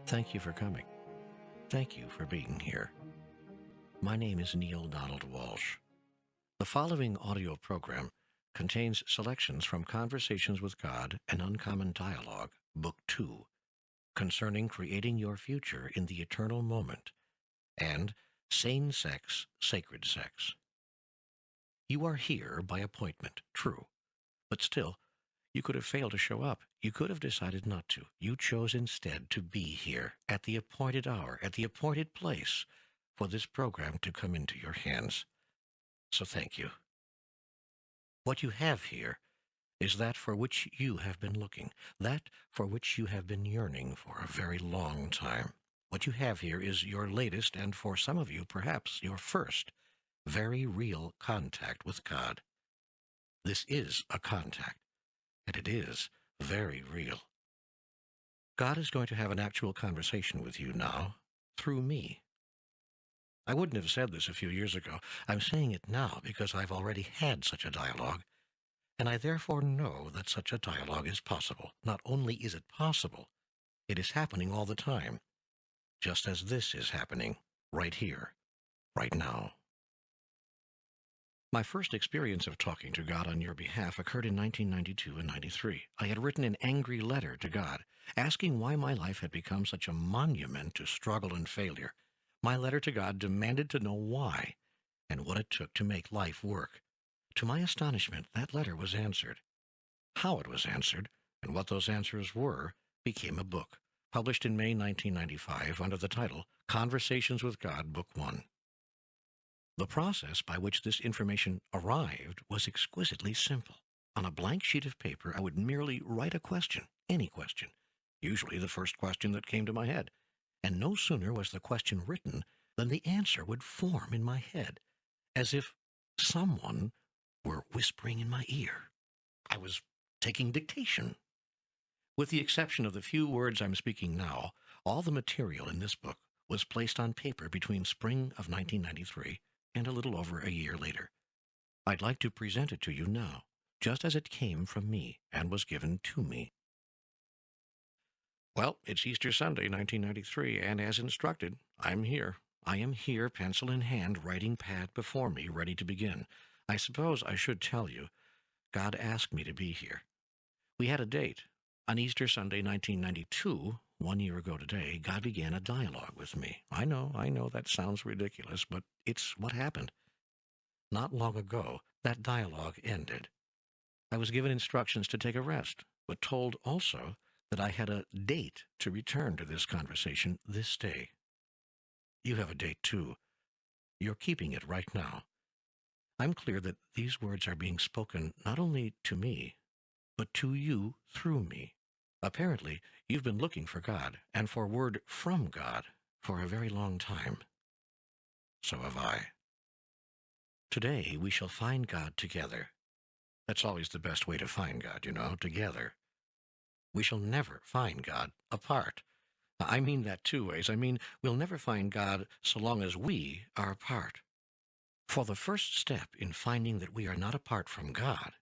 Thank you for coming. Thank you for being here. My name is Neale Walsch. The following audio program contains selections from Conversations with God, an Uncommon Dialogue, Book 2, concerning creating your future in the eternal moment, and Sane Sex, Sacred Sex. You are here by appointment, true, but still, you could have failed to show up. You could have decided not to. You chose instead to be here at the appointed hour, at the appointed place, for this program to come into your hands. So thank you. What you have here is that for which you have been looking, that for which you have been yearning for a very long time. What you have here is your latest, and for some of you, perhaps your first, very real contact with God. This is a contact. And it is very real. God is going to have an actual conversation with you now, through me. I wouldn't have said this a few years ago. I'm saying it now because I've already had such a dialogue, and I therefore know that such a dialogue is possible. Not only is it possible, it is happening all the time, just as this is happening right here, right now. My first experience of talking to God on your behalf occurred in 1992 and 93. I had written an angry letter to God, asking why my life had become such a monument to struggle and failure. My letter to God demanded to know why and what it took to make life work. To my astonishment, that letter was answered. How it was answered, and what those answers were, became a book, published in May 1995 under the title Conversations with God, Book 1. The process by which this information arrived was exquisitely simple. On a blank sheet of paper, I would merely write a question, any question, usually the first question that came to my head. And no sooner was the question written than the answer would form in my head, as if someone were whispering in my ear. I was taking dictation. With the exception of the few words I'm speaking now, all the material in this book was placed on paper between spring of 1993 and a little over a year later. I'd like to present it to you now, just as it came from me and was given to me. Well, it's Easter Sunday, 1993, and as instructed, I'm here. I am here, pencil in hand, writing pad before me, ready to begin. I suppose I should tell you, God asked me to be here. We had a date. On Easter Sunday, 1992, 1 year ago today, God began a dialogue with me. I know that sounds ridiculous, but it's what happened. Not long ago, that dialogue ended. I was given instructions to take a rest, but told also that I had a date to return to this conversation this day. You have a date too. You're keeping it right now. I'm clear that these words are being spoken not only to me, but to you through me. Apparently, you've been looking for God and for word from God for a very long time. So have I. Today, we shall find God together. That's always the best way to find God, together. We shall never find God apart. I mean that two ways. I mean, we'll never find God so long as we are apart. For the first step in finding that we are not apart from God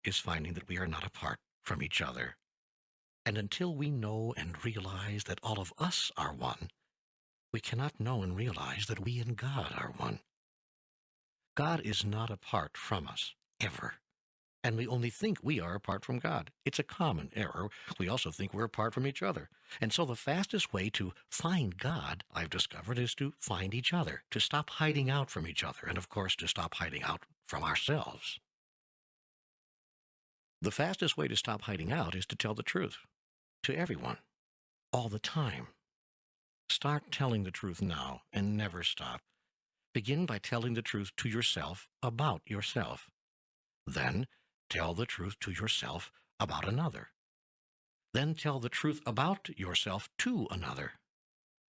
is finding that we are not apart from each other. And until we know and realize that all of us are one, we cannot know and realize that we and God are one. God is not apart from us, ever. And we only think we are apart from God. It's a common error. We also think we're apart from each other. And so the fastest way to find God, I've discovered, is to find each other, to stop hiding out from each other, and of course to stop hiding out from ourselves. The fastest way to stop hiding out is to tell the truth. To everyone, all the time. Start telling the truth now and never stop. Begin by telling the truth to yourself about yourself. Then tell the truth to yourself about another. Then tell the truth about yourself to another.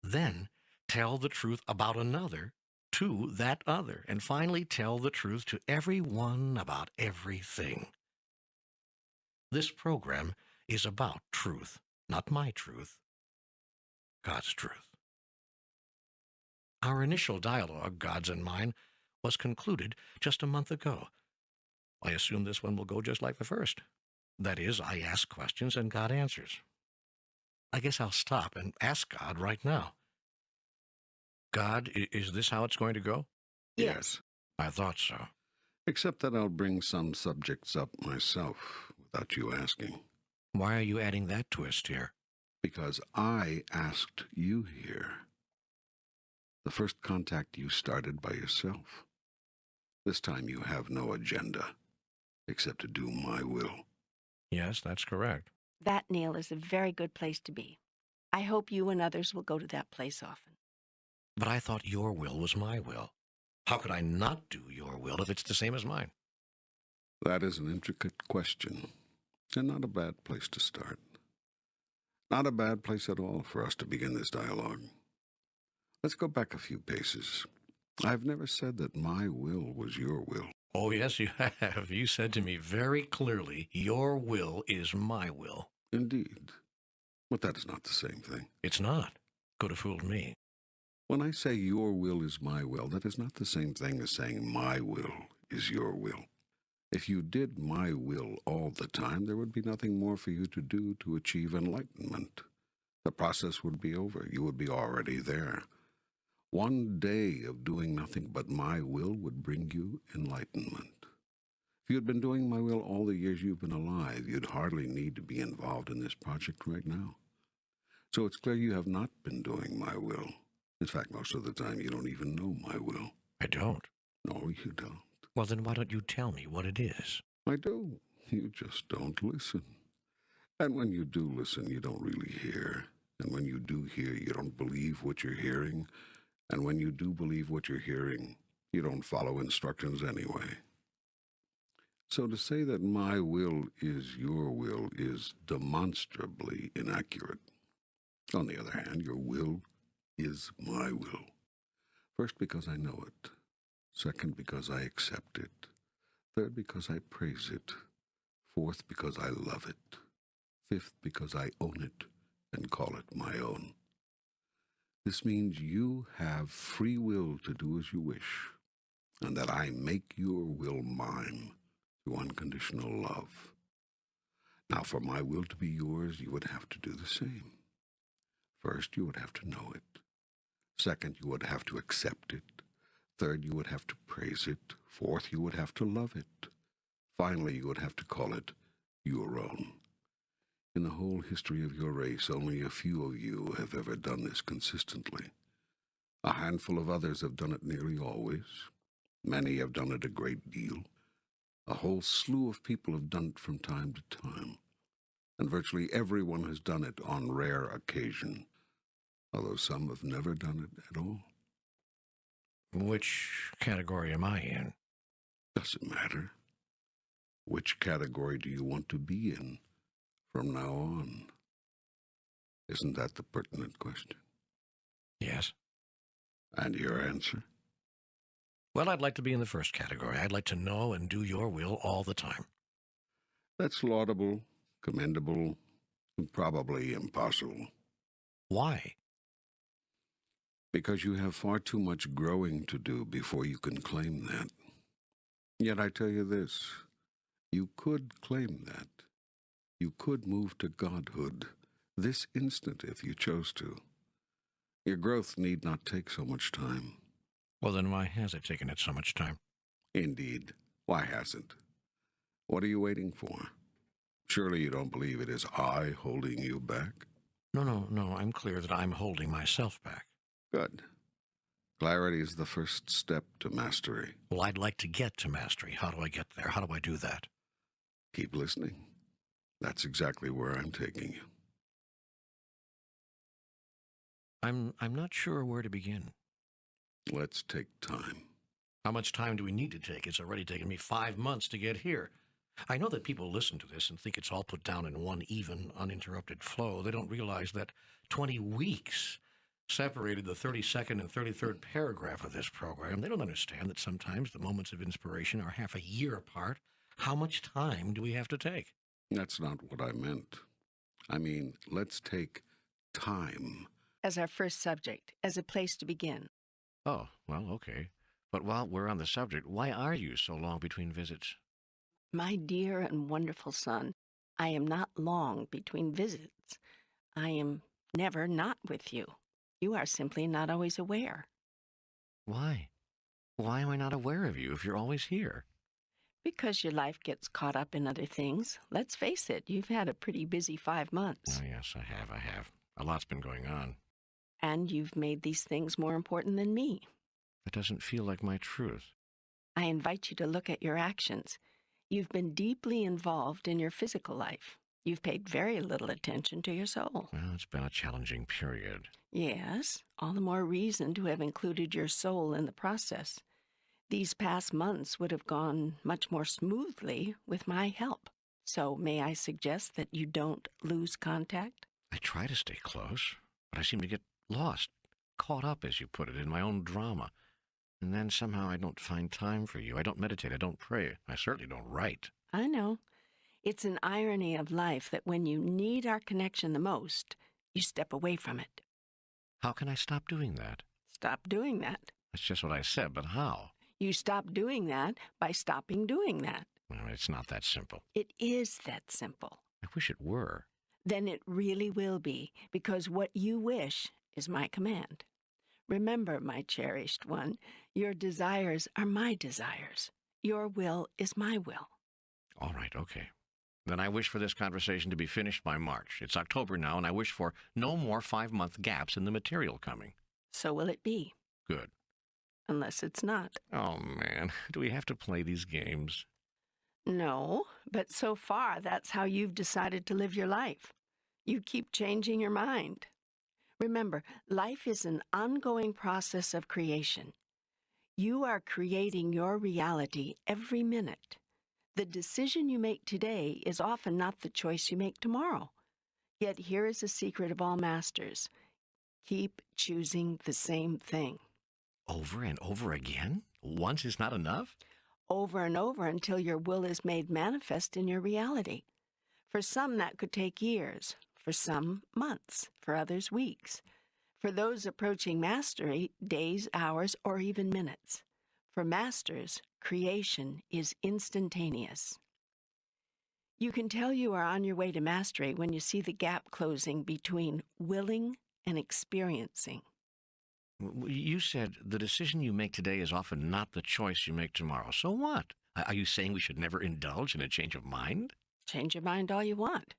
Then tell the truth about another to that other, and finally tell the truth to everyone about everything. This program is about truth, not my truth, God's truth. Our initial dialogue, God's and mine, was concluded just a month ago. I assume this one will go just like the first. That is, I ask questions and God answers. I guess I'll stop and ask God right now. God, is this how it's going to go? Yes. I thought so. Except that I'll bring some subjects up myself without you asking. Why are you adding that twist here? Because I asked you here. The first contact you started by yourself. This time you have no agenda, except to do my will. Yes, that's correct. That, Neale, is a very good place to be. I hope you and others will go to that place often. But I thought your will was my will. How could I not do your will if it's the same as mine? That is an intricate question, and not a bad place to start. Not a bad place at all for us to begin this dialogue. Let's go back a few paces. I've never said that my will was your will. Oh, yes, you have. You said to me very clearly, your will is my will. Indeed. But that is not the same thing. It's not. Could have fooled me. When I say your will is my will, that is not the same thing as saying my will is your will. If you did my will all the time, there would be nothing more for you to do to achieve enlightenment. The process would be over. You would be already there. One day of doing nothing but my will would bring you enlightenment. If you had been doing my will all the years you've been alive, you'd hardly need to be involved in this project right now. So it's clear you have not been doing my will. In fact, most of the time you don't even know my will. I don't. No, you don't. Well, then why don't you tell me what it is? I do. You just don't listen. And when you do listen, you don't really hear. And when you do hear, you don't believe what you're hearing. And when you do believe what you're hearing, you don't follow instructions anyway. So to say that my will is your will is demonstrably inaccurate. On the other hand, your will is my will. First, because I know it. Second, because I accept it. Third, because I praise it. Fourth, because I love it. Fifth, because I own it and call it my own. This means you have free will to do as you wish, and that I make your will mine through unconditional love. Now, for my will to be yours, you would have to do the same. First, you would have to know it. Second, you would have to accept it. Third, you would have to praise it. Fourth, you would have to love it. Finally, you would have to call it your own. In the whole history of your race, only a few of you have ever done this consistently. A handful of others have done it nearly always. Many have done it a great deal. A whole slew of people have done it from time to time. And virtually everyone has done it on rare occasion, although some have never done it at all. Which category am I in? Doesn't matter. Which category do you want to be in from now on? Isn't that the pertinent question? Yes. And your answer? Well, I'd like to be in the first category. I'd like to know and do your will all the time. That's laudable, commendable, and probably impossible. Why? Because you have far too much growing to do before you can claim that. Yet I tell you this, you could claim that. You could move to godhood this instant if you chose to. Your growth need not take so much time. Well, then why has it taken it so much time? Indeed, why hasn't? What are you waiting for? Surely you don't believe it is I holding you back? No, I'm clear that I'm holding myself back. Good. Clarity is the first step to mastery. Well, I'd like to get to mastery. How do I get there? How do I do that? Keep listening. That's exactly where I'm taking you. I'm not sure where to begin. Let's take time. How much time do we need to take? It's already taken me 5 months to get here. I know that people listen to this and think it's all put down in one even, uninterrupted flow. They don't realize that 20 weeks separated the 32nd and 33rd paragraph of this program. They don't understand that sometimes the moments of inspiration are half a year apart. How much time do we have to take? That's not what I meant. I mean, let's take time. As our first subject, as a place to begin. Oh, well, okay. But while we're on the subject, why are you so long between visits? My dear and wonderful son, I am not long between visits. I am never not with you. You are simply not always aware. Why? Why am I not aware of you if you're always here? Because your life gets caught up in other things. Let's face it, you've had a pretty busy 5 months. Oh, yes, I have. A lot's been going on. And you've made these things more important than me. That doesn't feel like my truth. I invite you to look at your actions. You've been deeply involved in your physical life. You've paid very little attention to your soul. Well, it's been a challenging period. Yes, all the more reason to have included your soul in the process. These past months would have gone much more smoothly with my help. So may I suggest that you don't lose contact? I try to stay close, but I seem to get lost, caught up, as you put it, in my own drama. And then somehow I don't find time for you. I don't meditate. I don't pray. I certainly don't write. I know. It's an irony of life that when you need our connection the most, you step away from it. How can I stop doing that? Stop doing that. That's just what I said, but how? You stop doing that by stopping doing that. Well, it's not that simple. It is that simple. I wish it were. Then it really will be, because what you wish is my command. Remember, my cherished one, your desires are my desires. Your will is my will. All right, okay. Then I wish for this conversation to be finished by March. It's October now, and I wish for no more 5-month gaps in the material coming. So will it be. Good. Unless it's not. Oh, man. Do we have to play these games? No, but so far that's how you've decided to live your life. You keep changing your mind. Remember, life is an ongoing process of creation. You are creating your reality every minute. The decision you make today is often not the choice you make tomorrow. Yet here is a secret of all masters. Keep choosing the same thing. Over and over again? Once is not enough? Over and over until your will is made manifest in your reality. For some, that could take years. For some, months. For others, weeks. For those approaching mastery, days, hours, or even minutes. For masters, creation is instantaneous. You can tell you are on your way to mastery when you see the gap closing between willing and experiencing. You said the decision you make today is often not the choice you make tomorrow. So what? Are you saying we should never indulge in a change of mind? Change your mind all you want.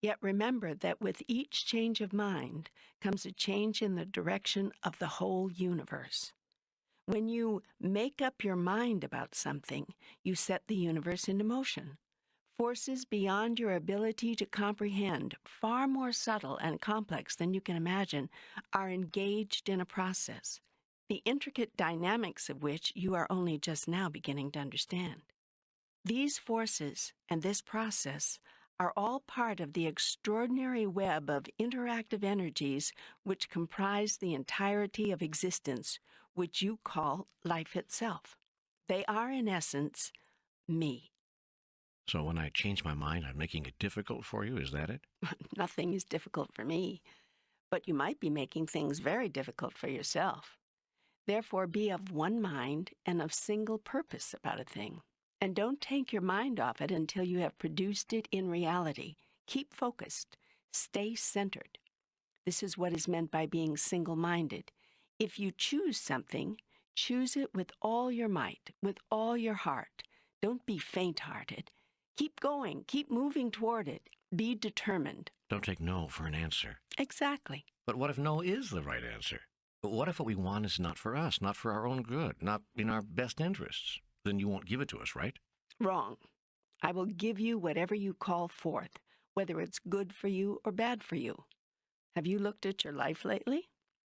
Yet remember that with each change of mind comes a change in the direction of the whole universe. When you make up your mind about something, you set the universe into motion. Forces beyond your ability to comprehend, far more subtle and complex than you can imagine, are engaged in a process, the intricate dynamics of which you are only just now beginning to understand. These forces and this process are all part of the extraordinary web of interactive energies which comprise the entirety of existence, which you call life itself. They are, in essence, me. So when I change my mind, I'm making it difficult for you, is that it? Nothing is difficult for me, but you might be making things very difficult for yourself. Therefore, be of one mind and of single purpose about a thing. And don't take your mind off it until you have produced it in reality. Keep focused. Stay centered. This is what is meant by being single-minded. If you choose something, choose it with all your might, with all your heart. Don't be faint-hearted. Keep going. Keep moving toward it. Be determined. Don't take no for an answer. Exactly. But what if no is the right answer? What if what we want is not for us, not for our own good, not in our best interests? Then you won't give it to us, right? Wrong. I will give you whatever you call forth, whether it's good for you or bad for you. Have you looked at your life lately?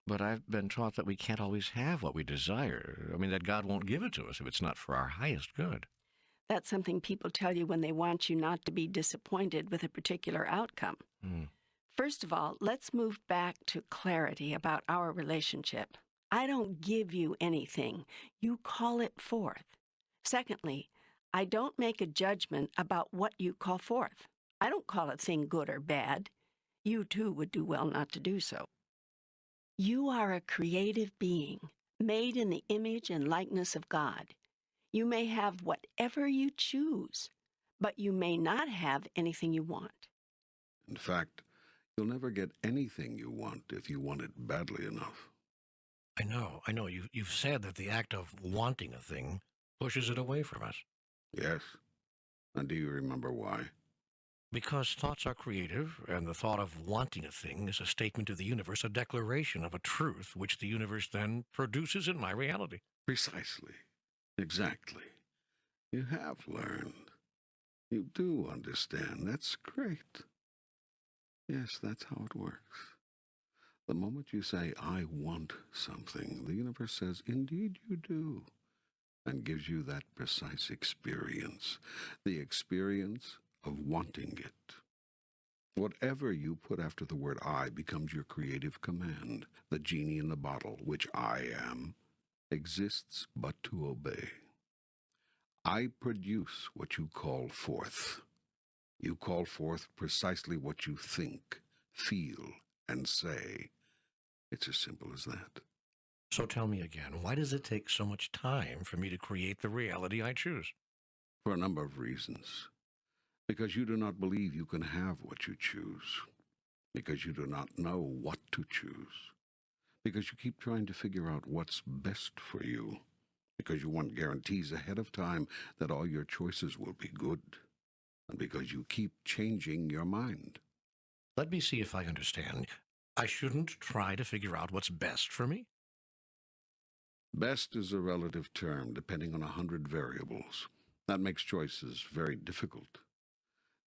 But I've been taught that we can't always have what we desire. I mean, that God won't give it to us if it's not for our highest good. That's something people tell you when they want you not to be disappointed with a particular outcome. First of all, let's move back to clarity about our relationship. I don't give you anything. You call it forth. Secondly, I don't make a judgment about what you call forth. I don't call a thing good or bad. You too would do well not to do so. You are a creative being, made in the image and likeness of God. You may have whatever you choose, but you may not have anything you want. In fact, you'll never get anything you want if you want it badly enough. I know. You've said that the act of wanting a thing pushes it away from us. Yes. And do you remember why? Because thoughts are creative, and the thought of wanting a thing is a statement to the universe, a declaration of a truth which the universe then produces in my reality. Precisely. Exactly. You have learned. You do understand. That's great. Yes, that's how it works. The moment you say, I want something, the universe says, indeed you do, and gives you that precise experience, the experience of wanting it. Whatever you put after the word I becomes your creative command. The genie in the bottle, which I am, exists but to obey. I produce what you call forth. You call forth precisely what you think, feel, and say. It's as simple as that. So tell me again, why does it take so much time for me to create the reality I choose? For a number of reasons. Because you do not believe you can have what you choose. Because you do not know what to choose. Because you keep trying to figure out what's best for you. Because you want guarantees ahead of time that all your choices will be good. And because you keep changing your mind. Let me see if I understand. I shouldn't try to figure out what's best for me? Best is a relative term depending on 100 variables. That makes choices very difficult.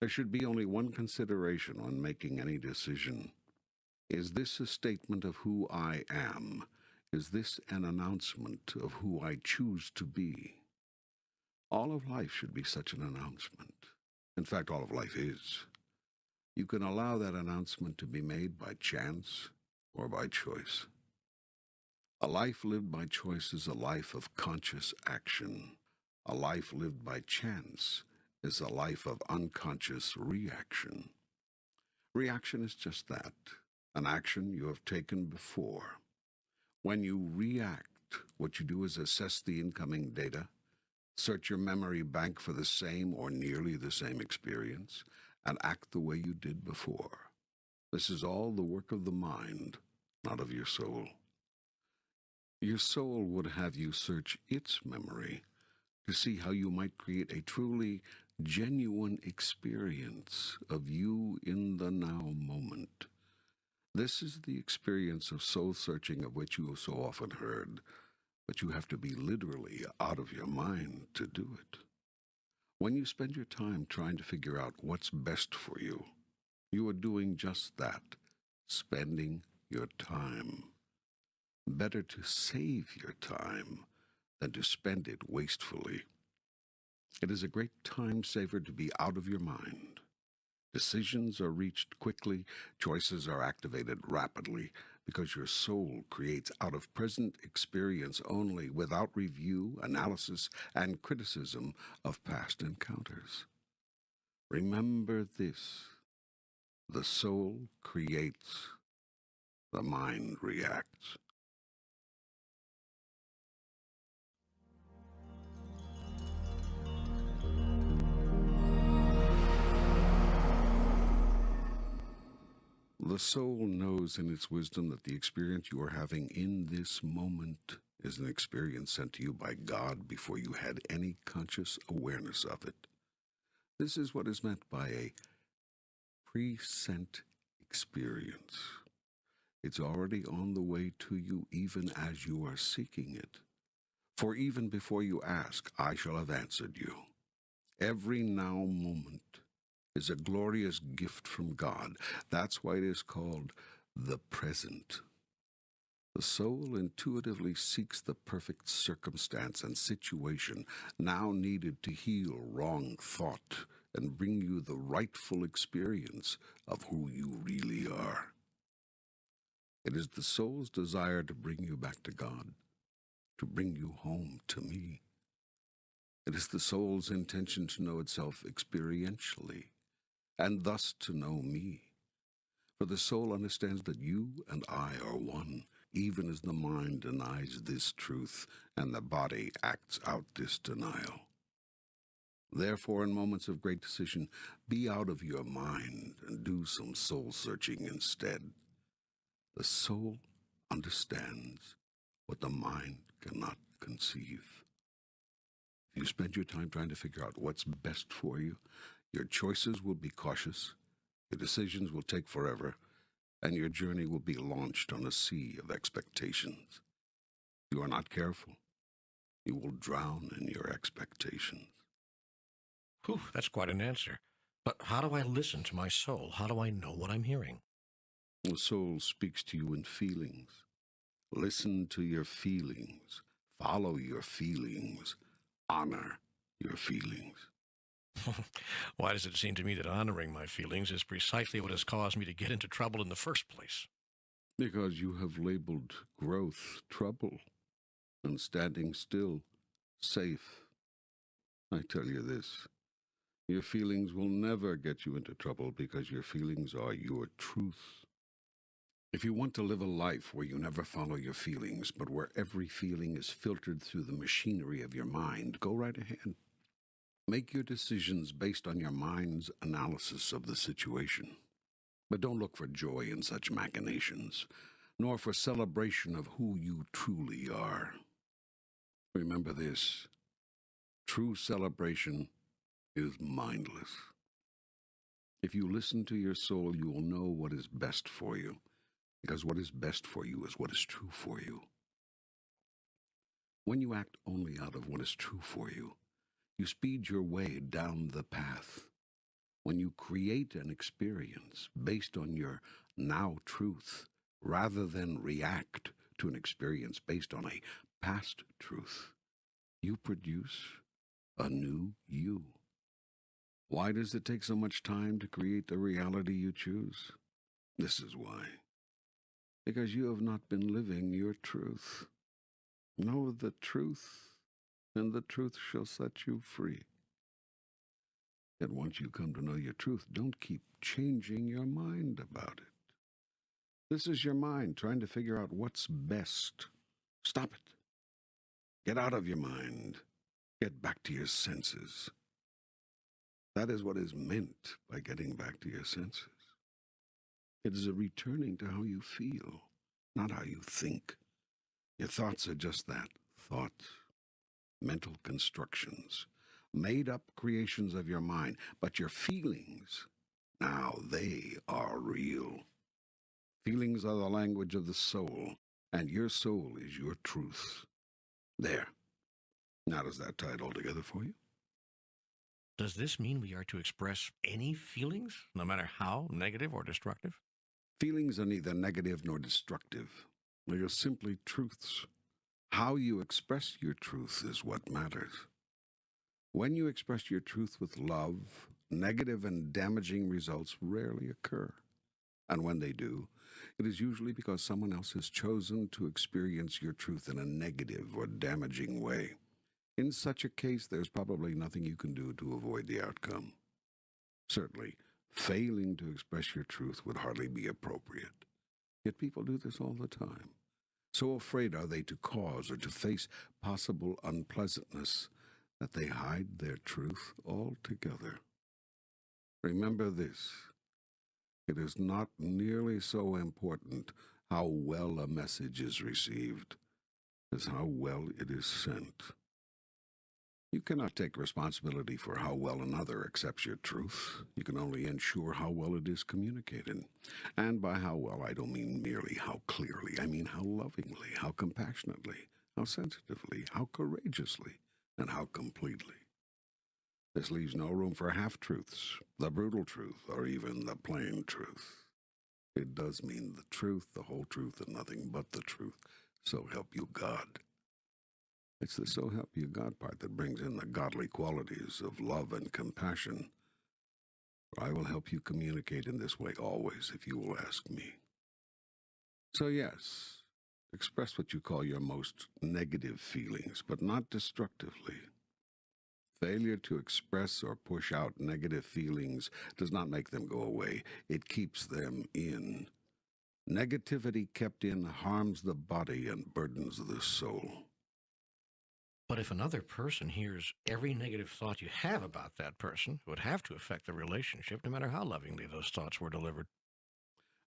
There should be only one consideration when making any decision. Is this a statement of who I am? Is this an announcement of who I choose to be? All of life should be such an announcement. In fact, all of life is. You can allow that announcement to be made by chance or by choice. A life lived by choice is a life of conscious action. A life lived by chance is a life of unconscious reaction. Reaction is just that, an action you have taken before. When you react, what you do is assess the incoming data, search your memory bank for the same or nearly the same experience, and act the way you did before. This is all the work of the mind, not of your soul. Your soul would have you search its memory to see how you might create a truly genuine experience of you in the now moment. This is the experience of soul-searching of which you have so often heard, but you have to be literally out of your mind to do it. When you spend your time trying to figure out what's best for you, you are doing just that, spending your time. Better to save your time than to spend it wastefully. It is a great time saver to be out of your mind. Decisions are reached quickly, choices are activated rapidly, because your soul creates out of present experience only, without review, analysis, and criticism of past encounters. Remember this: the soul creates, the mind reacts. The soul knows in its wisdom that the experience you are having in this moment is an experience sent to you by God before you had any conscious awareness of it. This is what is meant by a present experience. It's already on the way to you even as you are seeking it. For even before you ask, I shall have answered you. Every now moment is a glorious gift from God. That's why it is called the present. The soul intuitively seeks the perfect circumstance and situation now needed to heal wrong thought and bring you the rightful experience of who you really are. It is the soul's desire to bring you back to God, to bring you home to me. It is the soul's intention to know itself experientially, and thus to know me. For the soul understands that you and I are one, even as the mind denies this truth and the body acts out this denial. Therefore, in moments of great decision, be out of your mind and do some soul-searching instead. The soul understands what the mind cannot conceive. If you spend your time trying to figure out what's best for you, your choices will be cautious, your decisions will take forever, and your journey will be launched on a sea of expectations. If you are not careful, you will drown in your expectations. Whew, that's quite an answer. But how do I listen to my soul? How do I know what I'm hearing? The soul speaks to you in feelings. Listen to your feelings. Follow your feelings. Honor your feelings. Why does it seem to me that honoring my feelings is precisely what has caused me to get into trouble in the first place? Because you have labeled growth trouble and standing still safe. I tell you this, your feelings will never get you into trouble because your feelings are your truth. If you want to live a life where you never follow your feelings, but where every feeling is filtered through the machinery of your mind, go right ahead. Make your decisions based on your mind's analysis of the situation. But don't look for joy in such machinations, nor for celebration of who you truly are. Remember this, true celebration is mindless. If you listen to your soul, you will know what is best for you, because what is best for you is what is true for you. When you act only out of what is true for you, you speed your way down the path. When you create an experience based on your now truth, rather than react to an experience based on a past truth, you produce a new you. Why does it take so much time to create the reality you choose? This is why. Because you have not been living your truth. Know the truth, and the truth shall set you free. Yet once you come to know your truth, don't keep changing your mind about it. This is your mind trying to figure out what's best. Stop it. Get out of your mind. Get back to your senses. That is what is meant by getting back to your senses. It is a returning to how you feel, not how you think. Your thoughts are just that, thoughts, mental constructions, made-up creations of your mind. But your feelings, now they are real. Feelings are the language of the soul, and your soul is your truth. There. Now does that tie it all together for you? Does this mean we are to express any feelings, no matter how negative or destructive? Feelings are neither negative nor destructive. They are simply truths. How you express your truth is what matters. When you express your truth with love, negative and damaging results rarely occur. And when they do, it is usually because someone else has chosen to experience your truth in a negative or damaging way. In such a case, there's probably nothing you can do to avoid the outcome. Certainly, failing to express your truth would hardly be appropriate. Yet people do this all the time. So afraid are they to cause or to face possible unpleasantness that they hide their truth altogether. Remember this. It is not nearly so important how well a message is received as how well it is sent. You cannot take responsibility for how well another accepts your truth. You can only ensure how well it is communicated. And by how well, I don't mean merely how clearly. I mean how lovingly, how compassionately, how sensitively, how courageously, and how completely. This leaves no room for half-truths, the brutal truth, or even the plain truth. It does mean the truth, the whole truth, and nothing but the truth. So help you God. It's the so help you God part that brings in the godly qualities of love and compassion, I will help you communicate in this way always if you will ask me. So yes, express what you call your most negative feelings, but not destructively. Failure to express or push out negative feelings does not make them go away. It keeps them in. Negativity kept in harms the body and burdens the soul. But if another person hears every negative thought you have about that person, it would have to affect the relationship, no matter how lovingly those thoughts were delivered.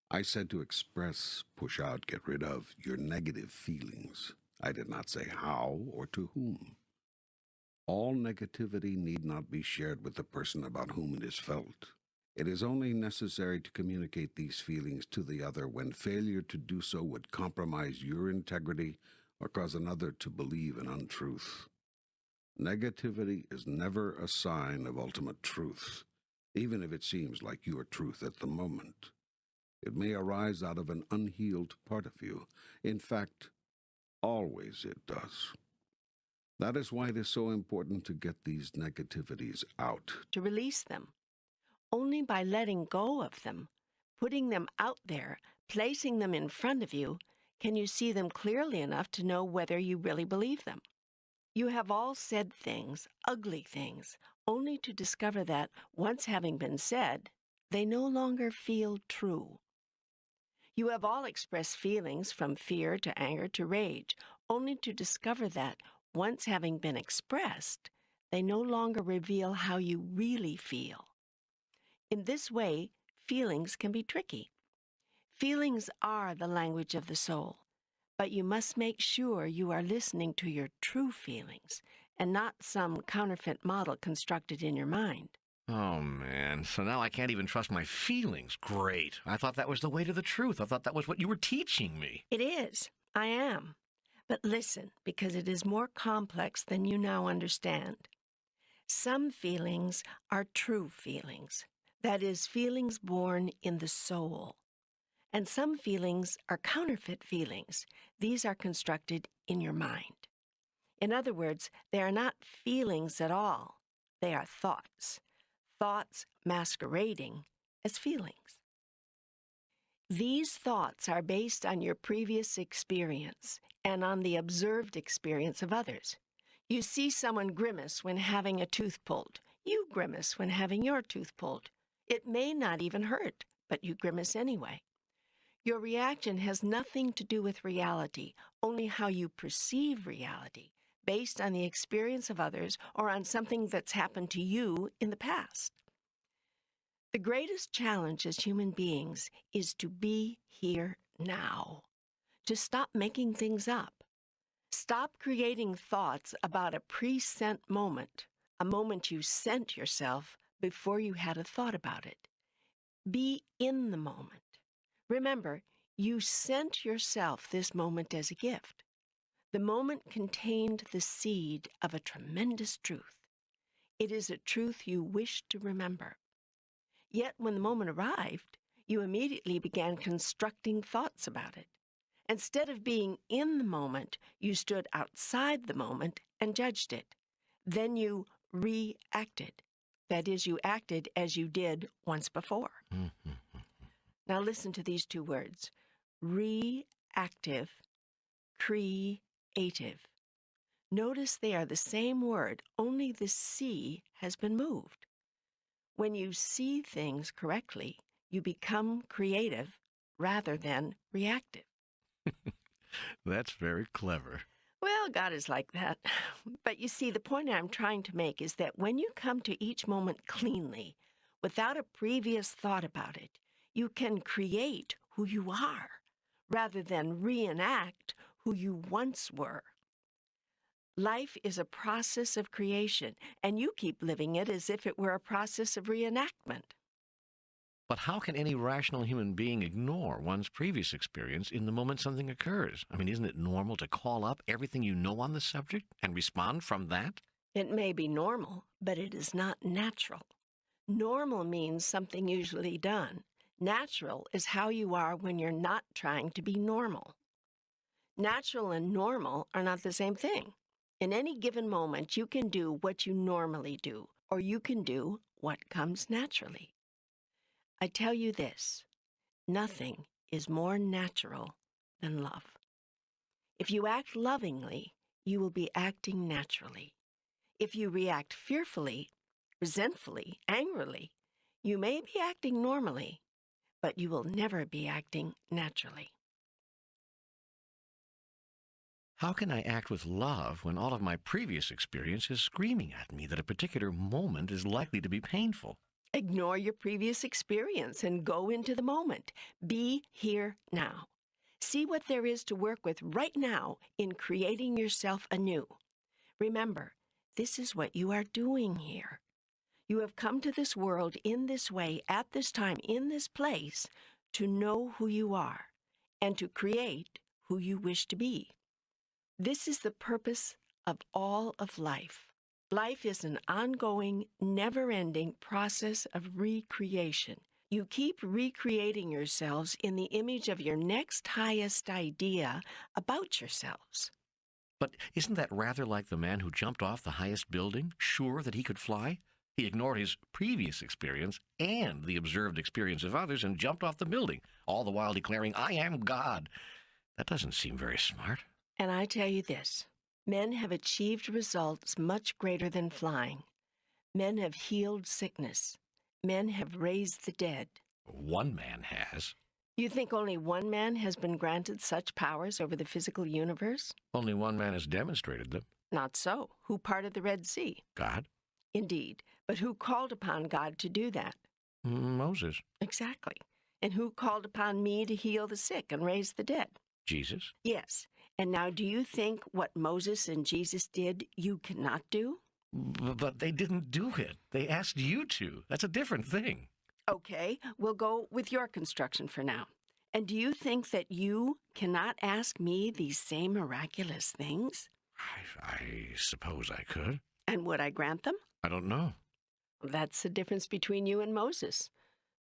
I said to express, push out, get rid of your negative feelings. I did not say how or to whom. All negativity need not be shared with the person about whom it is felt. It is only necessary to communicate these feelings to the other when failure to do so would compromise your integrity or cause another to believe an untruth. Negativity is never a sign of ultimate truth, even if it seems like your truth at the moment. It may arise out of an unhealed part of you. In fact, always it does. That is why it is so important to get these negativities out. To release them. Only by letting go of them, putting them out there, placing them in front of you, can you see them clearly enough to know whether you really believe them. You have all said things, ugly things, only to discover that, once having been said, they no longer feel true. You have all expressed feelings from fear to anger to rage, only to discover that, once having been expressed, they no longer reveal how you really feel. In this way, feelings can be tricky. Feelings are the language of the soul, but you must make sure you are listening to your true feelings and not some counterfeit model constructed in your mind. Oh, man. So now I can't even trust my feelings. Great. I thought that was the way to the truth. I thought that was what you were teaching me. It is. I am. But listen, because it is more complex than you now understand. Some feelings are true feelings. That is, feelings born in the soul. And some feelings are counterfeit feelings. These are constructed in your mind. In other words, they are not feelings at all. They are thoughts. Thoughts masquerading as feelings. These thoughts are based on your previous experience and on the observed experience of others. You see someone grimace when having a tooth pulled. You grimace when having your tooth pulled. It may not even hurt, but you grimace anyway. Your reaction has nothing to do with reality, only how you perceive reality, based on the experience of others or on something that's happened to you in the past. The greatest challenge as human beings is to be here now, to stop making things up. Stop creating thoughts about a pre-sent moment, a moment you sent yourself before you had a thought about it. Be in the moment. Remember, you sent yourself this moment as a gift. The moment contained the seed of a tremendous truth. It is a truth you wish to remember. Yet when the moment arrived, you immediately began constructing thoughts about it. Instead of being in the moment, you stood outside the moment and judged it. Then you reacted. That is, you acted as you did once before. Now listen to these two words: reactive, creative. Notice they are the same word, only the C has been moved. When you see things correctly, you become creative rather than reactive. That's very clever. Well, God is like that. But you see, the point I'm trying to make is that when you come to each moment cleanly, without a previous thought about it, you can create who you are rather than reenact who you once were. Life is a process of creation, and you keep living it as if it were a process of reenactment. But how can any rational human being ignore one's previous experience in the moment something occurs? I mean, isn't it normal to call up everything you know on the subject and respond from that? It may be normal, but it is not natural. Normal means something usually done. Natural is how you are when you're not trying to be normal. Natural and normal are not the same thing. In any given moment, you can do what you normally do, or you can do what comes naturally. I tell you this, nothing is more natural than love. If you act lovingly, you will be acting naturally. If you react fearfully, resentfully, angrily, you may be acting normally, but you will never be acting naturally. How can I act with love when all of my previous experience is screaming at me that a particular moment is likely to be painful? Ignore your previous experience and go into the moment. Be here now. See what there is to work with right now in creating yourself anew. Remember, this is what you are doing here. You have come to this world in this way, at this time, in this place, to know who you are and to create who you wish to be. This is the purpose of all of life. Life is an ongoing, never-ending process of recreation. You keep recreating yourselves in the image of your next highest idea about yourselves. But isn't that rather like the man who jumped off the highest building, sure that he could fly? He ignored his previous experience and the observed experience of others and jumped off the building, all the while declaring, "I am God." That doesn't seem very smart. And I tell you this, men have achieved results much greater than flying. Men have healed sickness. Men have raised the dead. One man has. You think only one man has been granted such powers over the physical universe? Only one man has demonstrated them. Not so. Who parted the Red Sea? God? Indeed. But who called upon God to do that? Moses. Exactly. And who called upon me to heal the sick and raise the dead? Jesus. Yes. And now do you think what Moses and Jesus did you cannot do? But they didn't do it. They asked you to. That's a different thing. Okay, we'll go with your construction for now. And do you think that you cannot ask me these same miraculous things? I suppose I could. And would I grant them? I don't know. That's the difference between you and Moses.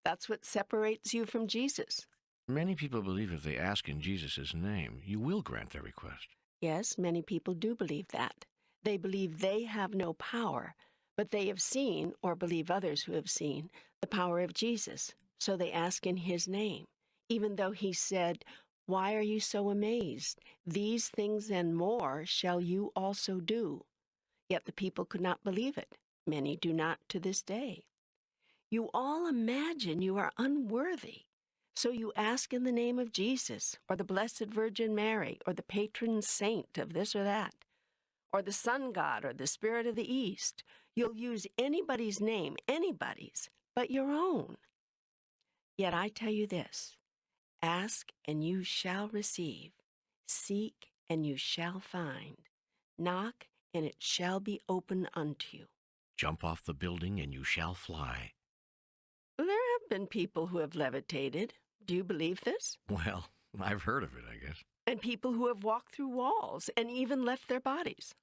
That's what separates you from Jesus. Many people believe if they ask in Jesus' name, you will grant their request. Yes, many people do believe that. They believe they have no power, but they have seen, or believe others who have seen, the power of Jesus. So they ask in his name, even though he said, "Why are you so amazed? These things and more shall you also do." Yet the people could not believe it. Many do not to this day. You all imagine you are unworthy. So you ask in the name of Jesus, or the Blessed Virgin Mary, or the patron saint of this or that, or the sun god, or the spirit of the east. You'll use anybody's name, anybody's, but your own. Yet I tell you this, ask and you shall receive, seek and you shall find, knock and it shall be open unto you. Jump off the building and you shall fly. There have been people who have levitated. Do you believe this? Well, I've heard of it, I guess. And people who have walked through walls and even left their bodies.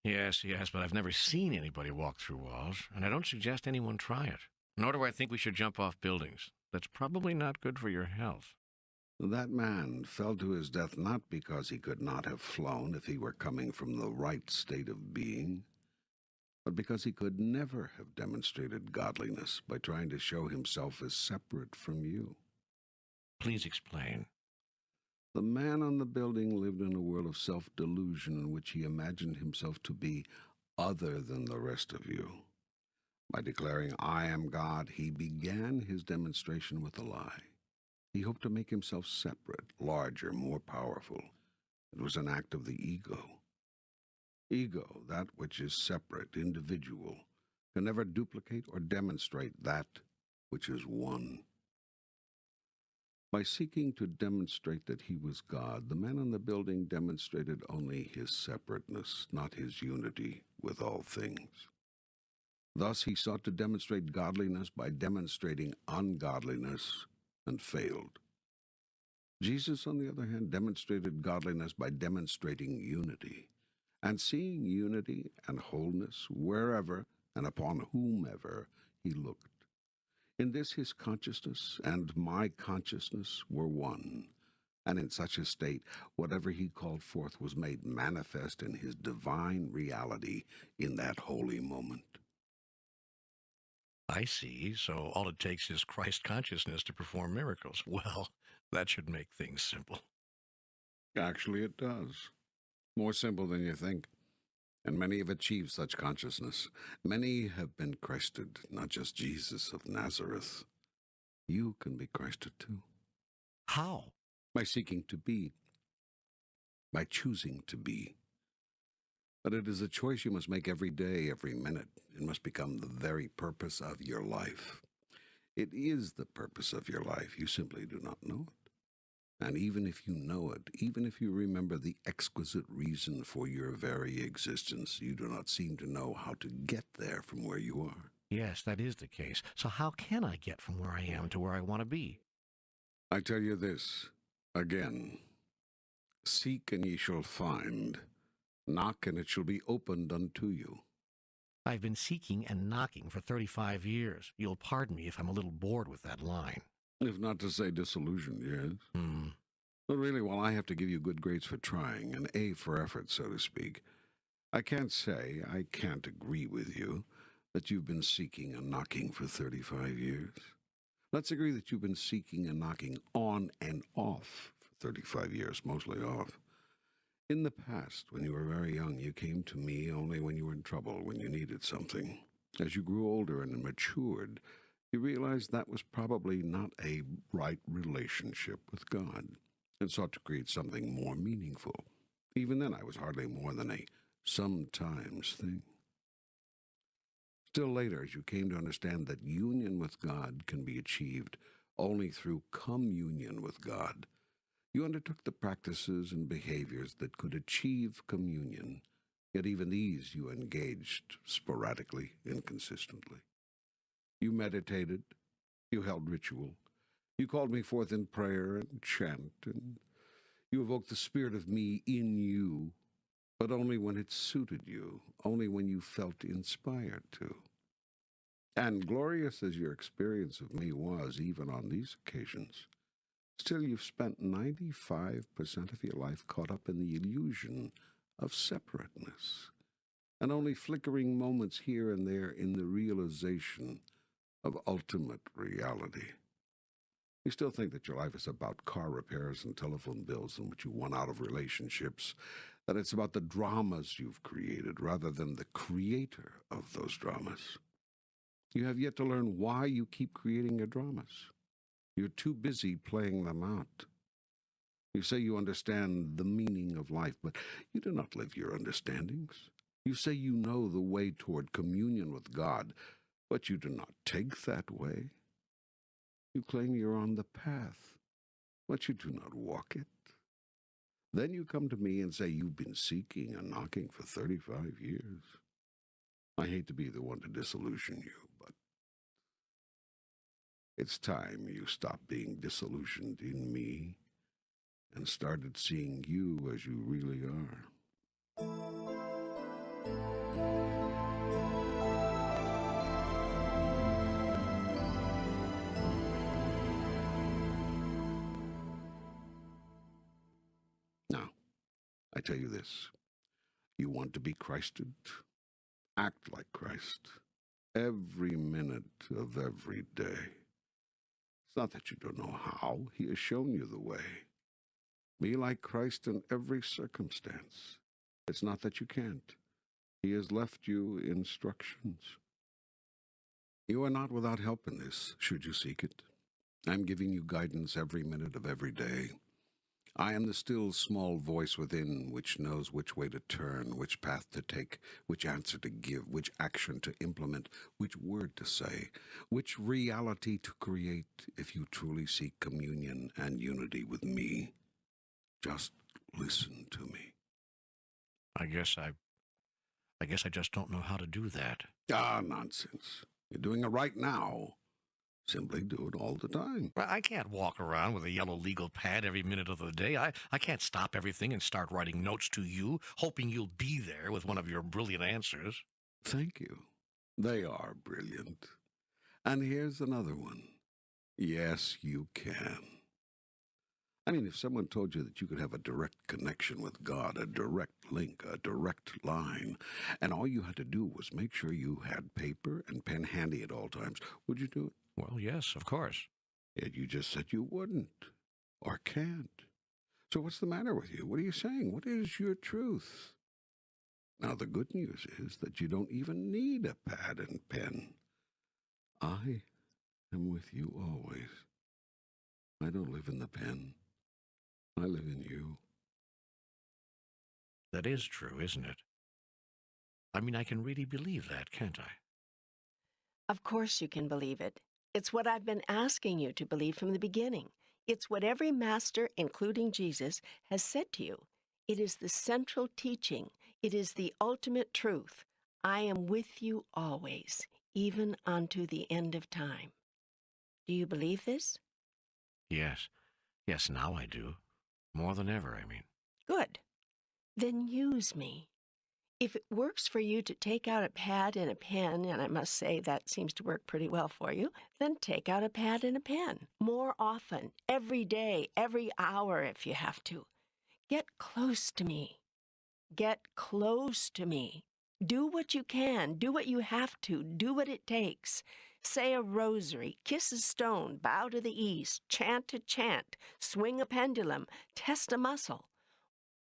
Yes, but I've never seen anybody walk through walls, and I don't suggest anyone try it. Nor do I think we should jump off buildings. That's probably not good for your health. That man fell to his death not because he could not have flown if he were coming from the right state of being, but because he could never have demonstrated godliness by trying to show himself as separate from you. Please explain. The man on the building lived in a world of self-delusion in which he imagined himself to be other than the rest of you. By declaring, "I am God," he began his demonstration with a lie. He hoped to make himself separate, larger, more powerful. It was an act of the ego. Ego, that which is separate, individual, can never duplicate or demonstrate that which is one. By seeking to demonstrate that he was God, the man in the building demonstrated only his separateness, not his unity with all things. Thus he sought to demonstrate godliness by demonstrating ungodliness and failed. Jesus, on the other hand, demonstrated godliness by demonstrating unity, and seeing unity and wholeness wherever and upon whomever he looked. In this his consciousness and my consciousness were one, and in such a state whatever he called forth was made manifest in his divine reality in that holy moment. I see. So all it takes is Christ consciousness to perform miracles. Well, that should make things simple. Actually, it does. More simple than you think. And many have achieved such consciousness. Many have been Christed, not just Jesus of Nazareth. You can be Christed too. How? By seeking to be. By choosing to be. But it is a choice you must make every day, every minute. It must become the very purpose of your life. It is the purpose of your life. You simply do not know it. And even if you know it, even if you remember the exquisite reason for your very existence, you do not seem to know how to get there from where you are. Yes, that is the case. So how can I get from where I am to where I want to be? I tell you this, again, seek and ye shall find, knock and it shall be opened unto you. I've been seeking and knocking for 35 years. You'll pardon me if I'm a little bored with that line. If not to say disillusioned, yes. Hmm. But really, while I have to give you good grades for trying, an A for effort, so to speak, I can't say, I can't agree with you, that you've been seeking and knocking for 35 years. Let's agree that you've been seeking and knocking on and off for 35 years, mostly off. In the past, when you were very young, you came to me only when you were in trouble, when you needed something. As you grew older and matured, you realized that was probably not a right relationship with God, and sought to create something more meaningful. Even then, I was hardly more than a sometimes thing. Still later, as you came to understand that union with God can be achieved only through communion with God, you undertook the practices and behaviors that could achieve communion, yet even these you engaged sporadically, inconsistently. You meditated, you held ritual, you called me forth in prayer and chant, and you evoked the spirit of me in you, but only when it suited you, only when you felt inspired to. And glorious as your experience of me was, even on these occasions, still you've spent 95% of your life caught up in the illusion of separateness, and only flickering moments here and there in the realization of ultimate reality. You still think that your life is about car repairs and telephone bills and what you want out of relationships, that it's about the dramas you've created rather than the creator of those dramas. You have yet to learn why you keep creating your dramas. You're too busy playing them out. You say you understand the meaning of life, but you do not live your understandings. You say you know the way toward communion with God, but you do not take that way. You claim you're on the path, but you do not walk it. Then you come to me and say you've been seeking and knocking for 35 years. I hate to be the one to disillusion you, but it's time you stopped being disillusioned in me and started seeing you as you really are. Now, I tell you this. You want to be Christed? Act like Christ. Every minute of every day. It's not that you don't know how. He has shown you the way. Be like Christ in every circumstance. It's not that you can't. He has left you instructions. You are not without help in this, should you seek it. I'm giving you guidance every minute of every day. I am the still small voice within which knows which way to turn, which path to take, which answer to give, which action to implement, which word to say, which reality to create if you truly seek communion and unity with me. Just listen to me. I guess I just don't know how to do that. Ah, nonsense. You're doing it right now. Simply do it all the time. Well, I can't walk around with a yellow legal pad every minute of the day. I can't stop everything and start writing notes to you, hoping you'll be there with one of your brilliant answers. Thank you. They are brilliant. And here's another one. Yes, you can. I mean, if someone told you that you could have a direct connection with God, a direct link, a direct line, and all you had to do was make sure you had paper and pen handy at all times, would you do it? Well, yes, of course. Yet you just said you wouldn't or can't. So what's the matter with you? What are you saying? What is your truth? Now, the good news is that you don't even need a pad and pen. I am with you always. I don't live in the pen. I live in you. That is true, isn't it? I mean, I can really believe that, can't I? Of course you can believe it. It's what I've been asking you to believe from the beginning. It's what every master, including Jesus, has said to you. It is the central teaching. It is the ultimate truth. I am with you always, even unto the end of time. Do you believe this? Yes. Yes, now I do. More than ever, I mean. Good. Then use me. If it works for you to take out a pad and a pen, and I must say that seems to work pretty well for you, then take out a pad and a pen more often, every day, every hour if you have to. Get close to me. Get close to me. Do what you can. Do what you have to. Do what it takes. Say a rosary, kiss a stone, bow to the east, chant a chant, swing a pendulum, test a muscle,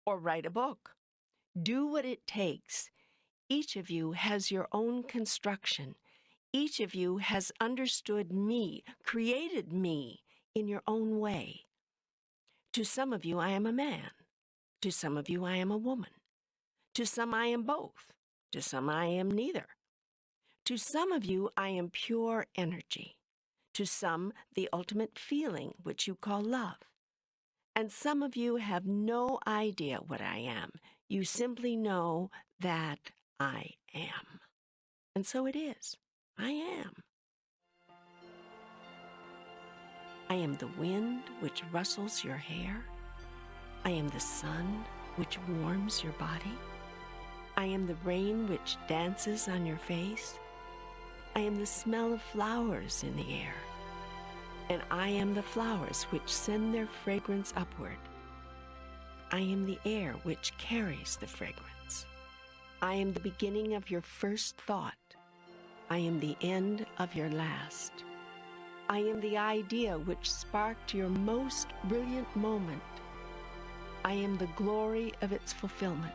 or write a book. Do what it takes. Each of you has your own construction. Each of you has understood me, created me in your own way. To some of you, I am a man. To some of you, I am a woman. To some, I am both. To some, I am neither. To some of you, I am pure energy. To some, the ultimate feeling, which you call love. And some of you have no idea what I am. You simply know that I am. And so it is. I am. I am the wind which rustles your hair. I am the sun which warms your body. I am the rain which dances on your face. I am the smell of flowers in the air. And I am the flowers which send their fragrance upward. I am the air which carries the fragrance. I am the beginning of your first thought. I am the end of your last. I am the idea which sparked your most brilliant moment. I am the glory of its fulfillment.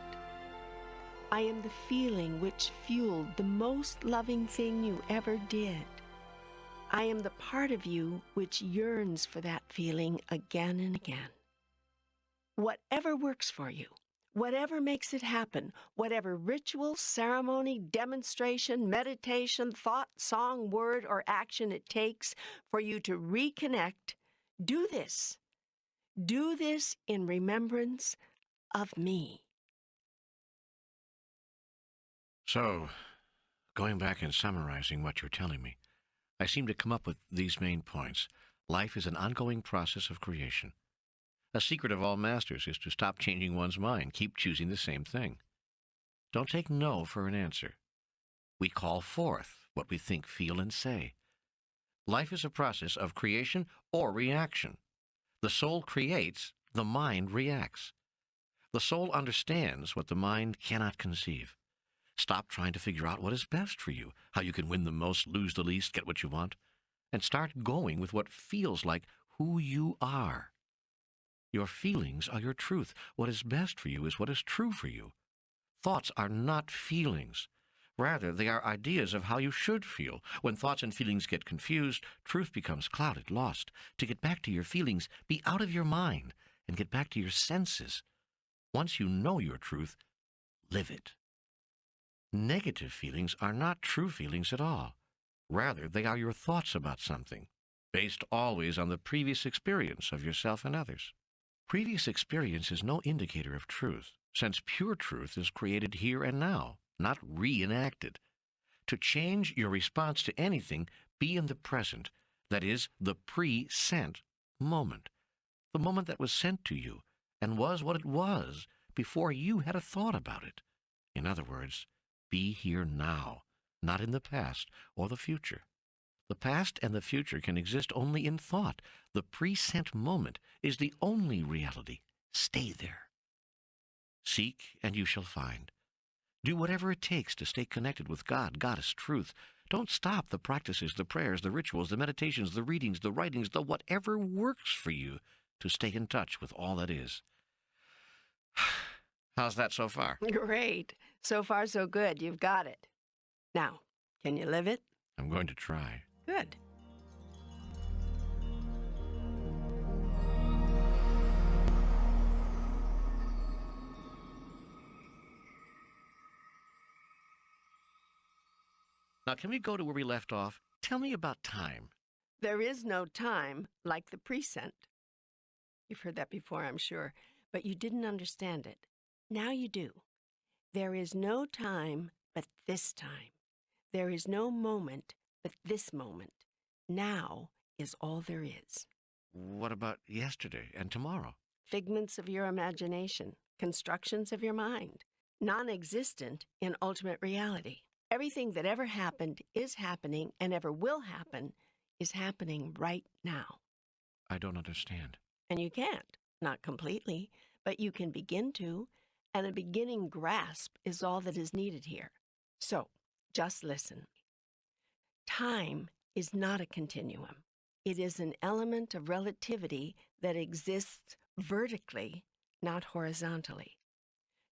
I am the feeling which fueled the most loving thing you ever did. I am the part of you which yearns for that feeling again and again. Whatever works for you, whatever makes it happen, whatever ritual, ceremony, demonstration, meditation, thought, song, word, or action it takes for you to reconnect, do this. Do this in remembrance of me. So, going back and summarizing what you're telling me, I seem to come up with these main points. Life is an ongoing process of creation. A secret of all masters is to stop changing one's mind, keep choosing the same thing. Don't take no for an answer. We call forth what we think, feel, and say. Life is a process of creation or reaction. The soul creates, the mind reacts. The soul understands what the mind cannot conceive. Stop trying to figure out what is best for you, how you can win the most, lose the least, get what you want, and start going with what feels like who you are. Your feelings are your truth. What is best for you is what is true for you. Thoughts are not feelings. Rather, they are ideas of how you should feel. When thoughts and feelings get confused, truth becomes clouded, lost. To get back to your feelings, be out of your mind and get back to your senses. Once you know your truth, live it. Negative feelings are not true feelings at all. Rather, they are your thoughts about something, based always on the previous experience of yourself and others. Previous experience is no indicator of truth, since pure truth is created here and now, not reenacted. To change your response to anything, be in the present, that is, the pre-sent moment, the moment that was sent to you and was what it was before you had a thought about it. In other words, be here now, not in the past or the future. The past and the future can exist only in thought. The present moment is the only reality. Stay there. Seek, and you shall find. Do whatever it takes to stay connected with God, Goddess, Truth. Don't stop the practices, the prayers, the rituals, the meditations, the readings, the writings, the whatever works for you to stay in touch with all that is. How's that so far? Great. So far, so good. You've got it. Now, can you live it? I'm going to try. Good. Now, can we go to where we left off? Tell me about time. There is no time like the present. You've heard that before, I'm sure, but you didn't understand it. Now you do. There is no time but this time. There is no moment but this moment. Now is all there is. What about yesterday and tomorrow? Figments of your imagination, constructions of your mind, non-existent in ultimate reality. Everything that ever happened is happening and ever will happen is happening right now. I don't understand. And you can't, not completely, but you can begin to, and a beginning grasp is all that is needed here. So, just listen. Time is not a continuum. It is an element of relativity that exists vertically, not horizontally.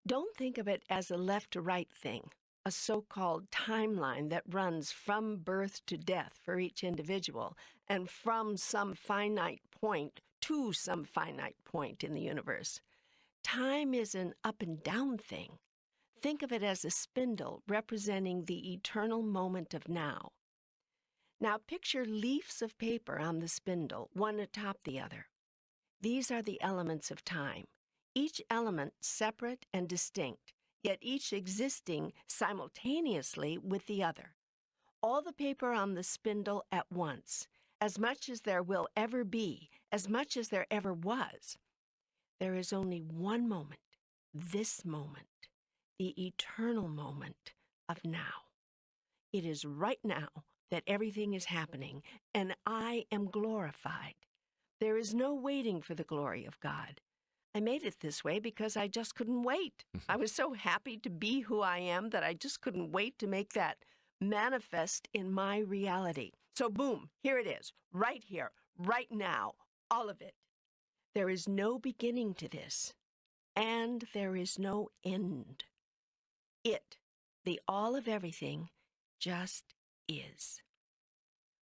Don't think of it as a left-to-right thing, a so-called timeline that runs from birth to death for each individual and from some finite point to some finite point in the universe. Time is an up and down thing. Think of it as a spindle representing the eternal moment of now. Now picture leaves of paper on the spindle, one atop the other. These are the elements of time, each element separate and distinct, yet each existing simultaneously with the other. All the paper on the spindle at once, as much as there will ever be, as much as there ever was. There is only one moment, this moment, the eternal moment of now. It is right now that everything is happening, and I am glorified. There is no waiting for the glory of God. I made it this way because I just couldn't wait. I was so happy to be who I am that I just couldn't wait to make that manifest in my reality. So boom, here it is, right here, right now, all of it. There is no beginning to this, and there is no end. It, the all of everything, just is.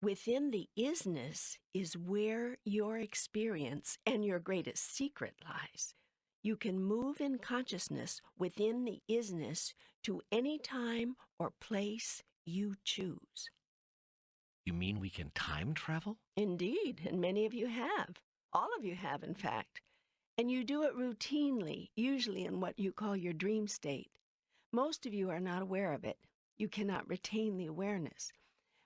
Within the isness is where your experience and your greatest secret lies. You can move in consciousness within the isness to any time or place you choose. You mean we can time travel? Indeed, and many of you have. All of you have, in fact. And you do it routinely, usually in what you call your dream state. Most of you are not aware of it. You cannot retain the awareness.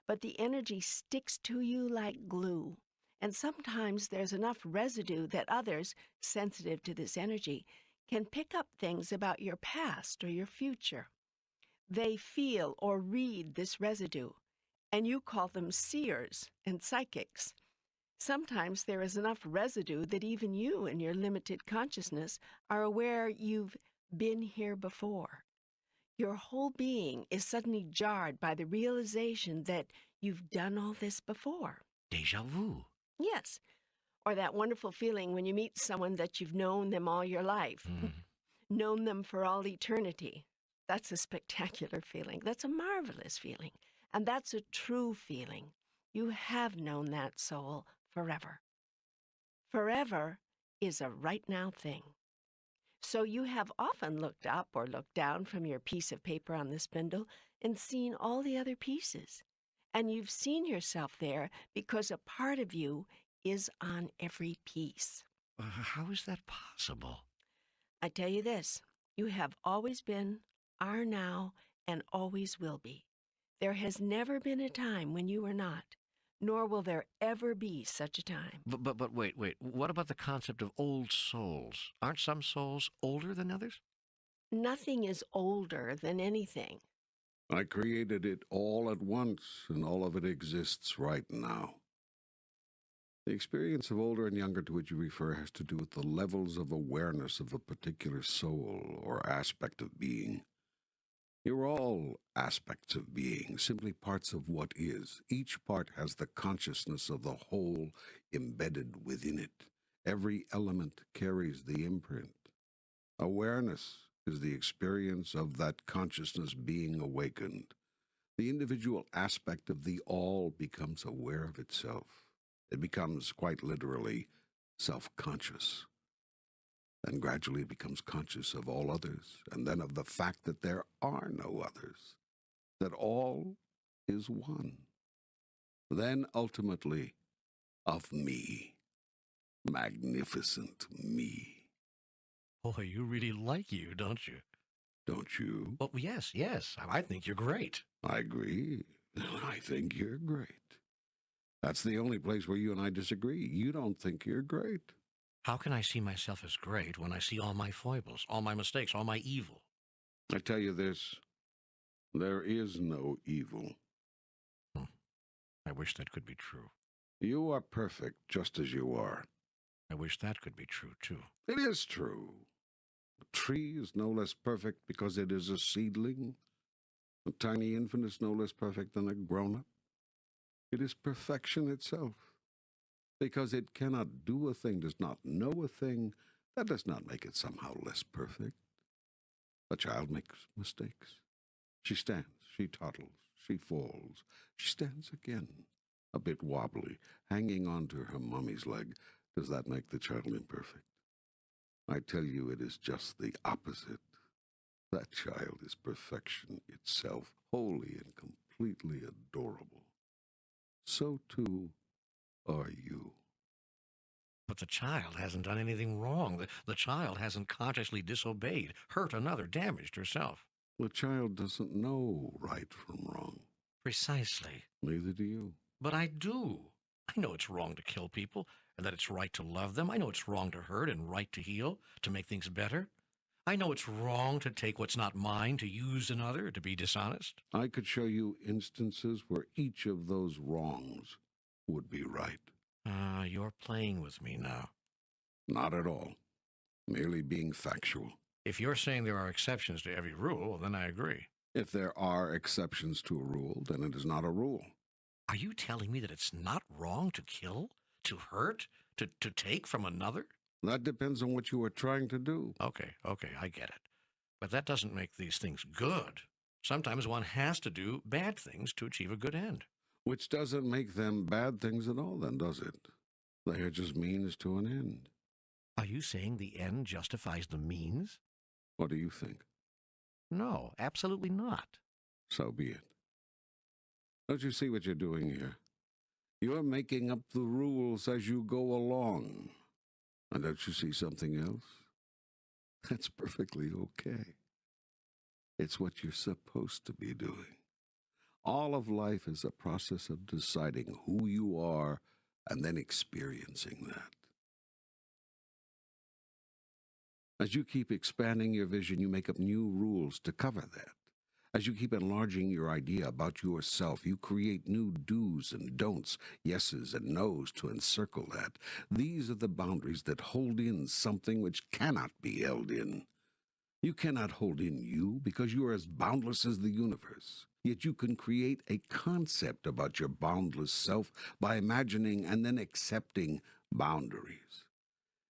But the energy sticks to you like glue. And sometimes there's enough residue that others, sensitive to this energy, can pick up things about your past or your future. They feel or read this residue, and you call them seers and psychics. Sometimes there is enough residue that even you in your limited consciousness are aware you've been here before. Your whole being is suddenly jarred by the realization that you've done all this before. Deja vu. Yes, or that wonderful feeling when you meet someone that you've known them all your life, known them for all eternity. That's a spectacular feeling. That's a marvelous feeling. And that's a true feeling. You have known that soul forever. Forever is a right now thing. So you have often looked up or looked down from your piece of paper on the spindle and seen all the other pieces. And you've seen yourself there because a part of you is on every piece. How is that possible? I tell you this, you have always been, are now, and always will be. There has never been a time when you were not, nor will there ever be such a time. But wait. What about the concept of old souls? Aren't some souls older than others? Nothing is older than anything. I created it all at once, and all of it exists right now. The experience of older and younger to which you refer has to do with the levels of awareness of a particular soul or aspect of being. You're all aspects of being, simply parts of what is. Each part has the consciousness of the whole embedded within it. Every element carries the imprint. Awareness is the experience of that consciousness being awakened. The individual aspect of the all becomes aware of itself. It becomes, quite literally, self-conscious. Then gradually it becomes conscious of all others, and then of the fact that there are no others, that all is one. Then ultimately, of me, magnificent me. Boy, you really like you, don't you? Don't you? Well, yes, yes. I think you're great. I agree. I think you're great. That's the only place where you and I disagree. You don't think you're great. How can I see myself as great when I see all my foibles, all my mistakes, all my evil? I tell you this, there is no evil. I wish that could be true. You are perfect just as you are. I wish that could be true, too. It is true. A tree is no less perfect because it is a seedling. A tiny infant is no less perfect than a grown-up. It is perfection itself. Because it cannot do a thing, does not know a thing, that does not make it somehow less perfect. A child makes mistakes. She stands, she toddles, she falls. She stands again, a bit wobbly, hanging onto her mummy's leg. Does that make the child imperfect? I tell you, it is just the opposite. That child is perfection itself, wholly and completely adorable. So, too, are you. But the child hasn't done anything wrong. The child hasn't consciously disobeyed, hurt another, damaged herself. The child doesn't know right from wrong. Precisely. Neither do you. But I do. I know it's wrong to kill people, and that it's right to love them. I know it's wrong to hurt and right to heal, to make things better. I know it's wrong to take what's not mine, to use another, to be dishonest. I could show you instances where each of those wrongs would be right. You're playing with me now. Not at all. Merely being factual. If you're saying there are exceptions to every rule, then I agree. If there are exceptions to a rule, then it is not a rule. Are you telling me that it's not wrong to kill, to hurt, to take from another? That depends on what you are trying to do. Okay, I get it. But that doesn't make these things good. Sometimes one has to do bad things to achieve a good end. Which doesn't make them bad things at all, then, does it? They are just means to an end. Are you saying the end justifies the means? What do you think? No, absolutely not. So be it. Don't you see what you're doing here? You're making up the rules as you go along. And don't you see something else? That's perfectly okay. It's what you're supposed to be doing. All of life is a process of deciding who you are and then experiencing that. As you keep expanding your vision, you make up new rules to cover that. As you keep enlarging your idea about yourself, you create new do's and don'ts, yeses and nos to encircle that. These are the boundaries that hold in something which cannot be held in. You cannot hold in you because you are as boundless as the universe. Yet you can create a concept about your boundless self by imagining and then accepting boundaries.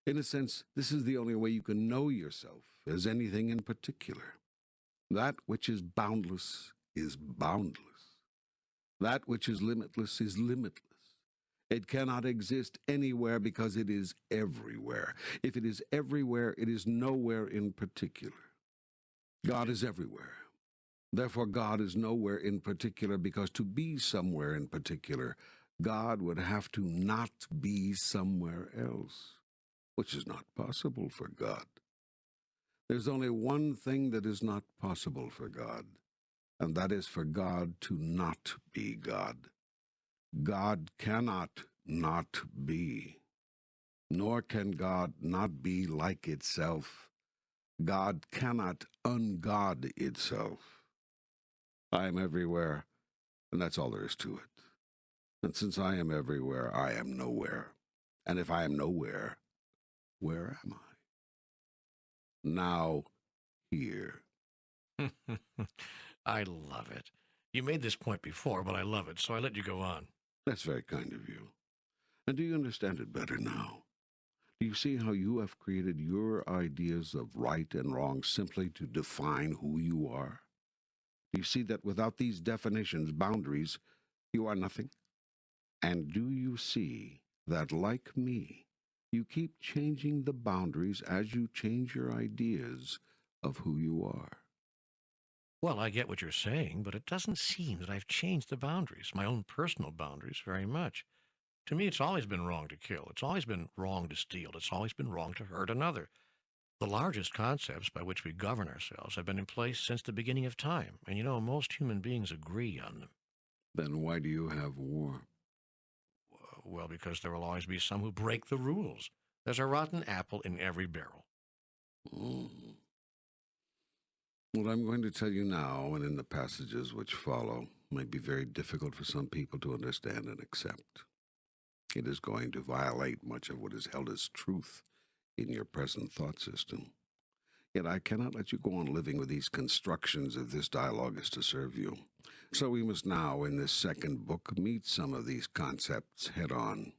In a sense, this is the only way you can know yourself as anything in particular. That which is boundless is boundless. That which is limitless is limitless. It cannot exist anywhere because it is everywhere. If it is everywhere, it is nowhere in particular. God is everywhere. Therefore, God is nowhere in particular because to be somewhere in particular, God would have to not be somewhere else, which is not possible for God. There's only one thing that is not possible for God, and that is for God to not be God. God cannot not be, nor can God not be like itself. God cannot ungod itself. I am everywhere, and that's all there is to it. And since I am everywhere, I am nowhere. And if I am nowhere, where am I? Now, here. I love it. You made this point before, but I love it, so I let you go on. That's very kind of you. And do you understand it better now? Do you see how you have created your ideas of right and wrong simply to define who you are? Do you see that without these definitions, boundaries, you are nothing? And do you see that, like me, you keep changing the boundaries as you change your ideas of who you are? Well, I get what you're saying, but it doesn't seem that I've changed the boundaries, my own personal boundaries, very much. To me, it's always been wrong to kill. It's always been wrong to steal. It's always been wrong to hurt another. The largest concepts by which we govern ourselves have been in place since the beginning of time, and most human beings agree on them. Then why do you have war? Well, because there will always be some who break the rules. There's a rotten apple in every barrel. Mm. What I'm going to tell you now and in the passages which follow may be very difficult for some people to understand and accept. It is going to violate much of what is held as truth in your present thought system. Yet I cannot let you go on living with these constructions if this dialogue is to serve you. So we must now, in this second book, meet some of these concepts head on.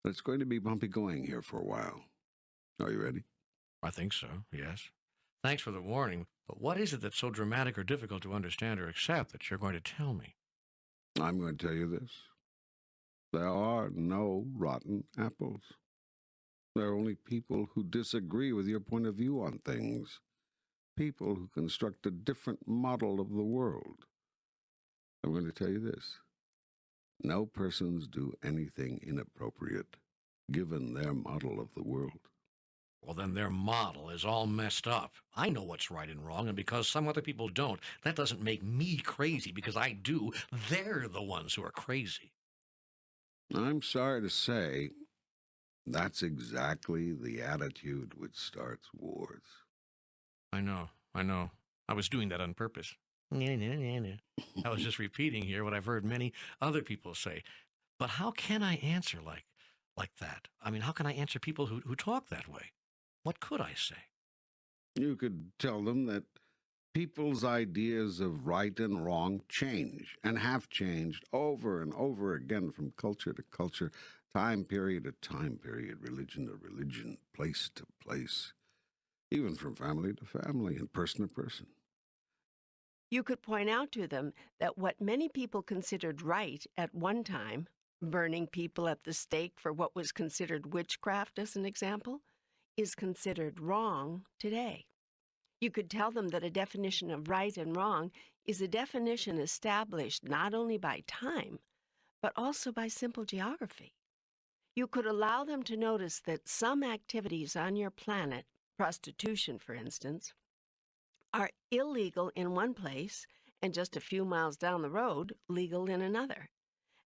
But it's going to be bumpy going here for a while. Are you ready? I think so, yes. Thanks for the warning, but what is it that's so dramatic or difficult to understand or accept that you're going to tell me? I'm going to tell you this. There are no rotten apples. There are only people who disagree with your point of view on things. People who construct a different model of the world. I'm going to tell you this. No persons do anything inappropriate, given their model of the world. Well, then their model is all messed up. I know what's right and wrong, and because some other people don't, that doesn't make me crazy because I do. They're the ones who are crazy. I'm sorry to say, that's exactly the attitude which starts wars. I know. I was doing that on purpose. I was just repeating here what I've heard many other people say. But how can I answer like that? I mean, how can I answer people who talk that way? What could I say? You could tell them that people's ideas of right and wrong change and have changed over and over again from culture to culture, time period to time period, religion to religion, place to place, even from family to family and person to person. You could point out to them that what many people considered right at one time, burning people at the stake for what was considered witchcraft as an example, is considered wrong today. You could tell them that a definition of right and wrong is a definition established not only by time, but also by simple geography. You could allow them to notice that some activities on your planet, prostitution for instance, are illegal in one place and just a few miles down the road, legal in another.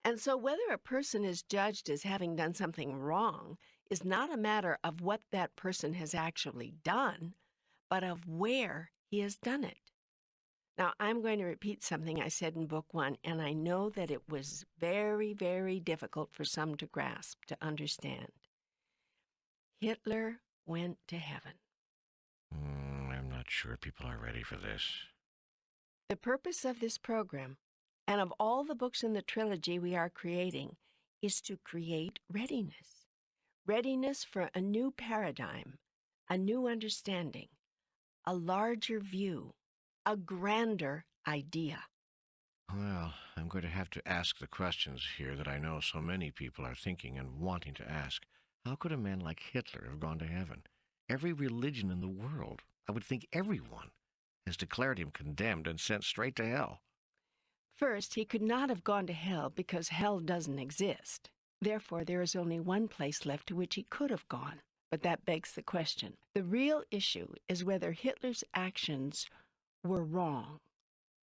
And so whether a person is judged as having done something wrong is not a matter of what that person has actually done, but of where he has done it. Now, I'm going to repeat something I said in Book 1, and I know that it was very, very difficult for some to grasp, to understand. Hitler went to heaven. I'm not sure people are ready for this. The purpose of this program, and of all the books in the trilogy we are creating, is to create readiness. Readiness for a new paradigm, a new understanding, a larger view, a grander idea. Well, I'm going to have to ask the questions here that I know so many people are thinking and wanting to ask. How could a man like Hitler have gone to heaven? Every religion in the world, I would think everyone, has declared him condemned and sent straight to hell. First, he could not have gone to hell because hell doesn't exist. Therefore, there is only one place left to which he could have gone. But that begs the question. The real issue is whether Hitler's actions were wrong.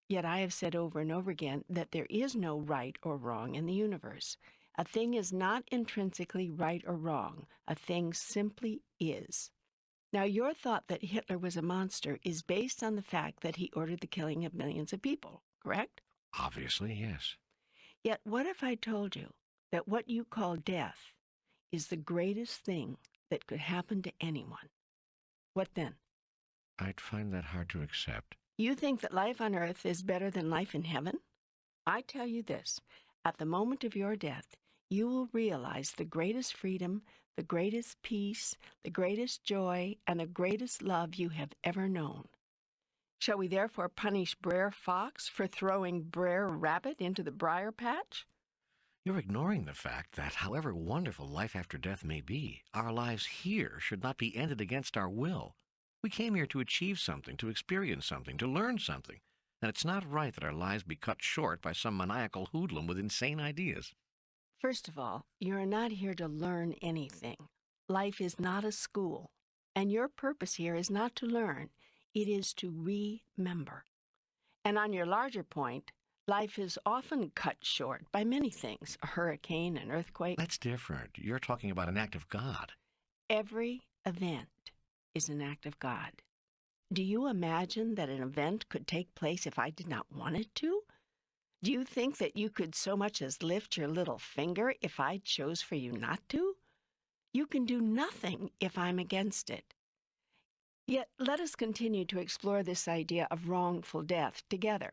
Yet I have said over and over again that there is no right or wrong in the universe. A thing is not intrinsically right or wrong. A thing simply is. Now, your thought that Hitler was a monster is based on the fact that he ordered the killing of millions of people, correct? Obviously, yes. Yet what if I told you that what you call death is the greatest thing that could happen to anyone? What then? I'd find that hard to accept. You think that life on earth is better than life in heaven? I tell you this, at the moment of your death, you will realize the greatest freedom, the greatest peace, the greatest joy, and the greatest love you have ever known. Shall we therefore punish Brer Fox for throwing Brer Rabbit into the briar patch? You're ignoring the fact that, however wonderful life after death may be, our lives here should not be ended against our will. We came here to achieve something, to experience something, to learn something, and it's not right that our lives be cut short by some maniacal hoodlum with insane ideas. First of all, you're not here to learn anything. Life is not a school, and your purpose here is not to learn. It is to remember. And on your larger point, life is often cut short by many things, a hurricane, an earthquake. That's different. You're talking about an act of God. Every event is an act of God. Do you imagine that an event could take place if I did not want it to? Do you think that you could so much as lift your little finger if I chose for you not to? You can do nothing if I'm against it. Yet let us continue to explore this idea of wrongful death together.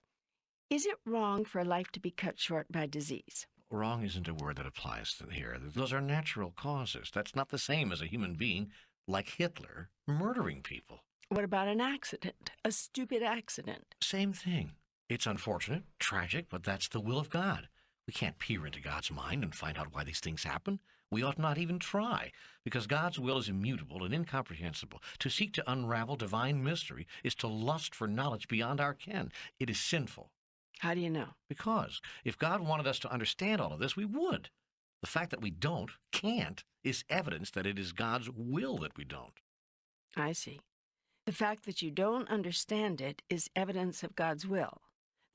Is it wrong for life to be cut short by disease? Wrong isn't a word that applies here. Those are natural causes. That's not the same as a human being, like Hitler, murdering people. What about an accident? A stupid accident? Same thing. It's unfortunate, tragic, but that's the will of God. We can't peer into God's mind and find out why these things happen. We ought not even try, because God's will is immutable and incomprehensible. To seek to unravel divine mystery is to lust for knowledge beyond our ken. It is sinful. How do you know? Because if God wanted us to understand all of this, we would. The fact that we can't, is evidence that it is God's will that we don't. I see. The fact that you don't understand it is evidence of God's will.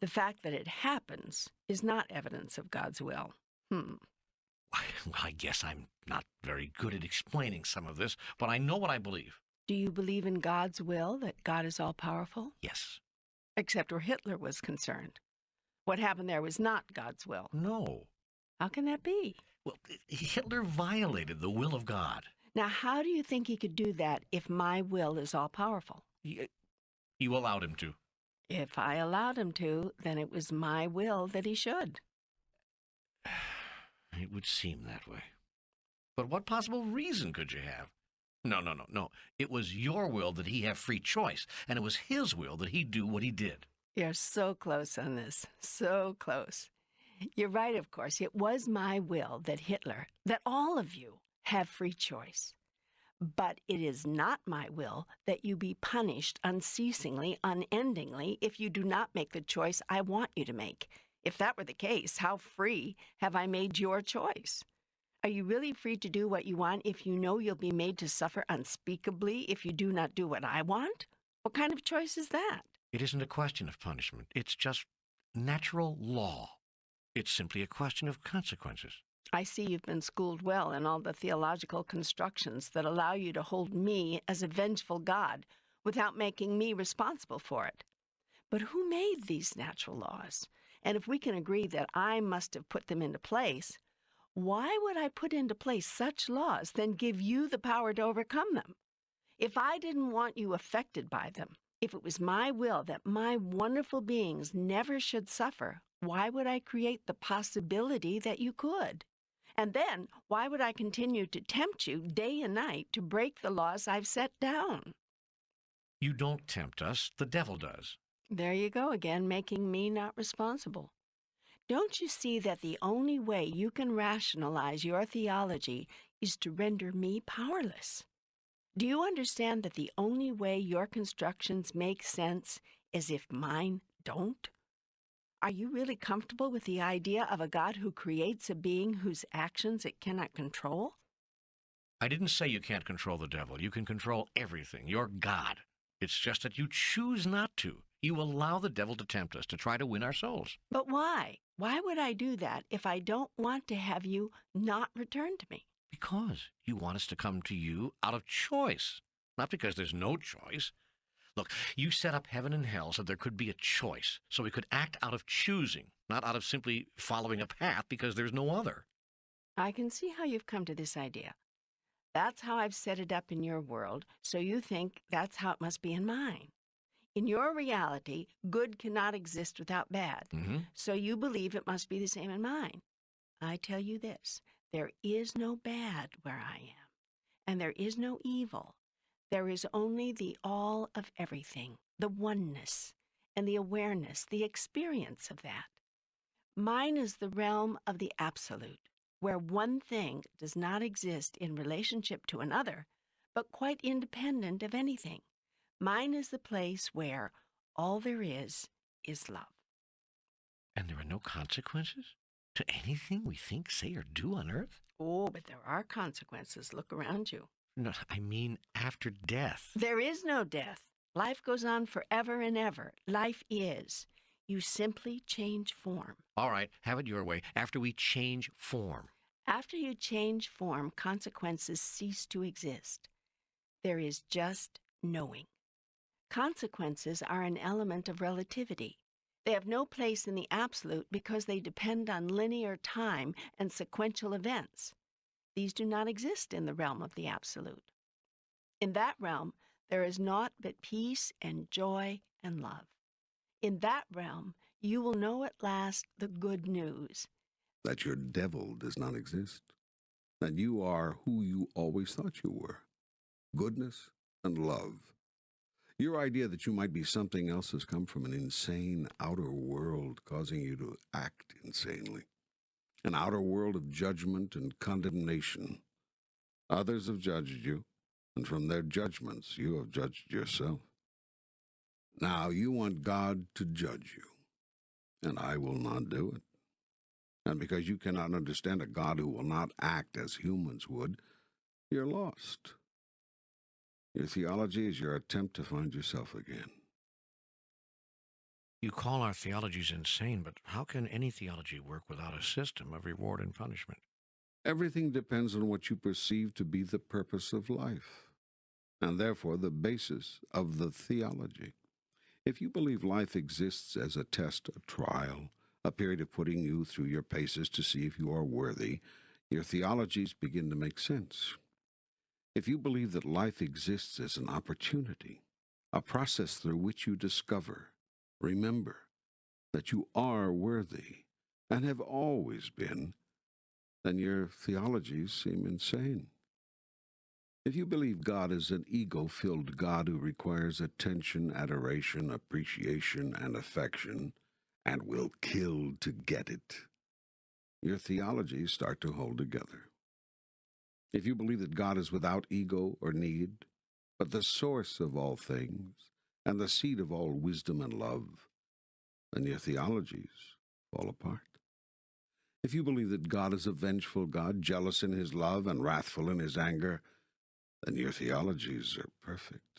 The fact that it happens is not evidence of God's will. Well, I guess I'm not very good at explaining some of this, but I know what I believe. Do you believe in God's will, that God is all-powerful? Yes. Except where Hitler was concerned. What happened there was not God's will. No. How can that be? Well, Hitler violated the will of God. Now, how do you think he could do that if my will is all-powerful? You allowed him to. If I allowed him to, then it was my will that he should. It would seem that way. But what possible reason could you have? No. It was your will that he have free choice, and it was his will that he do what he did. You're so close on this. So close. You're right, of course. It was my will that Hitler, that all of you, have free choice. But it is not my will that you be punished unceasingly, unendingly, if you do not make the choice I want you to make. If that were the case, how free have I made your choice? Are you really free to do what you want if you know you'll be made to suffer unspeakably if you do not do what I want? What kind of choice is that? It isn't a question of punishment. It's just natural law. It's simply a question of consequences. I see you've been schooled well in all the theological constructions that allow you to hold me as a vengeful God without making me responsible for it. But who made these natural laws? And if we can agree that I must have put them into place, why would I put into place such laws, then give you the power to overcome them? If I didn't want you affected by them, if it was my will that my wonderful beings never should suffer, why would I create the possibility that you could? And then, why would I continue to tempt you day and night to break the laws I've set down? You don't tempt us, the devil does. There you go again, making me not responsible. Don't you see that the only way you can rationalize your theology is to render me powerless? Do you understand that the only way your constructions make sense is if mine don't? Are you really comfortable with the idea of a God who creates a being whose actions it cannot control? I didn't say you can't control the devil. You can control everything. You're God. It's just that you choose not to. You allow the devil to tempt us, to try to win our souls. But why? Why would I do that if I don't want to have you not return to me? Because you want us to come to you out of choice, not because there's no choice. Look, you set up heaven and hell so there could be a choice, so we could act out of choosing, not out of simply following a path because there's no other. I can see how you've come to this idea. That's how I've set it up in your world, so you think that's how it must be in mine. In your reality, good cannot exist without bad, Mm-hmm. so you believe it must be the same in mine. I tell you this, there is no bad where I am, and there is no evil. There is only the all of everything, the oneness, and the awareness, the experience of that. Mine is the realm of the absolute, where one thing does not exist in relationship to another, but quite independent of anything. Mine is the place where all there is love. And there are no consequences to anything we think, say, or do on earth? Oh, but there are consequences. Look around you. No, I mean after death. There is no death. Life goes on forever and ever. Life is. You simply change form. All right, have it your way. After we change form. After you change form, consequences cease to exist. There is just knowing. Consequences are an element of relativity. They have no place in the absolute because they depend on linear time and sequential events. These do not exist in the realm of the absolute. In that realm, there is naught but peace and joy and love. In that realm, you will know at last the good news. That your devil does not exist. That you are who you always thought you were. Goodness and love. Your idea that you might be something else has come from an insane outer world causing you to act insanely. An outer world of judgment and condemnation. Others have judged you, and from their judgments you have judged yourself. Now you want God to judge you, and I will not do it. And because you cannot understand a God who will not act as humans would, you're lost. Your theology is your attempt to find yourself again. You call our theologies insane, but how can any theology work without a system of reward and punishment? Everything depends on what you perceive to be the purpose of life, and therefore the basis of the theology. If you believe life exists as a test, a trial, a period of putting you through your paces to see if you are worthy, your theologies begin to make sense. If you believe that life exists as an opportunity, a process through which you discover, remember, that you are worthy and have always been, then your theologies seem insane. If you believe God is an ego-filled God who requires attention, adoration, appreciation, and affection, and will kill to get it, your theologies start to hold together. If you believe that God is without ego or need, but the source of all things and the seat of all wisdom and love, then your theologies fall apart. If you believe that God is a vengeful God, jealous in his love and wrathful in his anger, then your theologies are perfect.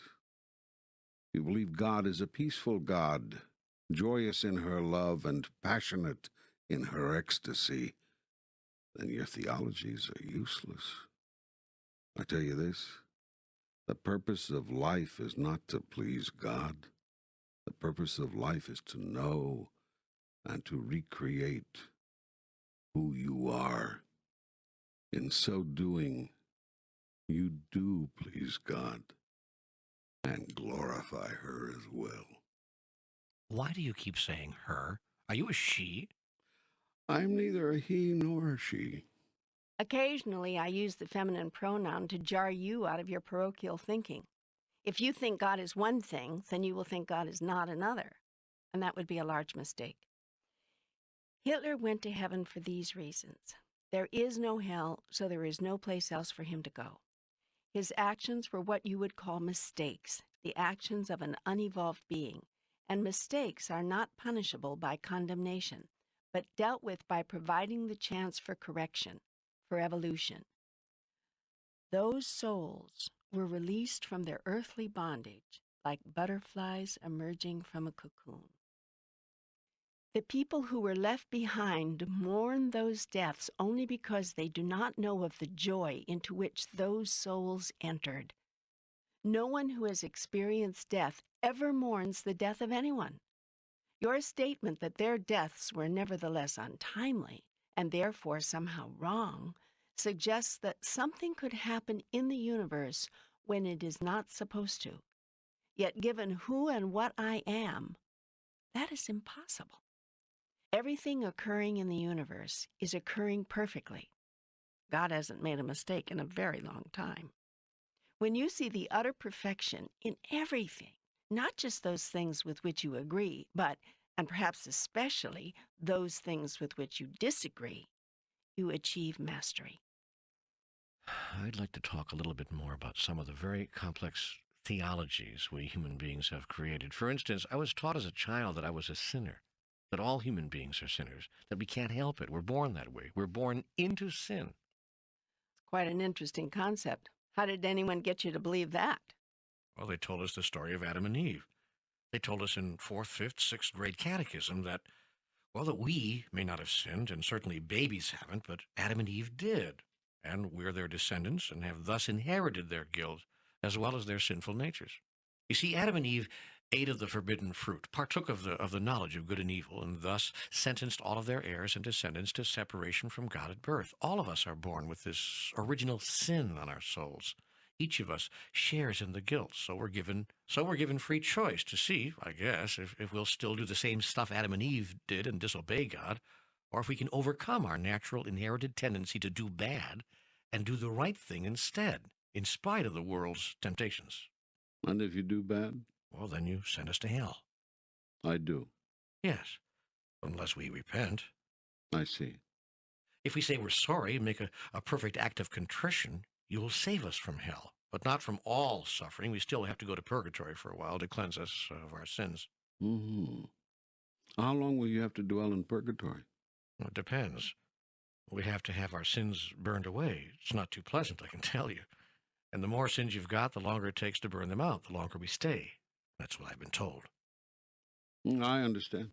If you believe God is a peaceful God, joyous in her love and passionate in her ecstasy, then your theologies are useless. I tell you this, the purpose of life is not to please God. The purpose of life is to know and to recreate who you are. In so doing, you do please God and glorify her as well. Why do you keep saying her? Are you a she? I'm neither a he nor a she. Occasionally, I use the feminine pronoun to jar you out of your parochial thinking. If you think God is one thing, then you will think God is not another, and that would be a large mistake. Hitler went to heaven for these reasons. There is no hell, so there is no place else for him to go. His actions were what you would call mistakes, the actions of an unevolved being, and mistakes are not punishable by condemnation, but dealt with by providing the chance for correction, for evolution. Those souls were released from their earthly bondage like butterflies emerging from a cocoon. The people who were left behind mourn those deaths only because they do not know of the joy into which those souls entered. No one who has experienced death ever mourns the death of anyone. Your statement that their deaths were nevertheless untimely, and therefore somehow wrong, suggests that something could happen in the universe when it is not supposed to. Yet given who and what I am, that is impossible. Everything occurring in the universe is occurring perfectly. God hasn't made a mistake in a very long time. When you see the utter perfection in everything, not just those things with which you agree, but, and perhaps especially, those things with which you disagree, you achieve mastery. I'd like to talk a little bit more about some of the very complex theologies we human beings have created. For instance, I was taught as a child that I was a sinner, that all human beings are sinners, that we can't help it. We're born that way. We're born into sin. Quite an interesting concept. How did anyone get you to believe that? Well, they told us the story of Adam and Eve. They told us in 4th, 5th, 6th grade catechism that, well, that we may not have sinned, and certainly babies haven't, but Adam and Eve did. And we're their descendants and have thus inherited their guilt as well as their sinful natures. You see, Adam and Eve ate of the forbidden fruit, partook of the knowledge of good and evil, and thus sentenced all of their heirs and descendants to separation from God at birth. All of us are born with this original sin on our souls. Each of us shares in the guilt, so we're given free choice to see, I guess, if we'll still do the same stuff Adam and Eve did and disobey God, or if we can overcome our natural inherited tendency to do bad and do the right thing instead, in spite of the world's temptations. And if you do bad? Well, then you send us to hell. I do. Yes, unless we repent. I see. If we say we're sorry and make a perfect act of contrition, you will save us from hell, but not from all suffering. We still have to go to purgatory for a while to cleanse us of our sins. Mm-hmm. How long will you have to dwell in purgatory? Well, it depends. We have to have our sins burned away. It's not too pleasant, I can tell you. And the more sins you've got, the longer it takes to burn them out, the longer we stay. That's what I've been told. I understand.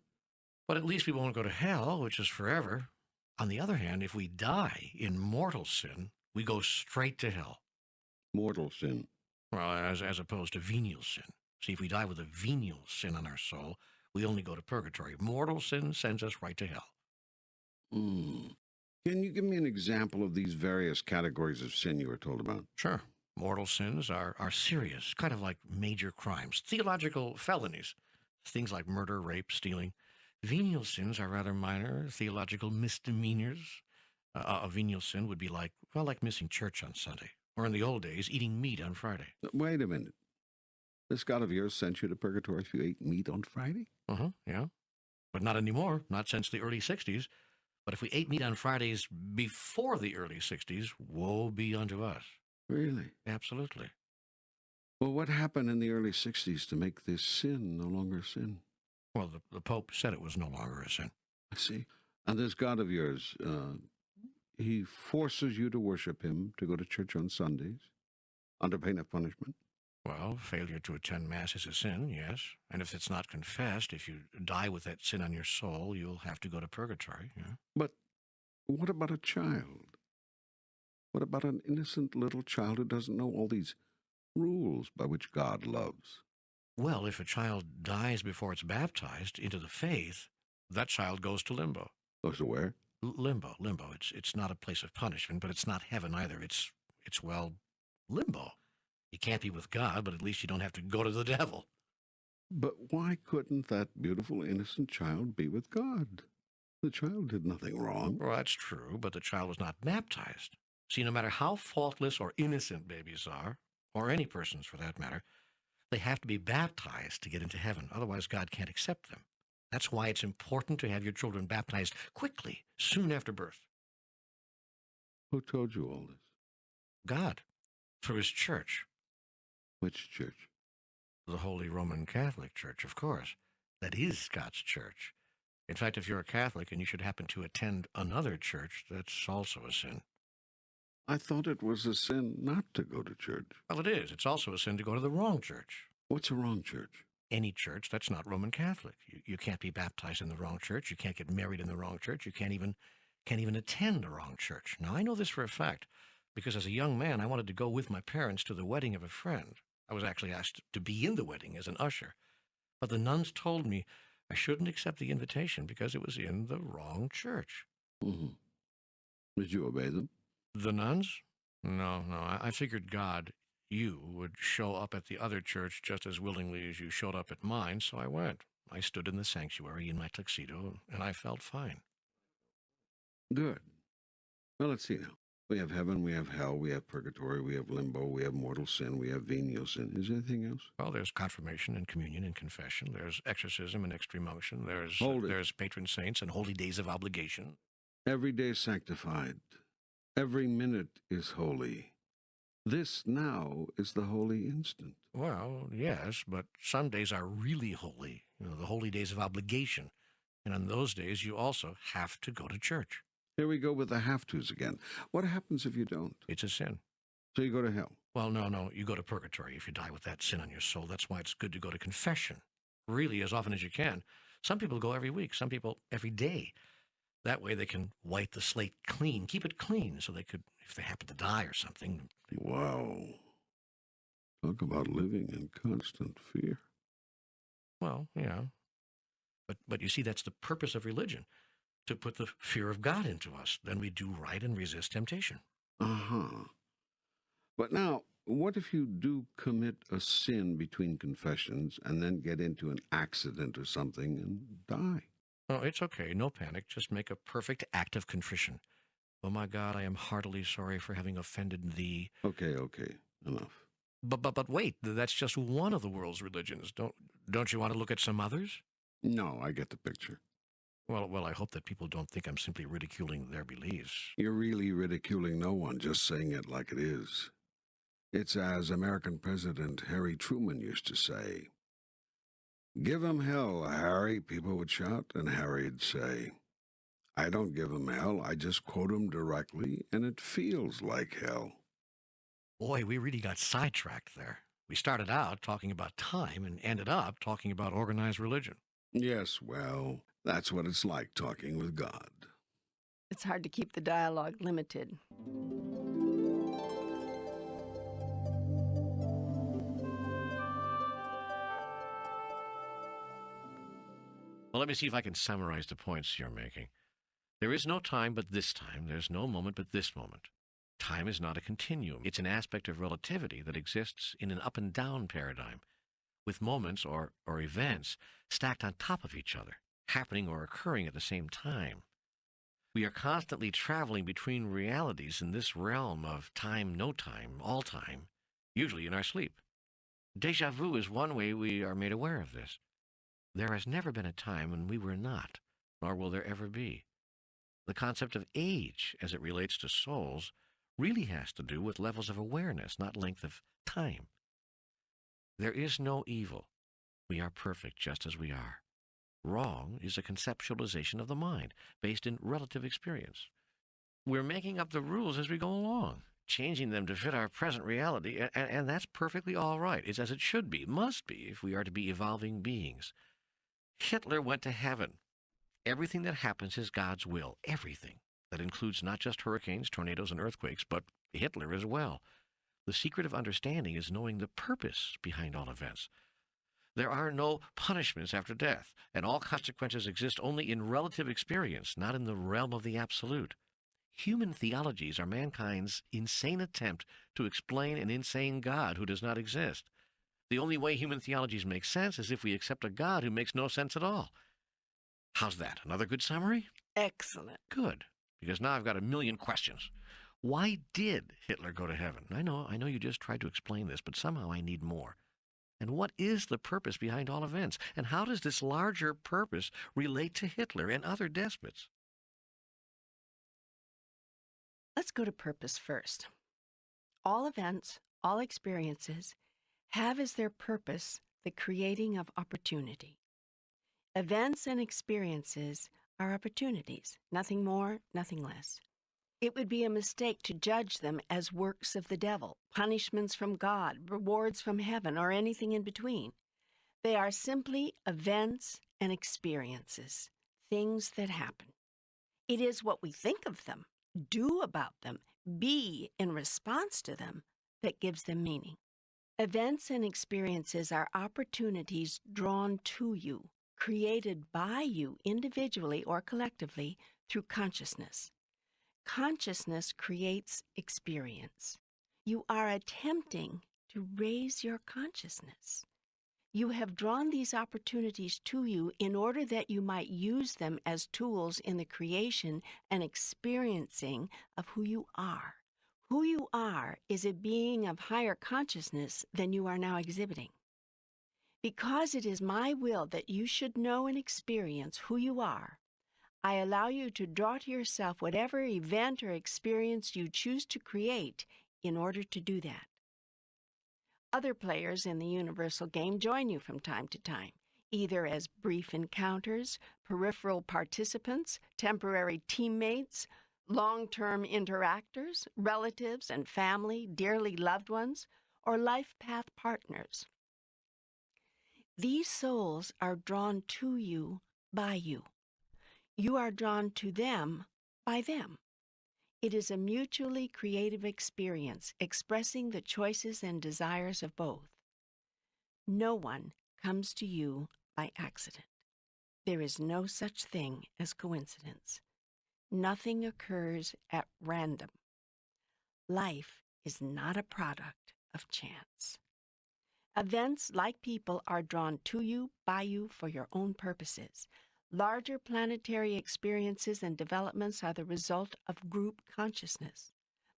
But at least we won't go to hell, which is forever. On the other hand, if we die in mortal sin, we go straight to hell. Mortal sin. Well, as opposed to venial sin. See, if we die with a venial sin on our soul, we only go to purgatory. Mortal sin sends us right to hell. Can you give me an example of these various categories of sin you were told about? Sure. Mortal sins are serious, kind of like major crimes, theological felonies, things like murder, rape, stealing. Venial sins are rather minor, theological misdemeanors. A venial sin would be like missing church on Sunday, or in the old days, eating meat on Friday. Wait a minute. This God of yours sent you to purgatory if you ate meat on Friday? Yeah. But not anymore, not since the early 60s. But if we ate meat on Fridays before the early 60s, woe be unto us. Really? Absolutely. Well, what happened in the early 60s to make this sin no longer sin? Well, the Pope said it was no longer a sin. I see. And this God of yours, he forces you to worship him, to go to church on Sundays, under pain of punishment? Well, failure to attend Mass is a sin, yes. And if it's not confessed, if you die with that sin on your soul, you'll have to go to purgatory, yeah. But what about a child? What about an innocent little child who doesn't know all these rules by which God loves? Well, if a child dies before it's baptized into the faith, that child goes to limbo. Goes to where? Limbo. It's not a place of punishment, but it's not heaven either. It's limbo. You can't be with God, but at least you don't have to go to the devil. But why couldn't that beautiful, innocent child be with God? The child did nothing wrong. Well, that's true, but the child was not baptized. See, no matter how faultless or innocent babies are, or any persons for that matter, they have to be baptized to get into heaven. Otherwise, God can't accept them. That's why it's important to have your children baptized quickly, soon after birth. Who told you all this? God, through his church. Which church? The Holy Roman Catholic Church, of course. That is God's church. In fact, if you're a Catholic and you should happen to attend another church, that's also a sin. I thought it was a sin not to go to church. Well, it is. It's also a sin to go to the wrong church. What's a wrong church? Any church that's not Roman Catholic. You can't be baptized in the wrong church. You can't get married in the wrong church. You can't even attend the wrong church. Now, I know this for a fact because as a young man, I wanted to go with my parents to the wedding of a friend. I was actually asked to be in the wedding as an usher. But the nuns told me I shouldn't accept the invitation because it was in the wrong church. Hmm. Did you obey them? The nuns? No, no. I figured God, you, would show up at the other church just as willingly as you showed up at mine, so I went. I stood in the sanctuary in my tuxedo, and I felt fine. Good. Well, let's see now. We have heaven, we have hell, we have purgatory, we have limbo, we have mortal sin, we have venial sin. Is there anything else? Well, there's confirmation and communion and confession. There's exorcism and extreme unction. Hold it. There's patron saints and holy days of obligation. Every day is sanctified. Every minute is holy. This now is the holy instant. Well, yes, but some days are really holy, the holy days of obligation. And on those days, you also have to go to church. Here we go with the have-tos again. What happens if you don't? It's a sin. So you go to hell. Well, no, you go to purgatory if you die with that sin on your soul. That's why it's good to go to confession, really, as often as you can. Some people go every week, some people every day. That way they can wipe the slate clean, keep it clean, so they could, if they happen to die or something. Wow. Talk about living in constant fear. Well, yeah. But you see, that's the purpose of religion, to put the fear of God into us. Then we do right and resist temptation. Uh-huh. But now, what if you do commit a sin between confessions and then get into an accident or something and die? Oh, it's okay. No panic. Just make a perfect act of contrition. Oh, my God, I am heartily sorry for having offended thee. Okay, enough. But wait, that's just one of the world's religions. Don't you want to look at some others? No, I get the picture. Well, I hope that people don't think I'm simply ridiculing their beliefs. You're really ridiculing no one, just saying it like it is. It's as American President Harry Truman used to say, "Give 'em hell, Harry," people would shout, and Harry'd say, "I don't give 'em hell, I just quote 'em directly, and it feels like hell." Boy, we really got sidetracked there. We started out talking about time and ended up talking about organized religion. Yes, well, that's what it's like talking with God. It's hard to keep the dialogue limited. Well, let me see if I can summarize the points you're making. There is no time but this time. There's no moment but this moment. Time is not a continuum. It's an aspect of relativity that exists in an up and down paradigm, with moments or events stacked on top of each other, happening or occurring at the same time. We are constantly traveling between realities in this realm of time, no time, all time, usually in our sleep. Déjà vu is one way we are made aware of this. There has never been a time when we were not, nor will there ever be. The concept of age, as it relates to souls, really has to do with levels of awareness, not length of time. There is no evil. We are perfect just as we are. Wrong is a conceptualization of the mind based in relative experience. We're making up the rules as we go along, changing them to fit our present reality, and that's perfectly all right. It's as it should be, must be, if we are to be evolving beings. Hitler went to heaven. Everything that happens is God's will. Everything. That includes not just hurricanes, tornadoes, and earthquakes, but Hitler as well. The secret of understanding is knowing the purpose behind all events. There are no punishments after death, and all consequences exist only in relative experience, not in the realm of the absolute. Human theologies are mankind's insane attempt to explain an insane God who does not exist. The only way human theologies make sense is if we accept a God who makes no sense at all. How's that? Another good summary? Excellent. Good, because now I've got a million questions. Why did Hitler go to heaven? I know you just tried to explain this, but somehow I need more. And what is the purpose behind all events? And how does this larger purpose relate to Hitler and other despots? Let's go to purpose first. All events, all experiences have as their purpose the creating of opportunity. Events and experiences are opportunities, nothing more, nothing less. It would be a mistake to judge them as works of the devil, punishments from God, rewards from heaven, or anything in between. They are simply events and experiences, things that happen. It is what we think of them, do about them, be in response to them, that gives them meaning. Events and experiences are opportunities drawn to you, created by you individually or collectively through consciousness. Consciousness creates experience. You are attempting to raise your consciousness. You have drawn these opportunities to you in order that you might use them as tools in the creation and experiencing of who you are. Who you are is a being of higher consciousness than you are now exhibiting. Because it is my will that you should know and experience who you are, I allow you to draw to yourself whatever event or experience you choose to create in order to do that. Other players in the universal game join you from time to time, either as brief encounters, peripheral participants, temporary teammates, long-term interactors, relatives and family, dearly loved ones, or life path partners. These souls are drawn to you by you. You are drawn to them by them. It is a mutually creative experience expressing the choices and desires of both. No one comes to you by accident. There is no such thing as coincidence. Nothing occurs at random. Life is not a product of chance. Events, like people, are drawn to you by you for your own purposes. Larger planetary experiences and developments are the result of group consciousness.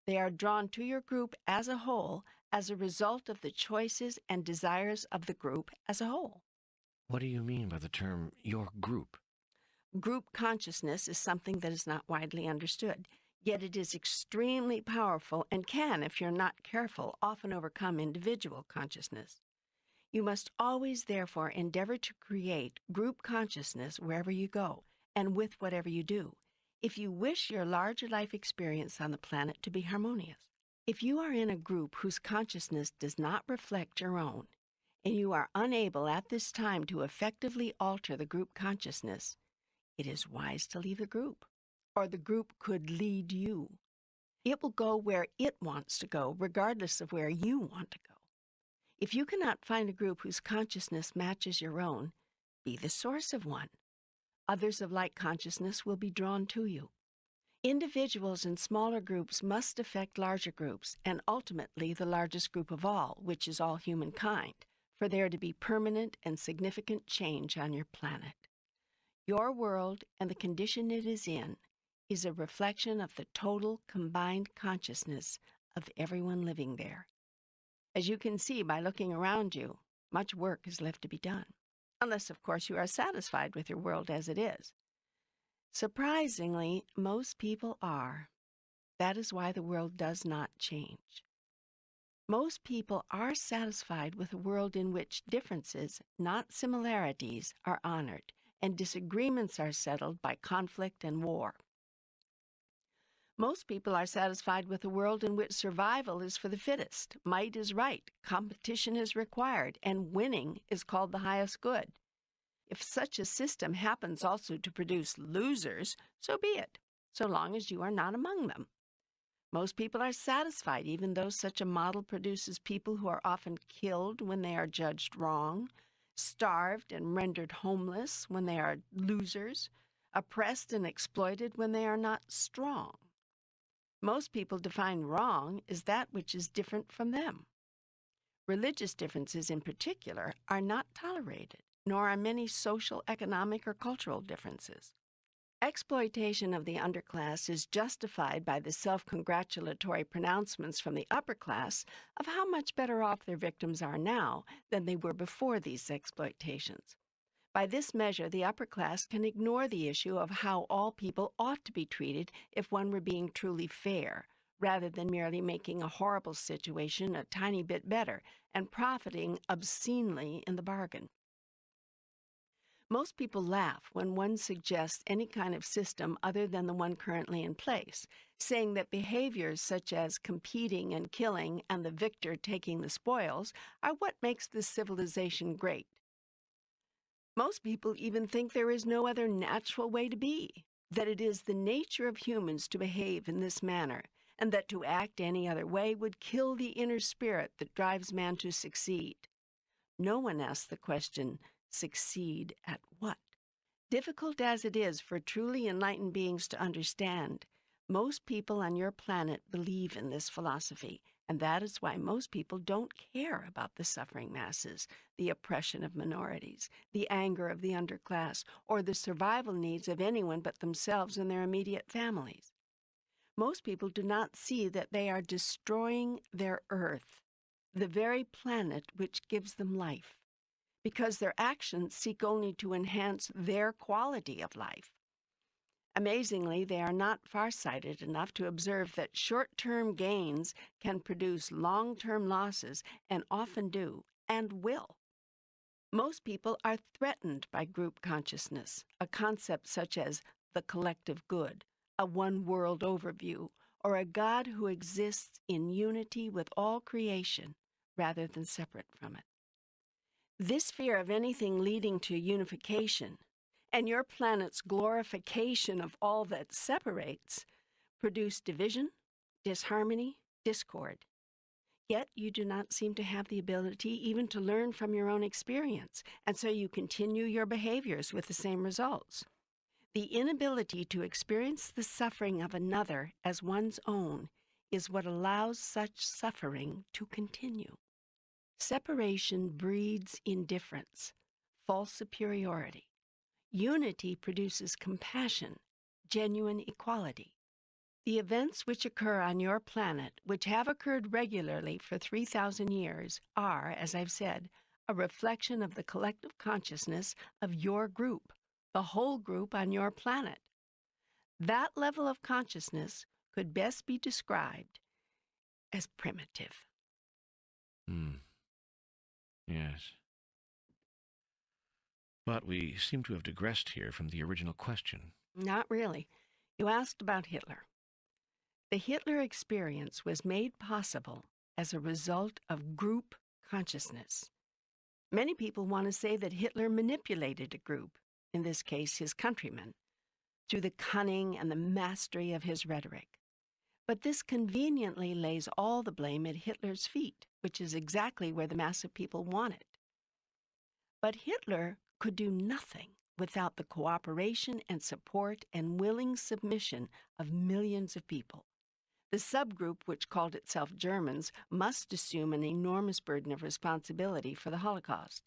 They are drawn to your group as a whole as a result of the choices and desires of the group as a whole. What do you mean by the term your group? Group consciousness is something that is not widely understood, yet it is extremely powerful and can, if you're not careful, often overcome individual consciousness. You must always, therefore, endeavor to create group consciousness wherever you go and with whatever you do, if you wish your larger life experience on the planet to be harmonious. If you are in a group whose consciousness does not reflect your own, and you are unable at this time to effectively alter the group consciousness, it is wise to leave the group, or the group could lead you. It will go where it wants to go, regardless of where you want to go. If you cannot find a group whose consciousness matches your own, be the source of one. Others of like consciousness will be drawn to you. Individuals in smaller groups must affect larger groups, and ultimately the largest group of all, which is all humankind, for there to be permanent and significant change on your planet. Your world and the condition it is in is a reflection of the total combined consciousness of everyone living there. As you can see by looking around you, much work is left to be done, unless, of course, you are satisfied with your world as it is. Surprisingly, most people are. That is why the world does not change. Most people are satisfied with a world in which differences, not similarities, are honored, and disagreements are settled by conflict and war. Most people are satisfied with a world in which survival is for the fittest, might is right, competition is required, and winning is called the highest good. If such a system happens also to produce losers, so be it, so long as you are not among them. Most people are satisfied, even though such a model produces people who are often killed when they are judged wrong, starved and rendered homeless when they are losers, oppressed and exploited when they are not strong. Most people define wrong as that which is different from them. Religious differences in particular are not tolerated, nor are many social, economic, or cultural differences. Exploitation of the underclass is justified by the self-congratulatory pronouncements from the upper class of how much better off their victims are now than they were before these exploitations. By this measure, the upper class can ignore the issue of how all people ought to be treated if one were being truly fair, rather than merely making a horrible situation a tiny bit better and profiting obscenely in the bargain. Most people laugh when one suggests any kind of system other than the one currently in place, saying that behaviors such as competing and killing and the victor taking the spoils are what makes this civilization great. Most people even think there is no other natural way to be, that it is the nature of humans to behave in this manner, and that to act any other way would kill the inner spirit that drives man to succeed. No one asks the question, succeed at what? Difficult as it is for truly enlightened beings to understand, most people on your planet believe in this philosophy, and that is why most people don't care about the suffering masses, the oppression of minorities, the anger of the underclass, or the survival needs of anyone but themselves and their immediate families. Most people do not see that they are destroying their Earth, the very planet which gives them life, because their actions seek only to enhance their quality of life. Amazingly, they are not farsighted enough to observe that short-term gains can produce long-term losses, and often do, and will. Most people are threatened by group consciousness, a concept such as the collective good, a one-world overview, or a God who exists in unity with all creation rather than separate from it. This fear of anything leading to unification and your planet's glorification of all that separates produce division, disharmony, discord. Yet you do not seem to have the ability even to learn from your own experience, and so you continue your behaviors with the same results. The inability to experience the suffering of another as one's own is what allows such suffering to continue. Separation breeds indifference, false superiority. Unity produces compassion, genuine equality. The events which occur on your planet, which have occurred regularly for 3,000 years, are, as I've said, a reflection of the collective consciousness of your group, the whole group on your planet. That level of consciousness could best be described as primitive. Yes. But we seem to have digressed here from the original question. Not really. You asked about Hitler. The Hitler experience was made possible as a result of group consciousness. Many people want to say that Hitler manipulated a group, in this case his countrymen, through the cunning and the mastery of his rhetoric. But this conveniently lays all the blame at Hitler's feet, which is exactly where the mass of people want it. But Hitler could do nothing without the cooperation and support and willing submission of millions of people. The subgroup, which called itself Germans, must assume an enormous burden of responsibility for the Holocaust,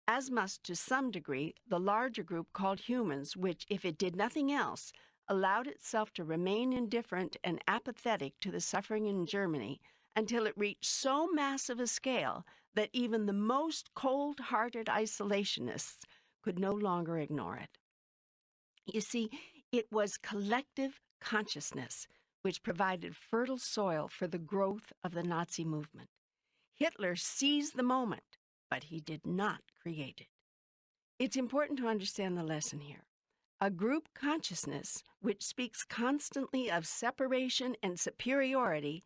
as must, to some degree, the larger group called humans, which, if it did nothing else, allowed itself to remain indifferent and apathetic to the suffering in Germany until it reached so massive a scale that even the most cold-hearted isolationists could no longer ignore it. You see, it was collective consciousness which provided fertile soil for the growth of the Nazi movement. Hitler seized the moment, but he did not create it. It's important to understand the lesson here. A group consciousness, which speaks constantly of separation and superiority,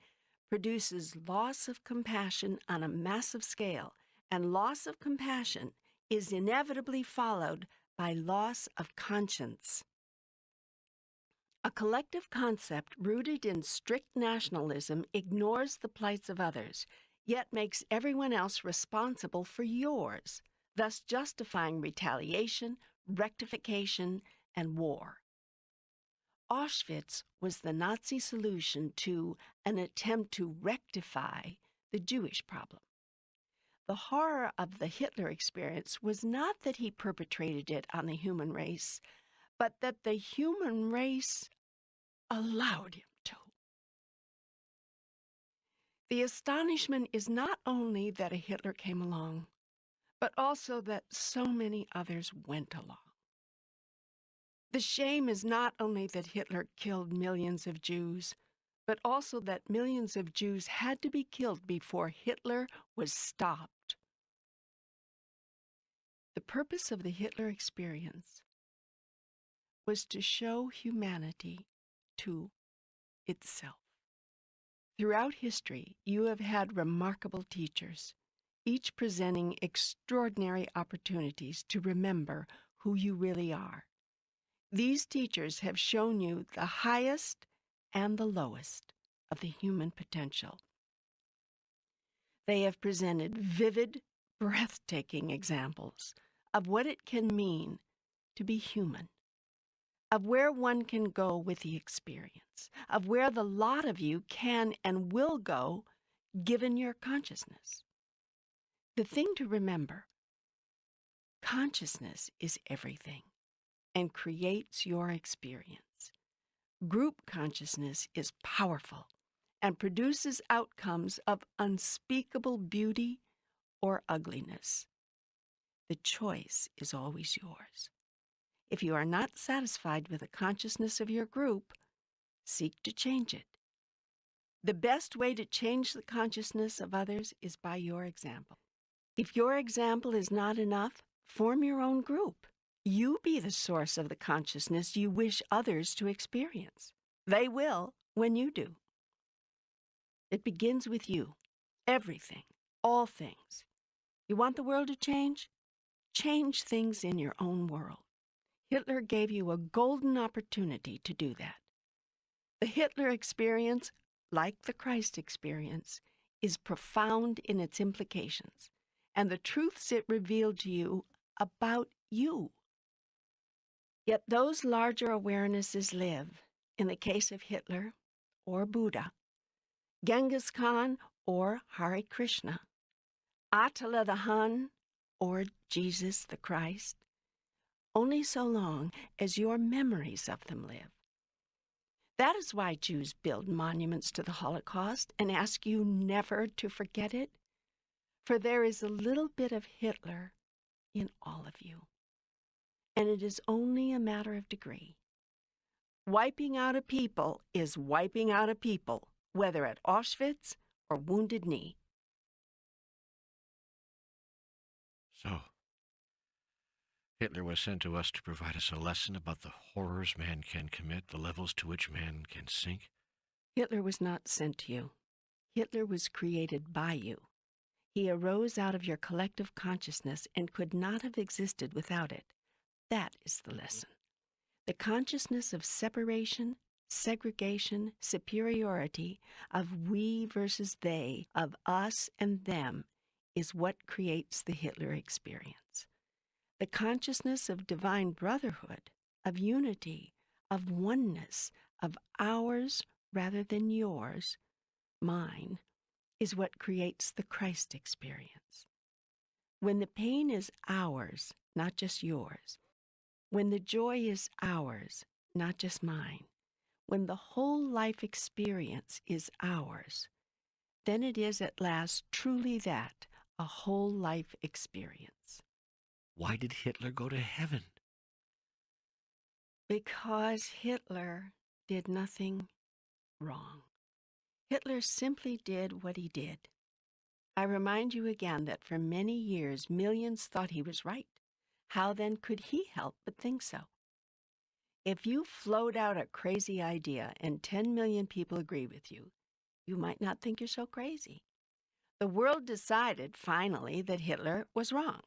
produces loss of compassion on a massive scale, and loss of compassion is inevitably followed by loss of conscience. A collective concept rooted in strict nationalism ignores the plights of others, yet makes everyone else responsible for yours, thus justifying retaliation, rectification, and war. Auschwitz was the Nazi solution to an attempt to rectify the Jewish problem. The horror of the Hitler experience was not that he perpetrated it on the human race, but that the human race allowed him to. The astonishment is not only that a Hitler came along, but also that so many others went along. The shame is not only that Hitler killed millions of Jews, but also that millions of Jews had to be killed before Hitler was stopped. The purpose of the Hitler experience was to show humanity to itself. Throughout history, you have had remarkable teachers, each presenting extraordinary opportunities to remember who you really are. These teachers have shown you the highest and the lowest of the human potential. They have presented vivid, breathtaking examples of what it can mean to be human, of where one can go with the experience, of where the lot of you can and will go given your consciousness. The thing to remember, consciousness is everything and creates your experience. Group consciousness is powerful and produces outcomes of unspeakable beauty or ugliness. The choice is always yours. If you are not satisfied with the consciousness of your group, seek to change it. The best way to change the consciousness of others is by your example. If your example is not enough, form your own group. You be the source of the consciousness you wish others to experience. They will when you do. It begins with you. Everything. All things. You want the world to change? Change things in your own world. Hitler gave you a golden opportunity to do that. The Hitler experience, like the Christ experience, is profound in its implications and the truths it revealed to you about you. Yet those larger awarenesses live, in the case of Hitler or Buddha, Genghis Khan or Hare Krishna, Attila the Hun or Jesus the Christ, only so long as your memories of them live. That is why Jews build monuments to the Holocaust and ask you never to forget it, for there is a little bit of Hitler in all of you, and it is only a matter of degree. Wiping out a people is wiping out a people, whether at Auschwitz or Wounded Knee. So, Hitler was sent to us to provide us a lesson about the horrors man can commit, the levels to which man can sink. Hitler was not sent to you. Hitler was created by you. He arose out of your collective consciousness and could not have existed without it. That is the lesson. The consciousness of separation, segregation, superiority, of we versus they, of us and them, is what creates the Hitler experience. The consciousness of divine brotherhood, of unity, of oneness, of ours rather than yours, mine, is what creates the Christ experience. When the pain is ours, not just yours, when the joy is ours, not just mine, when the whole life experience is ours, then it is at last truly that, a whole life experience. Why did Hitler go to heaven? Because Hitler did nothing wrong. Hitler simply did what he did. I remind you again that for many years, millions thought he was right. How then could he help but think so? If you float out a crazy idea and 10 million people agree with you, you might not think you're so crazy. The world decided, finally, that Hitler was wrong.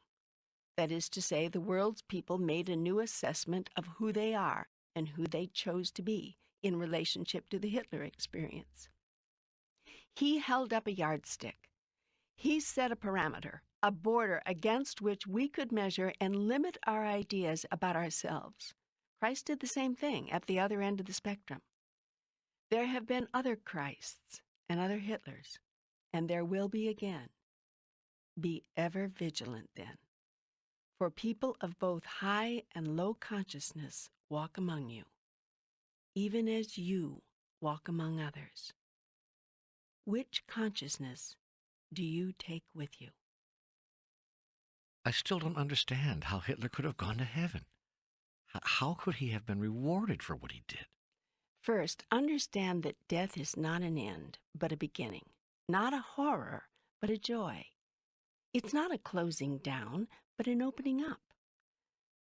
That is to say, the world's people made a new assessment of who they are and who they chose to be in relationship to the Hitler experience. He held up a yardstick. He set a parameter, a border against which we could measure and limit our ideas about ourselves. Christ did the same thing at the other end of the spectrum. There have been other Christs and other Hitlers, and there will be again. Be ever vigilant then, for people of both high and low consciousness walk among you, even as you walk among others. Which consciousness do you take with you? I still don't understand how Hitler could have gone to heaven. How could he have been rewarded for what he did? First, understand that death is not an end, but a beginning. Not a horror, but a joy. It's not a closing down, but an opening up.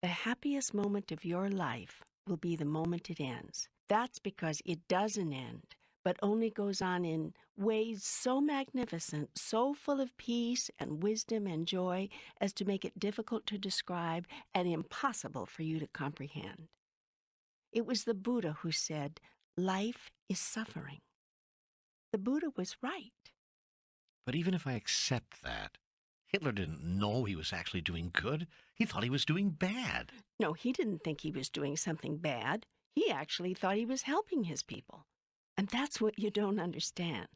The happiest moment of your life will be the moment it ends. That's because it doesn't end, but only goes on in ways so magnificent, so full of peace and wisdom and joy as to make it difficult to describe and impossible for you to comprehend. It was the Buddha who said, "Life is suffering." The Buddha was right. But even if I accept that, Hitler didn't know he was actually doing good. He thought he was doing bad. No, he didn't think he was doing something bad. He actually thought he was helping his people. And that's what you don't understand.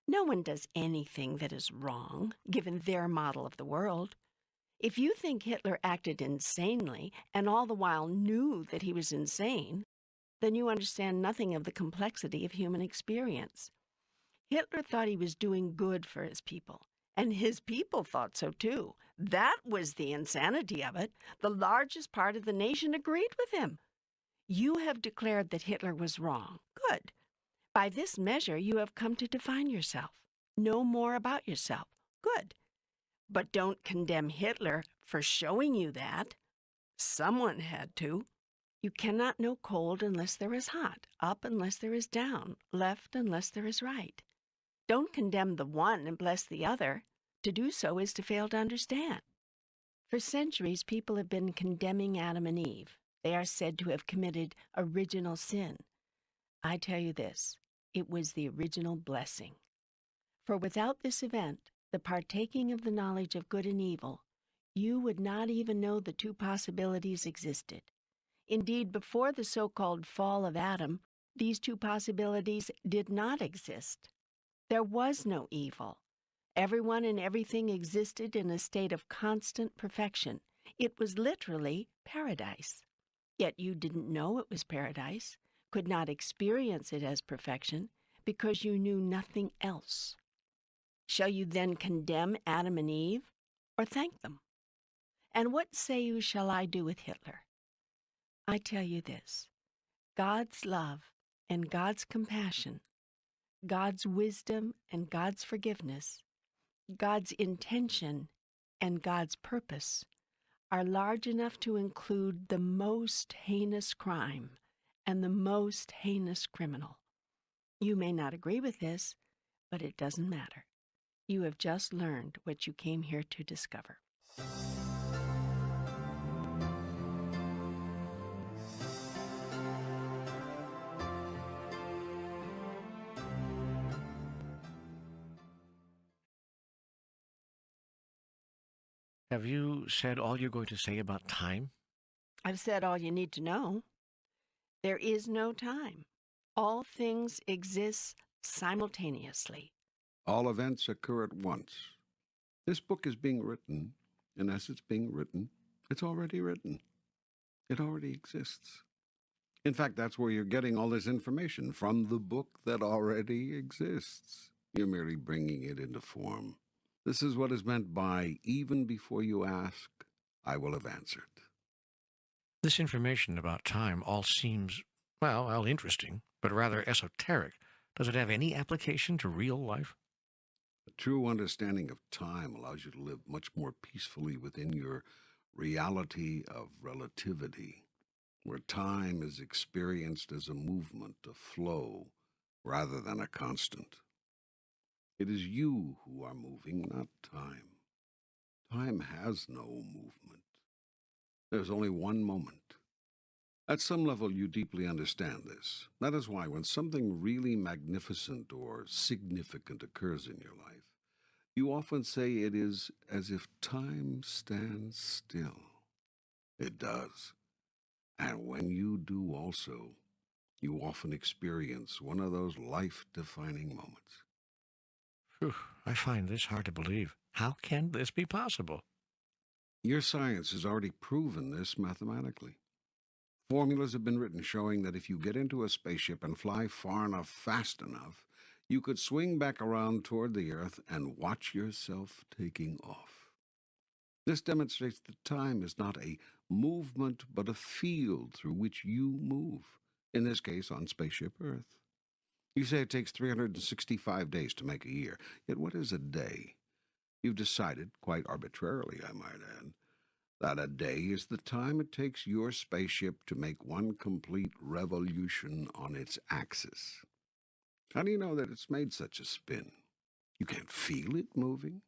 No one does anything that is wrong, given their model of the world. If you think Hitler acted insanely and all the while knew that he was insane, then you understand nothing of the complexity of human experience. Hitler thought he was doing good for his people, and his people thought so too. That was the insanity of it. The largest part of the nation agreed with him. You have declared that Hitler was wrong. Good. By this measure, you have come to define yourself. Know more about yourself. Good. But don't condemn Hitler for showing you that. Someone had to. You cannot know cold unless there is hot, up unless there is down, left unless there is right. Don't condemn the one and bless the other. To do so is to fail to understand. For centuries, people have been condemning Adam and Eve. They are said to have committed original sin. I tell you this, it was the original blessing. For without this event, the partaking of the knowledge of good and evil, you would not even know the two possibilities existed. Indeed, before the so-called fall of Adam, these two possibilities did not exist. There was no evil. Everyone and everything existed in a state of constant perfection. It was literally paradise. Yet you didn't know it was paradise, could not experience it as perfection, because you knew nothing else. Shall you then condemn Adam and Eve, or thank them? And what say you shall I do with Hitler? I tell you this, God's love and God's compassion, God's wisdom and God's forgiveness, God's intention and God's purpose are large enough to include the most heinous crime and the most heinous criminal. You may not agree with this, but it doesn't matter. You have just learned what you came here to discover. Have you said all you're going to say about time? I've said all you need to know. There is no time. All things exist simultaneously. All events occur at once. This book is being written, and as it's being written, it's already written. It already exists. In fact, that's where you're getting all this information, from the book that already exists. You're merely bringing it into form. This is what is meant by, even before you ask, I will have answered. This information about time all seems, well, interesting, but rather esoteric. Does it have any application to real life? A true understanding of time allows you to live much more peacefully within your reality of relativity, where time is experienced as a movement, a flow, rather than a constant. It is you who are moving, not time. Time has no movement. There's only one moment. At some level, you deeply understand this. That is why when something really magnificent or significant occurs in your life, you often say it is as if time stands still. It does. And when you do also, you often experience one of those life-defining moments. Phew, I find this hard to believe. How can this be possible? Your science has already proven this mathematically. Formulas have been written showing that if you get into a spaceship and fly far enough, fast enough, you could swing back around toward the Earth and watch yourself taking off. This demonstrates that time is not a movement, but a field through which you move, in this case on Spaceship Earth. You say it takes 365 days to make a year, yet what is a day? You've decided, quite arbitrarily I might add, that a day is the time it takes your spaceship to make one complete revolution on its axis. How do you know that it's made such a spin? You can't feel it moving.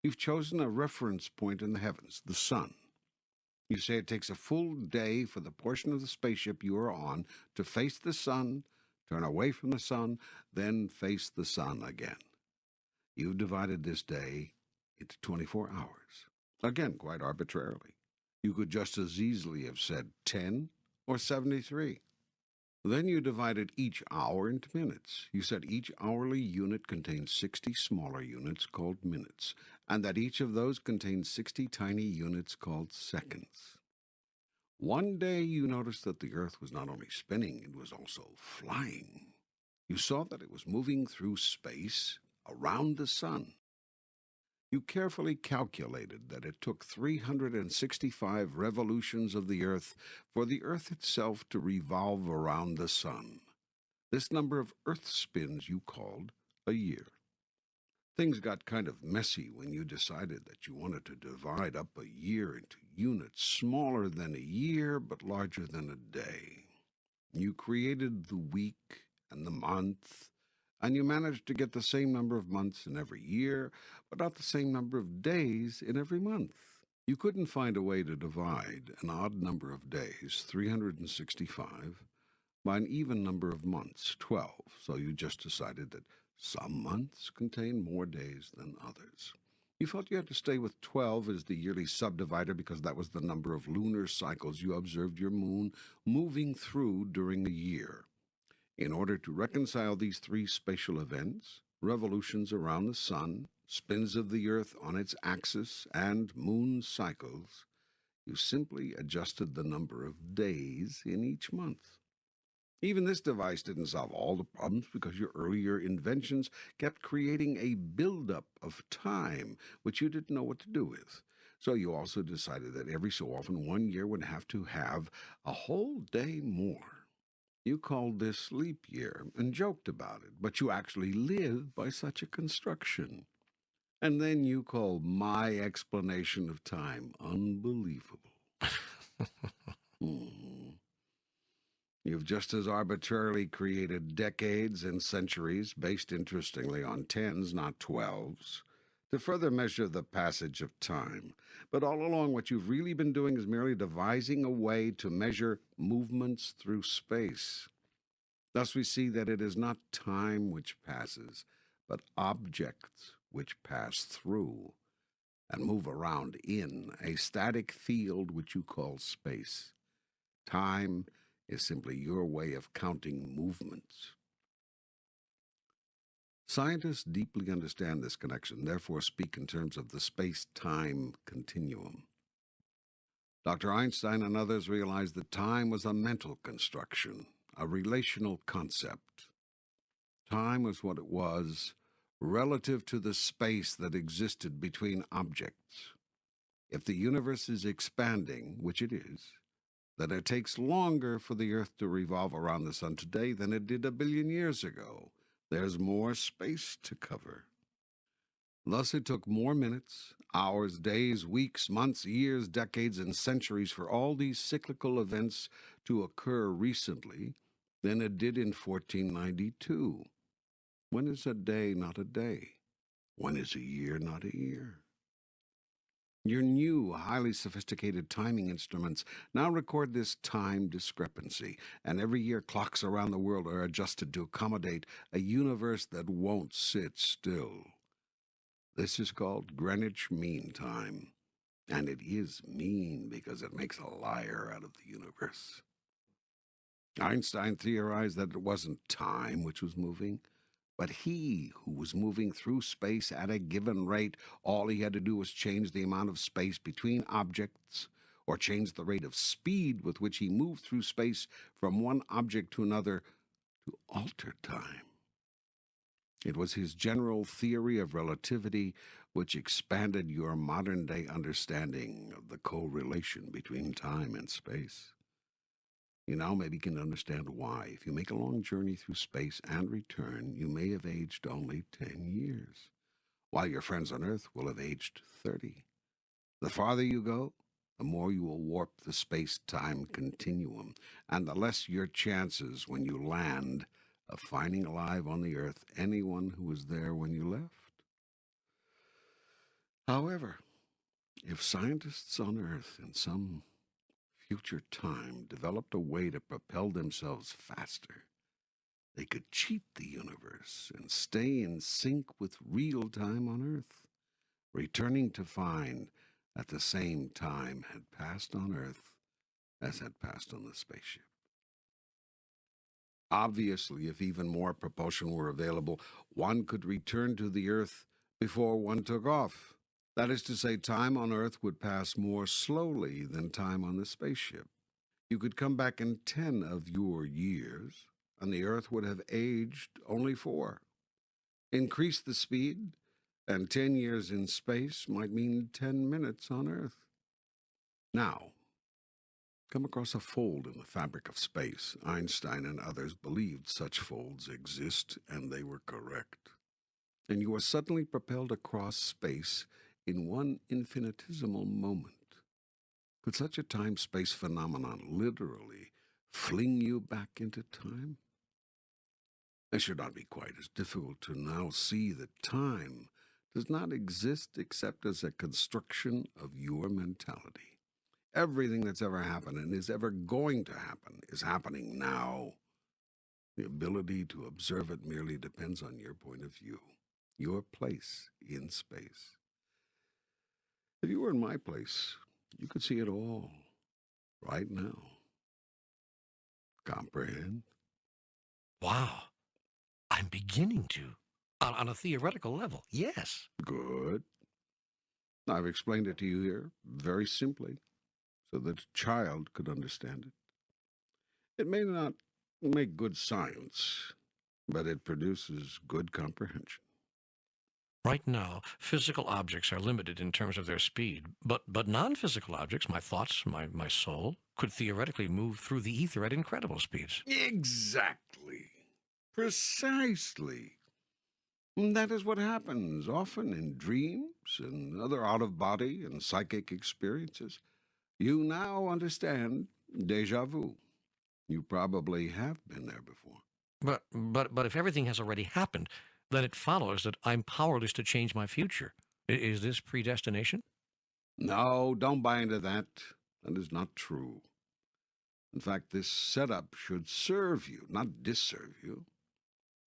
You've chosen a reference point in the heavens, the sun. You say it takes a full day for the portion of the spaceship you are on to face the sun, turn away from the sun, then face the sun again. You've divided this day into 24 hours. Again, quite arbitrarily. You could just as easily have said 10 or 73. Then you divided each hour into minutes. You said each hourly unit contains 60 smaller units called minutes, and that each of those contains 60 tiny units called seconds. One day you noticed that the earth was not only spinning, it was also flying. You saw that it was moving through space around the sun. You carefully calculated that it took 365 revolutions of the earth for the earth itself to revolve around the sun. This number of earth spins you called a year. Things got kind of messy when you decided that you wanted to divide up a year into units smaller than a year but larger than a day. You created the week and the month, and you managed to get the same number of months in every year, but not the same number of days in every month. You couldn't find a way to divide an odd number of days, 365, by an even number of months, 12, so you just decided that some months contain more days than others. You felt you had to stay with 12 as the yearly subdivider because that was the number of lunar cycles you observed your moon moving through during a year. In order to reconcile these three spatial events, revolutions around the sun, spins of the earth on its axis, and moon cycles, you simply adjusted the number of days in each month. Even this device didn't solve all the problems because your earlier inventions kept creating a buildup of time which you didn't know what to do with. So you also decided that every so often 1 year would have to have a whole day more. You called this leap year and joked about it, but you actually lived by such a construction. And then you called my explanation of time unbelievable. Hmm. You've just as arbitrarily created decades and centuries, based interestingly on tens, not twelves, to further measure the passage of time. But all along, what you've really been doing is merely devising a way to measure movements through space. Thus we see that it is not time which passes, but objects which pass through and move around in a static field which you call space. Time is simply your way of counting movements. Scientists deeply understand this connection, therefore speak in terms of the space-time continuum. Dr. Einstein and others realized that time was a mental construction, a relational concept. Time was what it was relative to the space that existed between objects. If the universe is expanding, which it is, then it takes longer for the Earth to revolve around the sun today than it did 1 billion years ago. There's more space to cover. Thus it took more minutes, hours, days, weeks, months, years, decades, and centuries for all these cyclical events to occur recently than it did in 1492. When is a day not a day? When is a year not a year? Your new, highly sophisticated timing instruments now record this time discrepancy, and every year clocks around the world are adjusted to accommodate a universe that won't sit still. This is called Greenwich Mean Time, and it is mean because it makes a liar out of the universe. Einstein theorized that it wasn't time which was moving, but he who was moving through space at a given rate. All he had to do was change the amount of space between objects, or change the rate of speed with which he moved through space from one object to another to alter time. It was his general theory of relativity which expanded your modern-day understanding of the correlation between time and space. You now maybe can understand why, if you make a long journey through space and return, you may have aged only 10 years, while your friends on Earth will have aged 30. The farther you go, the more you will warp the space-time continuum, and the less your chances when you land of finding alive on the Earth anyone who was there when you left. However, if scientists on Earth in some future time developed a way to propel themselves faster, They could cheat the universe and stay in sync with real time on Earth, returning to find that the same time had passed on Earth as had passed on the spaceship. Obviously, if even more propulsion were available, one could return to the Earth before one took off. That is to say, time on Earth would pass more slowly than time on the spaceship. You could come back in 10 of your years, and the Earth would have aged only 4. Increase the speed, and 10 years in space might mean 10 minutes on Earth. Now, come across a fold in the fabric of space. Einstein and others believed such folds exist, and they were correct. And you are suddenly propelled across space in one infinitesimal moment. Could such a time-space phenomenon literally fling you back into time? It should not be quite as difficult to now see that time does not exist except as a construction of your mentality. Everything that's ever happened and is ever going to happen is happening now. The ability to observe it merely depends on your point of view, your place in space. If you were in my place, you could see it all right now. Comprehend? Wow. I'm beginning to. On a theoretical level, yes. Good. I've explained it to you here very simply so that a child could understand it. It may not make good science, but it produces good comprehension. Right now, physical objects are limited in terms of their speed, but non-physical objects, my thoughts, my soul, could theoretically move through the ether at incredible speeds. Exactly. Precisely. That is what happens often in dreams and other out-of-body and psychic experiences. You now understand déjà vu. You probably have been there before. But if everything has already happened, then it follows that I'm powerless to change my future. Is this predestination? No, don't buy into that. That is not true. In fact, this setup should serve you, not disserve you.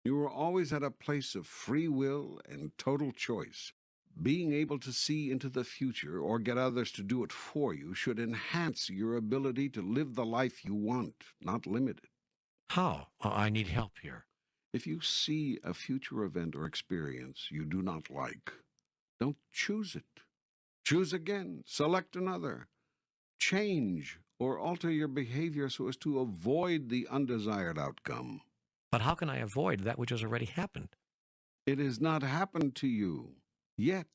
You are always at a place of free will and total choice. Being able to see into the future or get others to do it for you should enhance your ability to live the life you want, not limit it. How? I need help here. If you see a future event or experience you do not like, don't choose it. Choose again, select another. Change or alter your behavior so as to avoid the undesired outcome. But how can I avoid that which has already happened? It has not happened to you yet.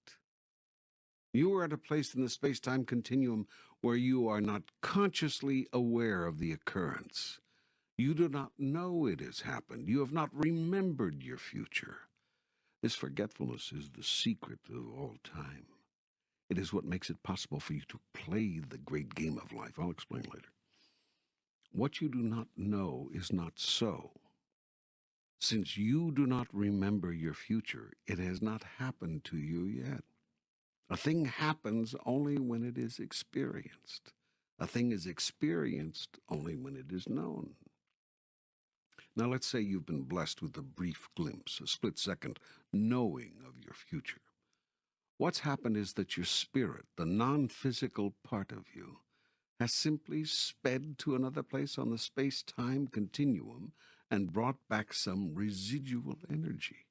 You are at a place in the space-time continuum where you are not consciously aware of the occurrence. You do not know it has happened. You have not remembered your future. This forgetfulness is the secret of all time. It is what makes it possible for you to play the great game of life. I'll explain later. What you do not know is not so. Since you do not remember your future, it has not happened to you yet. A thing happens only when it is experienced. A thing is experienced only when it is known. Now let's say you've been blessed with a brief glimpse, a split-second knowing of your future. What's happened is that your spirit, the non-physical part of you, has simply sped to another place on the space-time continuum and brought back some residual energy,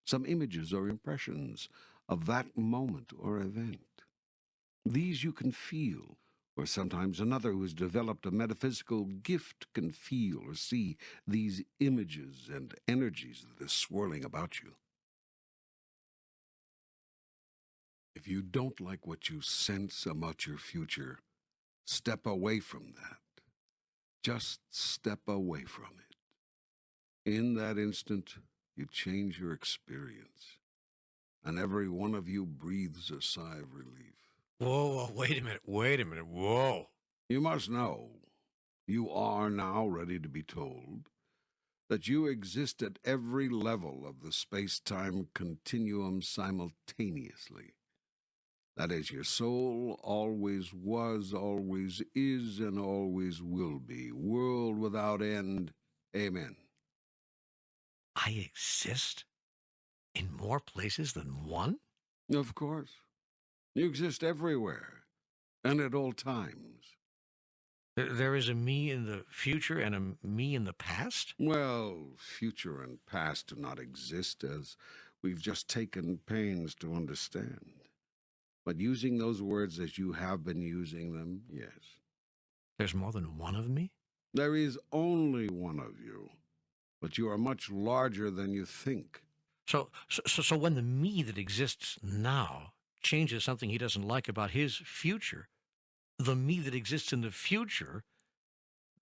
some images or impressions of that moment or event. These you can feel, or sometimes another who has developed a metaphysical gift can feel or see these images and energies that are swirling about you. If you don't like what you sense about your future, step away from that. Just step away from it. In that instant, you change your experience, and every one of you breathes a sigh of relief. Whoa, wait a minute, whoa. You must know, you are now ready to be told, that you exist at every level of the space-time continuum simultaneously. That is, your soul always was, always is, and always will be. World without end. Amen. I exist in more places than one? Of course. You exist everywhere and at all times. There is a me in the future and a me in the past? Well, future and past do not exist as we've just taken pains to understand. But using those words as you have been using them, yes. There's more than one of me? There is only one of you, but you are much larger than you think. So when the me that exists now changes something he doesn't like about his future, the me that exists in the future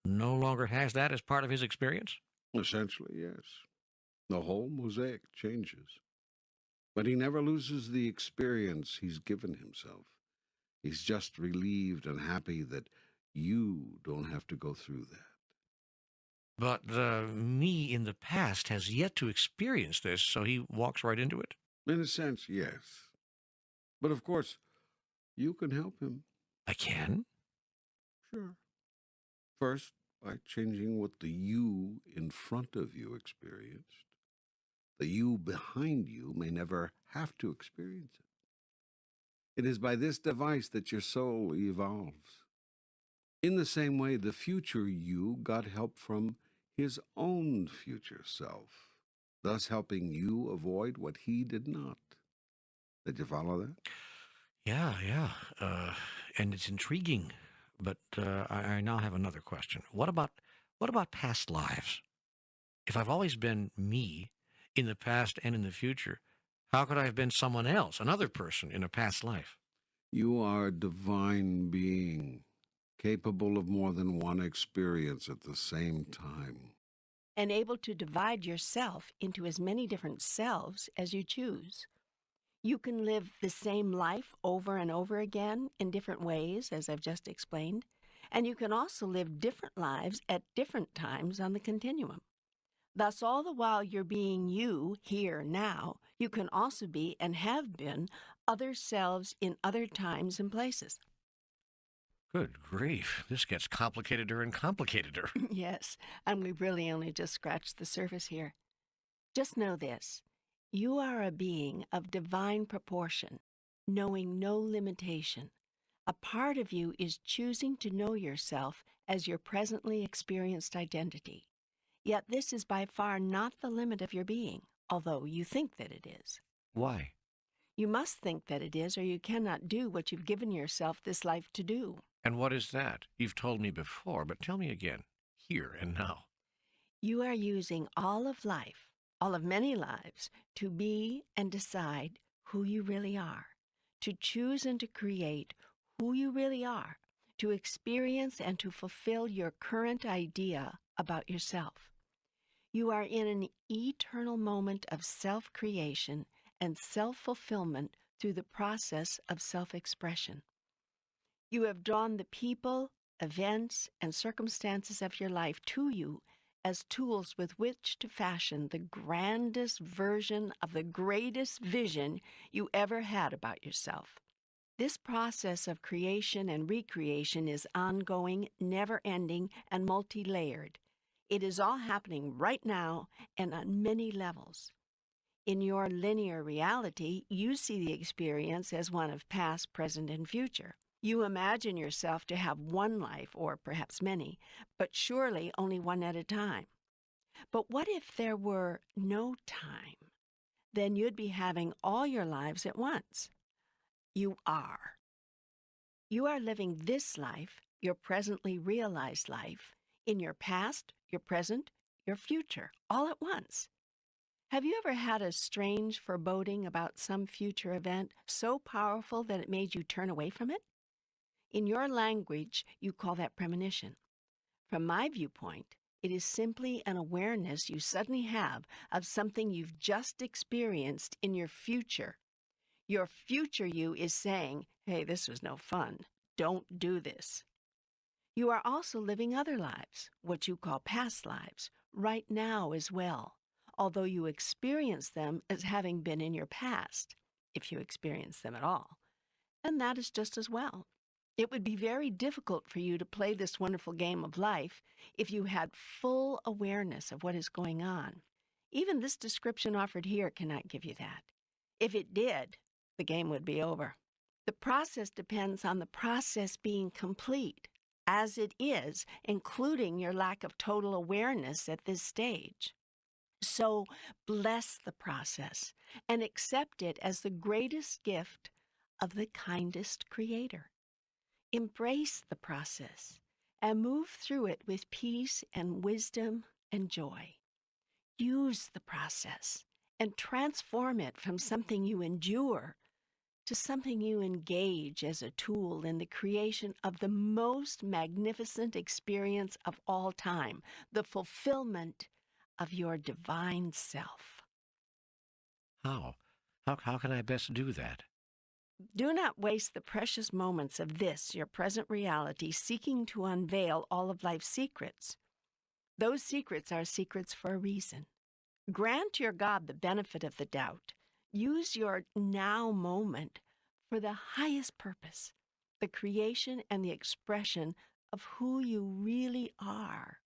no longer has that as part of his experience? Essentially, yes. The whole mosaic changes. But he never loses the experience he's given himself. He's just relieved and happy that you don't have to go through that. But the me in the past has yet to experience this, so he walks right into it? In a sense, yes. But of course, you can help him. I can? Sure. First, by changing what the you in front of you experienced. The you behind you may never have to experience it. It is by this device that your soul evolves. In the same way, the future you got help from his own future self, thus helping you avoid what he did not. Did you follow that? Yeah. And it's intriguing. But I now have another question. What about past lives? If I've always been me in the past and in the future, how could I have been someone else, another person in a past life? You are a divine being, capable of more than one experience at the same time. And able to divide yourself into as many different selves as you choose. You can live the same life over and over again in different ways, as I've just explained, and you can also live different lives at different times on the continuum. Thus, all the while you're being you here now, you can also be and have been other selves in other times and places. Good grief. This gets complicateder and complicateder. Yes, and we've really only just scratched the surface here. Just know this: you are a being of divine proportion, knowing no limitation. A part of you is choosing to know yourself as your presently experienced identity. Yet this is by far not the limit of your being, although you think that it is. Why? You must think that it is, or you cannot do what you've given yourself this life to do. And what is that? You've told me before, but tell me again, here and now. You are using all of life, all of many lives, to be and decide who you really are, to choose and to create who you really are, to experience and to fulfill your current idea about yourself. You are in an eternal moment of self-creation and self-fulfillment through the process of self-expression. You have drawn the people, events, and circumstances of your life to you as tools with which to fashion the grandest version of the greatest vision you ever had about yourself. This process of creation and recreation is ongoing, never-ending, and multi-layered. It is all happening right now and on many levels. In your linear reality, you see the experience as one of past, present, and future. You imagine yourself to have one life, or perhaps many, but surely only one at a time. But what if there were no time? Then you'd be having all your lives at once. You are. You are living this life, your presently realized life, in your past, your present, your future, all at once. Have you ever had a strange foreboding about some future event so powerful that it made you turn away from it? In your language, you call that premonition. From my viewpoint, it is simply an awareness you suddenly have of something you've just experienced in your future. Your future you is saying, hey, this was no fun. Don't do this. You are also living other lives, what you call past lives, right now as well, although you experience them as having been in your past, if you experience them at all. And that is just as well. It would be very difficult for you to play this wonderful game of life if you had full awareness of what is going on. Even this description offered here cannot give you that. If it did, the game would be over. The process depends on the process being complete, as it is, including your lack of total awareness at this stage. So bless the process and accept it as the greatest gift of the kindest Creator. Embrace the process and move through it with peace and wisdom and joy. Use the process and transform it from something you endure to something you engage as a tool in the creation of the most magnificent experience of all time, the fulfillment of your divine self. How? How can I best do that? Do not waste the precious moments of this, your present reality, seeking to unveil all of life's secrets. Those secrets are secrets for a reason. Grant your God the benefit of the doubt. Use your now moment for the highest purpose, the creation and the expression of who you really are.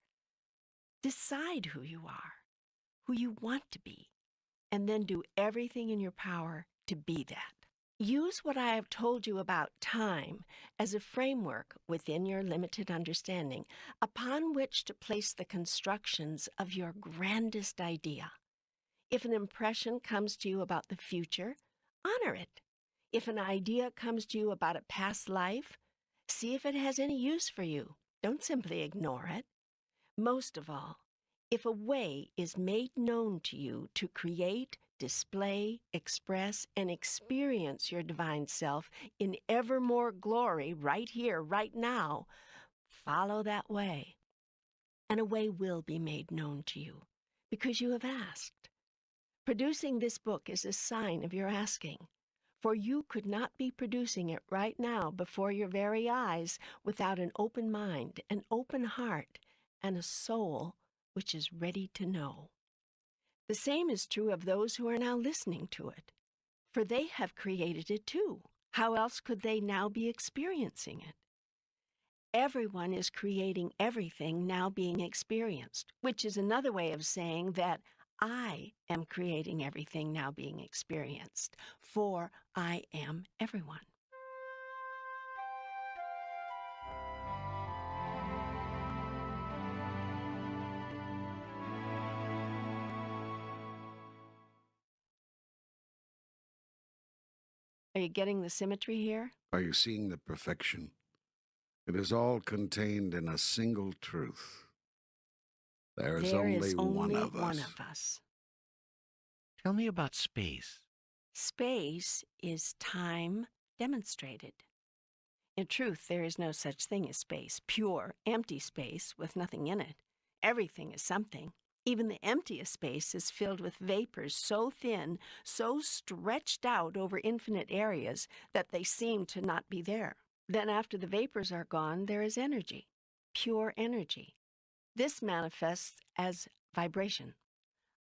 Decide who you are, who you want to be, and then do everything in your power to be that. Use what I have told you about time as a framework within your limited understanding upon which to place the constructions of your grandest idea. If an impression comes to you about the future, honor it. If an idea comes to you about a past life, see if it has any use for you. Don't simply ignore it. Most of all, if a way is made known to you to create, display, express, and experience your divine self in ever more glory right here, right now, follow that way. And a way will be made known to you because you have asked. Producing this book is a sign of your asking, for you could not be producing it right now before your very eyes without an open mind, an open heart, and a soul which is ready to know. The same is true of those who are now listening to it, for they have created it too. How else could they now be experiencing it? Everyone is creating everything now being experienced, which is another way of saying that I am creating everything now being experienced, for I am everyone. Are you getting the symmetry here? Are you seeing the perfection? It is all contained in a single truth. There is only one of us. Tell me about space. Space is time demonstrated. In truth, there is no such thing as space, pure, empty space with nothing in it. Everything is something. Even the emptiest space is filled with vapors so thin, so stretched out over infinite areas that they seem to not be there. Then after the vapors are gone, there is energy, pure energy. This manifests as vibration,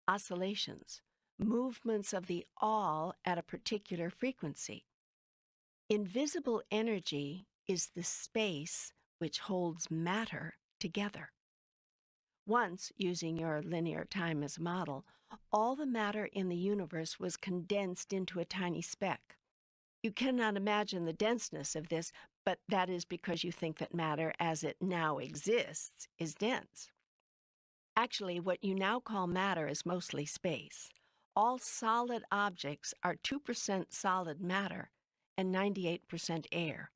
oscillations, movements of the all at a particular frequency. Invisible energy is the space which holds matter together. Once, using your linear time as a model, all the matter in the universe was condensed into a tiny speck. You cannot imagine the denseness of this, but that is because you think that matter as it now exists is dense. Actually, what you now call matter is mostly space. All solid objects are 2% solid matter and 98% air.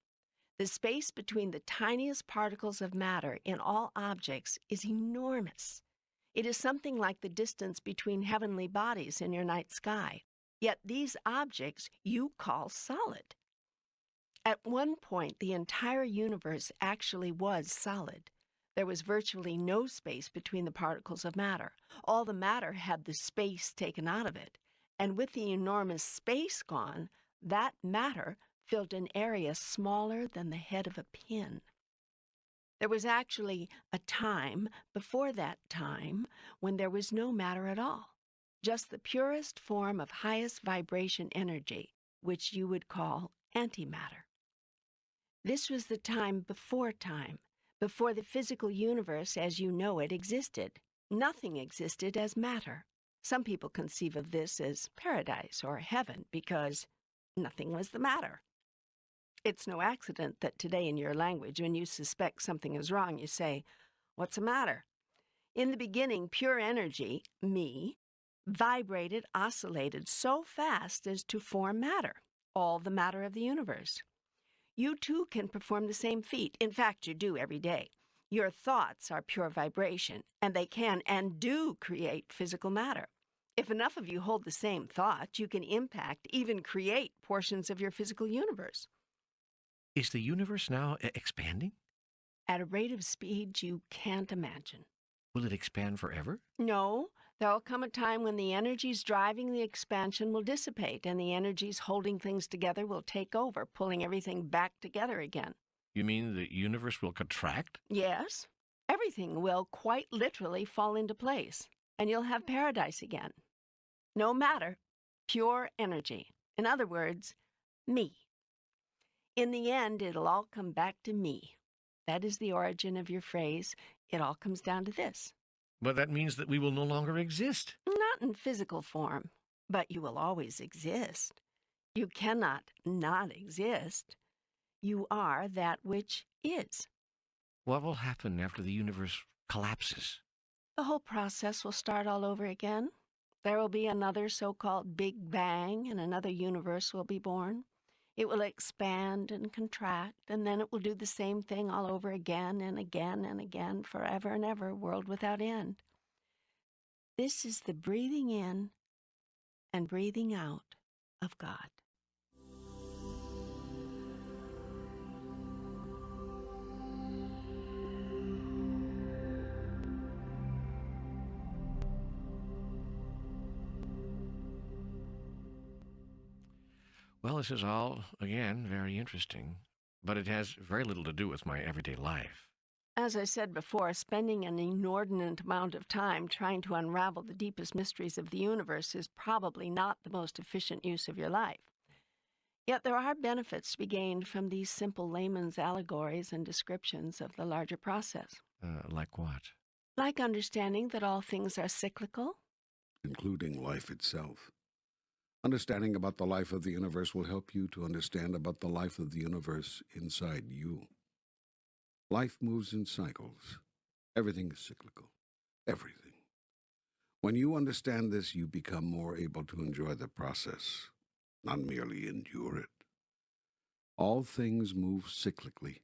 The space between the tiniest particles of matter in all objects is enormous. It is something like the distance between heavenly bodies in your night sky. Yet these objects you call solid. At one point, the entire universe actually was solid. There was virtually no space between the particles of matter. All the matter had the space taken out of it. And with the enormous space gone, that matter filled an area smaller than the head of a pin. There was actually a time before that time when there was no matter at all, just the purest form of highest vibration energy, which you would call antimatter. This was the time, before the physical universe as you know it existed. Nothing existed as matter. Some people conceive of this as paradise or heaven because nothing was the matter. It's no accident that today in your language, when you suspect something is wrong, you say, "What's the matter?" In the beginning, pure energy, me, vibrated, oscillated so fast as to form matter, all the matter of the universe. You too can perform the same feat. In fact, you do every day. Your thoughts are pure vibration, and they can and do create physical matter. If enough of you hold the same thought, you can impact, even create portions of your physical universe. Is the universe now expanding? At a rate of speed you can't imagine. Will it expand forever? No, there'll come a time when the energies driving the expansion will dissipate and the energies holding things together will take over, pulling everything back together again. You mean the universe will contract? Yes, everything will quite literally fall into place, and you'll have paradise again. No matter, pure energy. In other words, me. In the end, it'll all come back to me. That is the origin of your phrase, "It all comes down to this." But that means that we will no longer exist. Not in physical form, but you will always exist. You cannot not exist. You are that which is. What will happen after the universe collapses? The whole process will start all over again. There will be another so-called Big Bang, and another universe will be born. It will expand and contract, and then it will do the same thing all over again and again and again, forever and ever, world without end. This is the breathing in and breathing out of God. Well, this is all, again, very interesting, but it has very little to do with my everyday life. As I said before, spending an inordinate amount of time trying to unravel the deepest mysteries of the universe is probably not the most efficient use of your life. Yet there are benefits to be gained from these simple layman's allegories and descriptions of the larger process. Like what? Like understanding that all things are cyclical. including life itself. Understanding about the life of the universe will help you to understand about the life of the universe inside you. Life moves in cycles. Everything is cyclical. Everything. When you understand this, you become more able to enjoy the process, not merely endure it. All things move cyclically.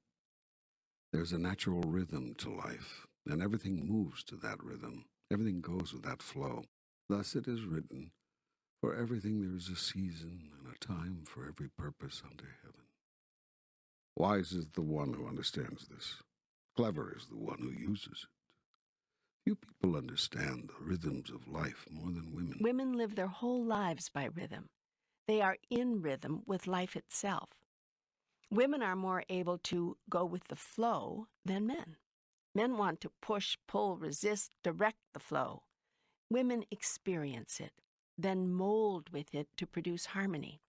There's a natural rhythm to life, and everything moves to that rhythm. Everything goes with that flow. Thus it is written, for everything there is a season and a time for every purpose under heaven. Wise is the one who understands this. Clever is the one who uses it. Few people understand the rhythms of life more than women. Women live their whole lives by rhythm. They are in rhythm with life itself. Women are more able to go with the flow than men. Men want to push, pull, resist, direct the flow. Women experience it, then mold with it to produce harmony.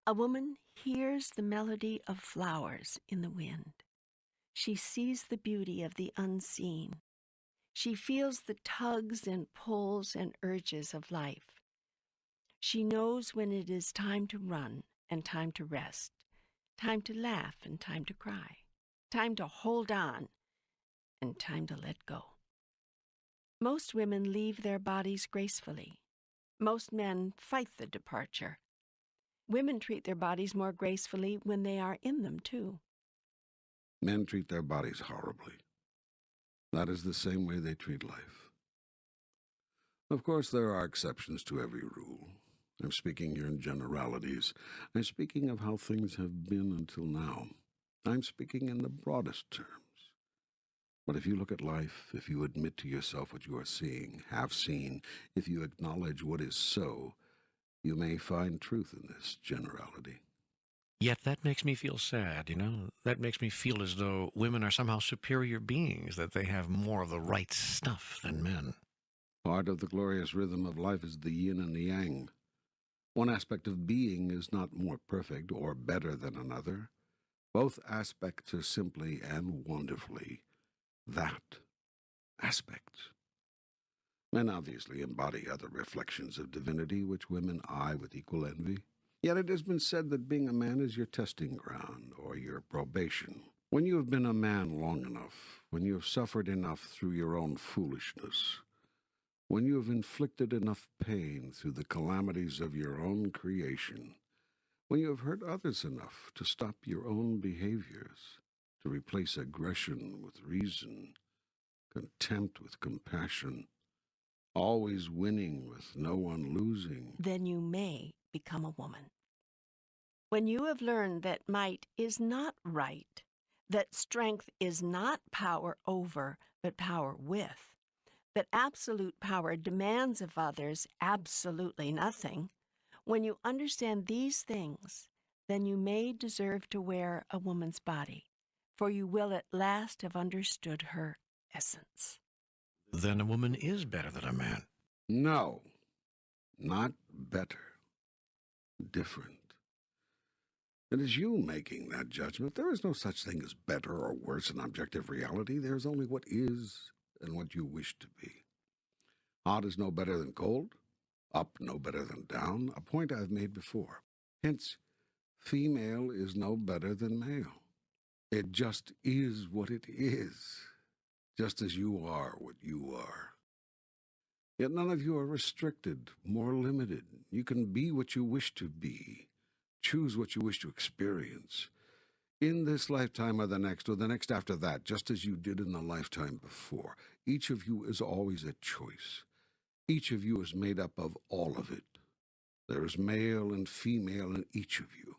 A woman hears the melody of flowers in the wind. She sees the beauty of the unseen. She feels the tugs and pulls and urges of life. She knows when it is time to run and time to rest, time to laugh and time to cry, time to hold on and time to let go. Most women leave their bodies gracefully. Most men fight the departure. Women treat their bodies more gracefully when they are in them, too. Men treat their bodies horribly. That is the same way they treat life. Of course, there are exceptions to every rule. I'm speaking here in generalities. I'm speaking of how things have been until now. I'm speaking in the broadest terms. But if you look at life, if you admit to yourself what you are seeing, have seen, if you acknowledge what is so, you may find truth in this generality. Yet that makes me feel sad, That makes me feel as though women are somehow superior beings, that they have more of the right stuff than men. Part of the glorious rhythm of life is the yin and the yang. One aspect of being is not more perfect or better than another. Both aspects are simply and wonderfully that aspect. Men obviously embody other reflections of divinity which women eye with equal envy. Yet it has been said that being a man is your testing ground or your probation. When you have been a man long enough, when you have suffered enough through your own foolishness, when you have inflicted enough pain through the calamities of your own creation, when you have hurt others enough to stop your own behaviors, to replace aggression with reason, contempt with compassion, always winning with no one losing. Then you may become a woman. When you have learned that might is not right, that strength is not power over, but power with, that absolute power demands of others absolutely nothing, when you understand these things, then you may deserve to wear a woman's body, for you will at last have understood her essence. Then a woman is better than a man. No, not better. Different. It is you making that judgment. There is no such thing as better or worse in objective reality. There is only what is and what you wish to be. Hot is no better than cold. Up no better than down, a point I've made before. Hence, female is no better than male. It just is what it is, just as you are what you are. Yet none of you are restricted, more limited. You can be what you wish to be, choose what you wish to experience, in this lifetime or the next after that, just as you did in the lifetime before. Each of you is always a choice. Each of you is made up of all of it. There is male and female in each of you.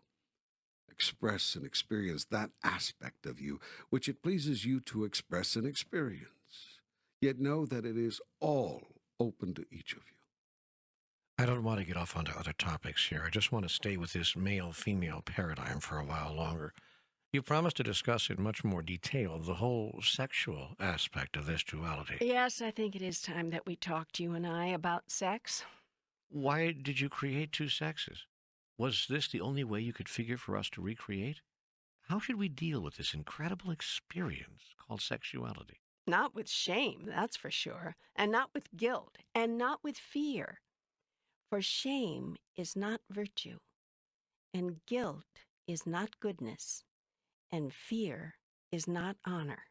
Express and experience that aspect of you which it pleases you to express and experience. Yet know that it is all open to each of you. I don't want to get off onto other topics here. I just want to stay with this male-female paradigm for a while longer. You promised to discuss in much more detail the whole sexual aspect of this duality. Yes, I think it is time that we talked, you and I, about sex. Why did you create two sexes? Was this the only way you could figure for us to recreate? How should we deal with this incredible experience called sexuality? Not with shame, that's for sure, and not with guilt, and not with fear. For shame is not virtue, and guilt is not goodness, and fear is not honor.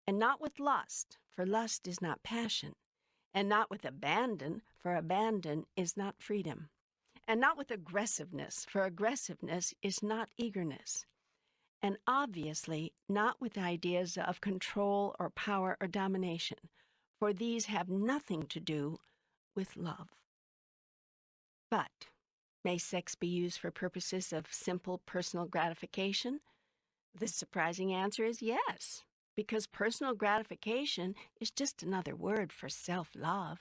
And not with lust, for lust is not passion, and not with abandon, for abandon is not freedom, and not with aggressiveness, for aggressiveness is not eagerness, and obviously not with ideas of control or power or domination, for these have nothing to do with love. But may sex be used for purposes of simple personal gratification? The surprising answer is yes, because personal gratification is just another word for self-love.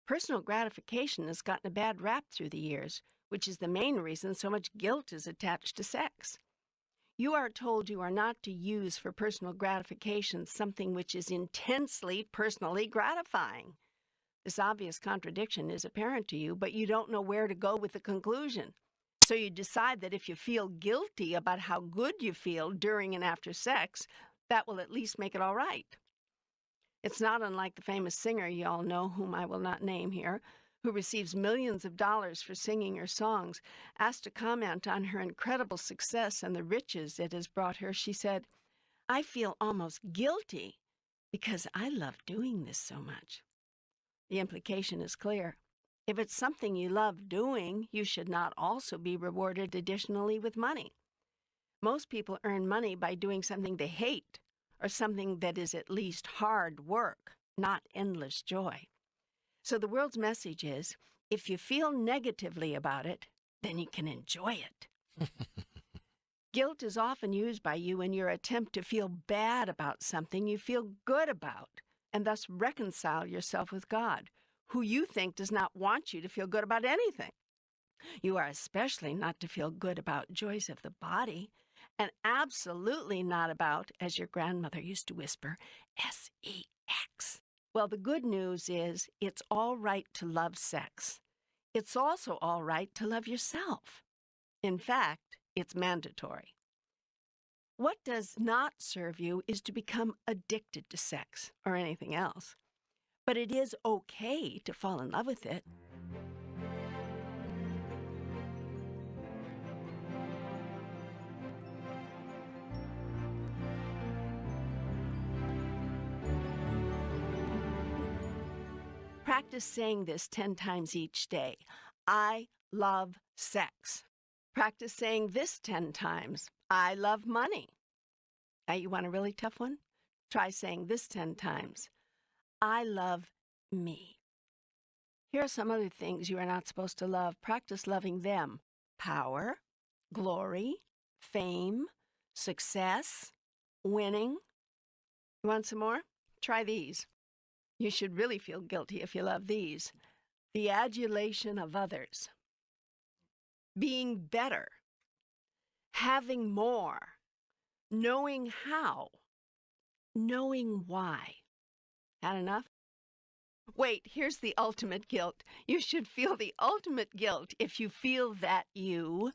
Personal gratification has gotten a bad rap through the years, which is the main reason so much guilt is attached to sex. You are told you are not to use for personal gratification something which is intensely personally gratifying. This obvious contradiction is apparent to you, but you don't know where to go with the conclusion. So you decide that if you feel guilty about how good you feel during and after sex, that will at least make it all right. It's not unlike the famous singer you all know, whom I will not name here, who receives millions of dollars for singing her songs. Asked to comment on her incredible success and the riches it has brought her, she said, "I feel almost guilty because I love doing this so much." The implication is clear. If it's something you love doing, you should not also be rewarded additionally with money. Most people earn money by doing something they hate, or something that is at least hard work, not endless joy. So the world's message is, if you feel negatively about it, then you can enjoy it. Guilt is often used by you in your attempt to feel bad about something you feel good about, and thus reconcile yourself with God, who you think does not want you to feel good about anything. You are especially not to feel good about joys of the body, and absolutely not about, as your grandmother used to whisper, sex. Well, the good news is it's all right to love sex. It's also all right to love yourself. In fact, it's mandatory. What does not serve you is to become addicted to sex or anything else. but it is okay to fall in love with it. Practice saying this 10 times each day. I love sex. Practice saying this 10 times. I love money. Now, you want a really tough one? Try saying this 10 times. I love me. Here are some other things you are not supposed to love. Practice loving them. Power, glory, fame, success, winning. You want some more? Try these. You should really feel guilty if you love these. The adulation of others. Being better. Having more. Knowing how. Knowing why. Had enough? Wait, here's the ultimate guilt. You should feel the ultimate guilt if you feel that you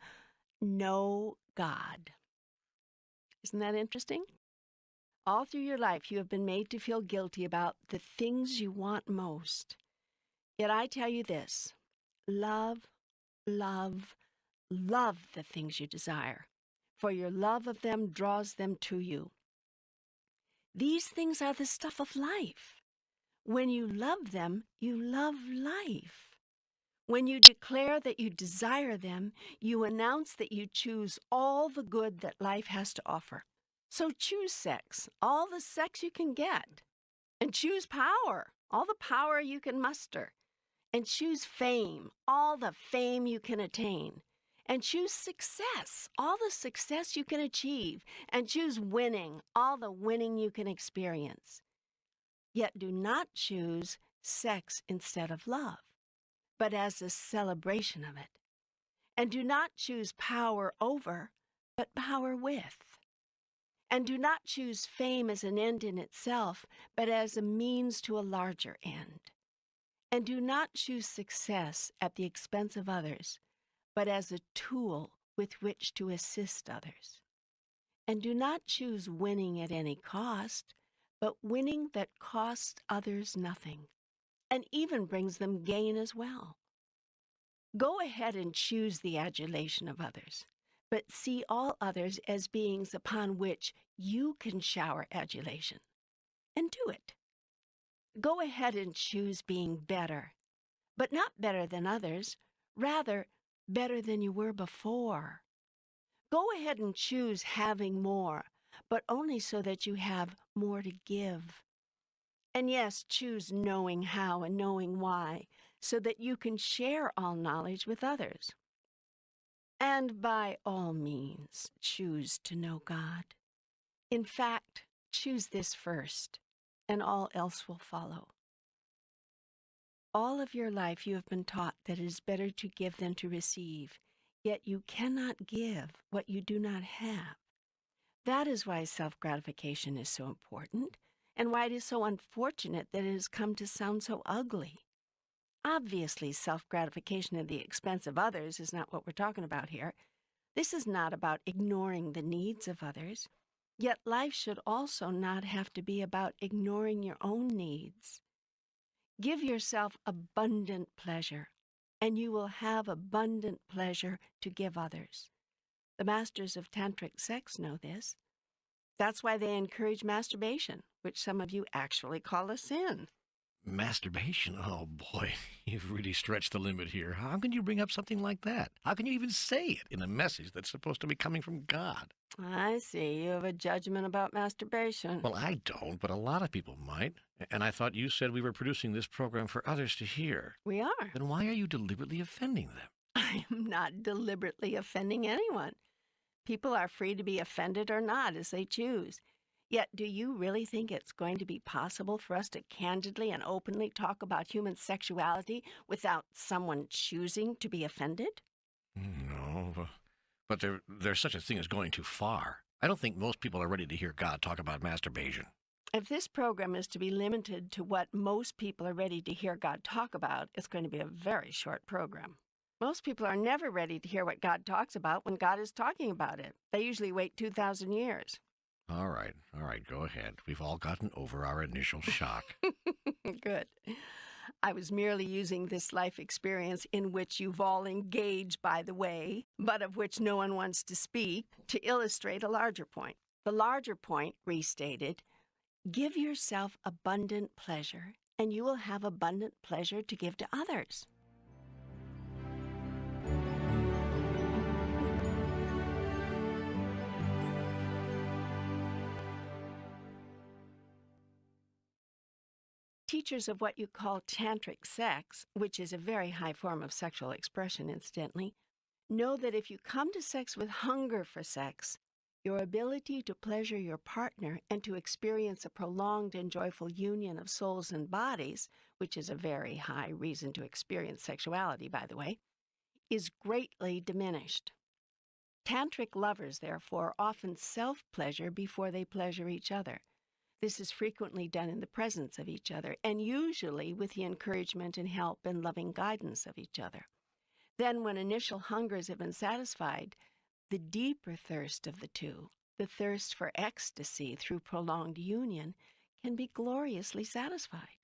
know God. Isn't that interesting? All through your life, you have been made to feel guilty about the things you want most. Yet I tell you this, love, love, love the things you desire, for your love of them draws them to you. These things are the stuff of life. When you love them, you love life. When you declare that you desire them, you announce that you choose all the good that life has to offer. So choose sex, all the sex you can get. And choose power, all the power you can muster. And choose fame, all the fame you can attain. And choose success, all the success you can achieve. And choose winning, all the winning you can experience. Yet do not choose sex instead of love, but as a celebration of it. And do not choose power over, but power with. And do not choose fame as an end in itself, but as a means to a larger end. And do not choose success at the expense of others, but as a tool with which to assist others. And do not choose winning at any cost, but winning that costs others nothing, and even brings them gain as well. Go ahead and choose the adulation of others, but see all others as beings upon which you can shower adulation, and do it. Go ahead and choose being better, but not better than others, rather better than you were before. Go ahead and choose having more, but only so that you have more to give. And yes, choose knowing how and knowing why, so that you can share all knowledge with others. And by all means, choose to know God. In fact, choose this first, and all else will follow. All of your life you have been taught that it is better to give than to receive, yet you cannot give what you do not have. That is why self-gratification is so important, and why it is so unfortunate that it has come to sound so ugly. Obviously, self-gratification at the expense of others is not what we're talking about here. This is not about ignoring the needs of others. Yet life should also not have to be about ignoring your own needs. Give yourself abundant pleasure, and you will have abundant pleasure to give others. The masters of tantric sex know this. That's why they encourage masturbation, which some of you actually call a sin. Masturbation? Oh boy, you've really stretched the limit here. How can you bring up something like that? How can you even say it in a message that's supposed to be coming from God? I see. You have a judgment about masturbation. Well, I don't, but a lot of people might. And I thought you said we were producing this program for others to hear. We are. Then why are you deliberately offending them? I'm not deliberately offending anyone. People are free to be offended or not as they choose. Yet, do you really think it's going to be possible for us to candidly and openly talk about human sexuality without someone choosing to be offended? No, but there's such a thing as going too far. I don't think most people are ready to hear God talk about masturbation. If this program is to be limited to what most people are ready to hear God talk about, it's going to be a very short program. Most people are never ready to hear what God talks about when God is talking about it. They usually wait 2,000 years. All right, go ahead. We've all gotten over our initial shock. Good. I was merely using this life experience in which you've all engaged, by the way, but of which no one wants to speak, to illustrate a larger point. The larger point, restated, give yourself abundant pleasure, and you will have abundant pleasure to give to others. Teachers of what you call tantric sex, which is a very high form of sexual expression, incidentally, know that if you come to sex with hunger for sex, your ability to pleasure your partner and to experience a prolonged and joyful union of souls and bodies, which is a very high reason to experience sexuality, by the way, is greatly diminished. Tantric lovers, therefore, often self-pleasure before they pleasure each other. This is frequently done in the presence of each other, and usually with the encouragement and help and loving guidance of each other. Then, when initial hungers have been satisfied, the deeper thirst of the two, the thirst for ecstasy through prolonged union, can be gloriously satisfied.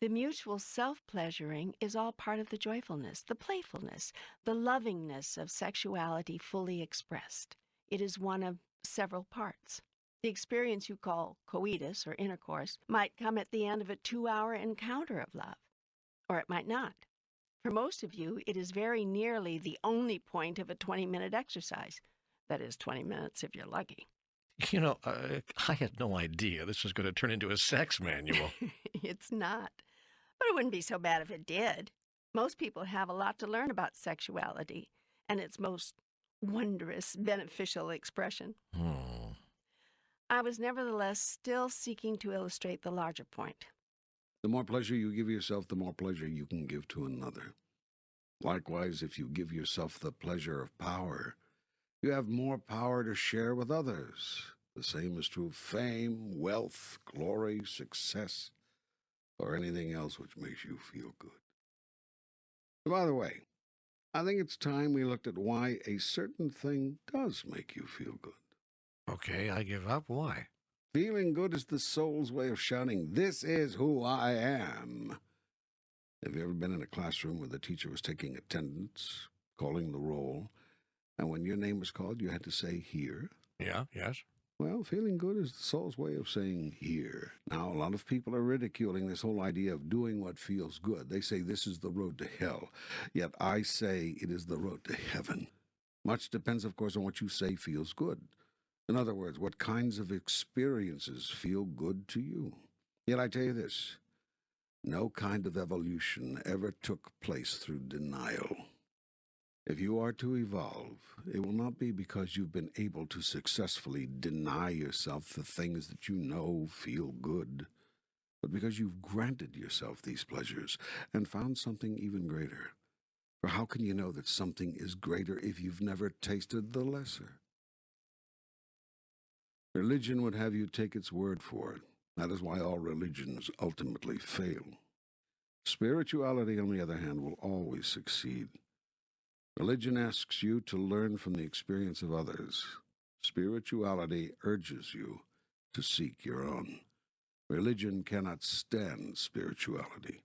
The mutual self-pleasuring is all part of the joyfulness, the playfulness, the lovingness of sexuality fully expressed. It is one of several parts. The experience you call coitus or intercourse might come at the end of a 2-hour encounter of love, or it might not. For most of you, it is very nearly the only point of a 20-minute exercise. That is 20 minutes if you're lucky. I had no idea this was going to turn into a sex manual. It's not. But it wouldn't be so bad if it did. Most people have a lot to learn about sexuality and its most wondrous, beneficial expression. I was nevertheless still seeking to illustrate the larger point. The more pleasure you give yourself, the more pleasure you can give to another. Likewise, if you give yourself the pleasure of power, you have more power to share with others. The same is true of fame, wealth, glory, success, or anything else which makes you feel good. By the way, I think it's time we looked at why a certain thing does make you feel good. Okay, I give up. Why? Feeling good is the soul's way of shouting, "This is who I am." Have you ever been in a classroom where the teacher was taking attendance, calling the roll, and when your name was called, you had to say, "Here"? Yeah, yes. Well, feeling good is the soul's way of saying "here." Now, a lot of people are ridiculing this whole idea of doing what feels good. They say this is the road to hell, yet I say it is the road to heaven. Much depends, of course, on what you say feels good. In other words, what kinds of experiences feel good to you. Yet I tell you this, no kind of evolution ever took place through denial. If you are to evolve, it will not be because you've been able to successfully deny yourself the things that you know feel good, but because you've granted yourself these pleasures and found something even greater. For how can you know that something is greater if you've never tasted the lesser? Religion would have you take its word for it. That is why all religions ultimately fail. Spirituality, on the other hand, will always succeed. Religion asks you to learn from the experience of others. Spirituality urges you to seek your own. Religion cannot stand spirituality,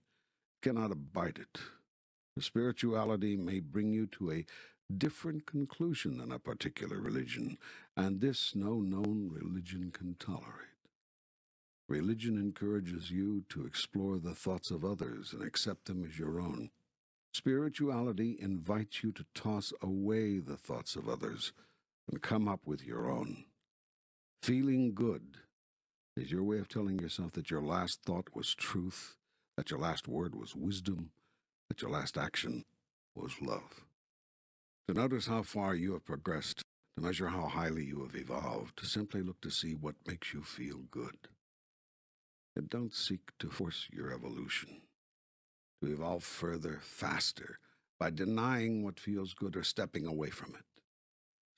cannot abide it. Spirituality may bring you to a different conclusion than a particular religion, and this no known religion can tolerate. Religion encourages you to explore the thoughts of others and accept them as your own. Spirituality invites you to toss away the thoughts of others and come up with your own. Feeling good is your way of telling yourself that your last thought was truth, that your last word was wisdom, that your last action was love. To notice how far you have progressed, to measure how highly you have evolved, to simply look to see what makes you feel good. And don't seek to force your evolution, to evolve further, faster, by denying what feels good or stepping away from it.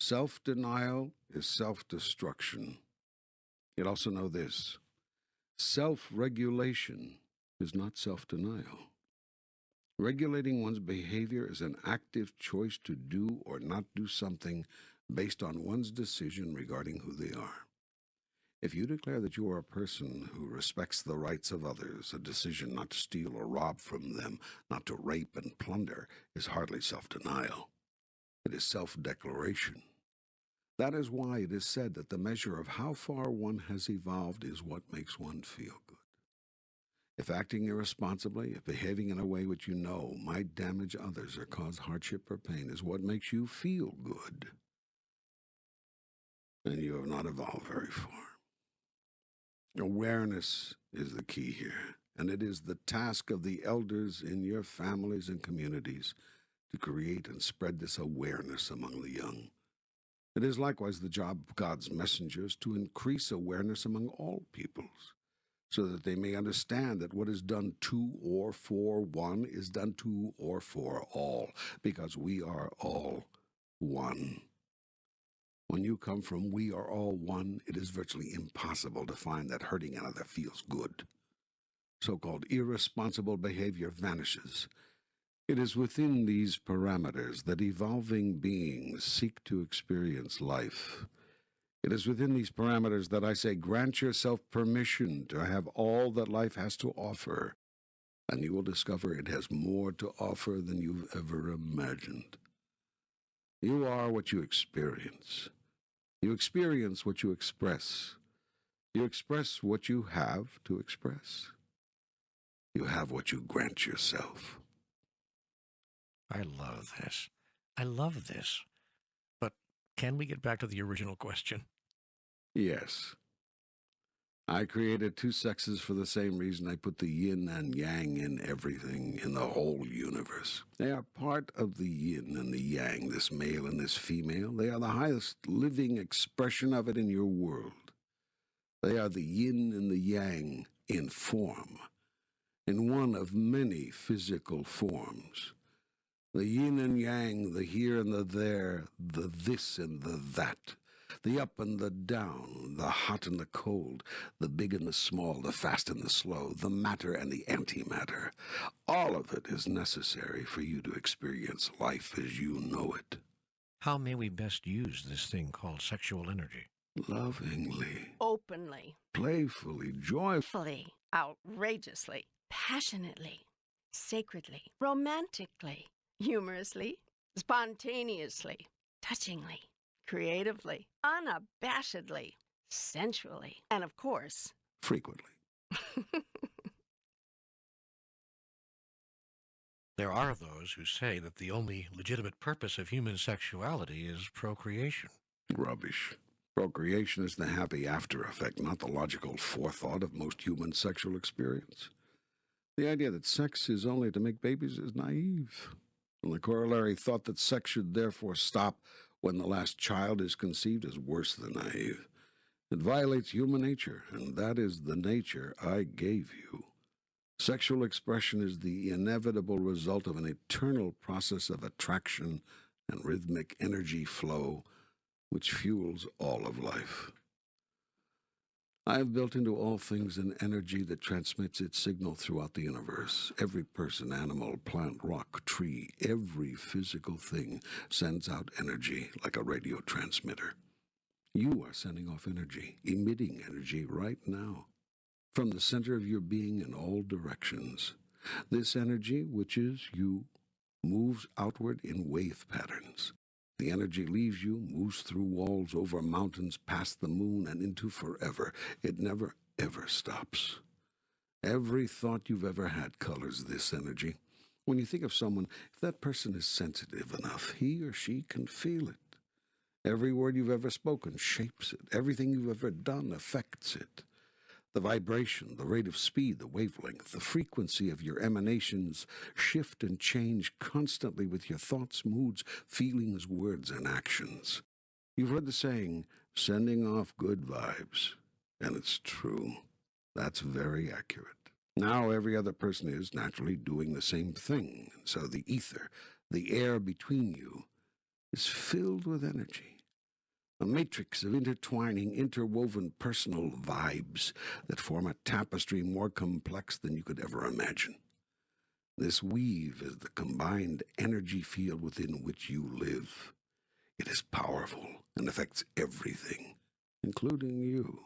Self-denial is self-destruction. Yet also know this, self-regulation is not self-denial. Regulating one's behavior is an active choice to do or not do something based on one's decision regarding who they are. If you declare that you are a person who respects the rights of others, a decision not to steal or rob from them, not to rape and plunder, is hardly self-denial. It is self-declaration. That is why it is said that the measure of how far one has evolved is what makes one feel good. If acting irresponsibly, if behaving in a way which you know might damage others or cause hardship or pain is what makes you feel good, then you have not evolved very far. Awareness is the key here, and it is the task of the elders in your families and communities to create and spread this awareness among the young. It is likewise the job of God's messengers to increase awareness among all peoples, so that they may understand that what is done to or for one is done to or for all, because we are all one. When you come from we are all one, it is virtually impossible to find that hurting another feels good. So-called irresponsible behavior vanishes. It is within these parameters that evolving beings seek to experience life. It is within these parameters that I say, grant yourself permission to have all that life has to offer, and you will discover it has more to offer than you've ever imagined. You are what you experience. You experience what you express. You express what you have to express. You have what you grant yourself. I love this. I love this. But can we get back to the original question? Yes. I created two sexes for the same reason I put the yin and yang in everything, in the whole universe. They are part of the yin and the yang, this male and this female. They are the highest living expression of it in your world. They are the yin and the yang in form, in one of many physical forms. The yin and yang, the here and the there, the this and the that. The up and the down, the hot and the cold, the big and the small, the fast and the slow, the matter and the antimatter. All of it is necessary for you to experience life as you know it. How may we best use this thing called sexual energy? Lovingly, Openly, playfully, joyfully, fully, outrageously, passionately, sacredly, romantically, humorously, spontaneously, touchingly, creatively, unabashedly, sensually, and of course, frequently. There are those who say that the only legitimate purpose of human sexuality is procreation. Rubbish. Procreation is the happy after effect, not the logical forethought of most human sexual experience. The idea that sex is only to make babies is naive. And the corollary thought that sex should therefore stop when the last child is conceived is worse than naive. It violates human nature, and that is the nature I gave you. Sexual expression is the inevitable result of an eternal process of attraction and rhythmic energy flow, which fuels all of life. I have built into all things an energy that transmits its signal throughout the universe. Every person, animal, plant, rock, tree, every physical thing sends out energy like a radio transmitter. You are sending off energy, emitting energy right now, from the center of your being in all directions. This energy, which is you, moves outward in wave patterns. The energy leaves you, moves through walls, over mountains, past the moon, and into forever. It never, ever stops. Every thought you've ever had colors this energy. When you think of someone, if that person is sensitive enough, he or she can feel it. Every word you've ever spoken shapes it. Everything you've ever done affects it. The vibration, the rate of speed, the wavelength, the frequency of your emanations shift and change constantly with your thoughts, moods, feelings, words, and actions. You've heard the saying, sending off good vibes, and it's true. That's very accurate. Now every other person is naturally doing the same thing, and so the ether, the air between you, is filled with energy. A matrix of intertwining, interwoven personal vibes that form a tapestry more complex than you could ever imagine. This weave is the combined energy field within which you live. It is powerful and affects everything, including you.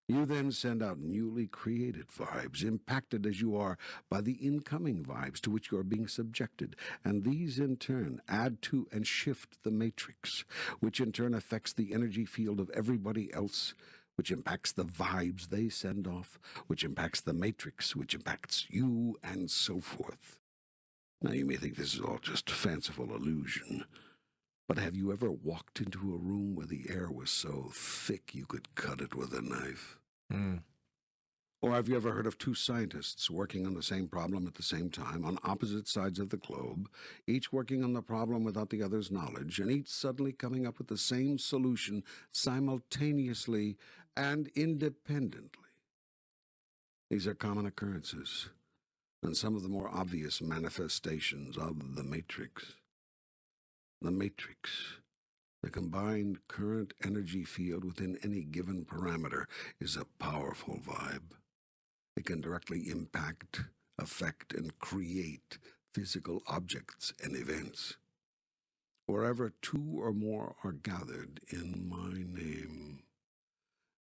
You then send out newly created vibes, impacted as you are by the incoming vibes to which you are being subjected, and these in turn add to and shift the matrix, which in turn affects the energy field of everybody else, which impacts the vibes they send off, which impacts the matrix, which impacts you, and so forth. Now you may think this is all just fanciful illusion, but have you ever walked into a room where the air was so thick you could cut it with a knife? Mm. Or have you ever heard of two scientists working on the same problem at the same time on opposite sides of the globe, each working on the problem without the other's knowledge, and each suddenly coming up with the same solution simultaneously and independently? These are common occurrences, and some of the more obvious manifestations of the matrix. The matrix, the combined current energy field within any given parameter, is a powerful vibe. It can directly impact, affect, and create physical objects and events. Wherever two or more are gathered in my name.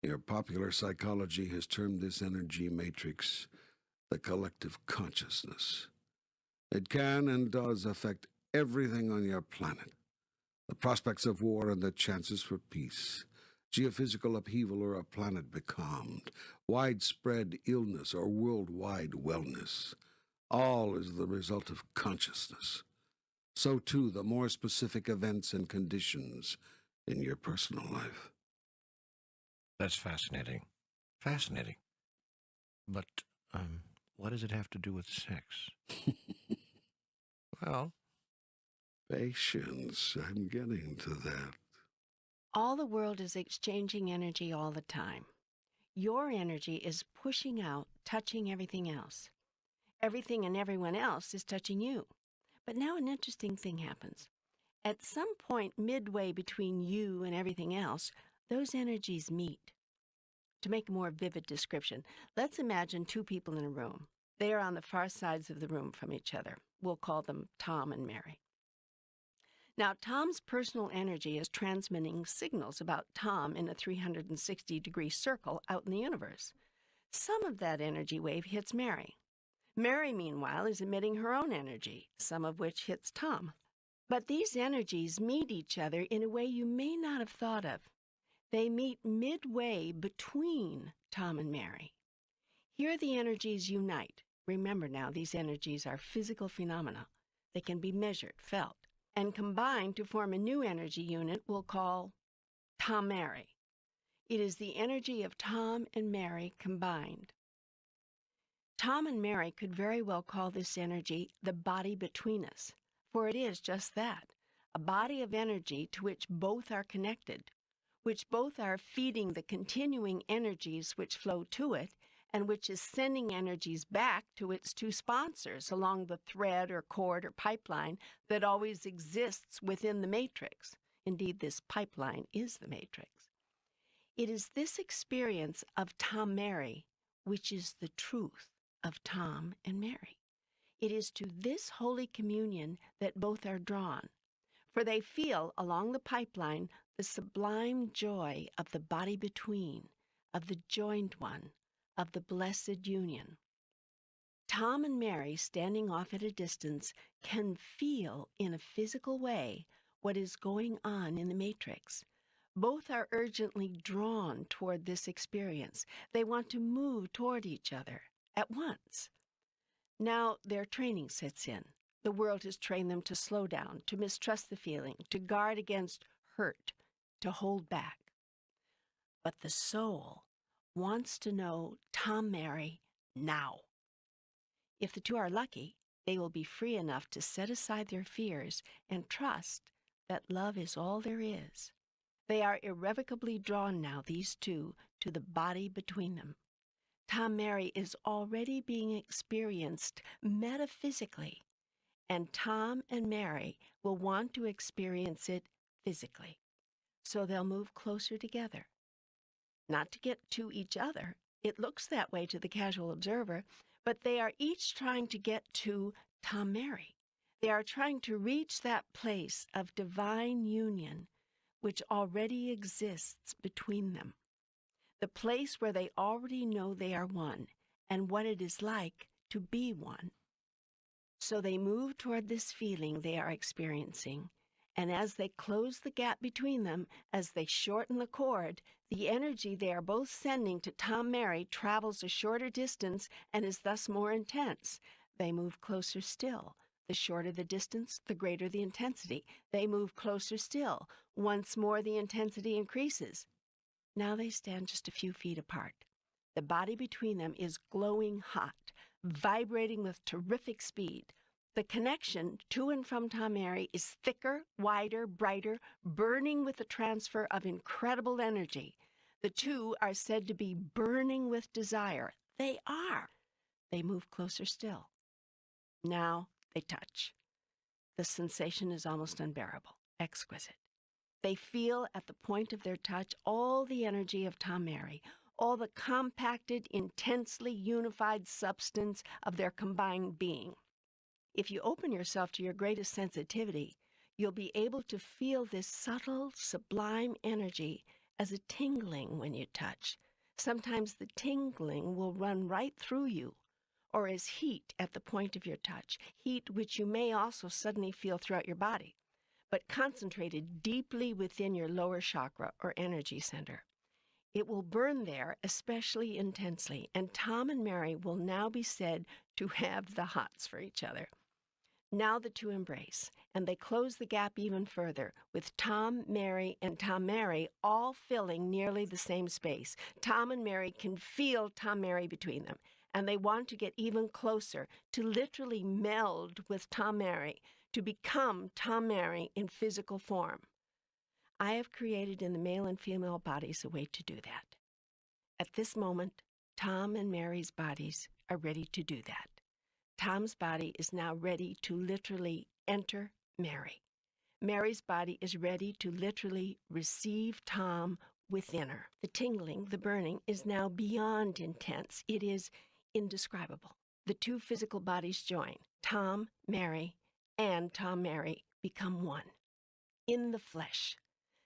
Your popular psychology has termed this energy matrix the collective consciousness. It can and does affect everything on your planet. The prospects of war and the chances for peace, geophysical upheaval or a planet becalmed, widespread illness or worldwide wellness, all is the result of consciousness. So too the more specific events and conditions in your personal life. That's fascinating. Fascinating. But, what does it have to do with sex? Well, Patience, I'm getting to that. All the world is exchanging energy all the time. Your energy is pushing out, touching everything else. Everything and everyone else is touching you. But now an interesting thing happens. At some point midway between you and everything else, those energies meet. To make a more vivid description, let's imagine two people in a room. They are on the far sides of the room from each other. We'll call them Tom and Mary. Now, Tom's personal energy is transmitting signals about Tom in a 360-degree circle out in the universe. Some of that energy wave hits Mary. Mary, meanwhile, is emitting her own energy, some of which hits Tom. But these energies meet each other in a way you may not have thought of. They meet midway between Tom and Mary. Here the energies unite. Remember now, these energies are physical phenomena. They can be measured, felt, and combine to form a new energy unit we'll call Tom-Mary. It is the energy of Tom and Mary combined. Tom and Mary could very well call this energy the body between us, for it is just that, a body of energy to which both are connected, which both are feeding the continuing energies which flow to it, and which is sending energies back to its two sponsors along the thread or cord or pipeline that always exists within the matrix. Indeed, this pipeline is the matrix. It is this experience of Tom-Mary which is the truth of Tom and Mary. It is to this holy communion that both are drawn, for they feel along the pipeline the sublime joy of the body between, of the joined one, of the blessed union. Tom and Mary, standing off at a distance, can feel in a physical way what is going on in the matrix. Both are urgently drawn toward this experience. They want to move toward each other at once. Now their training sets in. The world has trained them to slow down, to mistrust the feeling, to guard against hurt, to hold back. But the soul wants to know Tom-Mary now. If the two are lucky, they will be free enough to set aside their fears and trust that love is all there is. They are irrevocably drawn now, these two, to the body between them. Tom-Mary is already being experienced metaphysically, and Tom and Mary will want to experience it physically. So they'll move closer together. Not to get to each other. It looks that way to the casual observer, but they are each trying to get to Tom-Mary. They are trying to reach that place of divine union which already exists between them. the place where they already know they are one and what it is like to be one. So they move toward this feeling they are experiencing, and as they close the gap between them, as they shorten the cord, the energy they are both sending to Tom Mary travels a shorter distance and is thus more intense. They move closer still. The shorter the distance, the greater the intensity. They move closer still. Once more, the intensity increases. Now they stand just a few feet apart. The body between them is glowing hot, vibrating with terrific speed. The connection to and from Tom Mary is thicker, wider, brighter, burning with the transfer of incredible energy. The two are said to be burning with desire. They are. They move closer still. Now they touch. The sensation is almost unbearable, exquisite. They feel at the point of their touch all the energy of Tom Mary, all the compacted, intensely unified substance of their combined being. If you open yourself to your greatest sensitivity, you'll be able to feel this subtle, sublime energy as a tingling when you touch. Sometimes the tingling will run right through you, or as heat at the point of your touch, heat which you may also suddenly feel throughout your body, but concentrated deeply within your lower chakra or energy center. It will burn there especially intensely, and Tom and Mary will now be said to have the hots for each other. Now the two embrace, and they close the gap even further, with Tom, Mary, and Tom Mary all filling nearly the same space. Tom and Mary can feel Tom Mary between them, and they want to get even closer, to literally meld with Tom Mary, to become Tom Mary in physical form. I have created in the male and female bodies a way to do that. At this moment, Tom and Mary's bodies are ready to do that. Tom's body is now ready to literally enter Mary. Mary's body is ready to literally receive Tom within her. The tingling, the burning, is now beyond intense. It is indescribable. The two physical bodies join. Tom, Mary, and Tom, Mary become one. In the flesh.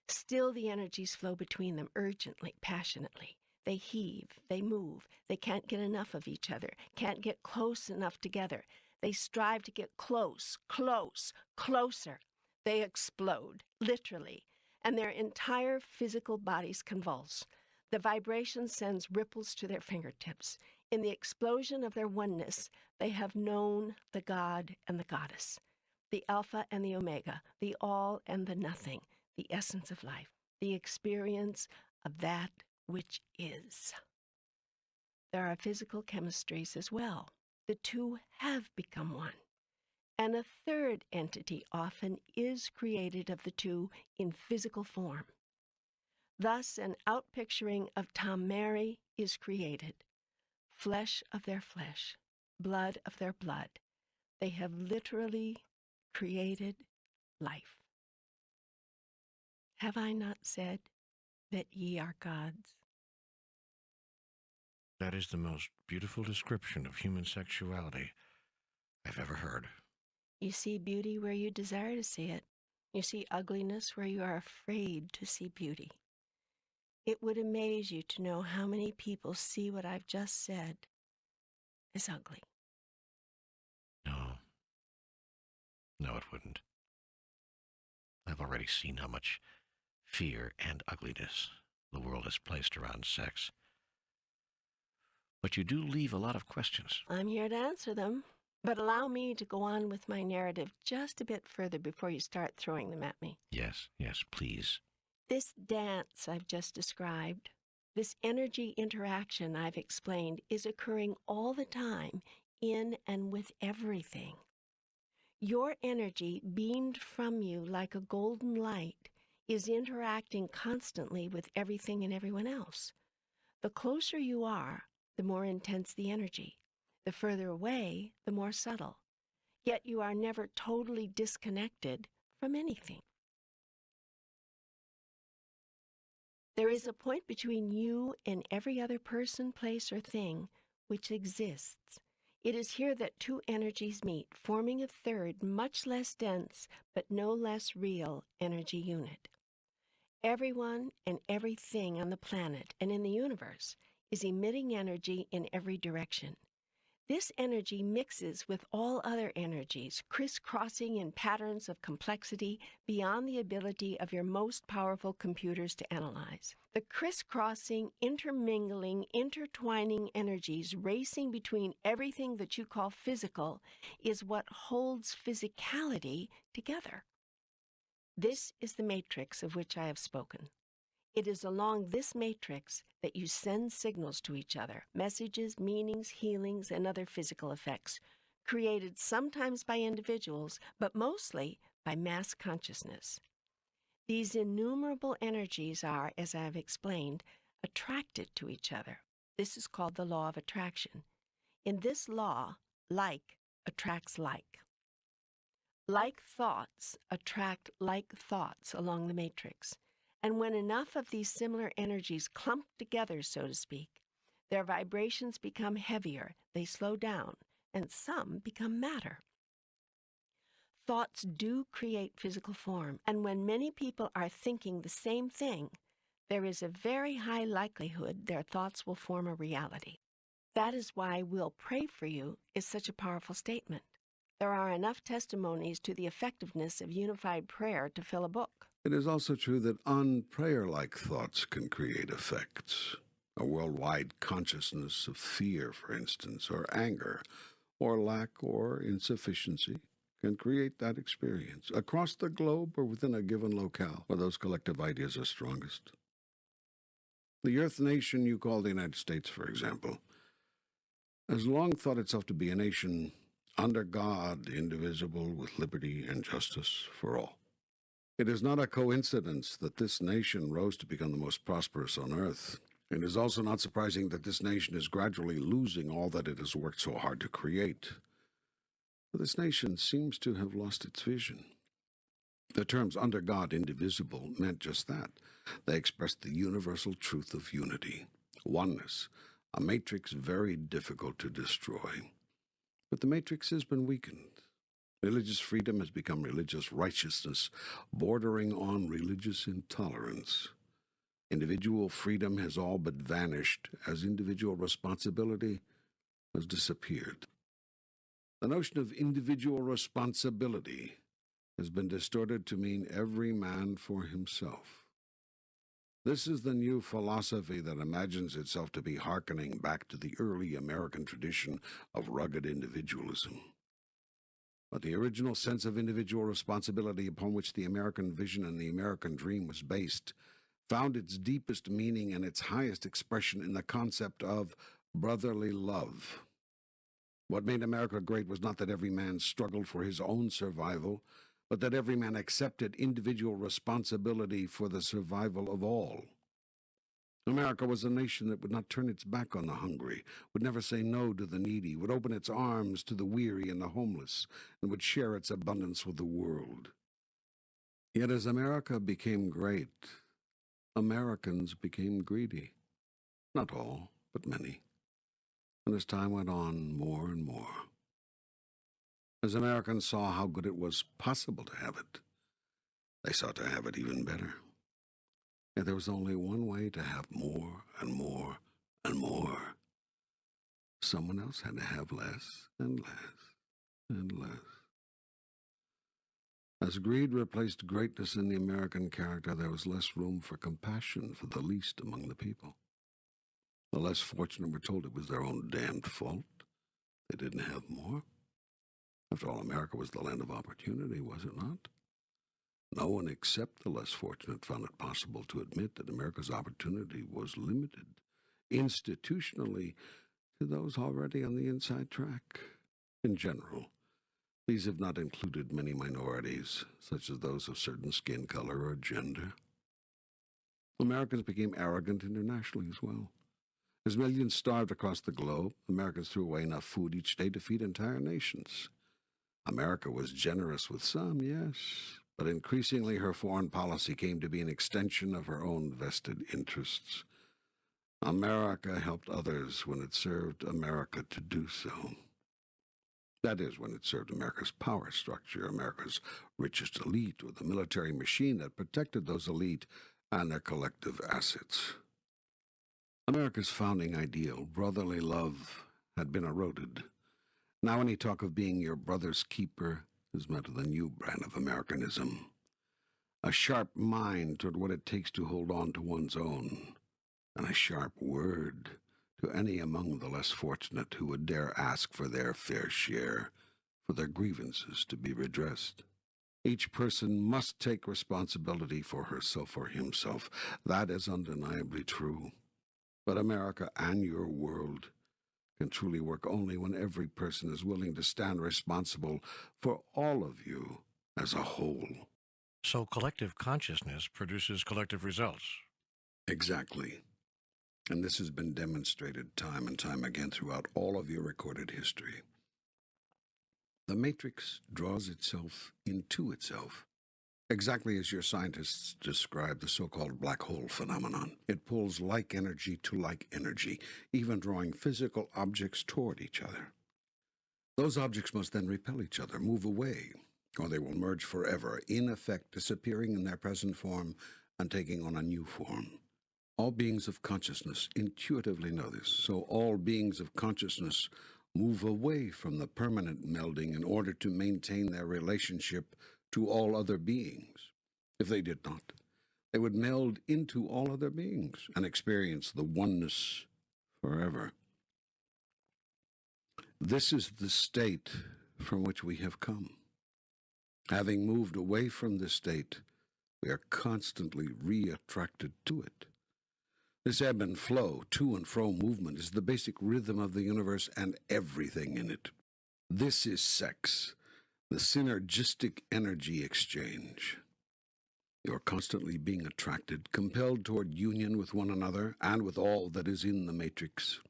Still the energies flow between them urgently, passionately. They heave, they move, they can't get enough of each other, can't get close enough together. They strive to get close, closer. They explode, literally, and their entire physical bodies convulse. The vibration sends ripples to their fingertips. In the explosion of their oneness, they have known the God and the Goddess, the Alpha and the Omega, the all and the nothing, the essence of life, the experience of that which is. There are physical chemistries as well. The two have become one. And a third entity often is created of the two in physical form. Thus, an outpicturing of Tom Mary is created. Flesh of their flesh, blood of their blood. They have literally created life. Have I not said that ye are gods? That is the most beautiful description of human sexuality I've ever heard. You see beauty where you desire to see it. You see ugliness where you are afraid to see beauty. It would amaze you to know how many people see what I've just said as ugly. No, it wouldn't. I've already seen how much fear and ugliness the world has placed around sex. But you do leave a lot of questions. I'm here to answer them, but allow me to go on with my narrative just a bit further before you start throwing them at me. Yes, please. This dance I've just described, this energy interaction I've explained, is occurring all the time in and with everything. Your energy, beamed from you like a golden light, is interacting constantly with everything and everyone else. The closer you are, the more intense the energy. The further away, the more subtle. Yet you are never totally disconnected from anything. There is a point between you and every other person, place, or thing which exists. It is here that two energies meet, forming a third, much less dense, but no less real energy unit. Everyone and everything on the planet and in the universe is emitting energy in every direction. This energy mixes with all other energies, crisscrossing in patterns of complexity beyond the ability of your most powerful computers to analyze. The crisscrossing, intermingling, intertwining energies racing between everything that you call physical is what holds physicality together. This is the matrix of which I have spoken. It is along this matrix that you send signals to each other, messages, meanings, healings, and other physical effects, created sometimes by individuals, but mostly by mass consciousness. These innumerable energies are, as I have explained, attracted to each other. This is called the law of attraction. In this law, like attracts like. Like thoughts attract like thoughts along the matrix. And when enough of these similar energies clump together, so to speak, their vibrations become heavier, they slow down, and some become matter. Thoughts do create physical form, and when many people are thinking the same thing, there is a very high likelihood their thoughts will form a reality. That is why "we'll pray for you" is such a powerful statement. There are enough testimonies to the effectiveness of unified prayer to fill a book. It is also true that unprayer-like thoughts can create effects. A worldwide consciousness of fear, for instance, or anger, or lack or insufficiency can create that experience across the globe or within a given locale where those collective ideas are strongest. The Earth nation you call the United States, for example, has long thought itself to be a nation under God, indivisible, with liberty and justice for all. It is not a coincidence that this nation rose to become the most prosperous on earth. It is also not surprising that this nation is gradually losing all that it has worked so hard to create. But this nation seems to have lost its vision. The terms under God, indivisible meant just that. They expressed the universal truth of unity, oneness, a matrix very difficult to destroy. But the matrix has been weakened. Religious freedom has become religious righteousness, bordering on religious intolerance. Individual freedom has all but vanished as individual responsibility has disappeared. The notion of individual responsibility has been distorted to mean every man for himself. This is the new philosophy that imagines itself to be hearkening back to the early American tradition of rugged individualism. But the original sense of individual responsibility upon which the American vision and the American dream was based found its deepest meaning and its highest expression in the concept of brotherly love. What made America great was not that every man struggled for his own survival, but that every man accepted individual responsibility for the survival of all. America was a nation that would not turn its back on the hungry, would never say no to the needy, would open its arms to the weary and the homeless, and would share its abundance with the world. Yet as America became great, Americans became greedy. Not all, but many. And as time went on, more and more. As Americans saw how good it was possible to have it, they sought to have it even better. Yet there was only one way to have more and more and more. Someone else had to have less and less and less. As greed replaced greatness in the American character, there was less room for compassion for the least among the people. The less fortunate were told it was their own damned fault. They didn't have more. After all, America was the land of opportunity, was it not? No one except the less fortunate found it possible to admit that America's opportunity was limited, institutionally, to those already on the inside track. In general, these have not included many minorities, such as those of certain skin color or gender. Americans became arrogant internationally as well. As millions starved across the globe, Americans threw away enough food each day to feed entire nations. America was generous with some, yes, but increasingly her foreign policy came to be an extension of her own vested interests. America helped others when it served America to do so. That is, when it served America's power structure, America's richest elite, or the military machine that protected those elite, and their collective assets. America's founding ideal, brotherly love, had been eroded. Now any talk of being your brother's keeper is met with a new brand of Americanism. A sharp mind toward what it takes to hold on to one's own, and a sharp word to any among the less fortunate who would dare ask for their fair share, for their grievances to be redressed. Each person must take responsibility for herself or himself. That is undeniably true. But America and your world can truly work only when every person is willing to stand responsible for all of you as a whole. So collective consciousness produces collective results. Exactly. And this has been demonstrated time and time again throughout all of your recorded history. The matrix draws itself into itself, exactly as your scientists describe the so-called black hole phenomenon. It pulls like energy to like energy, even drawing physical objects toward each other. Those objects must then repel each other, move away, or they will merge forever, in effect disappearing in their present form and taking on a new form. All beings of consciousness intuitively know this, so all beings of consciousness move away from the permanent melding in order to maintain their relationship to all other beings. If they did not, they would meld into all other beings and experience the oneness forever. This is the state from which we have come. Having moved away from this state, we are constantly re-attracted to it. This ebb and flow, to and fro movement, is the basic rhythm of the universe and everything in it. This is sex, the synergistic energy exchange. You are constantly being attracted, compelled toward union with one another and with all that is in the matrix.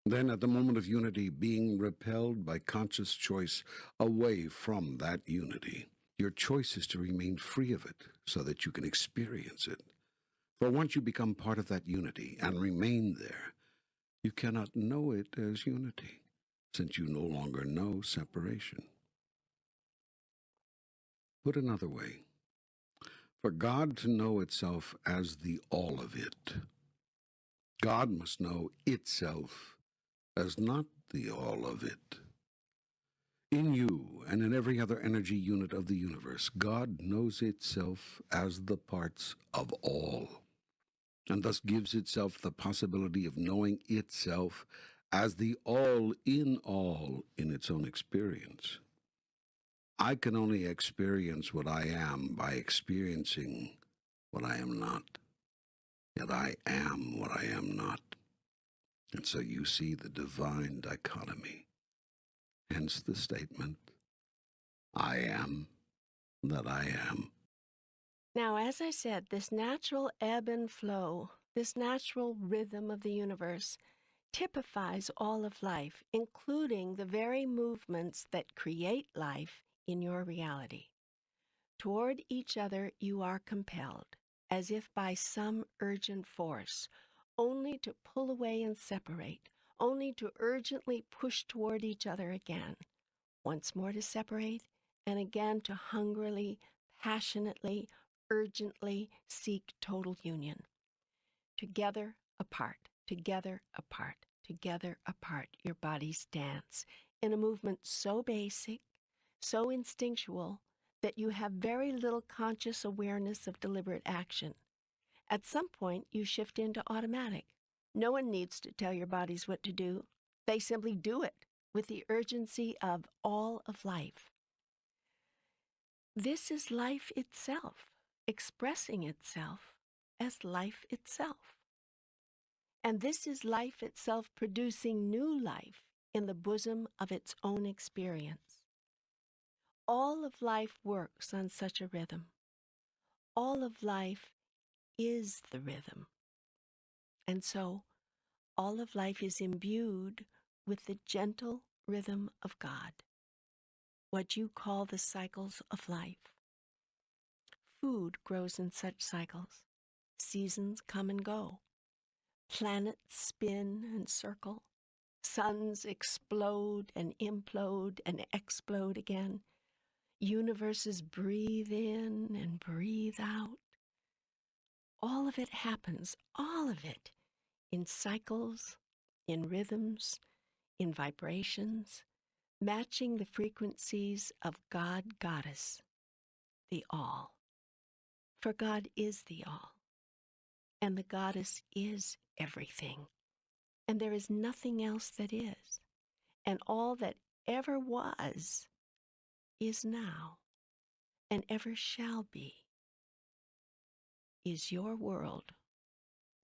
Then, at the moment of unity, being repelled by conscious choice away from that unity. Your choice is to remain free of it so that you can experience it. For once you become part of that unity and remain there, you cannot know it as unity, since you no longer know separation. Put another way, for God to know itself as the all of it, God must know itself as not the all of it. In you and in every other energy unit of the universe, God knows itself as the parts of all, and thus gives itself the possibility of knowing itself as the all in its own experience. I can only experience what I am by experiencing what I am not. Yet I am what I am not. And so you see the divine dichotomy. Hence the statement, I am that I am. Now, as I said, this natural ebb and flow, this natural rhythm of the universe, typifies all of life, including the very movements that create life in your reality. Toward each other you are compelled, as if by some urgent force, only to pull away and separate, only to urgently push toward each other again, once more to separate, and again to hungrily, passionately, urgently seek total union. Together, apart, together, apart, together, apart, your bodies dance in a movement so basic, so instinctual, that you have very little conscious awareness of deliberate action. At some point, you shift into automatic. No one needs to tell your bodies what to do. They simply do it with the urgency of all of life. This is life itself, expressing itself as life itself. And this is life itself producing new life in the bosom of its own experience. All of life works on such a rhythm. All of life is the rhythm. And so, all of life is imbued with the gentle rhythm of God, what you call the cycles of life. Food grows in such cycles. Seasons come and go. Planets spin and circle. Suns explode and implode and explode again. Universes breathe in and breathe out. all of it happens, all of it, in cycles, in rhythms, in vibrations, matching the frequencies of God Goddess, the All. For God is the All, and the Goddess is everything, and there is nothing else that is, and all that ever was is now, and ever shall be, is your world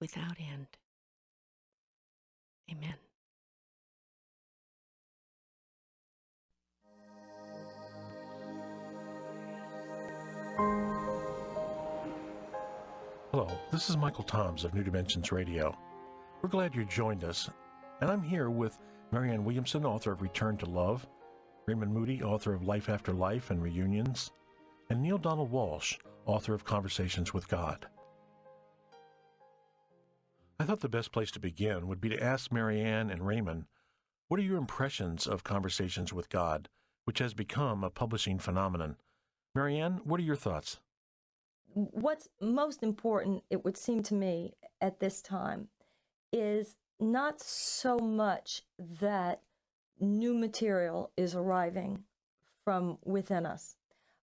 without end. Amen. Hello, this is Michael Toms of New Dimensions Radio. We're glad you joined us, and I'm here with Marianne Williamson, author of Return to Love, Raymond Moody, author of Life After Life and Reunions, and Neale Donald Walsch, author of Conversations with God. I thought the best place to begin would be to ask Marianne and Raymond, what are your impressions of Conversations with God, which has become a publishing phenomenon? Marianne, what are your thoughts? What's most important, it would seem to me, at this time, is not so much that new material is arriving from within us,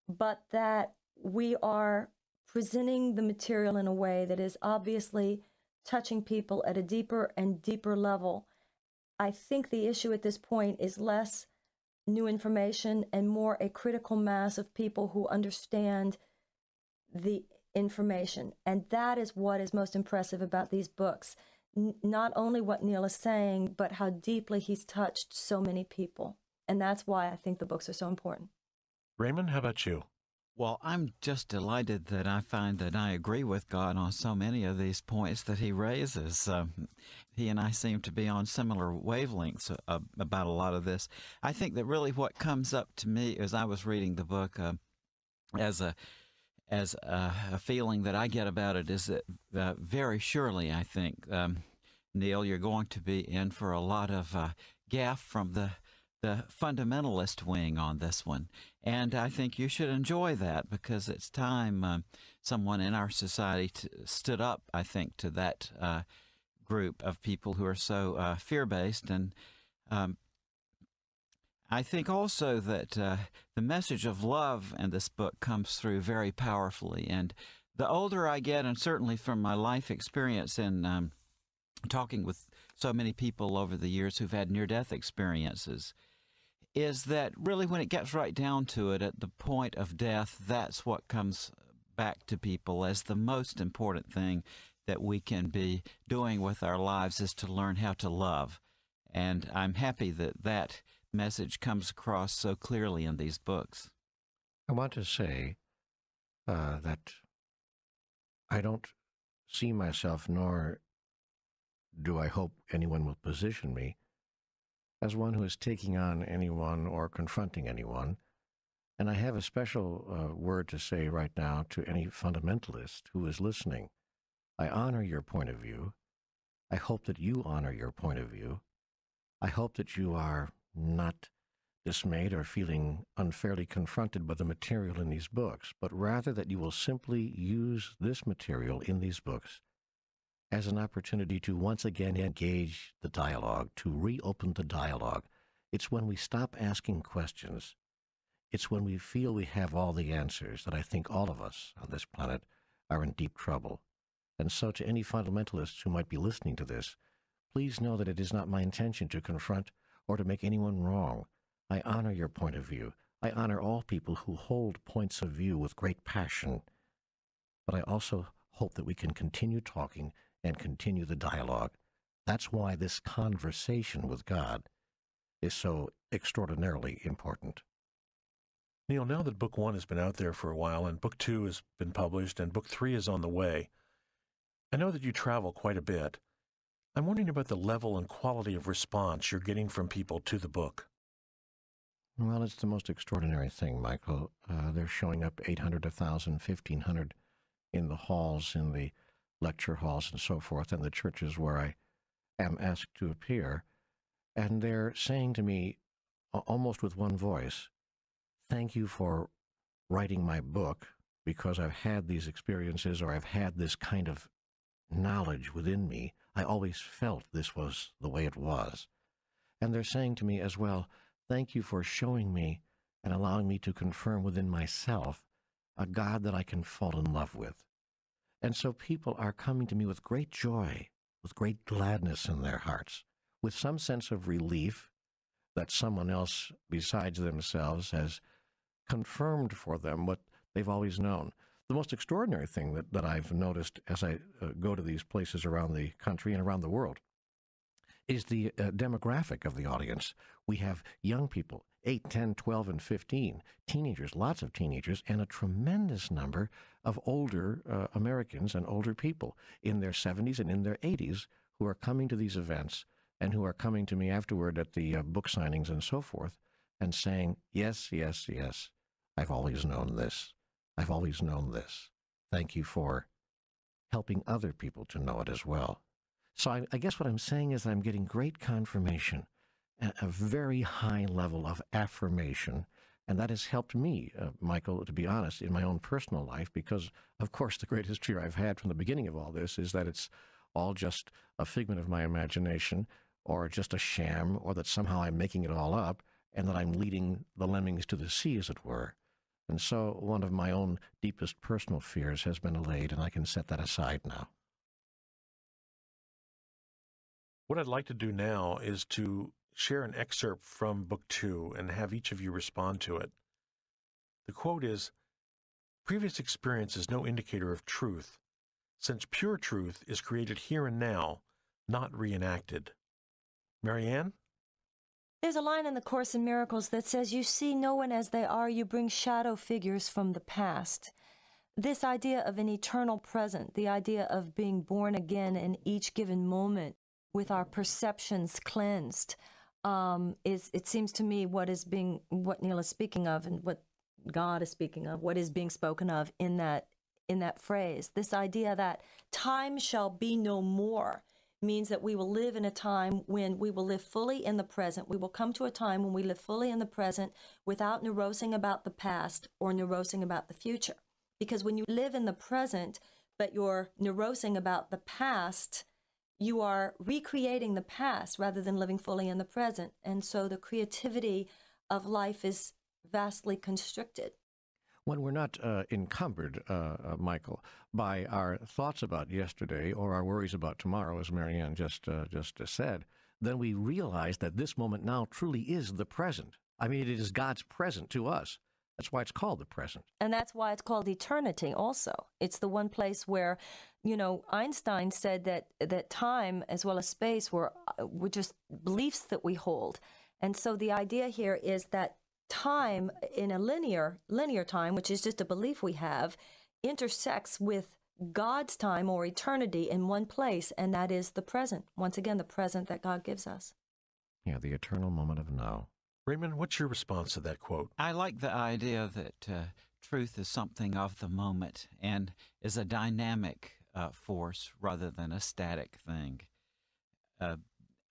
but that we are presenting the material in a way that is obviously touching people at a deeper and deeper level. I think the issue at this point is less new information and more a critical mass of people who understand the information. And that is what is most impressive about these books. Not only what Neale is saying, but how deeply he's touched so many people. And that's why I think the books are so important. Raymond, how about you? Well, I'm just delighted that I find that I agree with God on so many of these points that he raises. He and I seem to be on similar wavelengths about a lot of this. I think that really what comes up to me as I was reading the book as a feeling that I get about it is that very surely, I think, Neale, you're going to be in for a lot of gaff from the fundamentalist wing on this one. And I think you should enjoy that because it's time someone in our society stood up, I think, to that group of people who are so fear-based. And I think also that the message of love in this book comes through very powerfully. And the older I get, and certainly from my life experience in talking with so many people over the years who've had near-death experiences, is that really when it gets right down to it, at the point of death, that's what comes back to people as the most important thing that we can be doing with our lives is to learn how to love. And I'm happy that that message comes across so clearly in these books. I want to say that I don't see myself, nor do I hope anyone will position me, as one who is taking on anyone or confronting anyone. And I have a special word to say right now to any fundamentalist who is listening. I honor your point of view. I hope that you honor your point of view. I hope that you are not dismayed or feeling unfairly confronted by the material in these books, but rather that you will simply use this material in these books as an opportunity to once again engage the dialogue, to reopen the dialogue. It's when we stop asking questions, it's when we feel we have all the answers that I think all of us on this planet are in deep trouble. And so to any fundamentalists who might be listening to this, please know that it is not my intention to confront or to make anyone wrong. I honor your point of view. I honor all people who hold points of view with great passion. But I also hope that we can continue talking and continue the dialogue. That's why this conversation with God is so extraordinarily important. Neale, now that Book 1 has been out there for a while and Book 2 has been published and Book 3 is on the way, I know that you travel quite a bit. I'm wondering about the level and quality of response you're getting from people to the book. Well, it's the most extraordinary thing, Michael. They're showing up 800, 1,000, 1,500 in the halls, in the lecture halls and so forth, and the churches where I am asked to appear. And they're saying to me, almost with one voice, thank you for writing my book, because I've had these experiences or I've had this kind of knowledge within me. I always felt this was the way it was. And they're saying to me as well, thank you for showing me and allowing me to confirm within myself a God that I can fall in love with. And so people are coming to me with great joy, with great gladness in their hearts, with some sense of relief that someone else besides themselves has confirmed for them what they've always known. The most extraordinary thing that I've noticed as I go to these places around the country and around the world is the demographic of the audience. We have young people, 8, 10, 12, and 15, teenagers, lots of teenagers, and a tremendous number of older Americans and older people in their 70s and in their 80s who are coming to these events and who are coming to me afterward at the book signings and so forth and saying, yes, yes, yes, I've always known this. I've always known this. Thank you for helping other people to know it as well. So I guess what I'm saying is that I'm getting great confirmation, a very high level of affirmation, and that has helped me, Michael, to be honest, in my own personal life, because, of course, the greatest fear I've had from the beginning of all this is that it's all just a figment of my imagination or just a sham, or that somehow I'm making it all up and that I'm leading the lemmings to the sea, as it were. And so one of my own deepest personal fears has been allayed, and I can set that aside now. What I'd like to do now is to share an excerpt from Book 2 and have each of you respond to it. The quote is, "Previous experience is no indicator of truth, since pure truth is created here and now, not reenacted." Marianne? There's a line in the Course in Miracles that says, "You see no one as they are, you bring shadow figures from the past." This idea of an eternal present, the idea of being born again in each given moment with our perceptions cleansed, it seems to me what Neale is speaking of and what God is speaking of, what is being spoken of in that phrase. This idea that time shall be no more means that we will live in a time when we will live fully in the present. We will come to a time when we live fully in the present without neurosing about the past or neurosing about the future. Because when you live in the present, but you're neurosing about the past, you are recreating the past rather than living fully in the present. And so the creativity of life is vastly constricted. When we're not encumbered, Michael, by our thoughts about yesterday or our worries about tomorrow, as Marianne just said, then we realize that this moment now truly is the present. I mean, it is God's present to us. That's why it's called the present. And that's why it's called eternity also. It's the one place where, Einstein said that time as well as space were just beliefs that we hold. And so the idea here is that time in a linear time, which is just a belief we have, intersects with God's time or eternity in one place, and that is the present. Once again, the present that God gives us. Yeah, the eternal moment of now. Raymond, what's your response to that quote? I like the idea that truth is something of the moment and is a dynamic force rather than a static thing.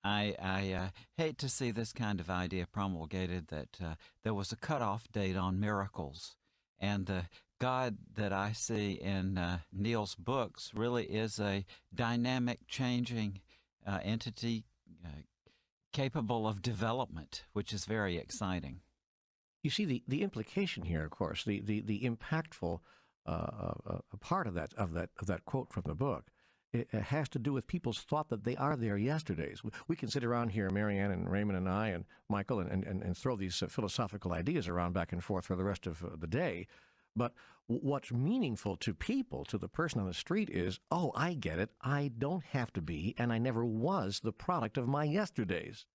I hate to see this kind of idea promulgated that there was a cutoff date on miracles, and the God that I see in Neale's books really is a dynamic, changing entity capable of development, which is very exciting. You see, the implication here, of course, the impactful part of that quote from the book, it has to do with people's thought that they are their yesterdays. We can sit around here, Marianne and Raymond and I and Michael, and throw these philosophical ideas around back and forth for the rest of the day. But what's meaningful to people, to the person on the street, is, oh, I get it. I don't have to be, and I never was the product of my yesterdays.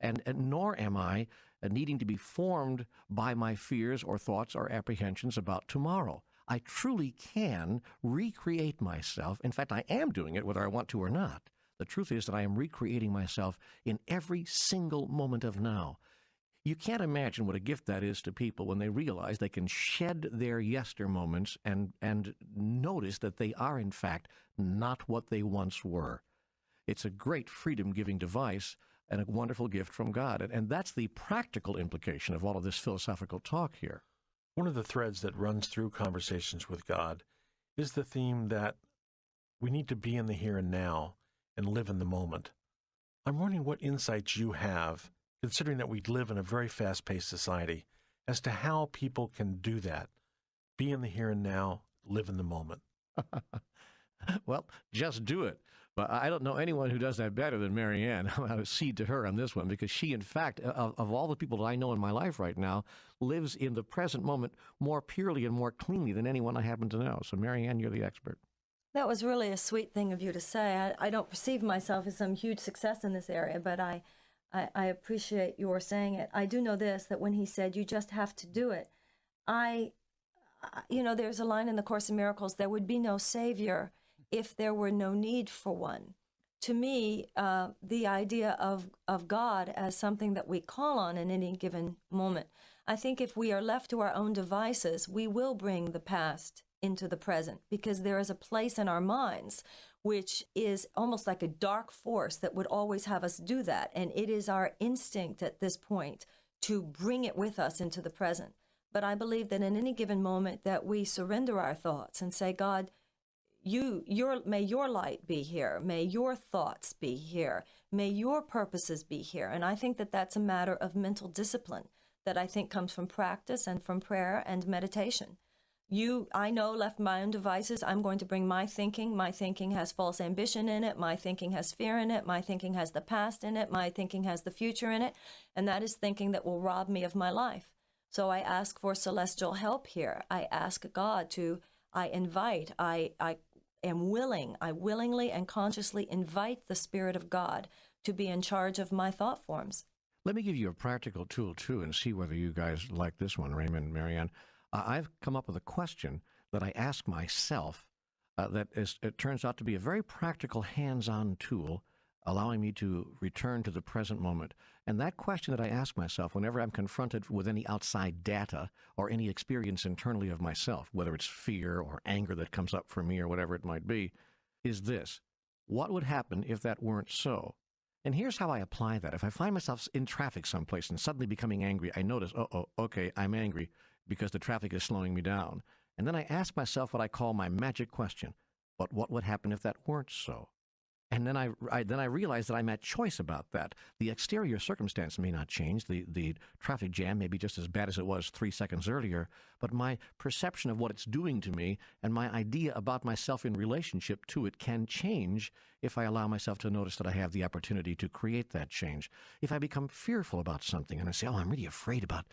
And nor am I needing to be formed by my fears or thoughts or apprehensions about tomorrow. I truly can recreate myself. In fact, I am doing it whether I want to or not. The truth is that I am recreating myself in every single moment of now. You can't imagine what a gift that is to people when they realize they can shed their yester moments and notice that they are, in fact, not what they once were. It's a great freedom-giving device and a wonderful gift from God. And that's the practical implication of all of this philosophical talk here. One of the threads that runs through Conversations with God is the theme that we need to be in the here and now and live in the moment. I'm wondering what insights you have, considering that we live in a very fast-paced society, as to how people can do that. Be in the here and now, live in the moment. Well, just do it. But I don't know anyone who does that better than Marianne. I would cede to her on this one because she, in fact, of all the people that I know in my life right now, lives in the present moment more purely and more cleanly than anyone I happen to know. So, Marianne, you're the expert. That was really a sweet thing of you to say. I don't perceive myself as some huge success in this area, but I appreciate your saying it. I do know this, that when he said, you just have to do it, there's a line in the Course in Miracles, there would be no Savior if there were no need for one. To me, the idea of God as something that we call on in any given moment, I think if we are left to our own devices, we will bring the past into the present, because there is a place in our minds which is almost like a dark force that would always have us do that. And it is our instinct at this point to bring it with us into the present. But I believe that in any given moment that we surrender our thoughts and say, God, may your light be here. May your thoughts be here. May your purposes be here. And I think that that's a matter of mental discipline that I think comes from practice and from prayer and meditation. I know, left my own devices, I'm going to bring my thinking. My thinking has false ambition in it. My thinking has fear in it. My thinking has the past in it. My thinking has the future in it. And that is thinking that will rob me of my life. So I ask for celestial help here. I ask God I willingly and consciously invite the Spirit of God to be in charge of my thought forms. Let me give you a practical tool, too, and see whether you guys like this one, Raymond and Marianne. I've come up with a question that I ask myself it turns out to be a very practical hands-on tool allowing me to return to the present moment. And that question that I ask myself whenever I'm confronted with any outside data or any experience internally of myself, whether it's fear or anger that comes up for me or whatever it might be, is this: what would happen if that weren't so? And here's how I apply that. If I find myself in traffic someplace and suddenly becoming angry, I notice, okay, I'm angry because the traffic is slowing me down. And then I ask myself what I call my magic question: but what would happen if that weren't so? And then I realize that I'm at choice about that. The exterior circumstance may not change. The traffic jam may be just as bad as it was 3 seconds earlier, but my perception of what it's doing to me and my idea about myself in relationship to it can change if I allow myself to notice that I have the opportunity to create that change. If I become fearful about something and I say, I'm really afraid about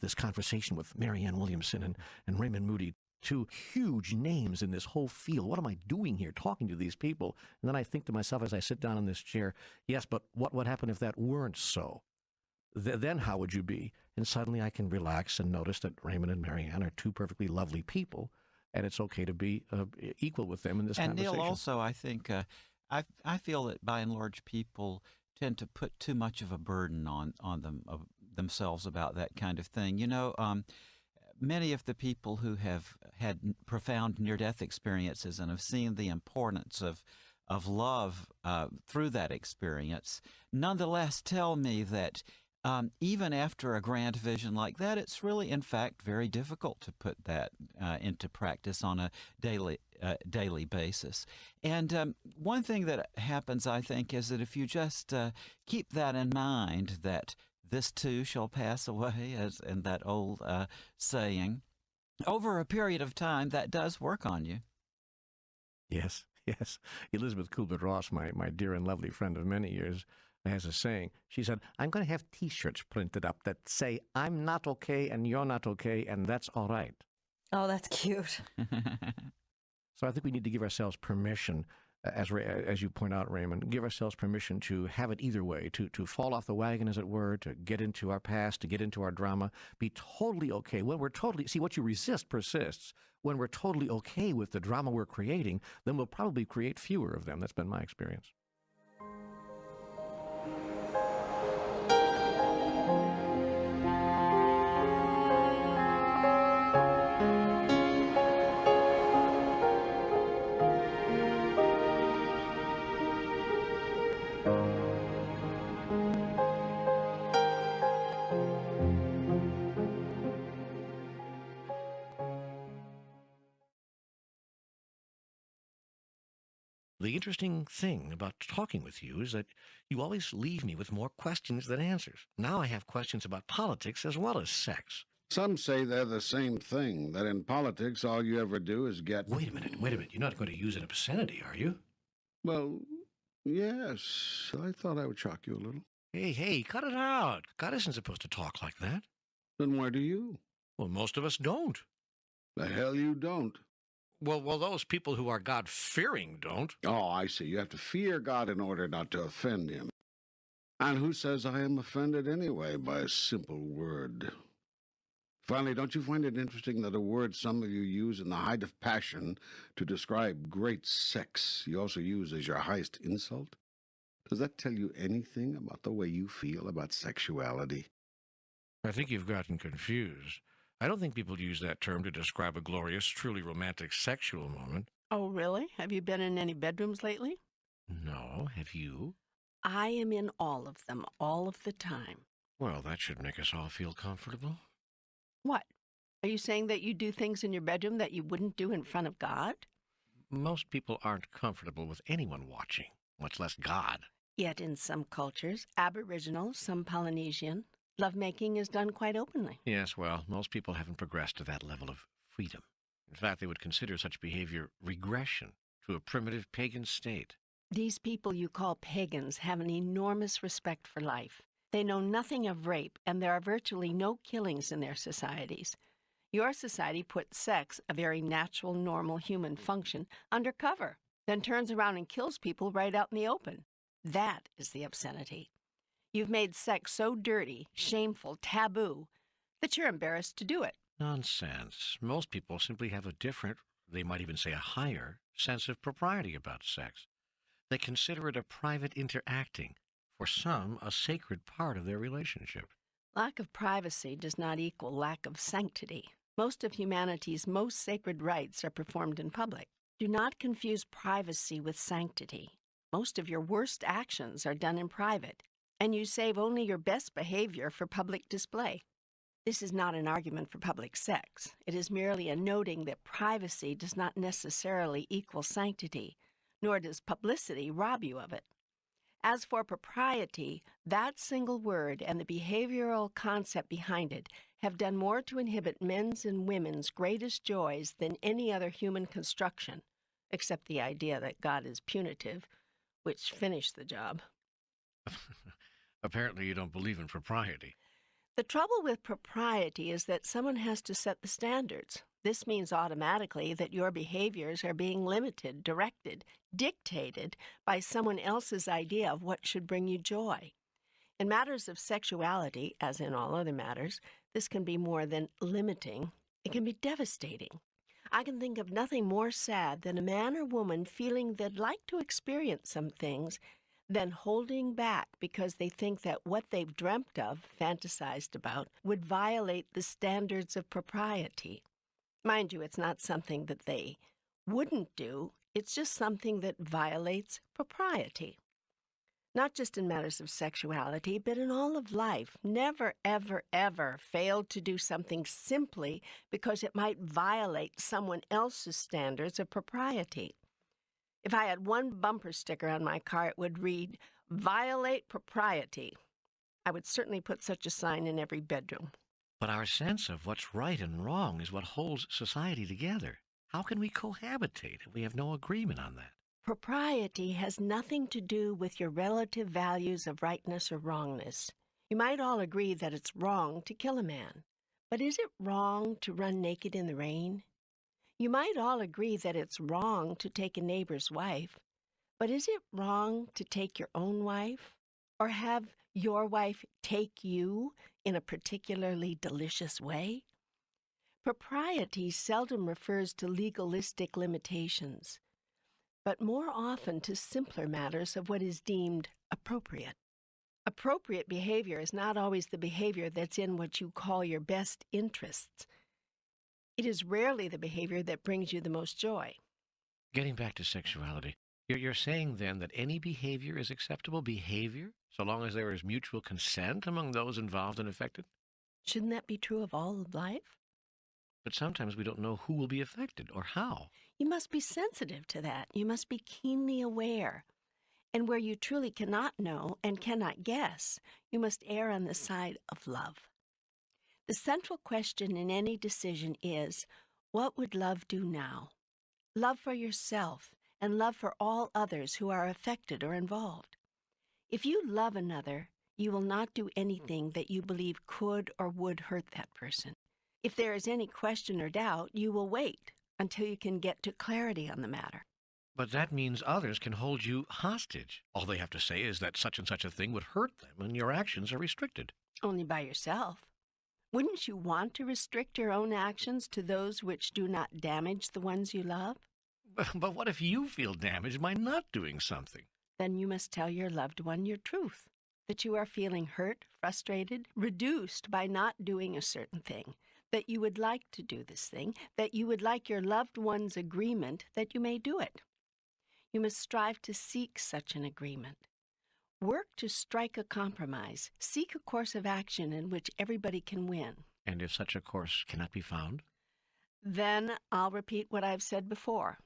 this conversation with Marianne Williamson and Raymond Moody, two huge names in this whole field. What am I doing here talking to these people? And then I think to myself as I sit down in this chair, yes, but what would happen if that weren't so? Then how would you be? And suddenly I can relax and notice that Raymond and Marianne are two perfectly lovely people, and it's okay to be equal with them in this conversation. And Neale, also, I think, I feel that by and large people tend to put too much of a burden on themselves about that kind of thing. Many of the people who have had profound near-death experiences and have seen the importance of love through that experience, nonetheless tell me that even after a grand vision like that, it's really, in fact, very difficult to put that into practice on a daily basis. And one thing that happens, I think, is that if you just keep that in mind, that this too shall pass away, as in that old saying, over a period of time, that does work on you. Yes. Elizabeth Kubler-Ross, my dear and lovely friend of many years, has a saying. She said, I'm going to have T-shirts printed up that say, I'm not okay and you're not okay, and that's all right. Oh, that's cute. So I think we need to give ourselves permission, as you point out, Raymond, give ourselves permission to have it either way, to fall off the wagon, as it were, to get into our past, to get into our drama, be totally okay. When we're totally, see, what you resist persists. When we're totally okay with the drama we're creating, then we'll probably create fewer of them. That's been my experience. The interesting thing about talking with you is that you always leave me with more questions than answers. Now I have questions about politics as well as sex. Some say they're the same thing, that in politics all you ever do is get... Wait a minute. You're not going to use an obscenity, are you? Well, yes. I thought I would shock you a little. Hey, cut it out. God isn't supposed to talk like that. Then why do you? Well, most of us don't. The hell you don't. Well, those people who are God-fearing don't. Oh, I see. You have to fear God in order not to offend him. And who says I am offended anyway by a simple word? Finally, don't you find it interesting that a word some of you use in the height of passion to describe great sex you also use as your highest insult? Does that tell you anything about the way you feel about sexuality? I think you've gotten confused. I don't think people use that term to describe a glorious, truly romantic sexual moment. Oh, really? Have you been in any bedrooms lately? No, have you? I am in all of them, all of the time. Well, that should make us all feel comfortable. What? Are you saying that you do things in your bedroom that you wouldn't do in front of God? Most people aren't comfortable with anyone watching, much less God. Yet in some cultures, Aboriginal, some Polynesian, lovemaking is done quite openly. Yes, well, most people haven't progressed to that level of freedom. In fact, they would consider such behavior regression to a primitive pagan state. These people you call pagans have an enormous respect for life. They know nothing of rape, and there are virtually no killings in their societies. Your society puts sex, a very natural, normal human function, under cover, then turns around and kills people right out in the open. That is the obscenity. You've made sex so dirty, shameful, taboo, that you're embarrassed to do it. Nonsense. Most people simply have a different, they might even say a higher, sense of propriety about sex. They consider it a private interacting, for some, a sacred part of their relationship. Lack of privacy does not equal lack of sanctity. Most of humanity's most sacred rites are performed in public. Do not confuse privacy with sanctity. Most of your worst actions are done in private, and you save only your best behavior for public display. This is not an argument for public sex. It is merely a noting that privacy does not necessarily equal sanctity, nor does publicity rob you of it. As for propriety, that single word and the behavioral concept behind it have done more to inhibit men's and women's greatest joys than any other human construction, except the idea that God is punitive, which finished the job. Apparently you don't believe in propriety. The trouble with propriety is that someone has to set the standards. This means automatically that your behaviors are being limited, directed, dictated by someone else's idea of what should bring you joy. In matters of sexuality, as in all other matters, this can be more than limiting. It can be devastating. I can think of nothing more sad than a man or woman feeling they'd like to experience some things, then holding back because they think that what they've dreamt of, fantasized about, would violate the standards of propriety. Mind you, it's not something that they wouldn't do. It's just something that violates propriety. Not just in matters of sexuality, but in all of life. Never, ever, ever fail to do something simply because it might violate someone else's standards of propriety. If I had one bumper sticker on my car, it would read, "Violate propriety." I would certainly put such a sign in every bedroom. But our sense of what's right and wrong is what holds society together. How can we cohabitate if we have no agreement on that? Propriety has nothing to do with your relative values of rightness or wrongness. You might all agree that it's wrong to kill a man, but is it wrong to run naked in the rain? You might all agree that it's wrong to take a neighbor's wife, but is it wrong to take your own wife? Or have your wife take you in a particularly delicious way? Propriety seldom refers to legalistic limitations, but more often to simpler matters of what is deemed appropriate. Appropriate behavior is not always the behavior that's in what you call your best interests. It is rarely the behavior that brings you the most joy. Getting back to sexuality, you're saying then that any behavior is acceptable behavior, so long as there is mutual consent among those involved and affected? Shouldn't that be true of all of life? But sometimes we don't know who will be affected or how. You must be sensitive to that. You must be keenly aware. And where you truly cannot know and cannot guess, you must err on the side of love. The central question in any decision is, what would love do now? Love for yourself and love for all others who are affected or involved. If you love another, you will not do anything that you believe could or would hurt that person. If there is any question or doubt, you will wait until you can get to clarity on the matter. But that means others can hold you hostage. All they have to say is that such and such a thing would hurt them, and your actions are restricted. Only by yourself. Wouldn't you want to restrict your own actions to those which do not damage the ones you love? But what if you feel damaged by not doing something? Then you must tell your loved one your truth, that you are feeling hurt, frustrated, reduced by not doing a certain thing, that you would like to do this thing, that you would like your loved one's agreement that you may do it. You must strive to seek such an agreement. Work to strike a compromise. Seek a course of action in which everybody can win. And if such a course cannot be found? Then I'll repeat what I've said before.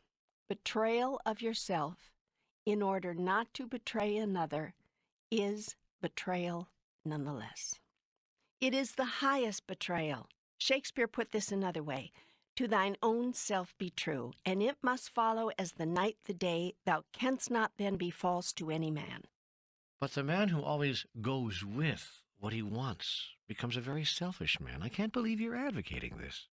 Betrayal of yourself in order not to betray another is betrayal nonetheless. It is the highest betrayal. Shakespeare put this another way. To thine own self be true, and it must follow as the night the day, thou canst not then be false to any man. But the man who always goes with what he wants becomes a very selfish man. I can't believe you're advocating this.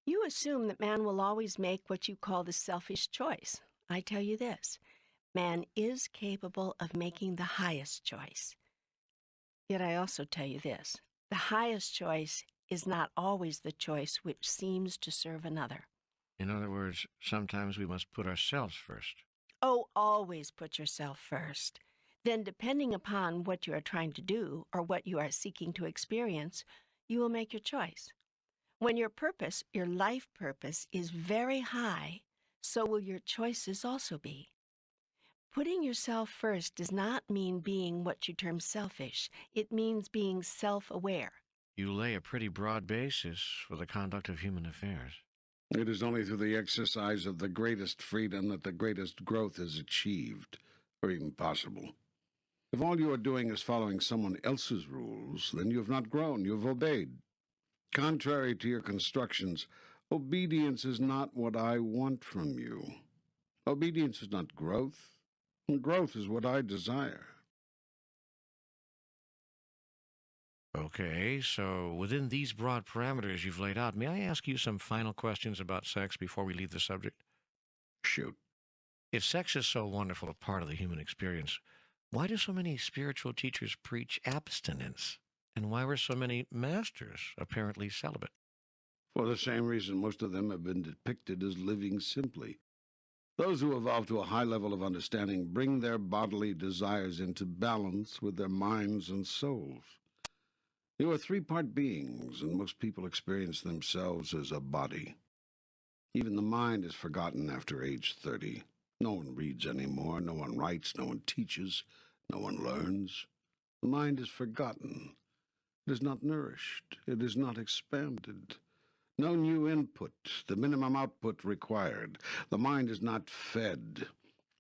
You assume that man will always make what you call the selfish choice. I tell you this, man is capable of making the highest choice. Yet I also tell you this, the highest choice is not always the choice which seems to serve another. In other words, sometimes we must put ourselves first. Oh, always put yourself first. Then, depending upon what you are trying to do or what you are seeking to experience, you will make your choice. When your purpose, your life purpose, is very high, so will your choices also be. Putting yourself first does not mean being what you term selfish. It means being self-aware. You lay a pretty broad basis for the conduct of human affairs. It is only through the exercise of the greatest freedom that the greatest growth is achieved, or even possible. If all you are doing is following someone else's rules, then you have not grown, you have obeyed. Contrary to your constructions, obedience is not what I want from you. Obedience is not growth. Growth is what I desire. Okay, so within these broad parameters you've laid out, may I ask you some final questions about sex before we leave the subject? Shoot. If sex is so wonderful a part of the human experience, why do so many spiritual teachers preach abstinence? And why were so many masters apparently celibate? For the same reason most of them have been depicted as living simply. Those who evolve to a high level of understanding bring their bodily desires into balance with their minds and souls. You are three-part beings, and most people experience themselves as a body. Even the mind is forgotten after age 30. No one reads anymore, no one writes, no one teaches, no one learns. The mind is forgotten. It is not nourished. It is not expanded. No new input, the minimum output required. The mind is not fed.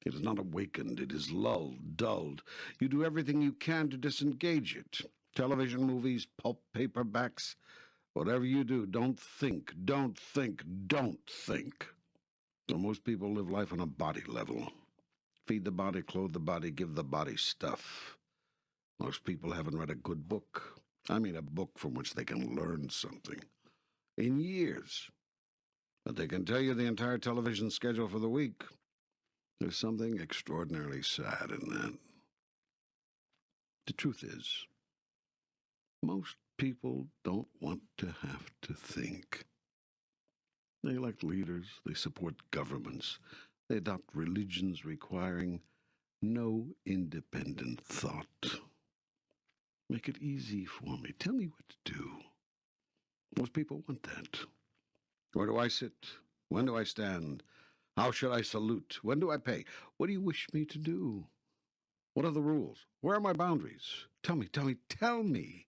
It is not awakened. It is lulled, dulled. You do everything you can to disengage it. Television, movies, pulp paperbacks. Whatever you do, don't think, don't think, don't think. So most people live life on a body level. Feed the body, clothe the body, give the body stuff. Most people haven't read a good book. I mean a book from which they can learn something. In years. But they can tell you the entire television schedule for the week. There's something extraordinarily sad in that. The truth is, most people don't want to have to think. They elect leaders, they support governments, they adopt religions requiring no independent thought. Make it easy for me. Tell me what to do. Most people want that. Where do I sit? When do I stand? How should I salute? When do I pay? What do you wish me to do? What are the rules? Where are my boundaries? Tell me, tell me, tell me.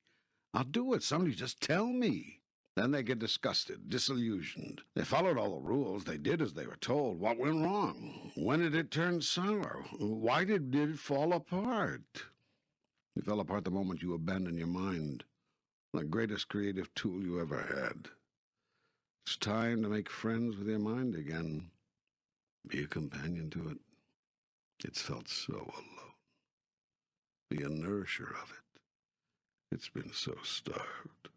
I'll do it. Somebody just tell me. Then they get disgusted, disillusioned. They followed all the rules. They did as they were told. What went wrong? When did it turn sour? Why did it fall apart? It fell apart the moment you abandoned your mind, the greatest creative tool you ever had. It's time to make friends with your mind again. Be a companion to it. It's felt so alone. Be a nourisher of it. It's been so starved.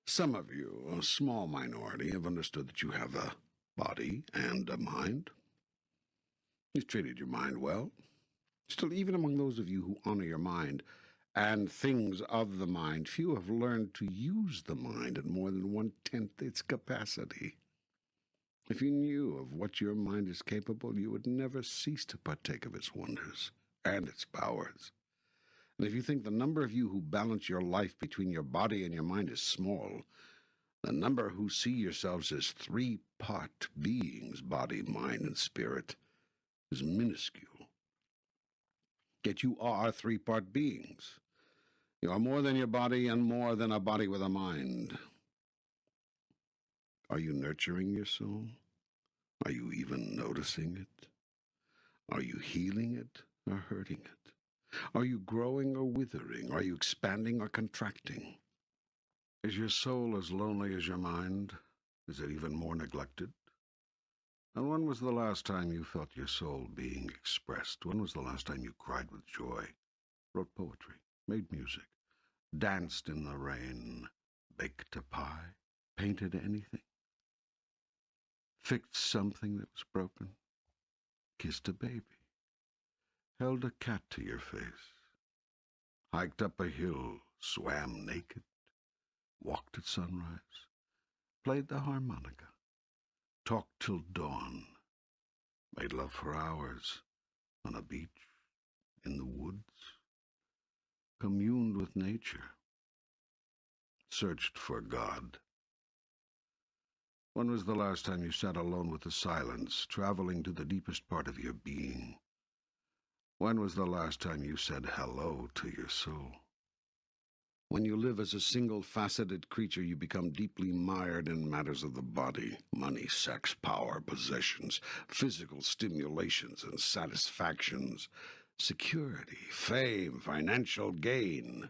Some of you, a small minority, have understood that you have a body and a mind. You've treated your mind well. Still, even among those of you who honor your mind and things of the mind, few have learned to use the mind at more than 1/10 its capacity. If you knew of what your mind is capable, you would never cease to partake of its wonders and its powers. And if you think the number of you who balance your life between your body and your mind is small, the number who see yourselves as three-part beings, body, mind, and spirit, is minuscule. Yet you are three-part beings. You are more than your body and more than a body with a mind. Are you nurturing your soul? Are you even noticing it? Are you healing it or hurting it? Are you growing or withering? Are you expanding or contracting? Is your soul as lonely as your mind? Is it even more neglected? And when was the last time you felt your soul being expressed? When was the last time you cried with joy, wrote poetry, made music, danced in the rain, baked a pie, painted anything, fixed something that was broken, kissed a baby, held a cat to your face, hiked up a hill, swam naked, walked at sunrise, played the harmonica, talked till dawn, made love for hours on a beach, in the woods, communed with nature, searched for God. When was the last time you sat alone with the silence, traveling to the deepest part of your being? When was the last time you said hello to your soul? When you live as a single-faceted creature, you become deeply mired in matters of the body: money, sex, power, possessions, physical stimulations and satisfactions, security, fame, financial gain.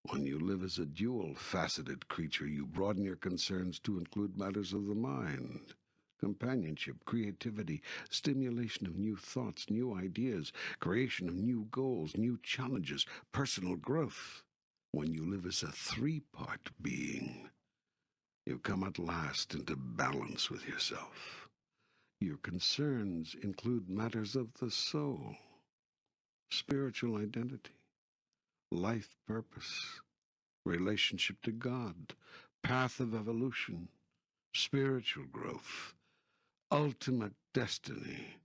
When you live as a dual-faceted creature, you broaden your concerns to include matters of the mind: companionship, creativity, stimulation of new thoughts, new ideas, creation of new goals, new challenges, personal growth. When you live as a three-part being, you come at last into balance with yourself. Your concerns include matters of the soul, spiritual identity, life purpose, relationship to God, path of evolution, spiritual growth, ultimate destiny.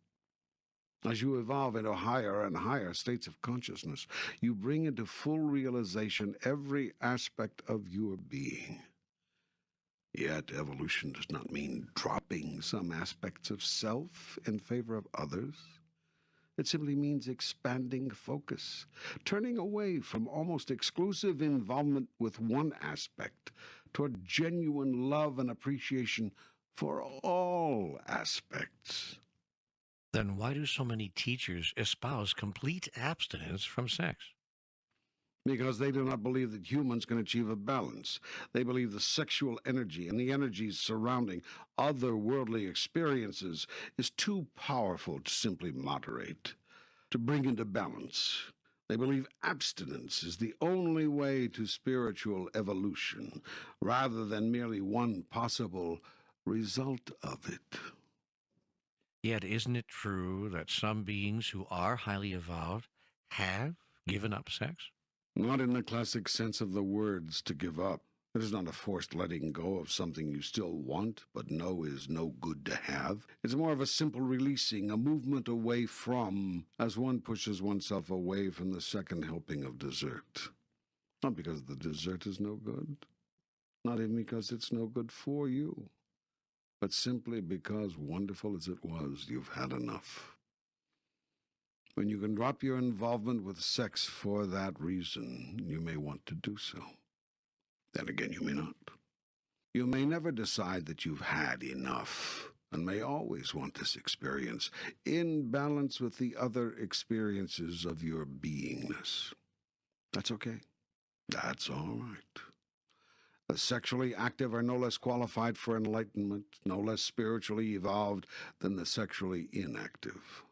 As you evolve into higher and higher states of consciousness, you bring into full realization every aspect of your being. Yet evolution does not mean dropping some aspects of self in favor of others. It simply means expanding focus, turning away from almost exclusive involvement with one aspect toward genuine love and appreciation for all aspects. Then why do so many teachers espouse complete abstinence from sex? Because they do not believe that humans can achieve a balance. They believe the sexual energy and the energies surrounding otherworldly experiences is too powerful to simply moderate, to bring into balance. They believe abstinence is the only way to spiritual evolution, rather than merely one possible result of it. Yet isn't it true that some beings who are highly evolved have given up sex? Not in the classic sense of the words to give up. It is not a forced letting go of something you still want, but know is no good to have. It's more of a simple releasing, a movement away from, as one pushes oneself away from the second helping of dessert. Not because the dessert is no good, not even because it's no good for you, but simply because, wonderful as it was, you've had enough. When you can drop your involvement with sex for that reason, you may want to do so. Then again, you may not. You may never decide that you've had enough, and may always want this experience in balance with the other experiences of your beingness. That's okay. That's all right. The sexually active are no less qualified for enlightenment, no less spiritually evolved than the sexually inactive.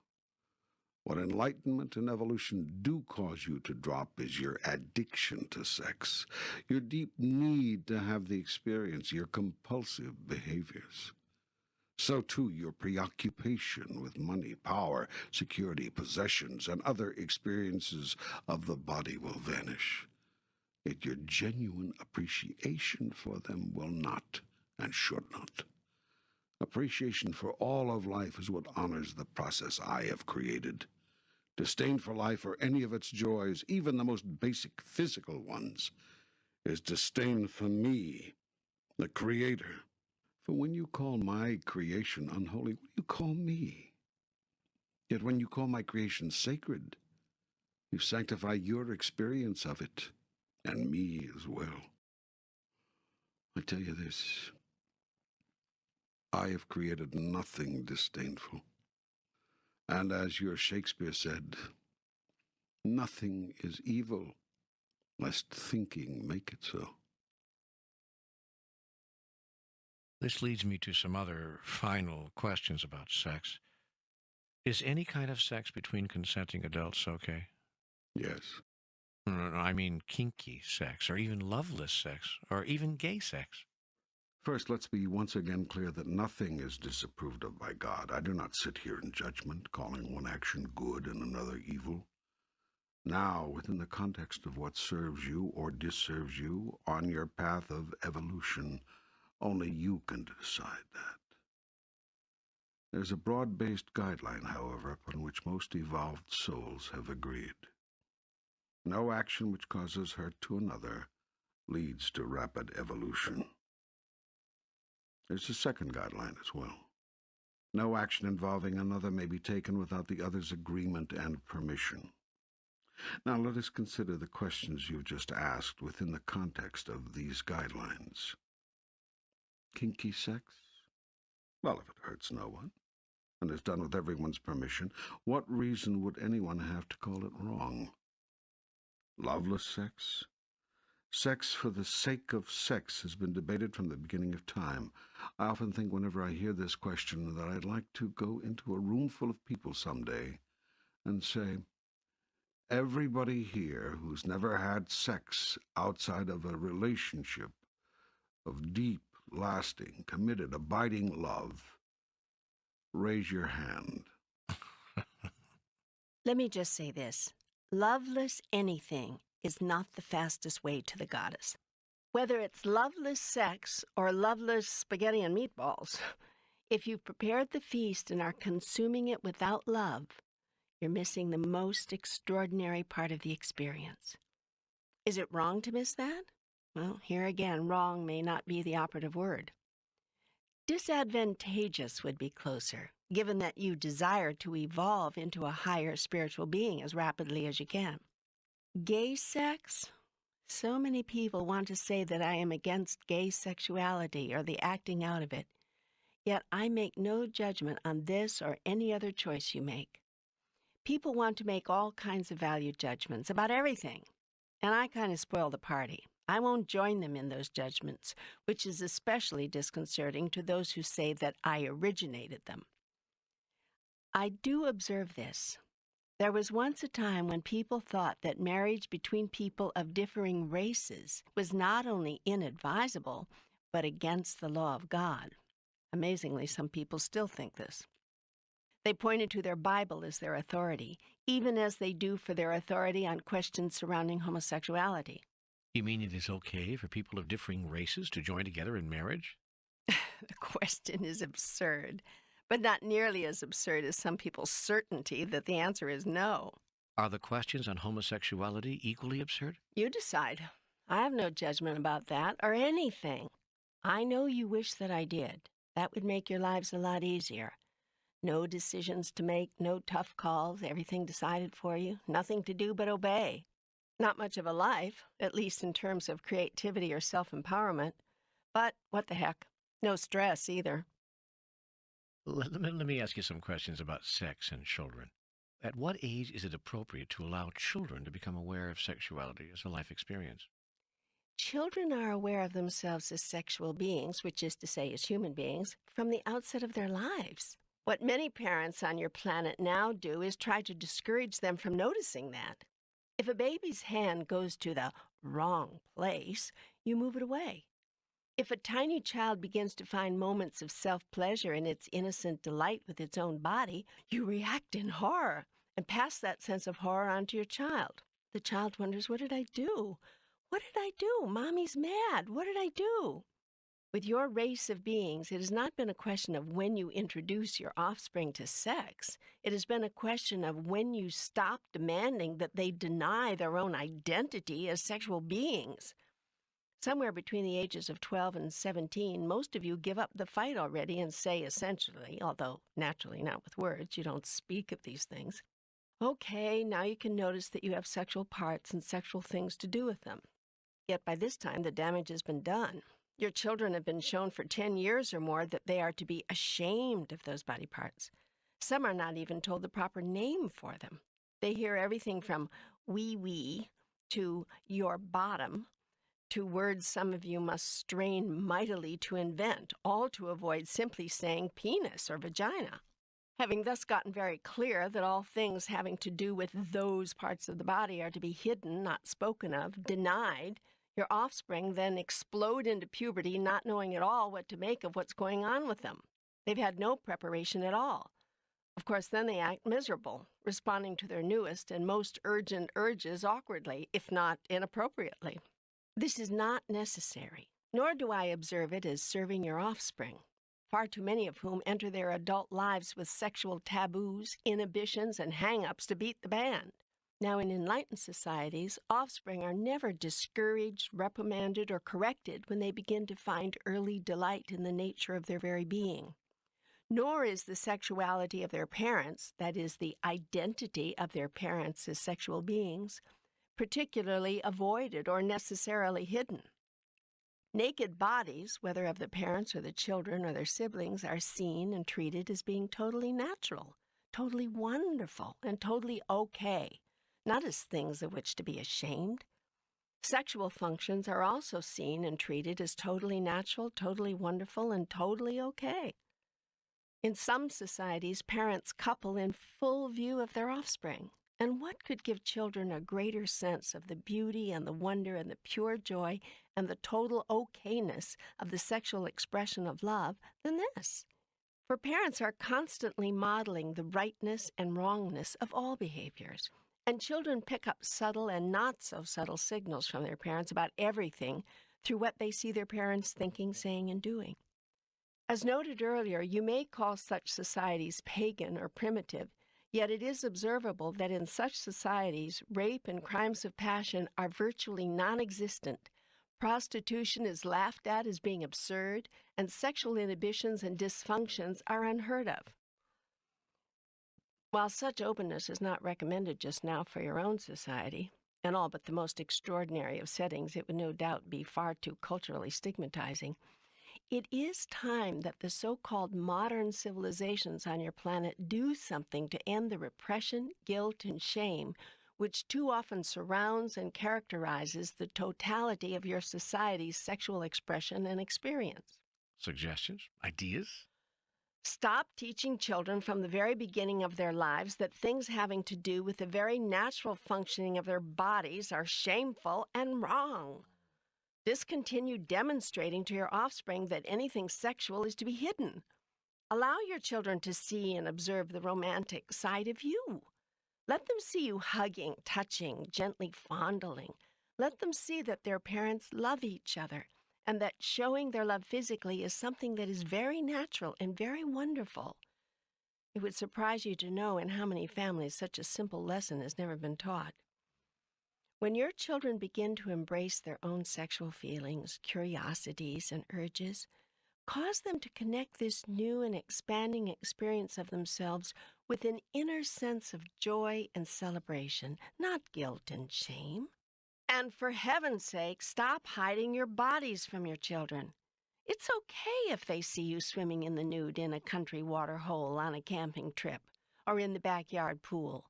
What enlightenment and evolution do cause you to drop is your addiction to sex, your deep need to have the experience, your compulsive behaviors. So too your preoccupation with money, power, security, possessions, and other experiences of the body will vanish. Yet your genuine appreciation for them will not and should not. Appreciation for all of life is what honors the process I have created. Disdain for life or any of its joys, even the most basic physical ones, is disdain for me, the Creator. For when you call my creation unholy, what do you call me? Yet when you call my creation sacred, you sanctify your experience of it, and me as well. I tell you this, I have created nothing disdainful. And as your Shakespeare said, nothing is evil, lest thinking make it so. This leads me to some other final questions about sex. Is any kind of sex between consenting adults okay? Yes. No, I mean kinky sex, or even loveless sex, or even gay sex. First, let's be once again clear that nothing is disapproved of by God. I do not sit here in judgment, calling one action good and another evil. Now, within the context of what serves you or disserves you on your path of evolution, only you can decide that. There's a broad-based guideline, however, upon which most evolved souls have agreed. No action which causes hurt to another leads to rapid evolution. There's a second guideline as well. No action involving another may be taken without the other's agreement and permission. Now let us consider the questions you've just asked within the context of these guidelines. Kinky sex? Well, if it hurts no one, and is done with everyone's permission, what reason would anyone have to call it wrong? Loveless sex? Sex for the sake of sex has been debated from the beginning of time. I often think whenever I hear this question that I'd like to go into a room full of people someday and say, everybody here who's never had sex outside of a relationship of deep, lasting, committed, abiding love, raise your hand. Let me just say this. Loveless anything is not the fastest way to the goddess. Whether it's loveless sex or loveless spaghetti and meatballs, if you've prepared the feast and are consuming it without love, you're missing the most extraordinary part of the experience. Is it wrong to miss that? Well, here again, wrong may not be the operative word. Disadvantageous would be closer, given that you desire to evolve into a higher spiritual being as rapidly as you can. Gay sex? So many people want to say that I am against gay sexuality or the acting out of it, yet I make no judgment on this or any other choice you make. People want to make all kinds of value judgments about everything, and I kind of spoil the party. I won't join them in those judgments, which is especially disconcerting to those who say that I originated them. I do observe this. There was once a time when people thought that marriage between people of differing races was not only inadvisable, but against the law of God. Amazingly, some people still think this. They pointed to their Bible as their authority, even as they do for their authority on questions surrounding homosexuality. You mean it is okay for people of differing races to join together in marriage? The question is absurd, but not nearly as absurd as some people's certainty that the answer is no. Are the questions on homosexuality equally absurd? You decide. I have no judgment about that or anything. I know you wish that I did. That would make your lives a lot easier. No decisions to make, no tough calls, everything decided for you, nothing to do but obey. Not much of a life, at least in terms of creativity or self-empowerment. But what the heck? No stress either. Let me ask you some questions about sex and children. At what age is it appropriate to allow children to become aware of sexuality as a life experience? Children are aware of themselves as sexual beings, which is to say as human beings, from the outset of their lives. What many parents on your planet now do is try to discourage them from noticing that. If a baby's hand goes to the wrong place, you move it away. If a tiny child begins to find moments of self-pleasure in its innocent delight with its own body, you react in horror and pass that sense of horror on to your child. The child wonders, what did I do? What did I do? Mommy's mad. What did I do? With your race of beings, it has not been a question of when you introduce your offspring to sex. It has been a question of when you stop demanding that they deny their own identity as sexual beings. Somewhere between the ages of 12 and 17, most of you give up the fight already and say essentially, although naturally not with words, you don't speak of these things, okay, now you can notice that you have sexual parts and sexual things to do with them. Yet by this time, the damage has been done. Your children have been shown for 10 years or more that they are to be ashamed of those body parts. Some are not even told the proper name for them. They hear everything from wee-wee to your bottom to words some of you must strain mightily to invent, all to avoid simply saying penis or vagina. Having thus gotten very clear that all things having to do with those parts of the body are to be hidden, not spoken of, denied, your offspring then explode into puberty, not knowing at all what to make of what's going on with them. They've had no preparation at all. Of course, then they act miserable, responding to their newest and most urgent urges awkwardly, if not inappropriately. This is not necessary, nor do I observe it as serving your offspring, far too many of whom enter their adult lives with sexual taboos, inhibitions, and hang-ups to beat the band. Now, in enlightened societies, offspring are never discouraged, reprimanded, or corrected when they begin to find early delight in the nature of their very being. Nor is the sexuality of their parents, that is, the identity of their parents as sexual beings, particularly avoided or necessarily hidden. Naked bodies, whether of the parents or the children or their siblings, are seen and treated as being totally natural, totally wonderful, and totally okay, not as things of which to be ashamed. Sexual functions are also seen and treated as totally natural, totally wonderful, and totally okay. In some societies, parents couple in full view of their offspring. And what could give children a greater sense of the beauty and the wonder and the pure joy and the total okayness of the sexual expression of love than this? For parents are constantly modeling the rightness and wrongness of all behaviors. And children pick up subtle and not so subtle signals from their parents about everything through what they see their parents thinking, saying, and doing. As noted earlier, you may call such societies pagan or primitive, yet it is observable that in such societies, rape and crimes of passion are virtually non-existent. Prostitution is laughed at as being absurd, and sexual inhibitions and dysfunctions are unheard of. While such openness is not recommended just now for your own society, in all but the most extraordinary of settings, it would no doubt be far too culturally stigmatizing. It is time that the so-called modern civilizations on your planet do something to end the repression, guilt, and shame which too often surrounds and characterizes the totality of your society's sexual expression and experience. Suggestions? Ideas? Stop teaching children from the very beginning of their lives that things having to do with the very natural functioning of their bodies are shameful and wrong. Discontinue demonstrating to your offspring that anything sexual is to be hidden. Allow your children to see and observe the romantic side of you. Let them see you hugging, touching, gently fondling. Let them see that their parents love each other and that showing their love physically is something that is very natural and very wonderful. It would surprise you to know in how many families such a simple lesson has never been taught. When your children begin to embrace their own sexual feelings, curiosities, and urges, cause them to connect this new and expanding experience of themselves with an inner sense of joy and celebration, not guilt and shame. And for heaven's sake, stop hiding your bodies from your children. It's okay if they see you swimming in the nude in a country water hole on a camping trip or in the backyard pool.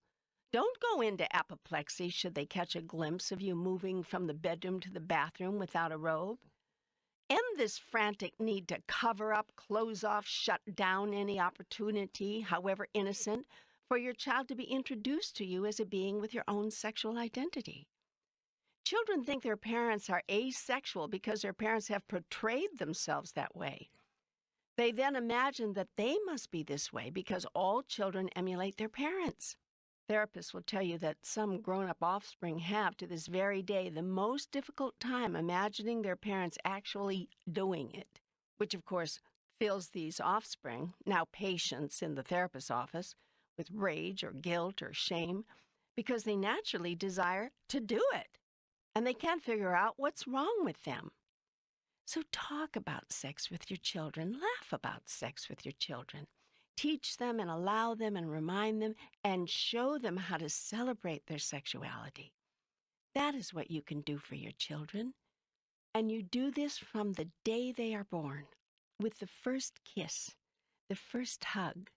Don't go into apoplexy should they catch a glimpse of you moving from the bedroom to the bathroom without a robe. End this frantic need to cover up, close off, shut down any opportunity, however innocent, for your child to be introduced to you as a being with your own sexual identity. Children think their parents are asexual because their parents have portrayed themselves that way. They then imagine that they must be this way because all children emulate their parents. Therapists will tell you that some grown-up offspring have, to this very day, the most difficult time imagining their parents actually doing it, which, of course, fills these offspring, now patients in the therapist's office, with rage or guilt or shame because they naturally desire to do it, and they can't figure out what's wrong with them. So talk about sex with your children. Laugh about sex with your children. Teach them and allow them and remind them and show them how to celebrate their sexuality. That is what you can do for your children. And you do this from the day they are born, with the first kiss, the first hug,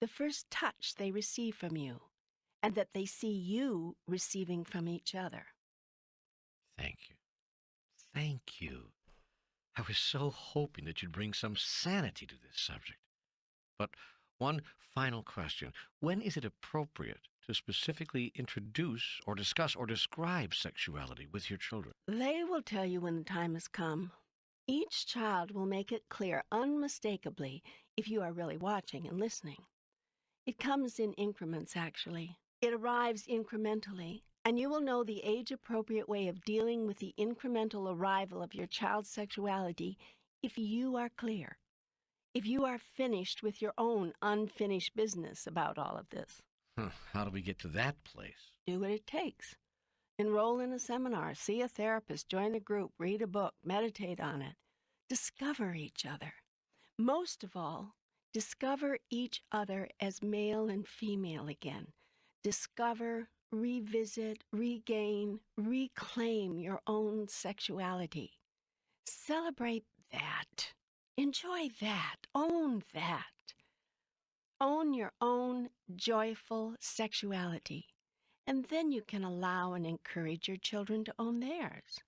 the first touch they receive from you, and that they see you receiving from each other. Thank you. Thank you. I was so hoping that you'd bring some sanity to this subject. But one final question. When is it appropriate to specifically introduce or discuss or describe sexuality with your children? They will tell you when the time has come. Each child will make it clear unmistakably if you are really watching and listening. It comes in increments, actually. It arrives incrementally, and you will know the age-appropriate way of dealing with the incremental arrival of your child's sexuality if you are clear. If you are finished with your own unfinished business about all of this. How do we get to that place? Do what it takes. Enroll in a seminar, see a therapist, join a group, read a book, meditate on it. Discover each other. Most of all, discover each other as male and female again. Discover, revisit, regain, reclaim your own sexuality. Celebrate that. Enjoy that. Own that. Own your own joyful sexuality. And then you can allow and encourage your children to own theirs.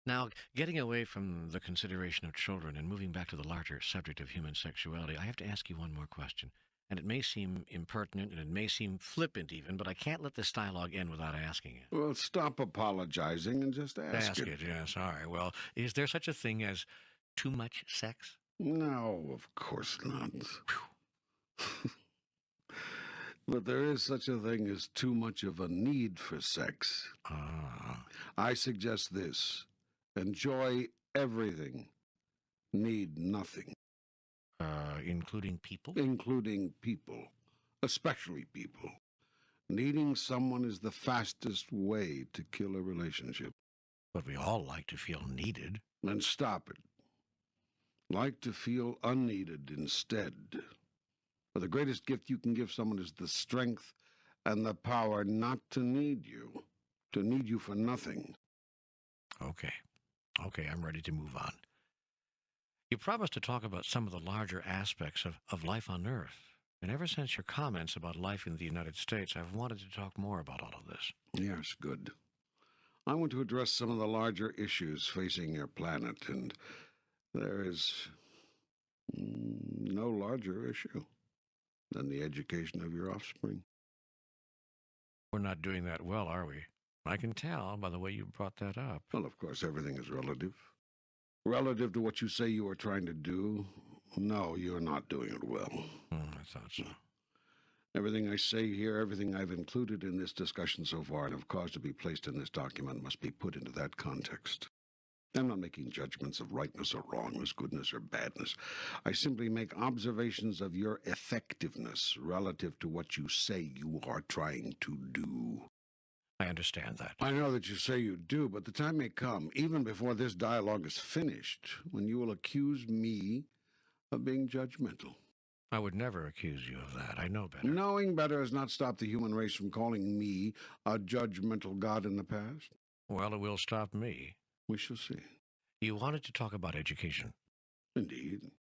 Now, getting away from the consideration of children and moving back to the larger subject of human sexuality, I have to ask you one more question. And it may seem impertinent and it may seem flippant even, but I can't let this dialogue end without asking it. Well, stop apologizing and just ask it. Yes. All right. Well, is there such a thing as too much sex? No, of course not. But there is such a thing as too much of a need for sex. I suggest this. Enjoy everything. Need nothing. Including people? Including people. Especially people. Needing someone is the fastest way to kill a relationship. But we all like to feel needed. Then stop it. Like to feel unneeded instead. For the greatest gift you can give someone is the strength and the power not to need you for nothing. Okay, I'm ready to move on. You promised to talk about some of the larger aspects of life on Earth. And ever since your comments about life in the United States, I've wanted to talk more about all of this. Yes, good. I want to address some of the larger issues facing your planet, and there is no larger issue than the education of your offspring. We're not doing that well, are we? I can tell by the way you brought that up. Well, of course, everything is relative. Relative to what you say you are trying to do, no, you're not doing it well. I thought so. Everything I say here, everything I've included in this discussion so far and have caused to be placed in this document must be put into that context. I'm not making judgments of rightness or wrongness, goodness or badness. I simply make observations of your effectiveness relative to what you say you are trying to do. I understand that. I know that you say you do, but the time may come, even before this dialogue is finished, when you will accuse me of being judgmental. I would never accuse you of that. I know better. Knowing better has not stopped the human race from calling me a judgmental god in the past. Well, it will stop me. We shall see. You wanted to talk about education. Indeed.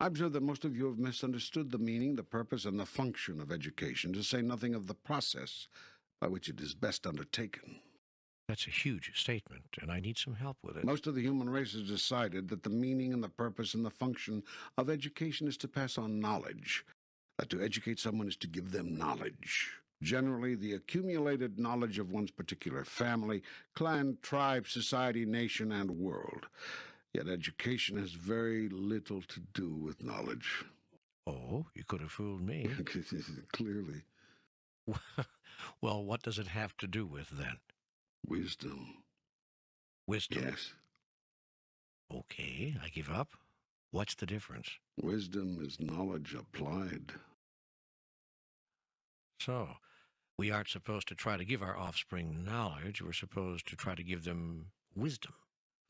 I observe that most of you have misunderstood the meaning, the purpose, and the function of education, to say nothing of the process by which it is best undertaken. That's a huge statement, and I need some help with it. Most of the human race has decided that the meaning and the purpose and the function of education is to pass on knowledge, that to educate someone is to give them knowledge. Generally, the accumulated knowledge of one's particular family, clan, tribe, society, nation, and world. Yet education has very little to do with knowledge. Oh, you could have fooled me. Clearly. Well, what does it have to do with, then? Wisdom. Wisdom? Yes. Okay, I give up. What's the difference? Wisdom is knowledge applied. So, we aren't supposed to try to give our offspring knowledge. We're supposed to try to give them wisdom.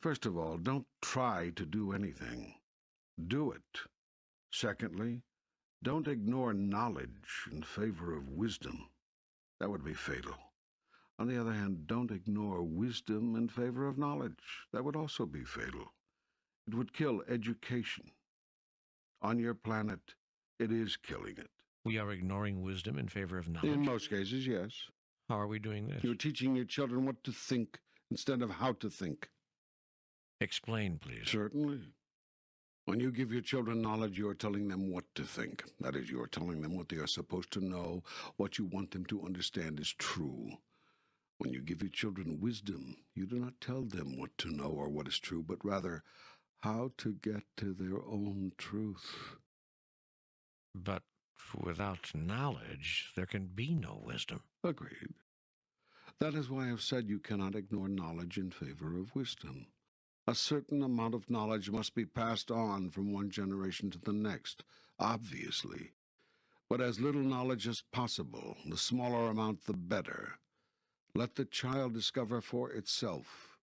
First of all, don't try to do anything. Do it. Secondly, don't ignore knowledge in favor of wisdom. That would be fatal. On the other hand, don't ignore wisdom in favor of knowledge. That would also be fatal. It would kill education. On your planet, it is killing it. We are ignoring wisdom in favor of knowledge. In most cases, yes. How are we doing this? You're teaching your children what to think instead of how to think. Explain, please. Certainly. When you give your children knowledge, you are telling them what to think. That is, you are telling them what they are supposed to know, what you want them to understand is true. When you give your children wisdom, you do not tell them what to know or what is true, but rather how to get to their own truth. But without knowledge, there can be no wisdom. Agreed. That is why I have said you cannot ignore knowledge in favor of wisdom. A certain amount of knowledge must be passed on from one generation to the next, obviously. But as little knowledge as possible, the smaller amount the better. Let the child discover for itself.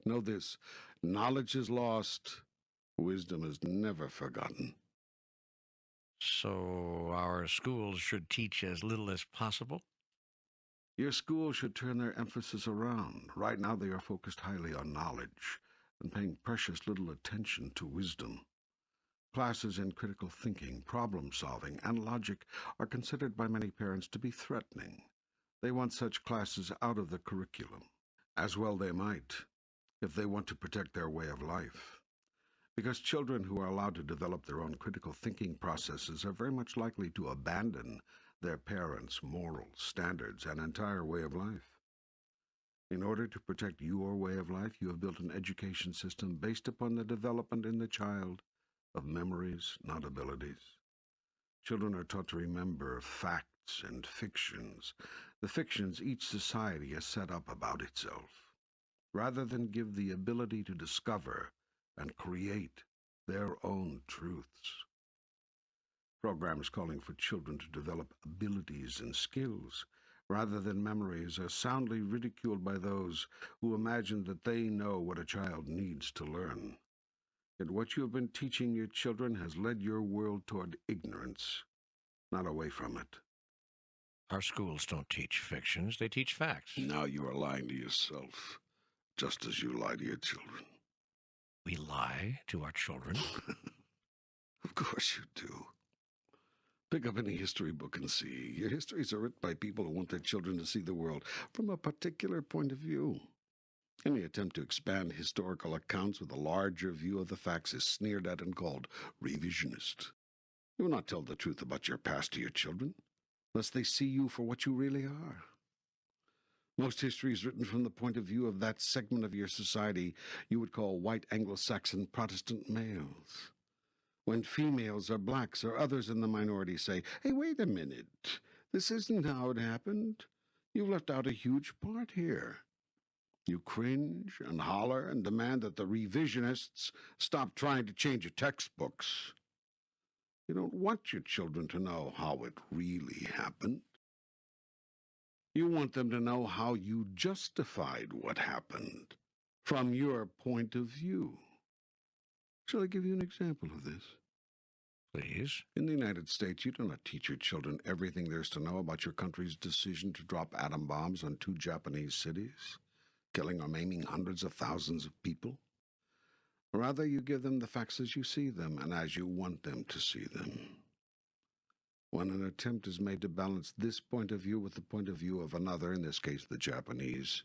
Know this, knowledge is lost, wisdom is never forgotten. So our schools should teach as little as possible? Your school should turn their emphasis around. Right now they are focused highly on knowledge and paying precious little attention to wisdom. Classes in critical thinking, problem-solving, and logic are considered by many parents to be threatening. They want such classes out of the curriculum. As well they might, if they want to protect their way of life. Because children who are allowed to develop their own critical thinking processes are very much likely to abandon their parents' morals, standards, and entire way of life. In order to protect your way of life, you have built an education system based upon the development in the child of memories, not abilities. Children are taught to remember facts and fictions, the fictions each society has set up about itself, rather than give the ability to discover and create their own truths. Programs calling for children to develop abilities and skills rather than memories are soundly ridiculed by those who imagine that they know what a child needs to learn. Yet what you have been teaching your children has led your world toward ignorance, not away from it. Our schools don't teach fictions, they teach facts. Now you are lying to yourself, just as you lie to your children. We lie to our children? Of course you do. Pick up any history book and see. Your histories are written by people who want their children to see the world from a particular point of view. Any attempt to expand historical accounts with a larger view of the facts is sneered at and called revisionist. You will not tell the truth about your past to your children, lest they see you for what you really are. Most history is written from the point of view of that segment of your society you would call white Anglo-Saxon Protestant males. When females or blacks or others in the minority say, "Hey, wait a minute, This isn't how it happened. You've left out a huge part here. You cringe and holler and demand that the revisionists stop trying to change your textbooks. You don't want your children to know how it really happened. You want them to know how you justified what happened from your point of view. Shall I give you an example of this? Please. In the United States, you do not teach your children everything there's to know about your country's decision to drop atom bombs on 2 Japanese cities, killing or maiming hundreds of thousands of people. Rather, you give them the facts as you see them and as you want them to see them. When an attempt is made to balance this point of view with the point of view of another, in this case the Japanese,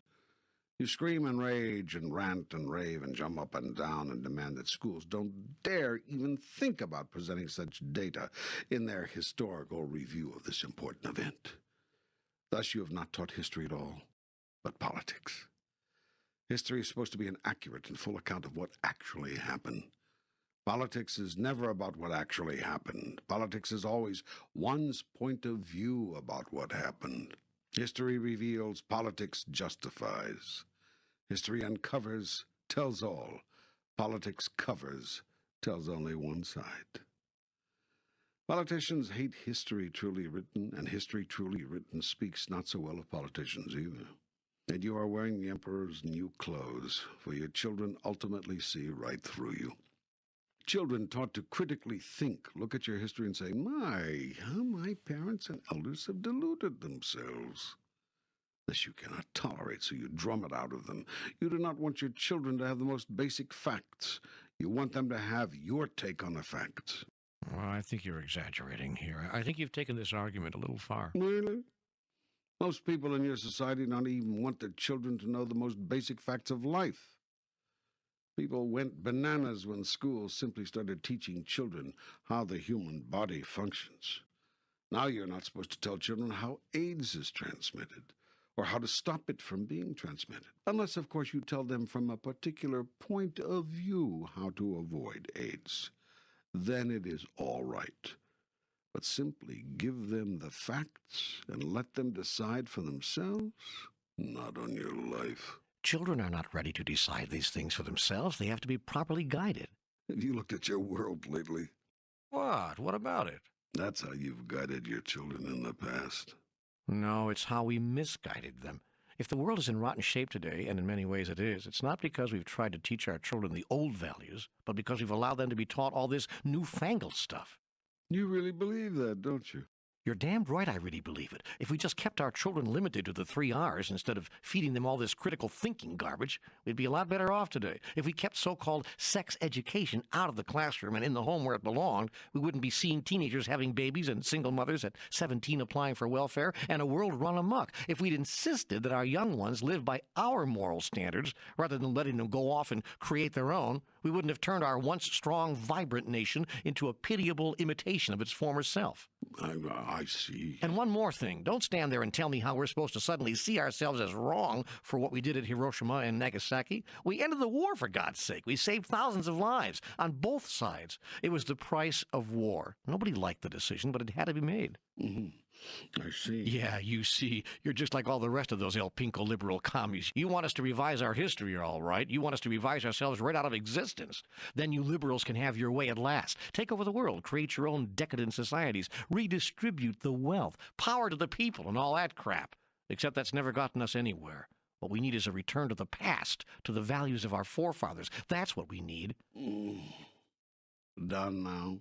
you scream and rage and rant and rave and jump up and down and demand that schools don't dare even think about presenting such data in their historical review of this important event. Thus, you have not taught history at all, but politics. History is supposed to be an accurate and full account of what actually happened. Politics is never about what actually happened. Politics is always one's point of view about what happened. History reveals, politics justifies. History uncovers, tells all. Politics covers, tells only one side. Politicians hate history truly written, and history truly written speaks not so well of politicians either. And you are wearing the emperor's new clothes, for your children ultimately see right through you. Children taught to critically think, look at your history and say, my, how my parents and elders have deluded themselves. This you cannot tolerate, so you drum it out of them. You do not want your children to have the most basic facts. You want them to have your take on the facts. Well, I think you're exaggerating here. I think you've taken this argument a little far. Really? Most people in your society don't even want their children to know the most basic facts of life. People went bananas when schools simply started teaching children how the human body functions. Now you're not supposed to tell children how AIDS is transmitted, or how to stop it from being transmitted, unless, of course, you tell them from a particular point of view how to avoid AIDS. Then it is all right. But simply give them the facts and let them decide for themselves? Not on your life. Children are not ready to decide these things for themselves. They have to be properly guided. Have you looked at your world lately? What? What about it? That's how you've guided your children in the past. No, it's how we misguided them. If the world is in rotten shape today, and in many ways it is, it's not because we've tried to teach our children the old values, but because we've allowed them to be taught all this newfangled stuff. You really believe that, don't you? You're damned right I really believe it. If we just kept our children limited to the 3 R's instead of feeding them all this critical thinking garbage, we'd be a lot better off today. If we kept so-called sex education out of the classroom and in the home where it belonged, we wouldn't be seeing teenagers having babies and single mothers at 17 applying for welfare and a world run amok. If we'd insisted that our young ones live by our moral standards rather than letting them go off and create their own, we wouldn't have turned our once strong, vibrant nation into a pitiable imitation of its former self. I see. And one more thing. Don't stand there and tell me how we're supposed to suddenly see ourselves as wrong for what we did at Hiroshima and Nagasaki. We ended the war, for God's sake. We saved thousands of lives on both sides. It was the price of war. Nobody liked the decision, but it had to be made. Mm-hmm. I see. Yeah, you see. You're just like all the rest of those El Pinko liberal commies. You want us to revise our history, all right. You want us to revise ourselves right out of existence. Then you liberals can have your way at last. Take over the world, create your own decadent societies, redistribute the wealth, power to the people, and all that crap. Except that's never gotten us anywhere. What we need is a return to the past, to the values of our forefathers. That's what we need. Done now?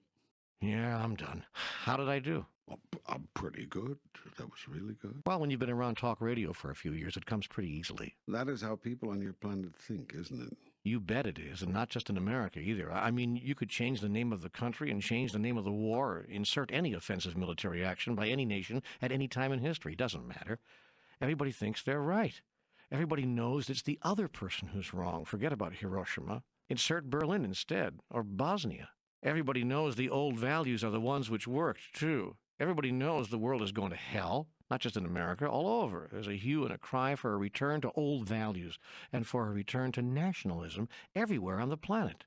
Yeah, I'm done. How did I do? Well, I'm pretty good. That was really good. Well, when you've been around talk radio for a few years, it comes pretty easily. That is how people on your planet think, isn't it? You bet it is, and not just in America either. I mean, you could change the name of the country and change the name of the war, or insert any offensive military action by any nation at any time in history. Doesn't matter. Everybody thinks they're right. Everybody knows it's the other person who's wrong. Forget about Hiroshima. Insert Berlin instead, or Bosnia. Everybody knows the old values are the ones which worked, too. Everybody knows the world is going to hell, not just in America, all over. There's a hue and a cry for a return to old values and for a return to nationalism everywhere on the planet.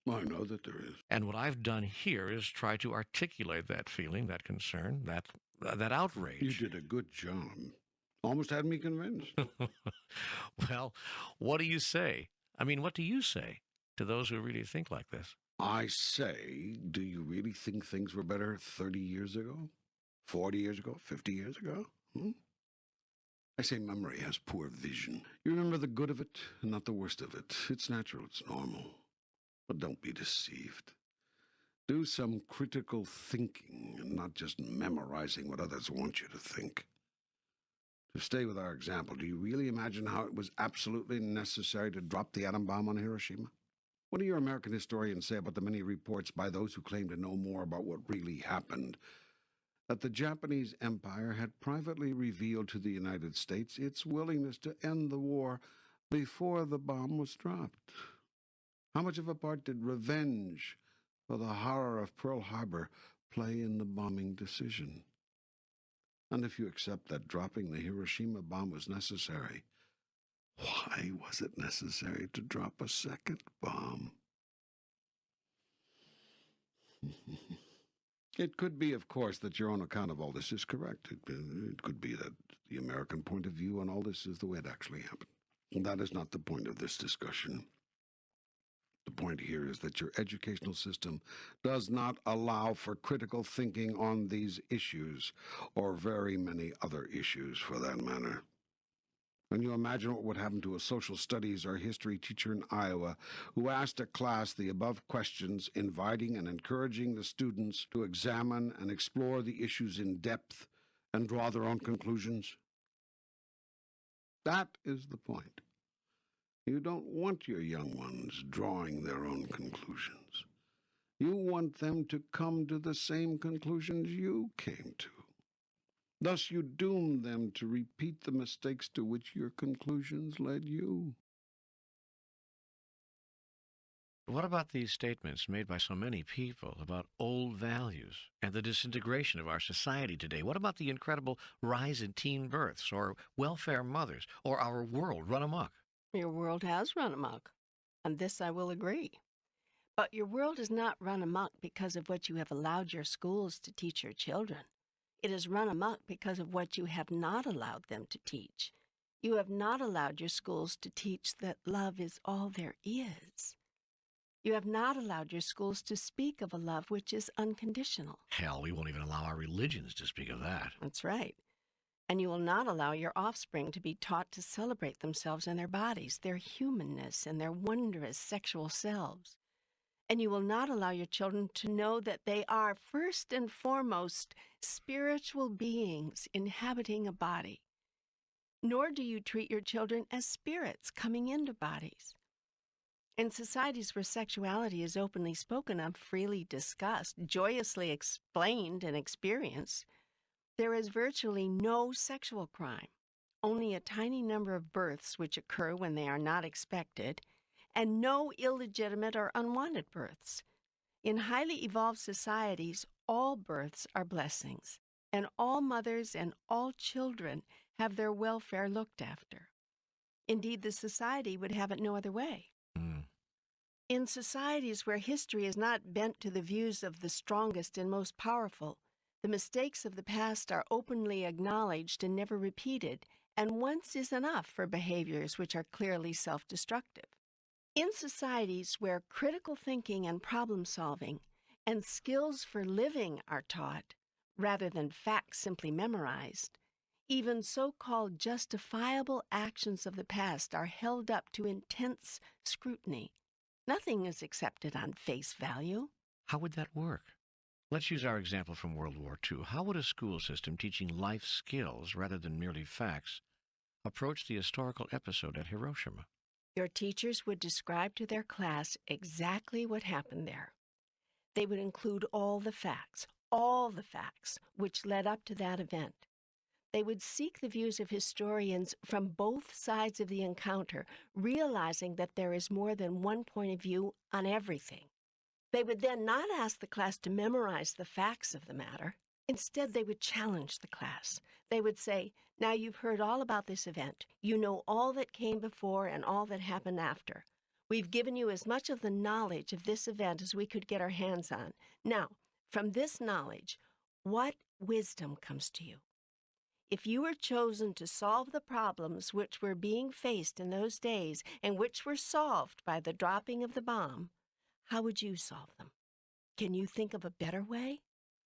I know that there is. And what I've done here is try to articulate that feeling, that concern, that that outrage. You did a good job. Almost had me convinced. Well, what do you say? I mean, what do you say to those who really think like this? I say, do you really think things were better 30 years ago? 40 years ago? 50 years ago? I say memory has poor vision. You remember the good of it and not the worst of it. It's natural, it's normal. But don't be deceived. Do some critical thinking and not just memorizing what others want you to think. To stay with our example, do you really imagine how it was absolutely necessary to drop the atom bomb on Hiroshima? What do your American historians say about the many reports by those who claim to know more about what really happened? That the Japanese Empire had privately revealed to the United States its willingness to end the war before the bomb was dropped. How much of a part did revenge for the horror of Pearl Harbor play in the bombing decision? And if you accept that dropping the Hiroshima bomb was necessary, why was it necessary to drop a second bomb? It could be, of course, that your own account of all this is correct. It could be that the American point of view on all this is the way it actually happened. And that is not the point of this discussion. The point here is that your educational system does not allow for critical thinking on these issues, or very many other issues for that matter. Can you imagine what would happen to a social studies or history teacher in Iowa who asked a class the above questions, inviting and encouraging the students to examine and explore the issues in depth and draw their own conclusions? That is the point. You don't want your young ones drawing their own conclusions. You want them to come to the same conclusions you came to. Thus, you doom them to repeat the mistakes to which your conclusions led you. What about these statements made by so many people about old values and the disintegration of our society today? What about the incredible rise in teen births or welfare mothers or our world run amok? Your world has run amok. On this I will agree. But your world is not run amok because of what you have allowed your schools to teach your children. It is run amok because of what you have not allowed them to teach. You have not allowed your schools to teach that love is all there is. You have not allowed your schools to speak of a love which is unconditional. Hell, we won't even allow our religions to speak of that. That's right. And you will not allow your offspring to be taught to celebrate themselves and their bodies, their humanness, and their wondrous sexual selves. And you will not allow your children to know that they are first and foremost spiritual beings inhabiting a body. Nor do you treat your children as spirits coming into bodies. In societies where sexuality is openly spoken of, freely discussed, joyously explained and experienced, there is virtually no sexual crime, only a tiny number of births which occur when they are not expected, and no illegitimate or unwanted births. In highly evolved societies, all births are blessings, and all mothers and all children have their welfare looked after. Indeed, the society would have it no other way. In societies where history is not bent to the views of the strongest and most powerful, the mistakes of the past are openly acknowledged and never repeated, and once is enough for behaviors which are clearly self-destructive. In societies where critical thinking and problem-solving and skills for living are taught, rather than facts simply memorized, even so-called justifiable actions of the past are held up to intense scrutiny. Nothing is accepted on face value. How would that work? Let's use our example from World War II. How would a school system teaching life skills rather than merely facts approach the historical episode at Hiroshima? Your teachers would describe to their class exactly what happened there. They would include all the facts which led up to that event. They would seek the views of historians from both sides of the encounter, realizing that there is more than one point of view on everything. They would then not ask the class to memorize the facts of the matter. Instead, they would challenge the class. They would say, now you've heard all about this event. You know all that came before and all that happened after. We've given you as much of the knowledge of this event as we could get our hands on. Now, from this knowledge, what wisdom comes to you. If you were chosen to solve the problems which were being faced in those days and which were solved by the dropping of the bomb, how would you solve them? Can you think of a better way?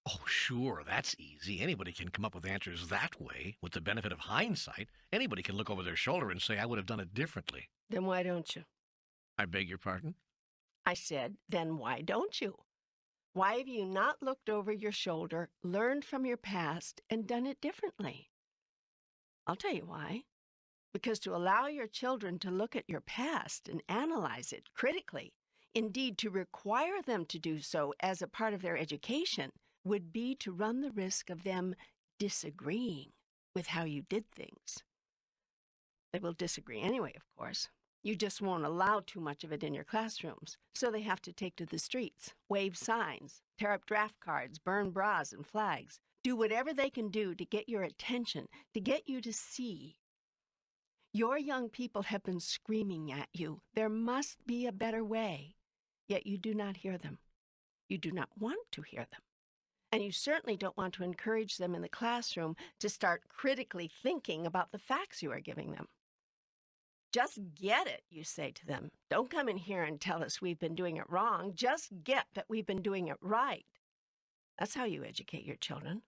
Oh, sure, that's easy. Anybody can come up with answers that way. With the benefit of hindsight, anybody can look over their shoulder and say, I would have done it differently. Then why don't you? I beg your pardon? I said, then why don't you? Why have you not looked over your shoulder, learned from your past, and done it differently? I'll tell you why. Because to allow your children to look at your past and analyze it critically, indeed to require them to do so as a part of their education, would be to run the risk of them disagreeing with how you did things. They will disagree anyway, of course. You just won't allow too much of it in your classrooms, so they have to take to the streets, wave signs, tear up draft cards, burn bras and flags, do whatever they can do to get your attention, to get you to see. Your young people have been screaming at you, there must be a better way, yet you do not hear them. You do not want to hear them. And you certainly don't want to encourage them in the classroom to start critically thinking about the facts you are giving them. Just get it, you say to them. Don't come in here and tell us we've been doing it wrong. Just get that we've been doing it right. That's how you educate your children.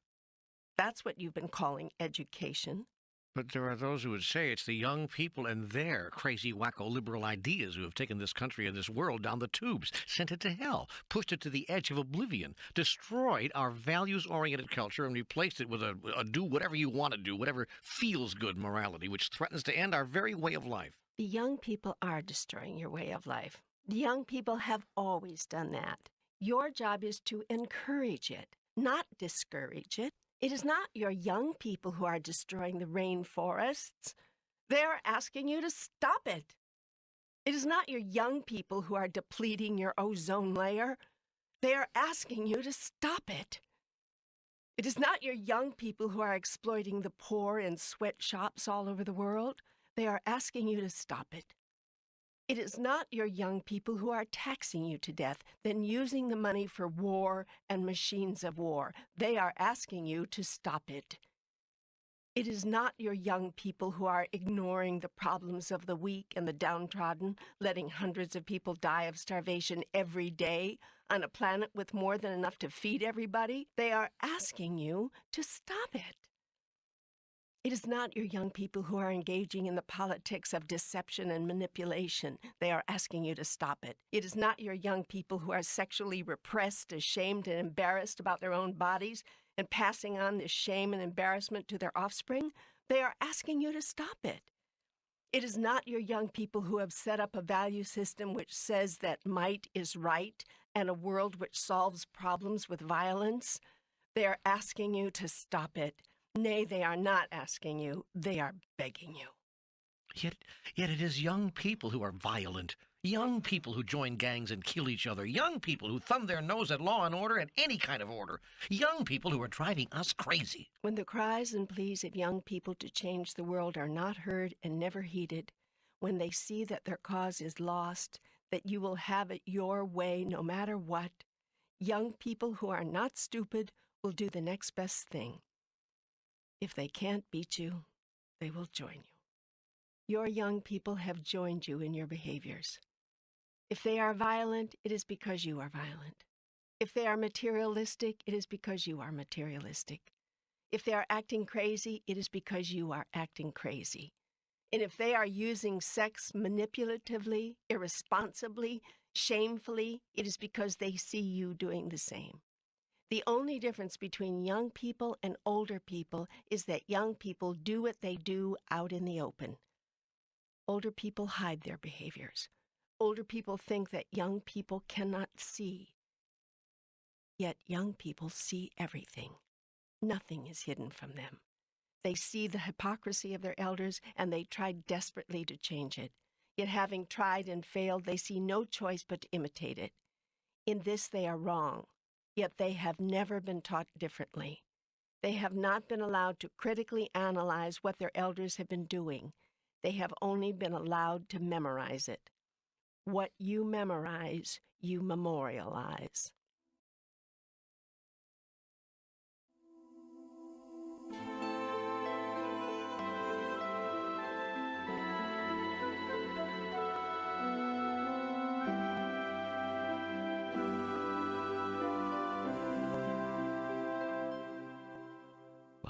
That's what you've been calling education. But there are those who would say it's the young people and their crazy, wacko liberal ideas who have taken this country and this world down the tubes, sent it to hell, pushed it to the edge of oblivion, destroyed our values-oriented culture and replaced it with a do whatever you want to do, whatever feels good morality, which threatens to end our very way of life. The young people are destroying your way of life. The young people have always done that. Your job is to encourage it, not discourage it. It is not your young people who are destroying the rainforests. They are asking you to stop it. It is not your young people who are depleting your ozone layer. They are asking you to stop it. It is not your young people who are exploiting the poor in sweatshops all over the world. They are asking you to stop it. It is not your young people who are taxing you to death, then using the money for war and machines of war. They are asking you to stop it. It is not your young people who are ignoring the problems of the weak and the downtrodden, letting hundreds of people die of starvation every day on a planet with more than enough to feed everybody. They are asking you to stop it. It is not your young people who are engaging in the politics of deception and manipulation. They are asking you to stop it. It is not your young people who are sexually repressed, ashamed, and embarrassed about their own bodies and passing on this shame and embarrassment to their offspring. They are asking you to stop it. It is not your young people who have set up a value system which says that might is right and a world which solves problems with violence. They are asking you to stop it. Nay, they are not asking you, they are begging you. Yet it is young people who are violent, young people who join gangs and kill each other, young people who thumb their nose at law and order and any kind of order, young people who are driving us crazy. When the cries and pleas of young people to change the world are not heard and never heeded, when they see that their cause is lost, that you will have it your way no matter what, young people who are not stupid will do the next best thing. If they can't beat you, they will join you. Your young people have joined you in your behaviors. If they are violent, it is because you are violent. If they are materialistic, it is because you are materialistic. If they are acting crazy, it is because you are acting crazy. And if they are using sex manipulatively, irresponsibly, shamefully, it is because they see you doing the same. The only difference between young people and older people is that young people do what they do out in the open. Older people hide their behaviors. Older people think that young people cannot see. Yet young people see everything. Nothing is hidden from them. They see the hypocrisy of their elders, and they try desperately to change it. Yet having tried and failed, they see no choice but to imitate it. In this they are wrong. Yet they have never been taught differently. They have not been allowed to critically analyze what their elders have been doing. They have only been allowed to memorize it. What you memorize, you memorialize.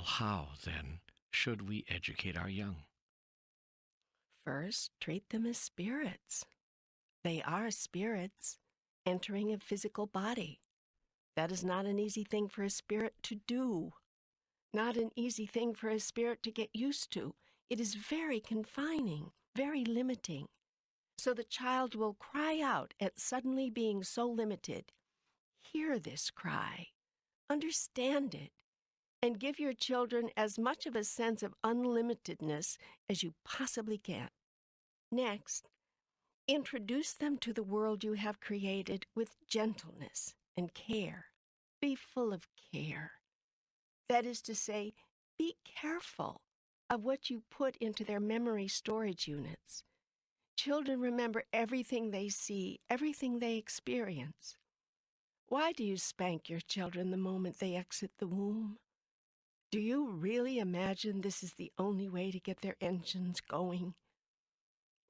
Well, how, then, should we educate our young? First, treat them as spirits. They are spirits entering a physical body. That is not an easy thing for a spirit to do, not an easy thing for a spirit to get used to. It is very confining, very limiting. So the child will cry out at suddenly being so limited. Hear this cry, understand it, and give your children as much of a sense of unlimitedness as you possibly can. Next, introduce them to the world you have created with gentleness and care. Be full of care. That is to say, be careful of what you put into their memory storage units. Children remember everything they see, everything they experience. Why do you spank your children the moment they exit the womb? Do you really imagine this is the only way to get their engines going?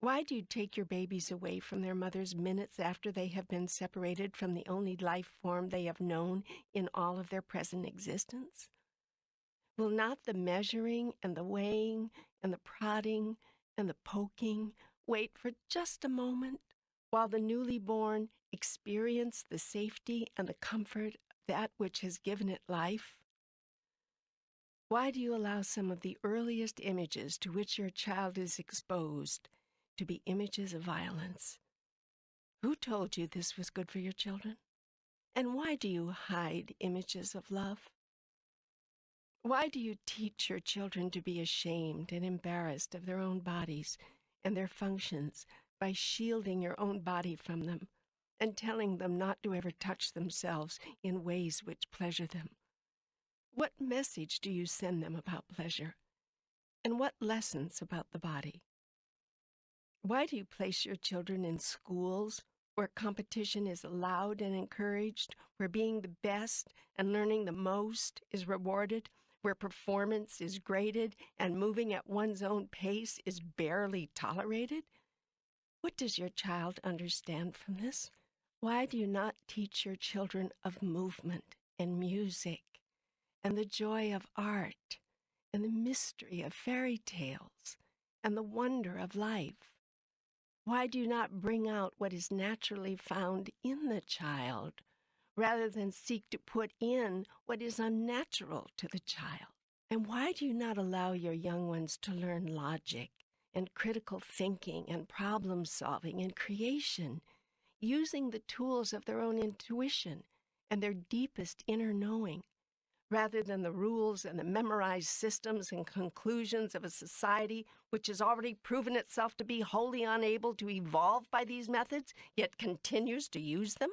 Why do you take your babies away from their mothers minutes after they have been separated from the only life form they have known in all of their present existence? Will not the measuring and the weighing and the prodding and the poking wait for just a moment while the newly born experience the safety and the comfort of that which has given it life? Why do you allow some of the earliest images to which your child is exposed to be images of violence? Who told you this was good for your children? And why do you hide images of love? Why do you teach your children to be ashamed and embarrassed of their own bodies and their functions by shielding your own body from them and telling them not to ever touch themselves in ways which pleasure them? What message do you send them about pleasure? And what lessons about the body? Why do you place your children in schools where competition is allowed and encouraged, where being the best and learning the most is rewarded, where performance is graded and moving at one's own pace is barely tolerated? What does your child understand from this? Why do you not teach your children of movement and music and the joy of art and the mystery of fairy tales and the wonder of life? Why do you not bring out what is naturally found in the child rather than seek to put in what is unnatural to the child? And why do you not allow your young ones to learn logic and critical thinking and problem solving and creation, using the tools of their own intuition and their deepest inner knowing, rather than the rules and the memorized systems and conclusions of a society which has already proven itself to be wholly unable to evolve by these methods, yet continues to use them?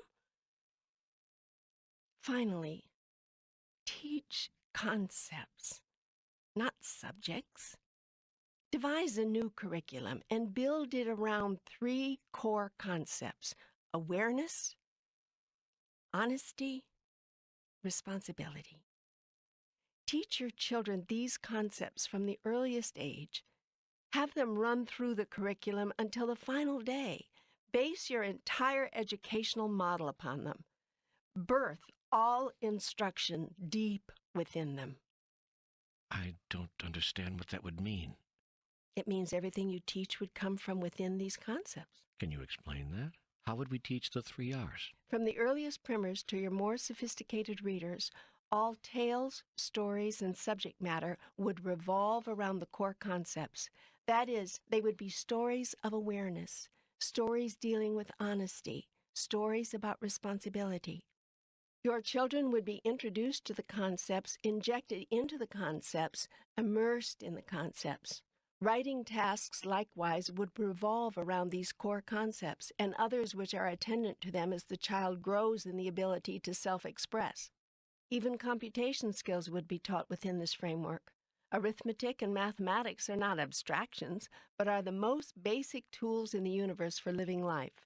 Finally, teach concepts, not subjects. Devise a new curriculum and build it around 3 core concepts: awareness, honesty, responsibility. Teach your children these concepts from the earliest age. Have them run through the curriculum until the final day. Base your entire educational model upon them. Birth all instruction deep within them. I don't understand what that would mean. It means everything you teach would come from within these concepts. Can you explain that? How would we teach the 3 R's? From the earliest primers to your more sophisticated readers, all tales, stories, and subject matter would revolve around the core concepts. That is, they would be stories of awareness, stories dealing with honesty, stories about responsibility. Your children would be introduced to the concepts, injected into the concepts, immersed in the concepts. Writing tasks likewise would revolve around these core concepts and others which are attendant to them as the child grows in the ability to self-express. Even computation skills would be taught within this framework. Arithmetic and mathematics are not abstractions, but are the most basic tools in the universe for living life.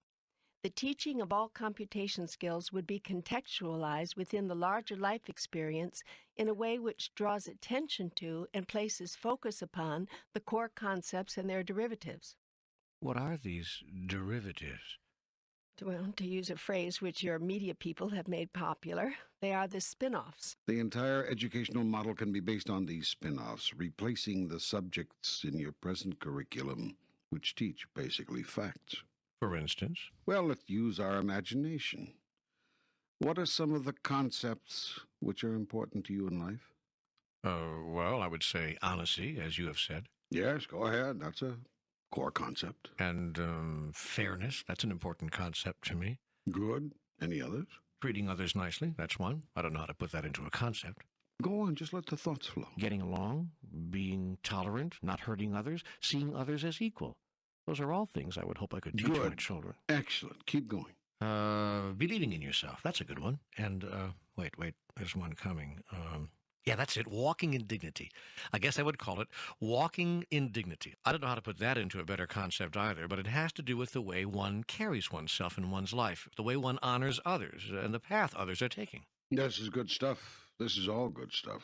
The teaching of all computation skills would be contextualized within the larger life experience in a way which draws attention to and places focus upon the core concepts and their derivatives. What are these derivatives? Well, to use a phrase which your media people have made popular, they are the spin-offs. The entire educational model can be based on these spin-offs, replacing the subjects in your present curriculum, which teach basically facts. For instance? Well, let's use our imagination. What are some of the concepts which are important to you in life? Well, I would say honesty, as you have said. Yes, go ahead. That's a core concept. And fairness, that's an important concept to me. Good. Any others? Treating others nicely, that's one. I don't know how to put that into a concept. Go on, just let the thoughts flow. Getting along, being tolerant, not hurting others, seeing others as equal. Those are all things I would hope I could teach my children. Excellent. Keep going. Believing in yourself, that's a good one. And, wait, there's one coming. Yeah, that's it. Walking in dignity. I guess I would call it walking in dignity. I don't know how to put that into a better concept either, but it has to do with the way one carries oneself in one's life, the way one honors others, and the path others are taking. This is good stuff. This is all good stuff.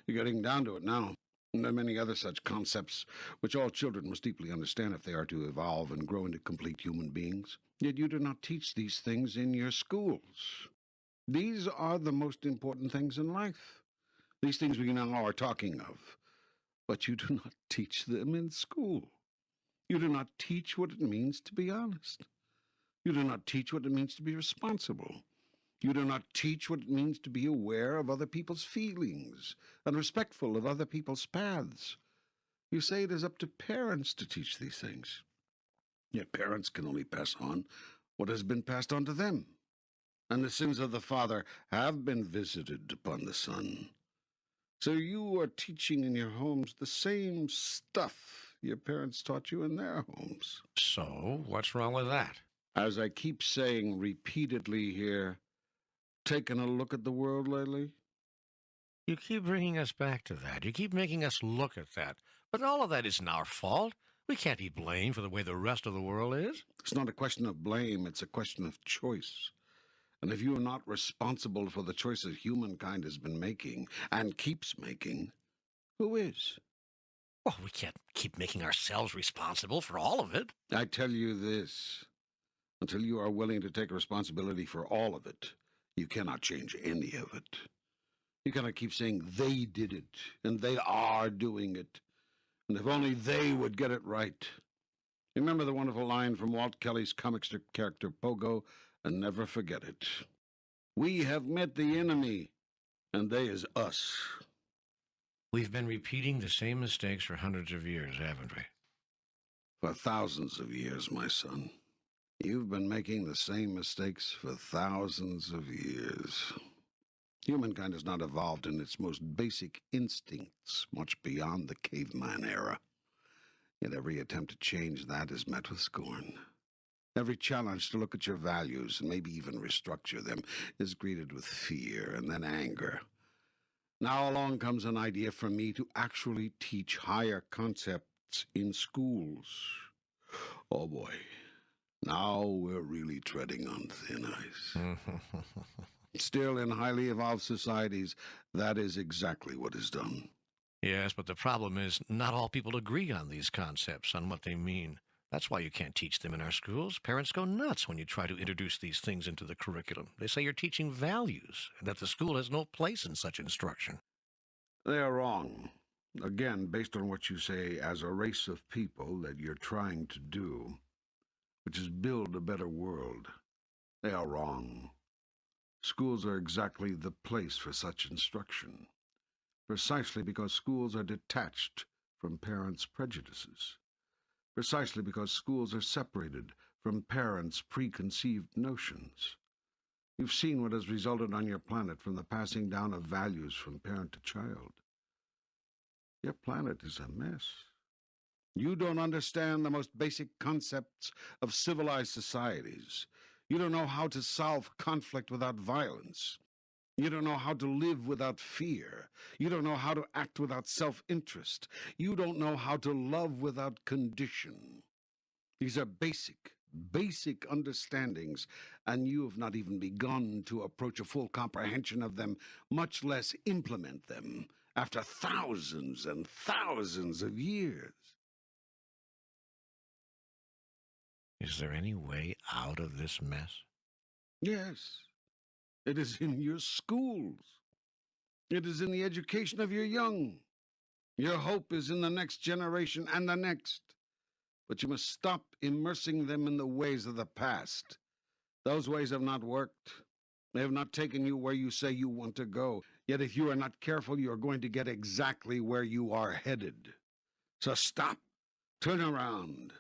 You're getting down to it now. And there are many other such concepts which all children must deeply understand if they are to evolve and grow into complete human beings. Yet you do not teach these things in your schools. These are the most important things in life. These things we now are talking of. But you do not teach them in school. You do not teach what it means to be honest. You do not teach what it means to be responsible. You do not teach what it means to be aware of other people's feelings and respectful of other people's paths. You say it is up to parents to teach these things. Yet parents can only pass on what has been passed on to them. And the sins of the father have been visited upon the son. So you are teaching in your homes the same stuff your parents taught you in their homes. So, what's wrong with that? As I keep saying repeatedly here, taken a look at the world lately? You keep bringing us back to that. You keep making us look at that. But all of that isn't our fault. We can't be blamed for the way the rest of the world is. It's not a question of blame, it's a question of choice. And if you are not responsible for the choices humankind has been making and keeps making, who is? Well, we can't keep making ourselves responsible for all of it. I tell you this, until you are willing to take responsibility for all of it, you cannot change any of it. You cannot keep saying they did it, and they are doing it, and if only they would get it right. Remember the wonderful line from Walt Kelly's comic strip character Pogo, and never forget it. We have met the enemy, and they is us. We've been repeating the same mistakes for hundreds of years, haven't we? For thousands of years, my son. You've been making the same mistakes for thousands of years. Humankind has not evolved in its most basic instincts much beyond the caveman era. Yet every attempt to change that is met with scorn. Every challenge to look at your values and maybe even restructure them is greeted with fear and then anger. Now along comes an idea from me to actually teach higher concepts in schools. Oh boy, now we're really treading on thin ice. Still, in highly evolved societies, that is exactly what is done. Yes, but the problem is not all people agree on these concepts, on what they mean. That's why you can't teach them in our schools. Parents go nuts when you try to introduce these things into the curriculum. They say you're teaching values, and that the school has no place in such instruction. They are wrong. Again, based on what you say as a race of people that you're trying to do, which is build a better world. They are wrong. Schools are exactly the place for such instruction, precisely because schools are detached from parents' prejudices, precisely because schools are separated from parents' preconceived notions. You've seen what has resulted on your planet from the passing down of values from parent to child. Your planet is a mess. You don't understand the most basic concepts of civilized societies. You don't know how to solve conflict without violence. You don't know how to live without fear. You don't know how to act without self-interest. You don't know how to love without condition. These are basic understandings, and you have not even begun to approach a full comprehension of them, much less implement them, after thousands and thousands of years. Is there any way out of this mess? Yes, it is in your schools. It is in the education of your young. Your hope is in the next generation and the next. But you must stop immersing them in the ways of the past. Those ways have not worked. They have not taken you where you say you want to go. Yet if you are not careful, you are going to get exactly where you are headed. So stop, turn around,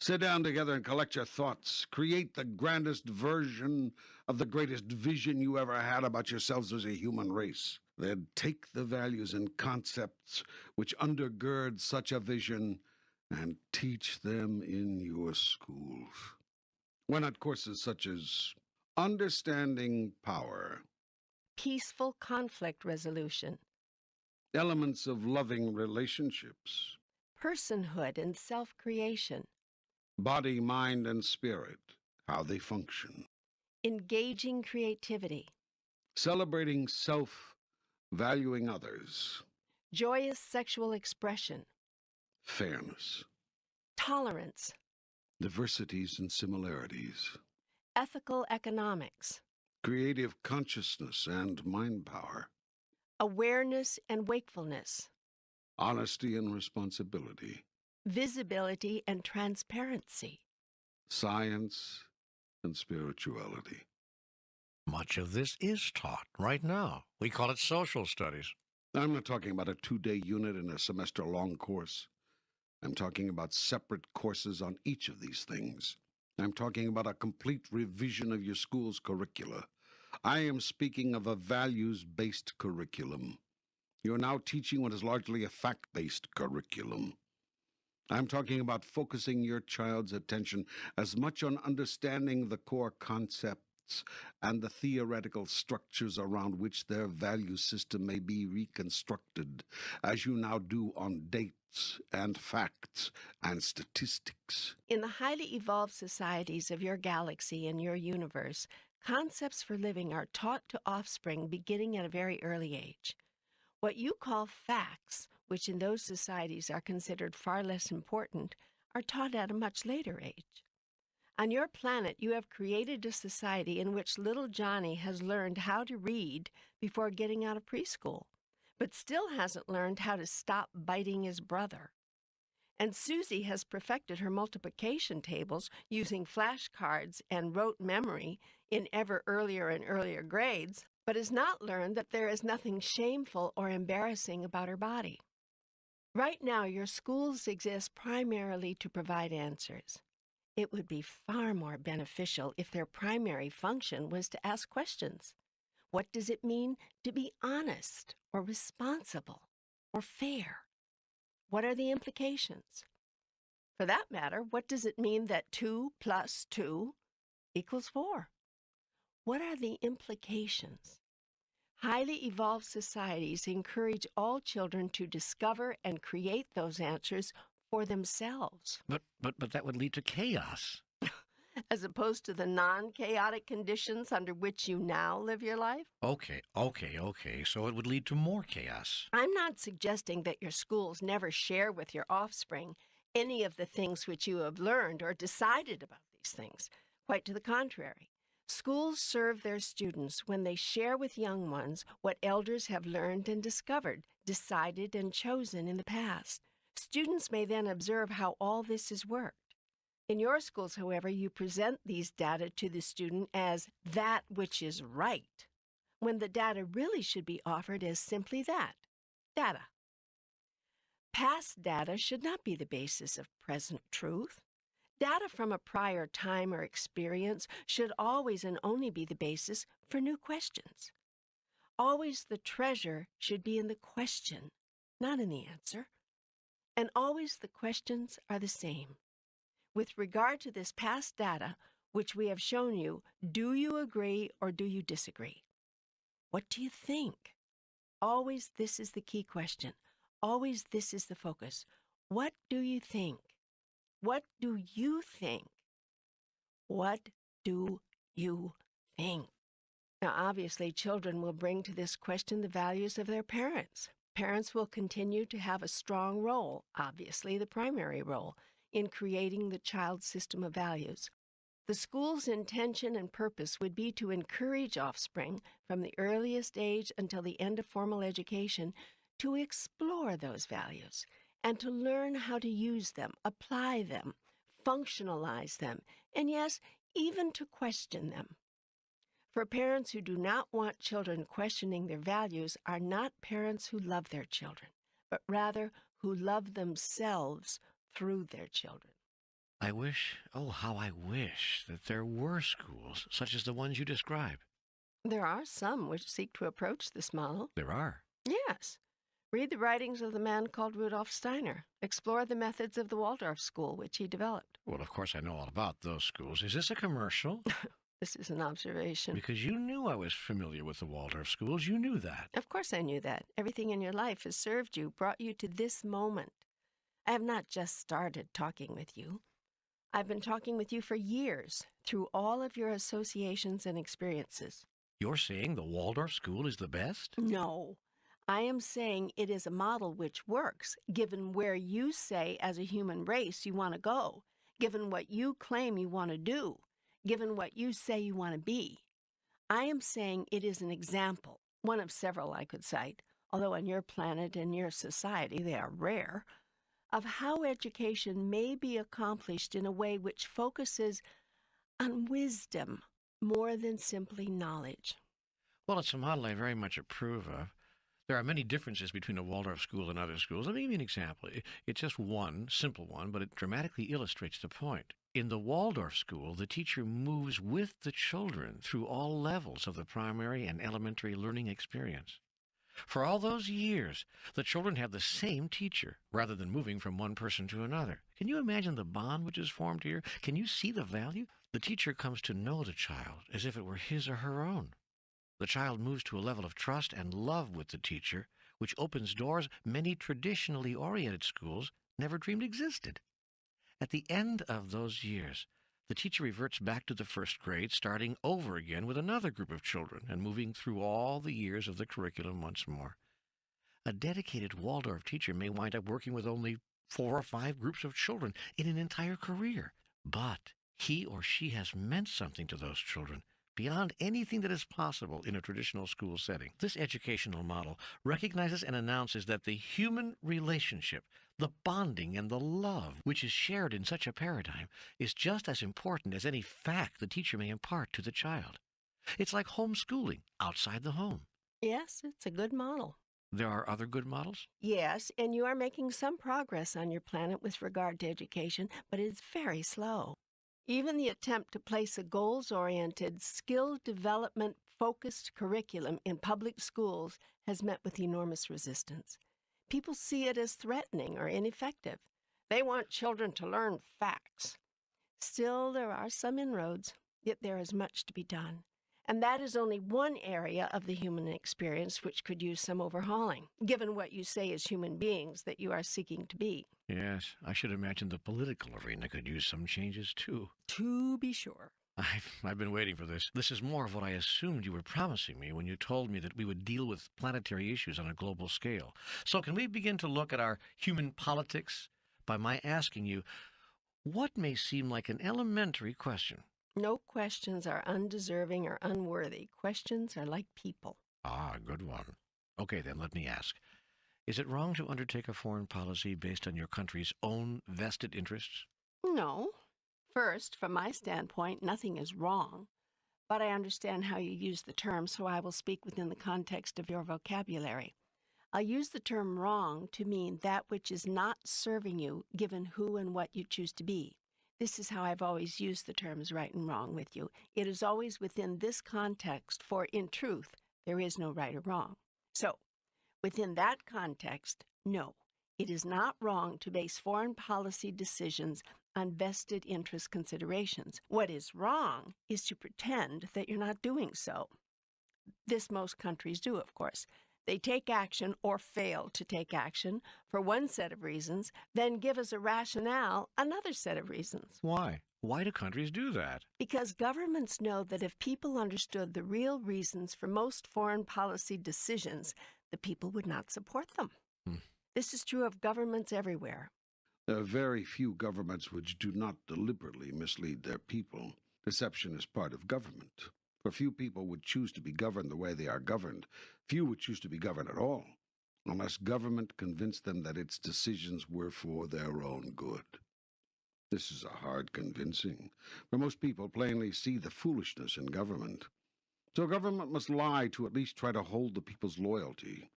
sit down together and collect your thoughts. Create the grandest version of the greatest vision you ever had about yourselves as a human race. Then take the values and concepts which undergird such a vision and teach them in your schools. Why not courses such as Understanding Power, Peaceful conflict resolution, Elements of Loving Relationships, personhood and self-creation, Body, Mind, and Spirit, How They Function, engaging creativity, Celebrating Self, Valuing Others, joyous sexual expression, Fairness, tolerance, Diversities and Similarities, ethical economics, Creative Consciousness and Mind Power, awareness and wakefulness, Honesty and Responsibility, visibility and transparency. Science and Spirituality. Much of this is taught right now. We call it social studies. I'm not talking about a 2-day unit in a semester-long course. I'm talking about separate courses on each of these things. I'm talking about a complete revision of your school's curricula. I am speaking of a values-based curriculum. You're now teaching what is largely a fact-based curriculum. I'm talking about focusing your child's attention as much on understanding the core concepts and the theoretical structures around which their value system may be reconstructed, as you now do on dates and facts and statistics. In the highly evolved societies of your galaxy and your universe, concepts for living are taught to offspring beginning at a very early age. What you call facts, which in those societies are considered far less important, are taught at a much later age. On your planet, you have created a society in which little Johnny has learned how to read before getting out of preschool, but still hasn't learned how to stop biting his brother. And Susie has perfected her multiplication tables using flashcards and rote memory in ever earlier and earlier grades, but has not learned that there is nothing shameful or embarrassing about her body. Right now, your schools exist primarily to provide answers. It would be far more beneficial if their primary function was to ask questions. What does it mean to be honest or responsible or fair? What are the implications? For that matter, what does it mean that 2 + 2 = 4? What are the implications? Highly evolved societies encourage all children to discover and create those answers for themselves, But that would lead to chaos. as opposed to the non-chaotic conditions under which you now live your life. Okay. So it would lead to more chaos. I'm not suggesting that your schools never share with your offspring any of the things which you have learned or decided about these things. Quite to the contrary. Schools serve their students when they share with young ones what elders have learned and discovered, decided and chosen in the past. Students may then observe how all this has worked. In your schools, however, you present these data to the student as that which is right, when the data really should be offered as simply that, data. Past data should not be the basis of present truth. Data from a prior time or experience should always and only be the basis for new questions. Always the treasure should be in the question, not in the answer. And always the questions are the same. With regard to this past data, which we have shown you, do you agree or do you disagree? What do you think? Always this is the key question. Always this is the focus. What do you think? What do you think? What do you think? Now, obviously, children will bring to this question the values of their parents. Parents will continue to have a strong role, obviously the primary role, in creating the child's system of values. The school's intention and purpose would be to encourage offspring from the earliest age until the end of formal education to explore those values and to learn how to use them, apply them, functionalize them, and yes, even to question them. For parents who do not want children questioning their values are not parents who love their children, but rather who love themselves through their children. I wish, oh, how I wish that there were schools such as the ones you describe. There are some which seek to approach this model. There are. Yes. Read the writings of the man called Rudolf Steiner. Explore the methods of the Waldorf School, which he developed. Well, of course, I know all about those schools. Is this a commercial? This is an observation. Because you knew I was familiar with the Waldorf schools. You knew that. Of course I knew that. Everything in your life has served you, brought you to this moment. I have not just started talking with you. I've been talking with you for years, through all of your associations and experiences. You're saying the Waldorf school is the best? No. I am saying it is a model which works, given where you say as a human race you want to go, given what you claim you want to do, given what you say you want to be. I am saying it is an example, one of several I could cite, although on your planet and your society they are rare, of how education may be accomplished in a way which focuses on wisdom more than simply knowledge. Well, it's a model I very much approve of. There are many differences between a Waldorf school and other schools. Let me give you an example. It's just one, simple one, but it dramatically illustrates the point. In the Waldorf school, the teacher moves with the children through all levels of the primary and elementary learning experience. For all those years, the children have the same teacher, rather than moving from one person to another. Can you imagine the bond which is formed here? Can you see the value? The teacher comes to know the child as if it were his or her own. The child moves to a level of trust and love with the teacher, which opens doors many traditionally oriented schools never dreamed existed. At the end of those years, the teacher reverts back to the first grade, starting over again with another group of children and moving through all the years of the curriculum once more. A dedicated Waldorf teacher may wind up working with only 4 or 5 groups of children in an entire career, but he or she has meant something to those children beyond anything that is possible in a traditional school setting. This educational model recognizes and announces that the human relationship, the bonding and the love which is shared in such a paradigm, is just as important as any fact the teacher may impart to the child. It's like homeschooling outside the home. Yes, it's a good model. There are other good models? Yes, and you are making some progress on your planet with regard to education, but it's very slow. Even the attempt to place a goals-oriented, skill development-focused curriculum in public schools has met with enormous resistance. People see it as threatening or ineffective. They want children to learn facts. Still, there are some inroads, yet there is much to be done. And that is only one area of the human experience which could use some overhauling, given what you say as human beings that you are seeking to be. Yes, I should imagine the political arena could use some changes too. To be sure. I've been waiting for this. This is more of what I assumed you were promising me when you told me that we would deal with planetary issues on a global scale. So can we begin to look at our human politics by my asking you what may seem like an elementary question? No questions are undeserving or unworthy. Questions are like people. Ah, good one. Okay, then let me ask. Is it wrong to undertake a foreign policy based on your country's own vested interests? No. First, from my standpoint, nothing is wrong. But I understand how you use the term, so I will speak within the context of your vocabulary. I'll use the term wrong to mean that which is not serving you, given who and what you choose to be. This is how I've always used the terms right and wrong with you. It is always within this context, for in truth, there is no right or wrong. So, within that context, no, it is not wrong to base foreign policy decisions on vested interest considerations. What is wrong is to pretend that you're not doing so. This most countries do, of course. They take action or fail to take action for one set of reasons, then give as a rationale another set of reasons. Why? Why do countries do that? Because governments know that if people understood the real reasons for most foreign policy decisions, the people would not support them. This is true of governments everywhere. There are very few governments which do not deliberately mislead their people. Deception is part of government. For few people would choose to be governed the way they are governed. Few would choose to be governed at all, unless government convinced them that its decisions were for their own good. This is a hard convincing, for most people plainly see the foolishness in government. So government must lie to at least try to hold the people's loyalty.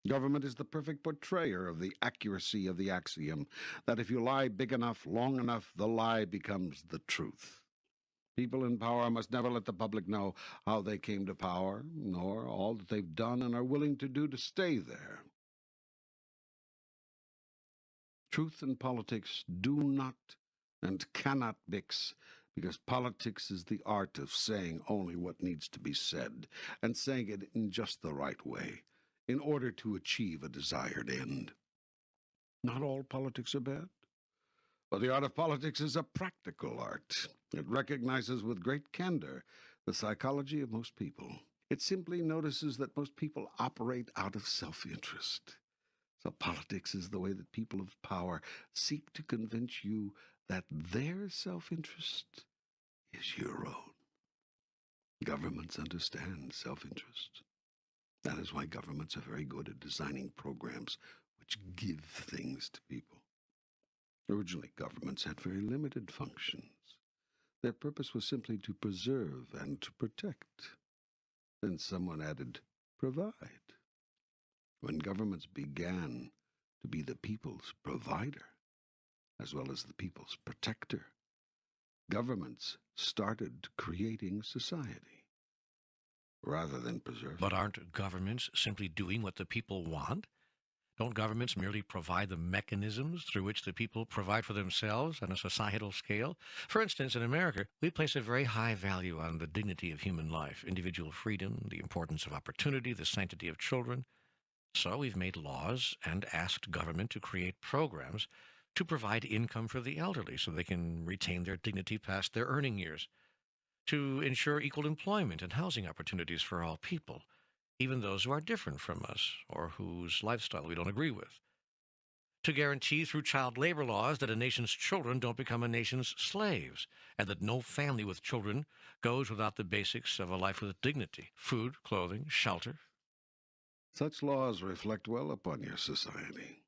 Government is the perfect portrayer of the accuracy of the axiom that if you lie big enough, long enough, the lie becomes the truth. People in power must never let the public know how they came to power, nor all that they've done and are willing to do to stay there. Truth and politics do not and cannot mix, because politics is the art of saying only what needs to be said, and saying it in just the right way, in order to achieve a desired end. Not all politics are bad, but the art of politics is a practical art. It recognizes with great candor the psychology of most people. It simply notices that most people operate out of self-interest. So politics is the way that people of power seek to convince you that their self-interest is your own. Governments understand self-interest. That is why governments are very good at designing programs which give things to people. Originally, governments had very limited functions. Their purpose was simply to preserve and to protect. Then someone added, provide. When governments began to be the people's provider, as well as the people's protector, governments started creating society, rather than preserving. But aren't governments simply doing what the people want? Don't governments merely provide the mechanisms through which the people provide for themselves on a societal scale? For instance, in America, we place a very high value on the dignity of human life, individual freedom, the importance of opportunity, the sanctity of children. So we've made laws and asked government to create programs to provide income for the elderly so they can retain their dignity past their earning years, to ensure equal employment and housing opportunities for all people, even those who are different from us or whose lifestyle we don't agree with, to guarantee through child labor laws that a nation's children don't become a nation's slaves, and that no family with children goes without the basics of a life with dignity: food, clothing, shelter. Such laws reflect well upon your society.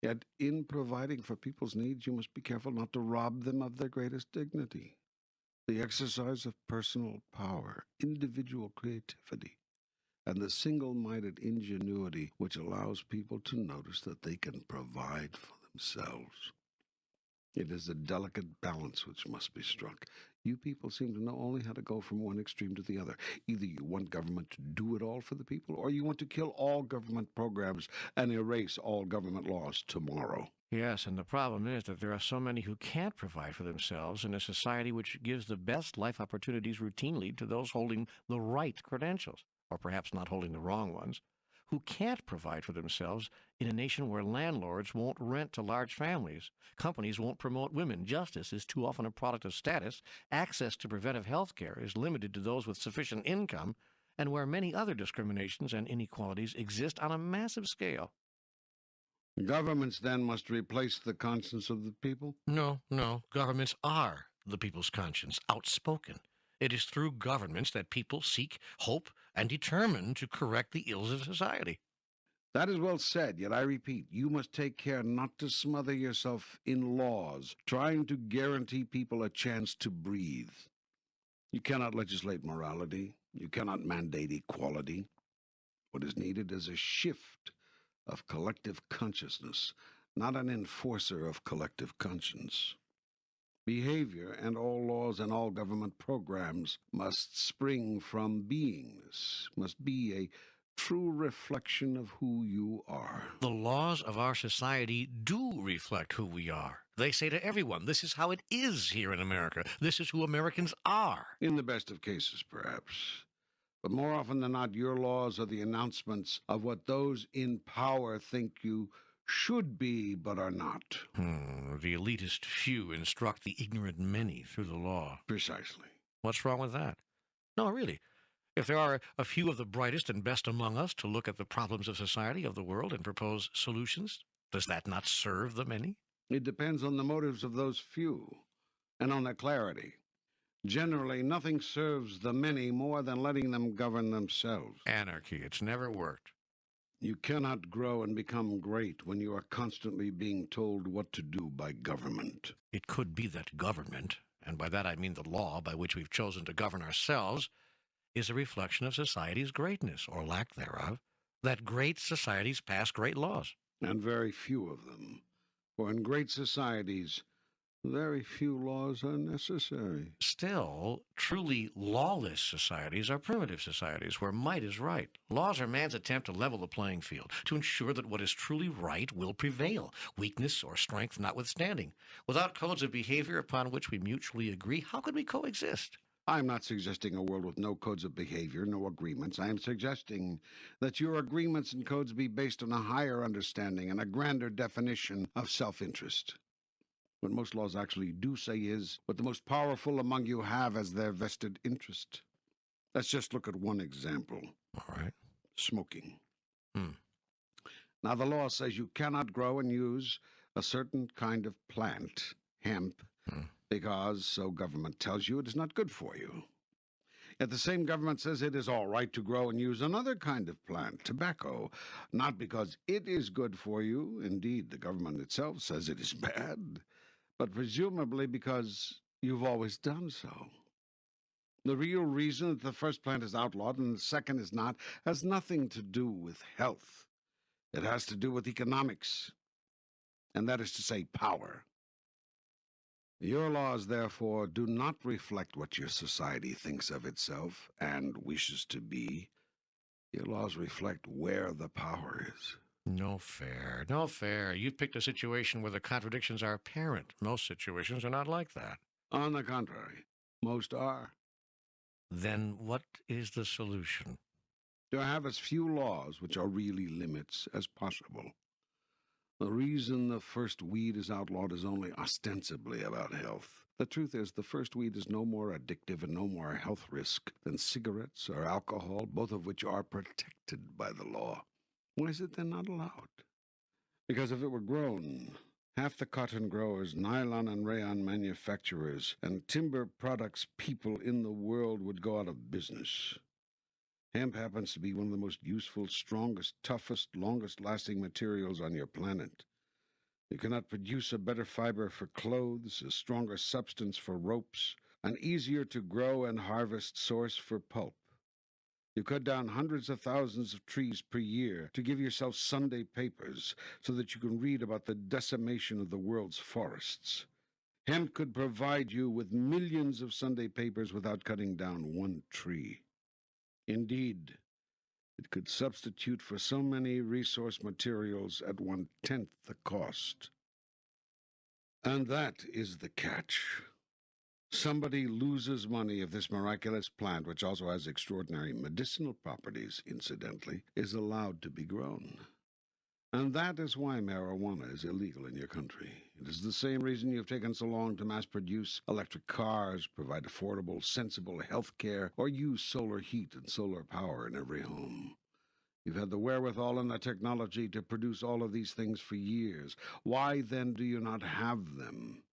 Yet in providing for people's needs, you must be careful not to rob them of their greatest dignity, the exercise of personal power, individual creativity, and the single-minded ingenuity which allows people to notice that they can provide for themselves. It is a delicate balance which must be struck. You people seem to know only how to go from one extreme to the other. Either you want government to do it all for the people, or you want to kill all government programs and erase all government laws tomorrow. Yes, and the problem is that there are so many who can't provide for themselves in a society which gives the best life opportunities routinely to those holding the right credentials, or perhaps not holding the wrong ones, who can't provide for themselves in a nation where landlords won't rent to large families, companies won't promote women, justice is too often a product of status, access to preventive health care is limited to those with sufficient income, and where many other discriminations and inequalities exist on a massive scale. Governments then must replace the conscience of the people? No, governments are the people's conscience, outspoken. It is through governments that people seek, hope, and determine to correct the ills of society. That is well said, yet I repeat, you must take care not to smother yourself in laws, trying to guarantee people a chance to breathe. You cannot legislate morality. You cannot mandate equality. What is needed is a shift of collective consciousness, not an enforcer of collective conscience. Behavior and all laws and all government programs must spring from beingness, must be a true reflection of who you are. The laws of our society do reflect who we are. They say to everyone, this is how it is here in America. This is who Americans are. In the best of cases, perhaps. But more often than not, your laws are the announcements of what those in power think you should be but are not. The elitist few instruct the ignorant many through the law. Precisely. What's wrong with that? No, really. If there are a few of the brightest and best among us to look at the problems of society, of the world, and propose solutions, does that not serve the many? It depends on the motives of those few and on their clarity. Generally, nothing serves the many more than letting them govern themselves. Anarchy. It's never worked. You cannot grow and become great when you are constantly being told what to do by government. It could be that government, and by that I mean the law by which we've chosen to govern ourselves, is a reflection of society's greatness, or lack thereof, that great societies pass great laws. And very few of them. For in great societies, very few laws are necessary. Still, truly lawless societies are primitive societies where might is right. Laws are man's attempt to level the playing field, to ensure that what is truly right will prevail, weakness or strength notwithstanding. Without codes of behavior upon which we mutually agree, how could we coexist? I'm not suggesting a world with no codes of behavior, no agreements. I am suggesting that your agreements and codes be based on a higher understanding and a grander definition of self-interest. What most laws actually do say is what the most powerful among you have as their vested interest. Let's just look at one example. All right. Smoking. Hmm. Now, the law says you cannot grow and use a certain kind of plant, hemp, because, so government tells you, it is not good for you. Yet the same government says it is all right to grow and use another kind of plant, tobacco, not because it is good for you. Indeed, the government itself says it is bad, but presumably because you've always done so. The real reason that the first plant is outlawed and the second is not has nothing to do with health. It has to do with economics, and that is to say, power. Your laws, therefore, do not reflect what your society thinks of itself and wishes to be. Your laws reflect where the power is. No fair. No fair. You've picked a situation where the contradictions are apparent. Most situations are not like that. On the contrary, most are. Then what is the solution? To have as few laws, which are really limits, as possible. The reason the first weed is outlawed is only ostensibly about health. The truth is, the first weed is no more addictive and no more health risk than cigarettes or alcohol, both of which are protected by the law. Why is it then not allowed? Because if it were grown, half the cotton growers, nylon and rayon manufacturers, and timber products people in the world would go out of business. Hemp happens to be one of the most useful, strongest, toughest, longest-lasting materials on your planet. You cannot produce a better fiber for clothes, a stronger substance for ropes, an easier to grow and harvest source for pulp. You cut down hundreds of thousands of trees per year to give yourself Sunday papers so that you can read about the decimation of the world's forests. Hemp could provide you with millions of Sunday papers without cutting down one tree. Indeed, it could substitute for so many resource materials at 1/10 the cost. And that is the catch. Somebody loses money if this miraculous plant, which also has extraordinary medicinal properties, incidentally, is allowed to be grown. And that is why marijuana is illegal in your country. It is the same reason you've taken so long to mass-produce electric cars, provide affordable, sensible health care, or use solar heat and solar power in every home. You've had the wherewithal and the technology to produce all of these things for years. Why then do you not have them?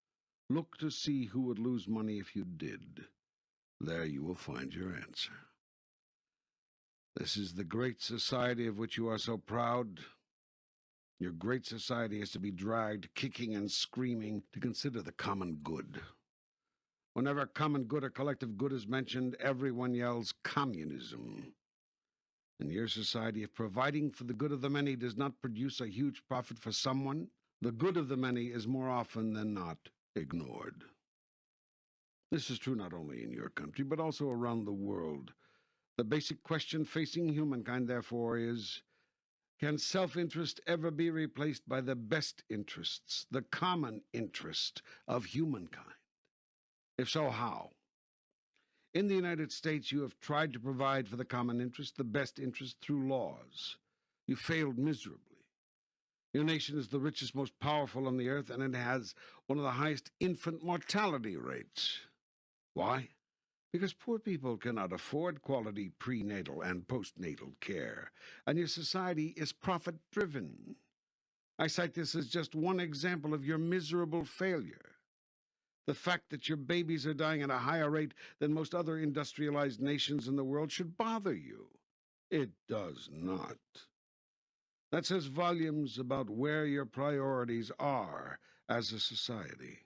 Look to see who would lose money if you did. There you will find your answer. This is the great society of which you are so proud. Your great society is to be dragged, kicking and screaming, to consider the common good. Whenever common good or collective good is mentioned, everyone yells communism. In your society, if providing for the good of the many does not produce a huge profit for someone, the good of the many is more often than not ignored. This is true not only in your country, but also around the world. The basic question facing humankind, therefore, is, can self-interest ever be replaced by the best interests, the common interest of humankind? If so, how? In the United States, you have tried to provide for the common interest, the best interest, through laws. You failed miserably. Your nation is the richest, most powerful on the earth, and it has one of the highest infant mortality rates. Why? Because poor people cannot afford quality prenatal and postnatal care, and your society is profit-driven. I cite this as just one example of your miserable failure. The fact that your babies are dying at a higher rate than most other industrialized nations in the world should bother you. It does not. That says volumes about where your priorities are as a society.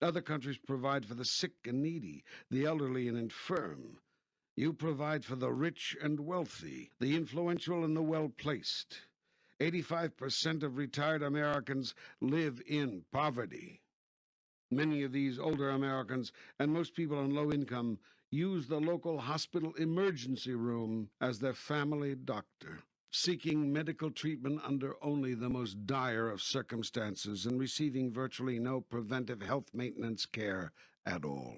Other countries provide for the sick and needy, the elderly and infirm. You provide for the rich and wealthy, the influential and the well-placed. 85% of retired Americans live in poverty. Many of these older Americans, and most people on low income, use the local hospital emergency room as their family doctor, seeking medical treatment under only the most dire of circumstances and receiving virtually no preventive health maintenance care at all.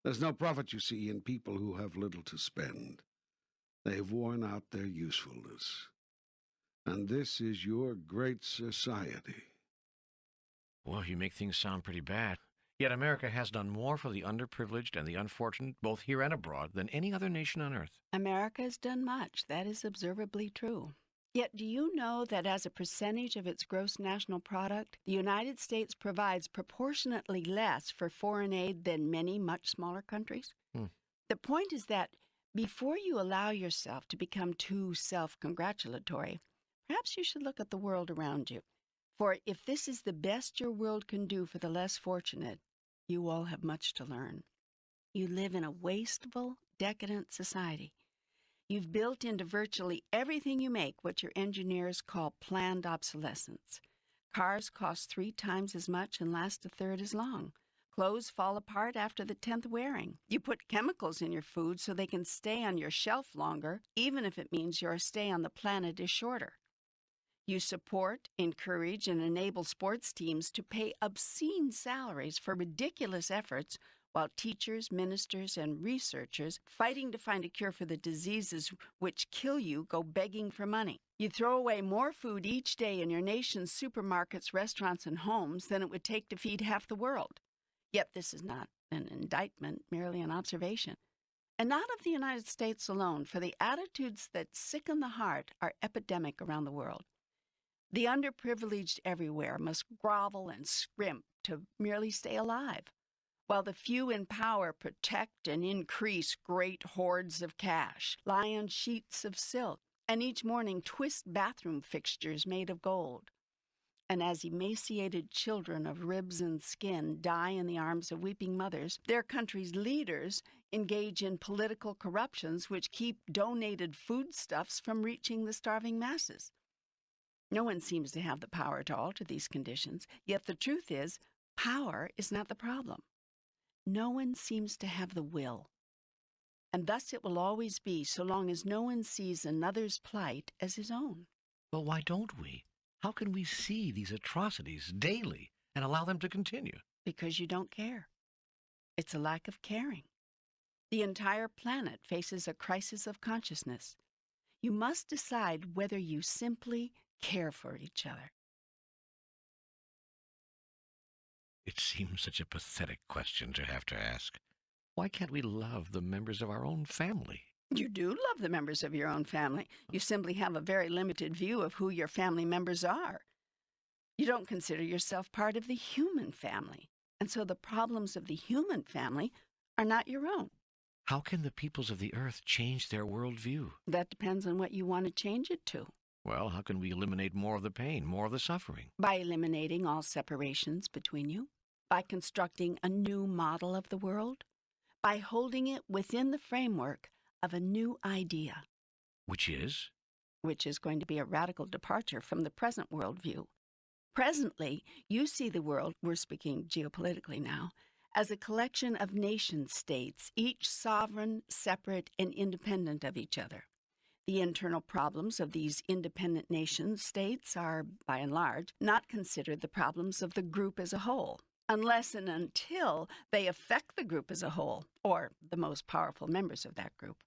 There's no profit, you see, in people who have little to spend. They've worn out their usefulness. And this is your great society. Well, you make things sound pretty bad. Yet America has done more for the underprivileged and the unfortunate, both here and abroad, than any other nation on earth. America has done much. That is observably true. Yet do you know that as a percentage of its gross national product, the United States provides proportionately less for foreign aid than many much smaller countries? The point is that before you allow yourself to become too self-congratulatory, perhaps you should look at the world around you. For if this is the best your world can do for the less fortunate, you all have much to learn. You live in a wasteful, decadent society. You've built into virtually everything you make what your engineers call planned obsolescence. Cars cost 3 times as much and last a third as long. Clothes fall apart after the 10th wearing. You put chemicals in your food so they can stay on your shelf longer, even if it means your stay on the planet is shorter. You support, encourage, and enable sports teams to pay obscene salaries for ridiculous efforts, while teachers, ministers, and researchers fighting to find a cure for the diseases which kill you go begging for money. You throw away more food each day in your nation's supermarkets, restaurants, and homes than it would take to feed half the world. Yet this is not an indictment, merely an observation. And not of the United States alone, for the attitudes that sicken the heart are epidemic around the world. The underprivileged everywhere must grovel and scrimp to merely stay alive, while the few in power protect and increase great hoards of cash, lie on sheets of silk, and each morning twist bathroom fixtures made of gold. And as emaciated children of ribs and skin die in the arms of weeping mothers, their country's leaders engage in political corruptions which keep donated foodstuffs from reaching the starving masses. No one seems to have the power to alter these conditions, yet the truth is, power is not the problem. No one seems to have the will. And thus it will always be so long as no one sees another's plight as his own. Well, why don't we? How can we see these atrocities daily and allow them to continue? Because you don't care. It's a lack of caring. The entire planet faces a crisis of consciousness. You must decide whether you simply care for each other. It seems such a pathetic question to have to ask. Why can't we love the members of our own family? You do love the members of your own family. You simply have a very limited view of who your family members are. You don't consider yourself part of the human family, and so the problems of the human family are not your own. How can the peoples of the earth change their worldview? That depends on what you want to change it to. Well, how can we eliminate more of the pain, more of the suffering? By eliminating all separations between you, by constructing a new model of the world, by holding it within the framework of a new idea. Which is? Which is going to be a radical departure from the present worldview. Presently, you see the world, we're speaking geopolitically now, as a collection of nation-states, each sovereign, separate, and independent of each other. The internal problems of these independent nation-states are, by and large, not considered the problems of the group as a whole, unless and until they affect the group as a whole, or the most powerful members of that group.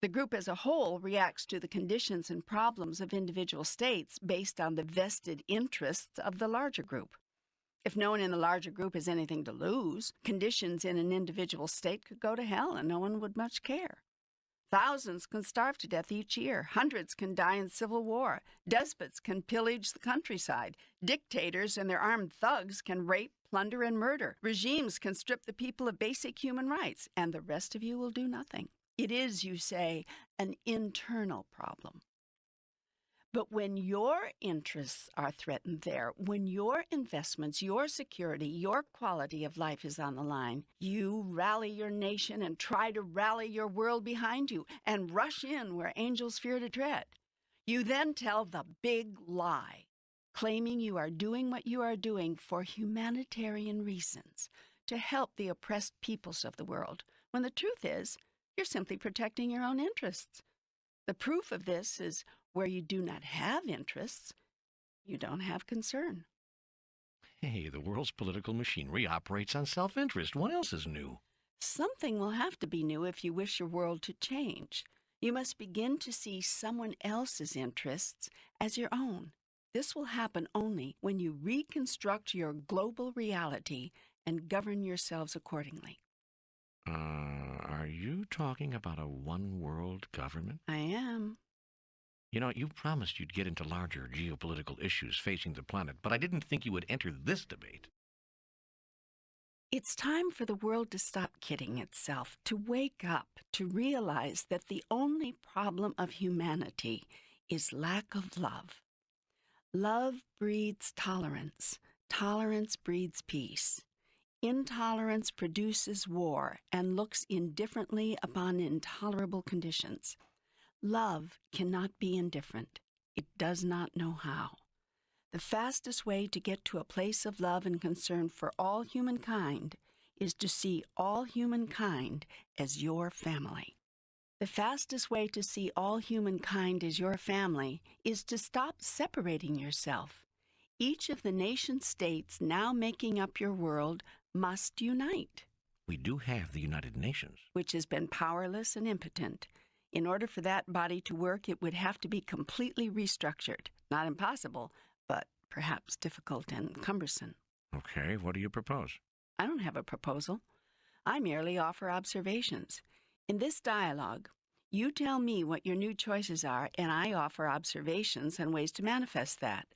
The group as a whole reacts to the conditions and problems of individual states based on the vested interests of the larger group. If no one in the larger group has anything to lose, conditions in an individual state could go to hell and no one would much care. Thousands can starve to death each year. Hundreds can die in civil war. Despots can pillage the countryside. Dictators and their armed thugs can rape, plunder, and murder. Regimes can strip the people of basic human rights, and the rest of you will do nothing. It is, you say, an internal problem. But when your interests are threatened there, when your investments, your security, your quality of life is on the line, you rally your nation and try to rally your world behind you and rush in where angels fear to tread. You then tell the big lie, claiming you are doing what you are doing for humanitarian reasons, to help the oppressed peoples of the world, when the truth is, you're simply protecting your own interests. The proof of this is where you do not have interests, you don't have concern. Hey, the world's political machinery operates on self-interest. What else is new? Something will have to be new if you wish your world to change. You must begin to see someone else's interests as your own. This will happen only when you reconstruct your global reality and govern yourselves accordingly. Are you talking about a one-world government? I am. You know, you promised you'd get into larger geopolitical issues facing the planet, but I didn't think you would enter this debate. It's time for the world to stop kidding itself, to wake up, to realize that the only problem of humanity is lack of love. Love breeds tolerance. Tolerance breeds peace. Intolerance produces war and looks indifferently upon intolerable conditions. Love cannot be indifferent. It does not know how. The fastest way to get to a place of love and concern for all humankind is to see all humankind as your family. The fastest way to see all humankind as your family is to stop separating yourself. Each of the nation-states now making up your world must unite. We do have the United Nations. Which has been powerless and impotent. In order for that body to work, it would have to be completely restructured. Not impossible, but perhaps difficult and cumbersome. Okay, what do you propose? I don't have a proposal. I merely offer observations. In this dialogue, you tell me what your new choices are, and I offer observations and ways to manifest that.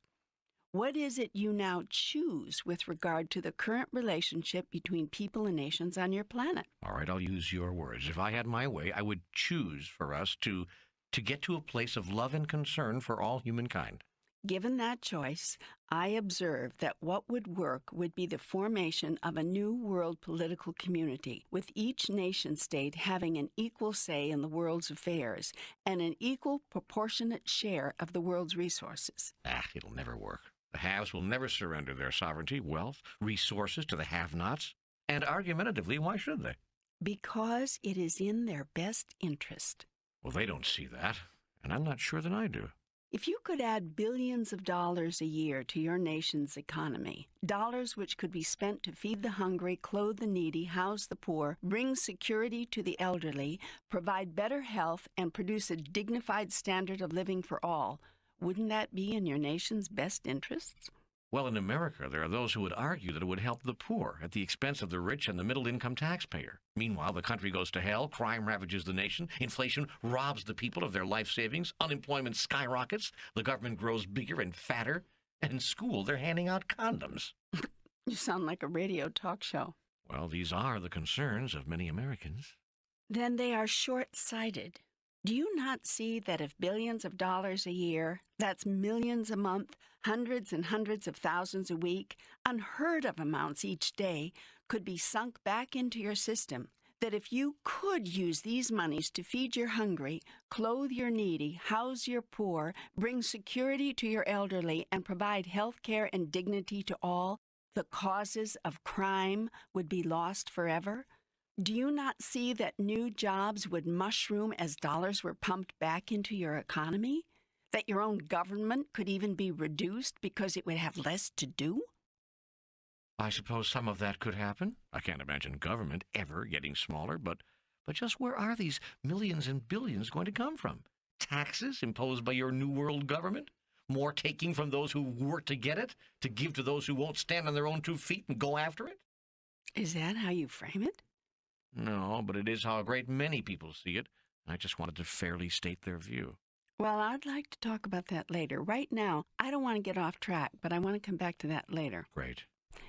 What is it you now choose with regard to the current relationship between people and nations on your planet? All right, I'll use your words. If I had my way, I would choose for us to get to a place of love and concern for all humankind. Given that choice, I observe that what would work would be the formation of a new world political community, with each nation-state having an equal say in the world's affairs and an equal proportionate share of the world's resources. It'll never work. The haves will never surrender their sovereignty, wealth, resources to the have-nots. And argumentatively, why should they? Because it is in their best interest. Well, they don't see that, and I'm not sure that I do. If you could add billions of dollars a year to your nation's economy, dollars which could be spent to feed the hungry, clothe the needy, house the poor, bring security to the elderly, provide better health, and produce a dignified standard of living for all, wouldn't that be in your nation's best interests? Well, in America, there are those who would argue that it would help the poor at the expense of the rich and the middle-income taxpayer. Meanwhile, the country goes to hell, crime ravages the nation, inflation robs the people of their life savings, unemployment skyrockets, the government grows bigger and fatter, and in school they're handing out condoms. You sound like a radio talk show. Well, these are the concerns of many Americans. Then they are short-sighted. Do you not see that if billions of dollars a year, that's millions a month, hundreds and hundreds of thousands a week, unheard of amounts each day, could be sunk back into your system, that if you could use these monies to feed your hungry, clothe your needy, house your poor, bring security to your elderly, and provide health care and dignity to all, the causes of crime would be lost forever? Do you not see that new jobs would mushroom as dollars were pumped back into your economy? That your own government could even be reduced because it would have less to do? I suppose some of that could happen. I can't imagine government ever getting smaller, but just where are these millions and billions going to come from? Taxes imposed by your New World government? More taking from those who work to get it, to give to those who won't stand on their own 2 feet and go after it? Is that how you frame it? No, but it is how a great many people see it. I just wanted to fairly state their view. Well, I'd like to talk about that later. Right now, I don't want to get off track, but I want to come back to that later. Great.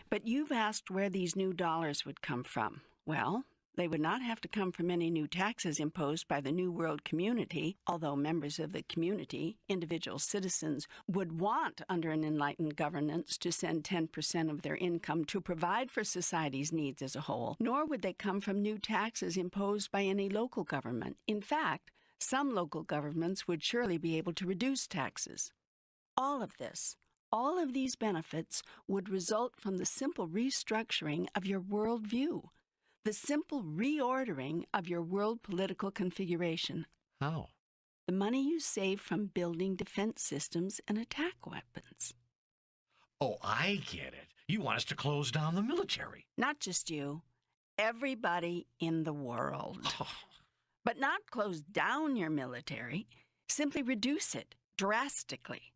But you've asked where these new dollars would come from. Well, they would not have to come from any new taxes imposed by the New World community, although members of the community, individual citizens, would want, under an enlightened governance, to send 10% of their income to provide for society's needs as a whole, nor would they come from new taxes imposed by any local government. In fact, some local governments would surely be able to reduce taxes. All of these benefits would result from the simple restructuring of your worldview, the simple reordering of your world political configuration. How? The money you save from building defense systems and attack weapons. Oh, I get it. You want us to close down the military. Not just you, everybody in the world. But not close down your military, simply reduce it drastically.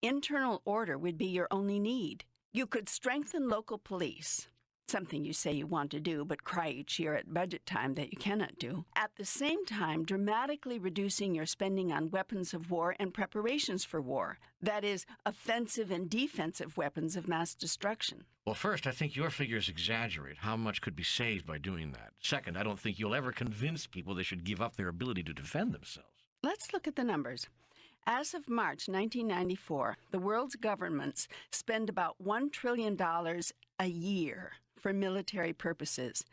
Internal order would be your only need. You could strengthen local police, something you say you want to do but cry each year at budget time that you cannot do, at the same time dramatically reducing your spending on weapons of war and preparations for war, that is, offensive and defensive weapons of mass destruction. Well, first, I think your figures exaggerate how much could be saved by doing that. Second, I don't think you'll ever convince people they should give up their ability to defend themselves. Let's look at the numbers. As of March 1994, the world's governments spend about $1 trillion a year for military purposes.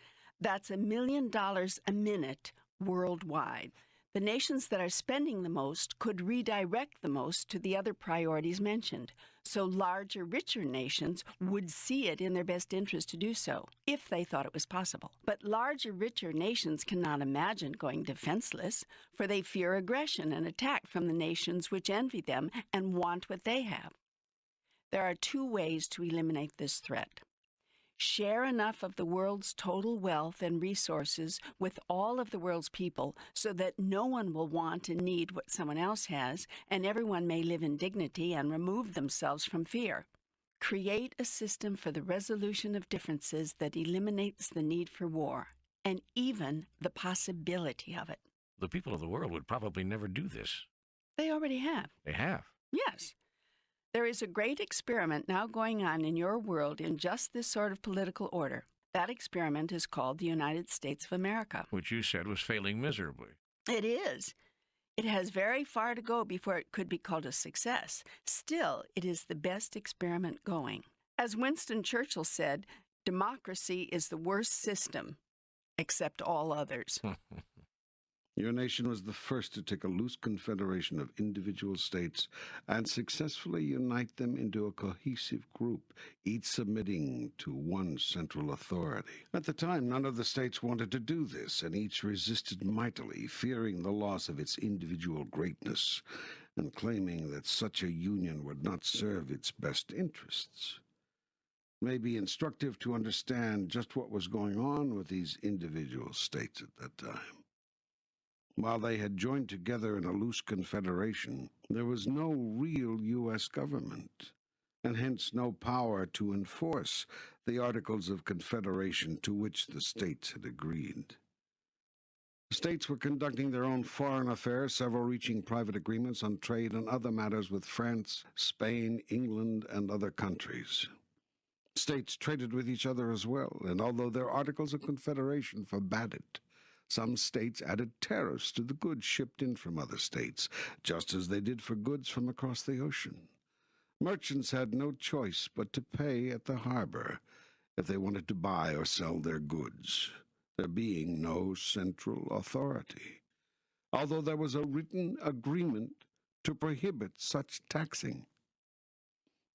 That's $1 million a minute worldwide. The nations that are spending the most could redirect the most to the other priorities mentioned. So larger, richer nations would see it in their best interest to do so, if they thought it was possible. But larger, richer nations cannot imagine going defenseless, for they fear aggression and attack from the nations which envy them and want what they have. There are two ways to eliminate this threat. Share enough of the world's total wealth and resources with all of the world's people so that no one will want and need what someone else has, and everyone may live in dignity and remove themselves from fear. Create a system for the resolution of differences that eliminates the need for war, and even the possibility of it. The people of the world would probably never do this. They already have. They have. Yes. There is a great experiment now going on in your world in just this sort of political order. That experiment is called the United States of America. Which you said was failing miserably. It is. It has very far to go before it could be called a success. Still, it is the best experiment going. As Winston Churchill said, democracy is the worst system, except all others. Your nation was the first to take a loose confederation of individual states and successfully unite them into a cohesive group, each submitting to one central authority. At the time, none of the states wanted to do this, and each resisted mightily, fearing the loss of its individual greatness and claiming that such a union would not serve its best interests. It may be instructive to understand just what was going on with these individual states at that time. While they had joined together in a loose confederation, there was no real U.S. government, and hence no power to enforce the Articles of Confederation to which the states had agreed. The states were conducting their own foreign affairs, several reaching private agreements on trade and other matters with France, Spain, England, and other countries. States traded with each other as well, and although their Articles of Confederation forbade it, some states added tariffs to the goods shipped in from other states, just as they did for goods from across the ocean. Merchants had no choice but to pay at the harbor if they wanted to buy or sell their goods, there being no central authority, although there was a written agreement to prohibit such taxing.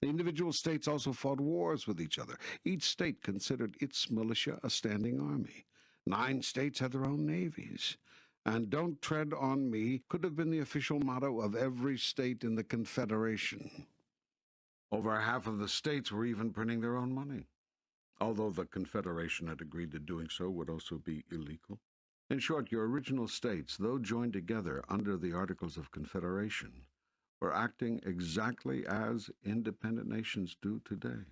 The individual states also fought wars with each other. Each state considered its militia a standing army. 9 states had their own navies, and "Don't tread on me" could have been the official motto of every state in the Confederation. Over half of the states were even printing their own money, although the Confederation had agreed that doing so would also be illegal. In short, your original states, though joined together under the Articles of Confederation, were acting exactly as independent nations do today.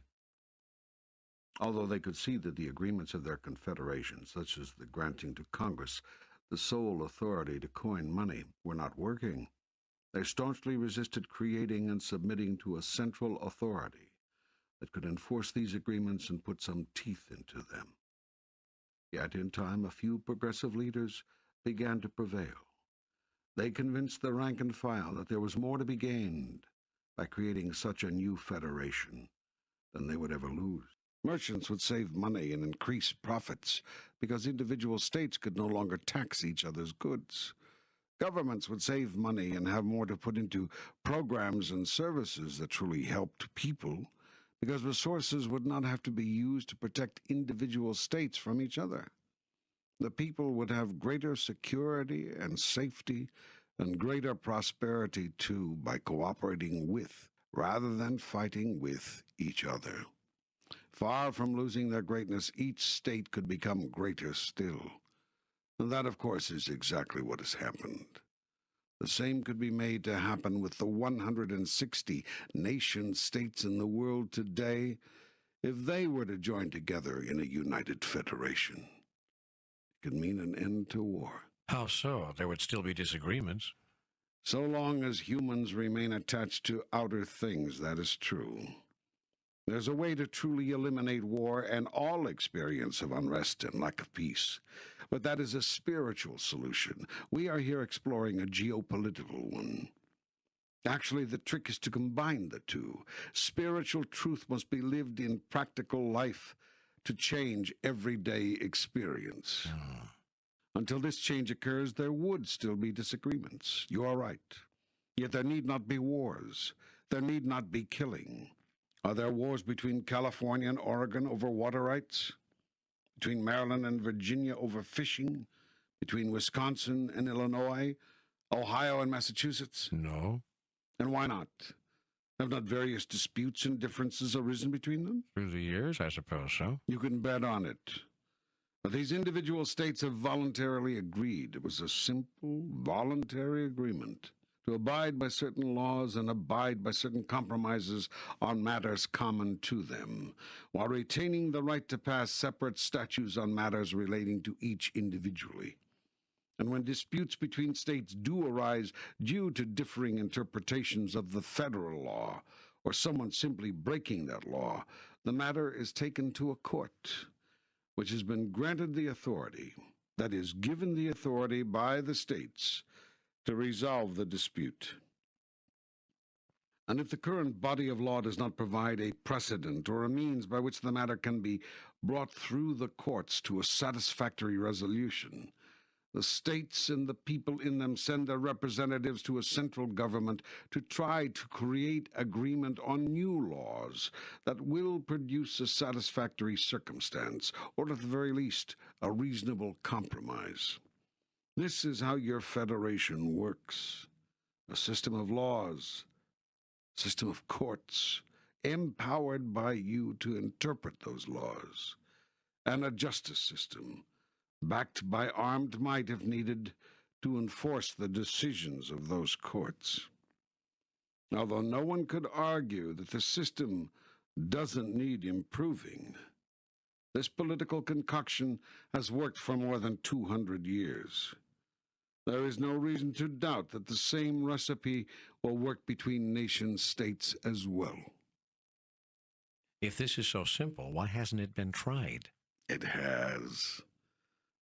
Although they could see that the agreements of their confederation, such as the granting to Congress the sole authority to coin money, were not working. They staunchly resisted creating and submitting to a central authority that could enforce these agreements and put some teeth into them. Yet in time, a few progressive leaders began to prevail. They convinced the rank and file that there was more to be gained by creating such a new federation than they would ever lose. Merchants would save money and increase profits because individual states could no longer tax each other's goods. Governments would save money and have more to put into programs and services that truly helped people because resources would not have to be used to protect individual states from each other. The people would have greater security and safety and greater prosperity too by cooperating with rather than fighting with each other. Far from losing their greatness, each state could become greater still. And that, of course, is exactly what has happened. The same could be made to happen with the 160 nation-states in the world today if they were to join together in a united federation. It could mean an end to war. How so? There would still be disagreements. So long as humans remain attached to outer things, that is true. There's a way to truly eliminate war and all experience of unrest and lack of peace. But that is a spiritual solution. We are here exploring a geopolitical one. Actually, the trick is to combine the two. Spiritual truth must be lived in practical life to change everyday experience. Until this change occurs, there would still be disagreements. You are right. Yet there need not be wars. There need not be killing. Are there wars between California and Oregon over water rights? Between Maryland and Virginia over fishing? Between Wisconsin and Illinois? Ohio and Massachusetts? No. And why not? Have not various disputes and differences arisen between them? Through the years, I suppose so. You can bet on it. But these individual states have voluntarily agreed. It was a simple, voluntary agreement to abide by certain laws and abide by certain compromises on matters common to them, while retaining the right to pass separate statutes on matters relating to each individually. And when disputes between states do arise due to differing interpretations of the federal law, or someone simply breaking that law, the matter is taken to a court, which has been granted the authority, that is, given the authority by the states, to resolve the dispute. And if the current body of law does not provide a precedent or a means by which the matter can be brought through the courts to a satisfactory resolution, the states and the people in them send their representatives to a central government to try to create agreement on new laws that will produce a satisfactory circumstance, or at the very least, a reasonable compromise. This is how your federation works. A system of laws, a system of courts, empowered by you to interpret those laws, and a justice system, backed by armed might if needed, to enforce the decisions of those courts. Although no one could argue that the system doesn't need improving, this political concoction has worked for more than 200 years. There is no reason to doubt that the same recipe will work between nation-states as well. If this is so simple, why hasn't it been tried? It has.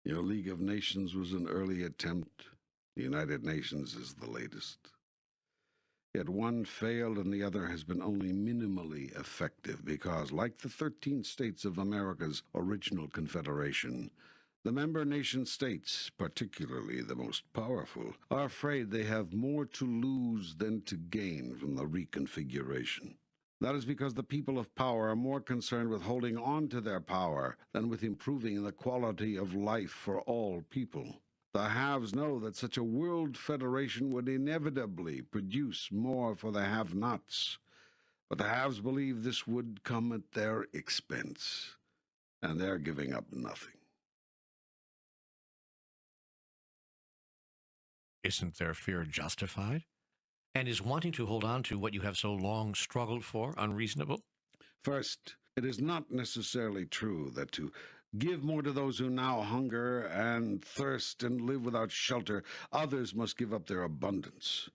Your League of Nations was an early attempt. The United Nations is the latest. Yet one failed and the other has been only minimally effective because, like the 13 states of America's original confederation, the member nation-states, particularly the most powerful, are afraid they have more to lose than to gain from the reconfiguration. That is because the people of power are more concerned with holding on to their power than with improving the quality of life for all people. The haves know that such a world federation would inevitably produce more for the have-nots, but the haves believe this would come at their expense, and they're giving up nothing. Isn't their fear justified? And is wanting to hold on to what you have so long struggled for unreasonable? First, it is not necessarily true that to Give more to those who now hunger and thirst and live without shelter. Others must give up their abundance.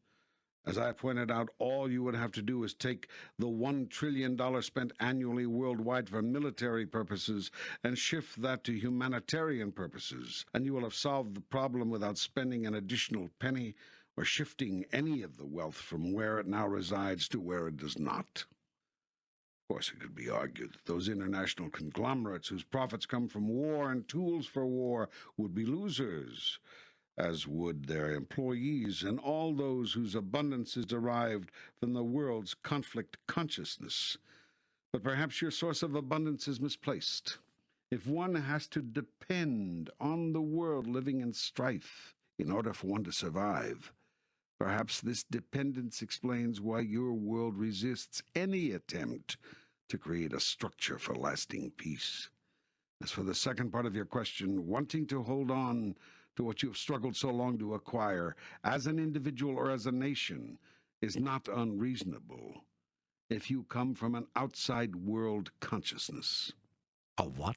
As I pointed out, all you would have to do is take the $1 trillion spent annually worldwide for military purposes and shift that to humanitarian purposes, and you will have solved the problem without spending an additional penny or shifting any of the wealth from where it now resides to where it does not. Of course, it could be argued that those international conglomerates whose profits come from war and tools for war would be losers, as would their employees and all those whose abundance is derived from the world's conflict consciousness. But perhaps your source of abundance is misplaced. If one has to depend on the world living in strife in order for one to survive, perhaps this dependence explains why your world resists any attempt to create a structure for lasting peace. As for the second part of your question, wanting to hold on to what you have struggled so long to acquire, as an individual or as a nation, is not unreasonable if you come from an outside world consciousness. A what?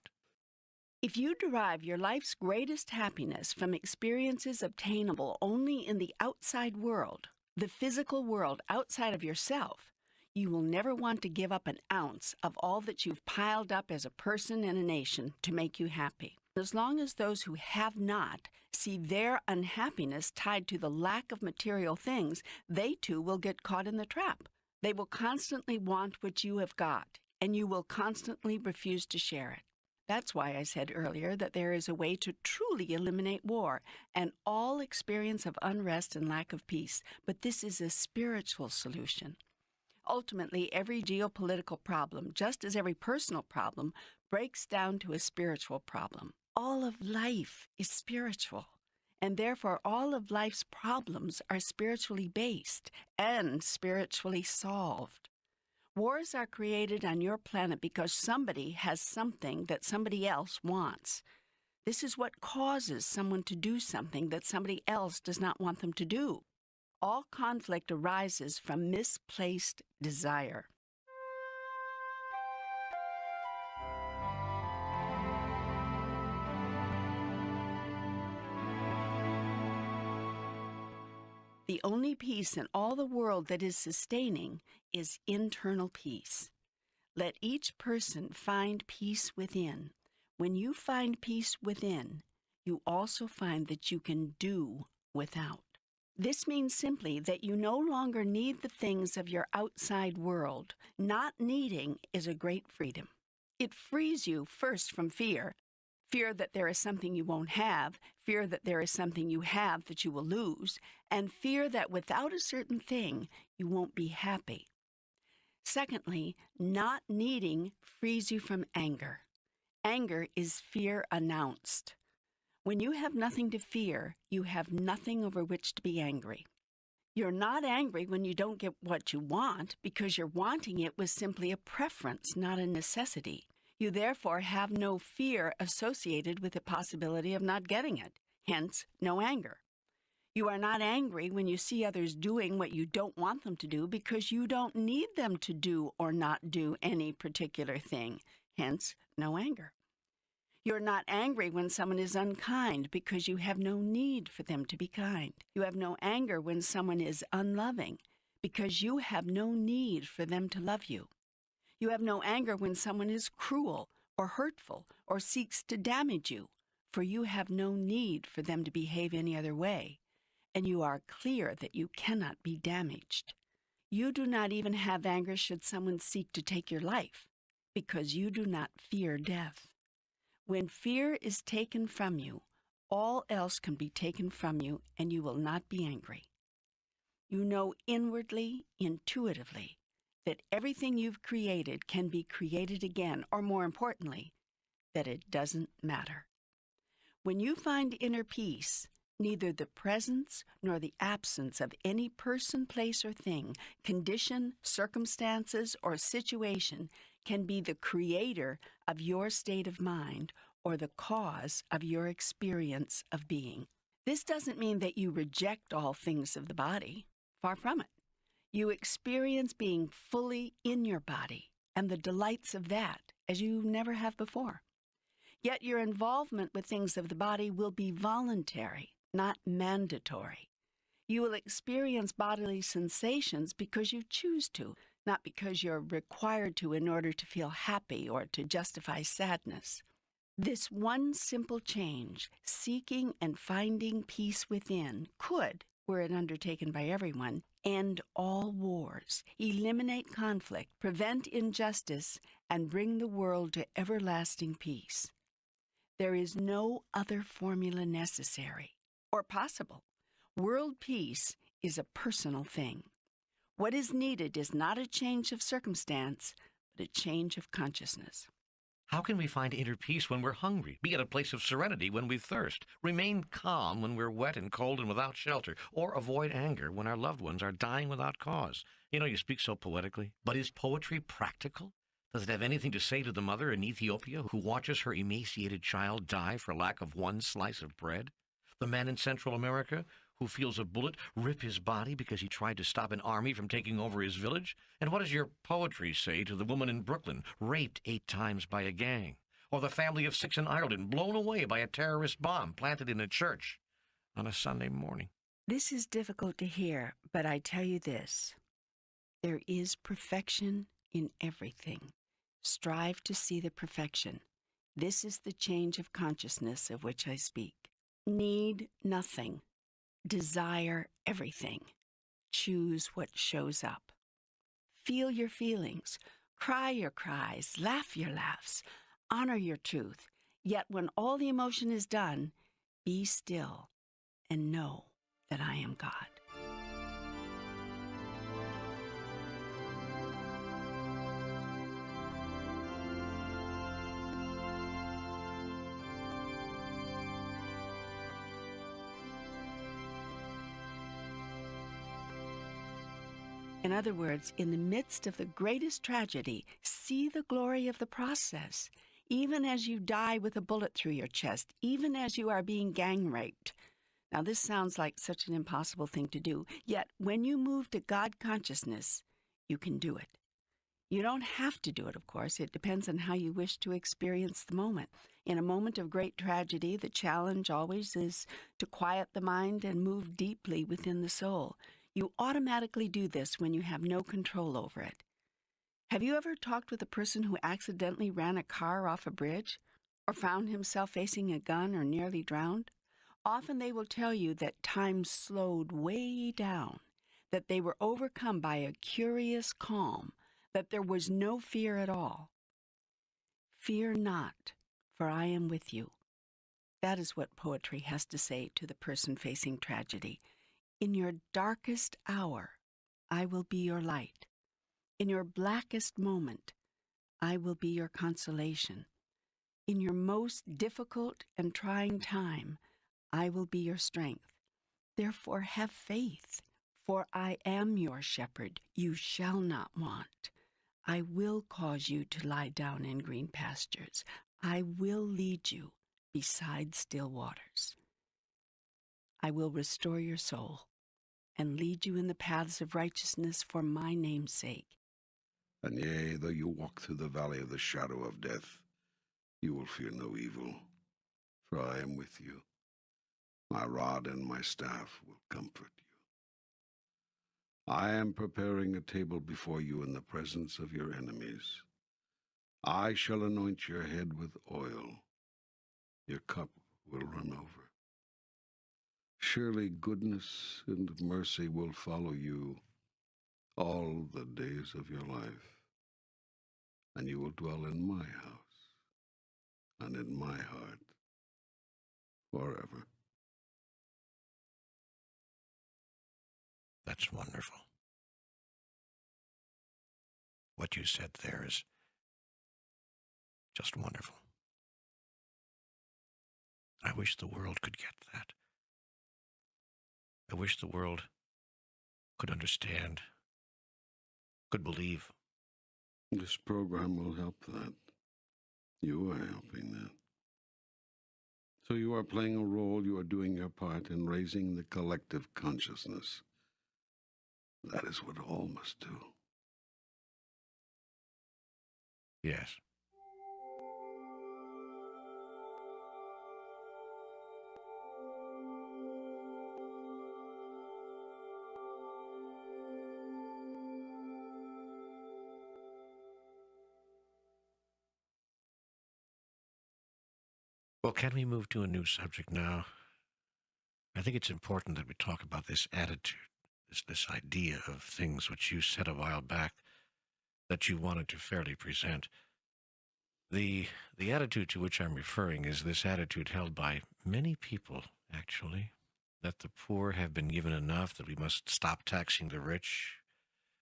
If you derive your life's greatest happiness from experiences obtainable only in the outside world, the physical world outside of yourself, you will never want to give up an ounce of all that you've piled up as a person and a nation to make you happy. As long as those who have not see their unhappiness tied to the lack of material things, they too will get caught in the trap. They will constantly want what you have got, and you will constantly refuse to share it. That's why I said earlier that there is a way to truly eliminate war and all experience of unrest and lack of peace, but this is a spiritual solution. Ultimately, every geopolitical problem, just as every personal problem, breaks down to a spiritual problem. All of life is spiritual, and therefore all of life's problems are spiritually based and spiritually solved. Wars are created on your planet because somebody has something that somebody else wants. This is what causes someone to do something that somebody else does not want them to do. All conflict arises from misplaced desire. The only peace in all the world that is sustaining is internal peace. Let each person find peace within. When you find peace within, you also find that you can do without. This means simply that you no longer need the things of your outside world. Not needing is a great freedom. It frees you first from fear. Fear that there is something you won't have, fear that there is something you have that you will lose, and fear that without a certain thing, you won't be happy. Secondly, not needing frees you from anger. Anger is fear announced. When you have nothing to fear, you have nothing over which to be angry. You're not angry when you don't get what you want because your wanting it was simply a preference, not a necessity. You therefore have no fear associated with the possibility of not getting it, hence no anger. You are not angry when you see others doing what you don't want them to do because you don't need them to do or not do any particular thing, hence no anger. You're not angry when someone is unkind because you have no need for them to be kind. You have no anger when someone is unloving because you have no need for them to love you. You have no anger when someone is cruel or hurtful or seeks to damage you, for you have no need for them to behave any other way, and you are clear that you cannot be damaged. You do not even have anger should someone seek to take your life, because you do not fear death. When fear is taken from you, all else can be taken from you, and you will not be angry. You know inwardly, intuitively, that everything you've created can be created again, or more importantly, that it doesn't matter. When you find inner peace, neither the presence nor the absence of any person, place, or thing, condition, circumstances, or situation can be the creator of your state of mind or the cause of your experience of being. This doesn't mean that you reject all things of the body. Far from it. You experience being fully in your body and the delights of that as you never have before. Yet your involvement with things of the body will be voluntary, not mandatory. You will experience bodily sensations because you choose to, not because you're required to in order to feel happy or to justify sadness. This one simple change, seeking and finding peace within, could, were it undertaken by everyone, end all wars, eliminate conflict, prevent injustice, and bring the world to everlasting peace. There is no other formula necessary or possible. World peace is a personal thing. What is needed is not a change of circumstance, but a change of consciousness. How can we find inner peace when we're hungry, be at a place of serenity when we thirst, remain calm when we're wet and cold and without shelter, or avoid anger when our loved ones are dying without cause? You know, you speak so poetically, but is poetry practical? Does it have anything to say to the mother in Ethiopia who watches her emaciated child die for lack of one slice of bread? The man in Central America who feels a bullet rip his body because he tried to stop an army from taking over his village? And what does your poetry say to the woman in Brooklyn, raped 8 times by a gang? Or the family of 6 in Ireland, blown away by a terrorist bomb planted in a church on a Sunday morning? This is difficult to hear, but I tell you this. There is perfection in everything. Strive to see the perfection. This is the change of consciousness of which I speak. Need nothing. Desire everything. Choose what shows up. Feel your feelings. Cry your cries. Laugh your laughs. Honor your truth. Yet when all the emotion is done, be still and know that I am God. In other words, in the midst of the greatest tragedy, see the glory of the process. Even as you die with a bullet through your chest, even as you are being gang raped. Now, this sounds like such an impossible thing to do, yet when you move to God consciousness, you can do it. You don't have to do it, of course. It depends on how you wish to experience the moment. In a moment of great tragedy, the challenge always is to quiet the mind and move deeply within the soul. You automatically do this when you have no control over it. Have you ever talked with a person who accidentally ran a car off a bridge or found himself facing a gun or nearly drowned? Often they will tell you that time slowed way down, that they were overcome by a curious calm, that there was no fear at all. Fear not, for I am with you. That is what poetry has to say to the person facing tragedy. In your darkest hour, I will be your light. In your blackest moment, I will be your consolation. In your most difficult and trying time, I will be your strength. Therefore have faith, for I am your shepherd. You shall not want. I will cause you to lie down in green pastures. I will lead you beside still waters. I will restore your soul and lead you in the paths of righteousness for my name's sake. And yea, though you walk through the valley of the shadow of death, you will fear no evil, for I am with you. My rod and my staff will comfort you. I am preparing a table before you in the presence of your enemies. I shall anoint your head with oil. Your cup will run over. Surely goodness and mercy will follow you all the days of your life, and you will dwell in my house and in my heart forever. That's wonderful. What you said there is just wonderful. I wish the world could get that. I wish the world could understand, could believe. This program will help that. You are helping that. So you are playing a role, you are doing your part in raising the collective consciousness. That is what all must do. Yes. Well, can we move to a new subject now? I think it's important that we talk about this attitude, this idea of things which you said a while back that you wanted to fairly present. The the attitude to which I'm referring is this attitude held by many people, actually, that the poor have been given enough, that we must stop taxing the rich,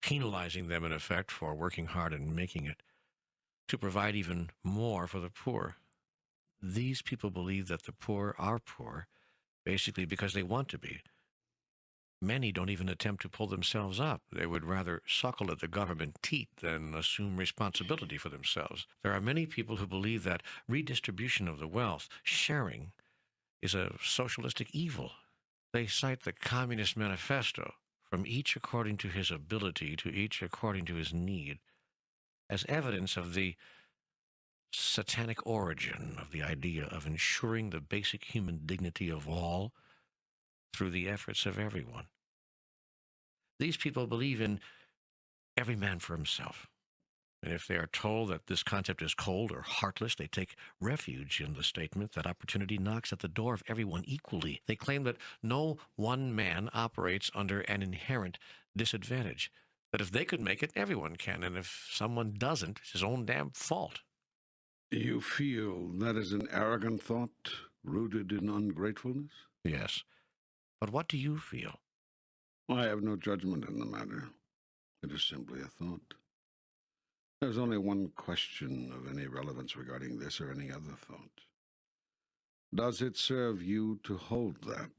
penalizing them in effect for working hard and making it, to provide even more for the poor. These people believe that the poor are poor, basically because they want to be. Many don't even attempt to pull themselves up. They would rather suckle at the government teat than assume responsibility for themselves. There are many people who believe that redistribution of the wealth, sharing, is a socialistic evil. They cite the Communist Manifesto, from each according to his ability to each according to his need, as evidence of the satanic origin of the idea of ensuring the basic human dignity of all through the efforts of everyone. These people believe in every man for himself. And if they are told that this concept is cold or heartless, they take refuge in the statement that opportunity knocks at the door of everyone equally. They claim that no one man operates under an inherent disadvantage, that if they could make it, everyone can, and if someone doesn't, it's his own damn fault. You feel that is an arrogant thought, rooted in ungratefulness? Yes. But what do you feel? I have no judgment in the matter. It is simply a thought. There's only one question of any relevance regarding this or any other thought. Does it serve you to hold that?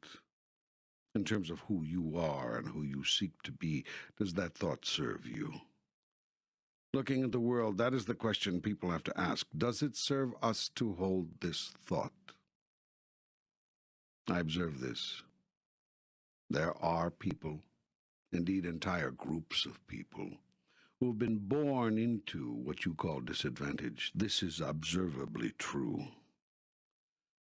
In terms of who you are and who you seek to be, does that thought serve you? Looking at the world, that is the question people have to ask. Does it serve us to hold this thought? I observe this. There are people, indeed entire groups of people, who have been born into what you call disadvantage. This is observably true.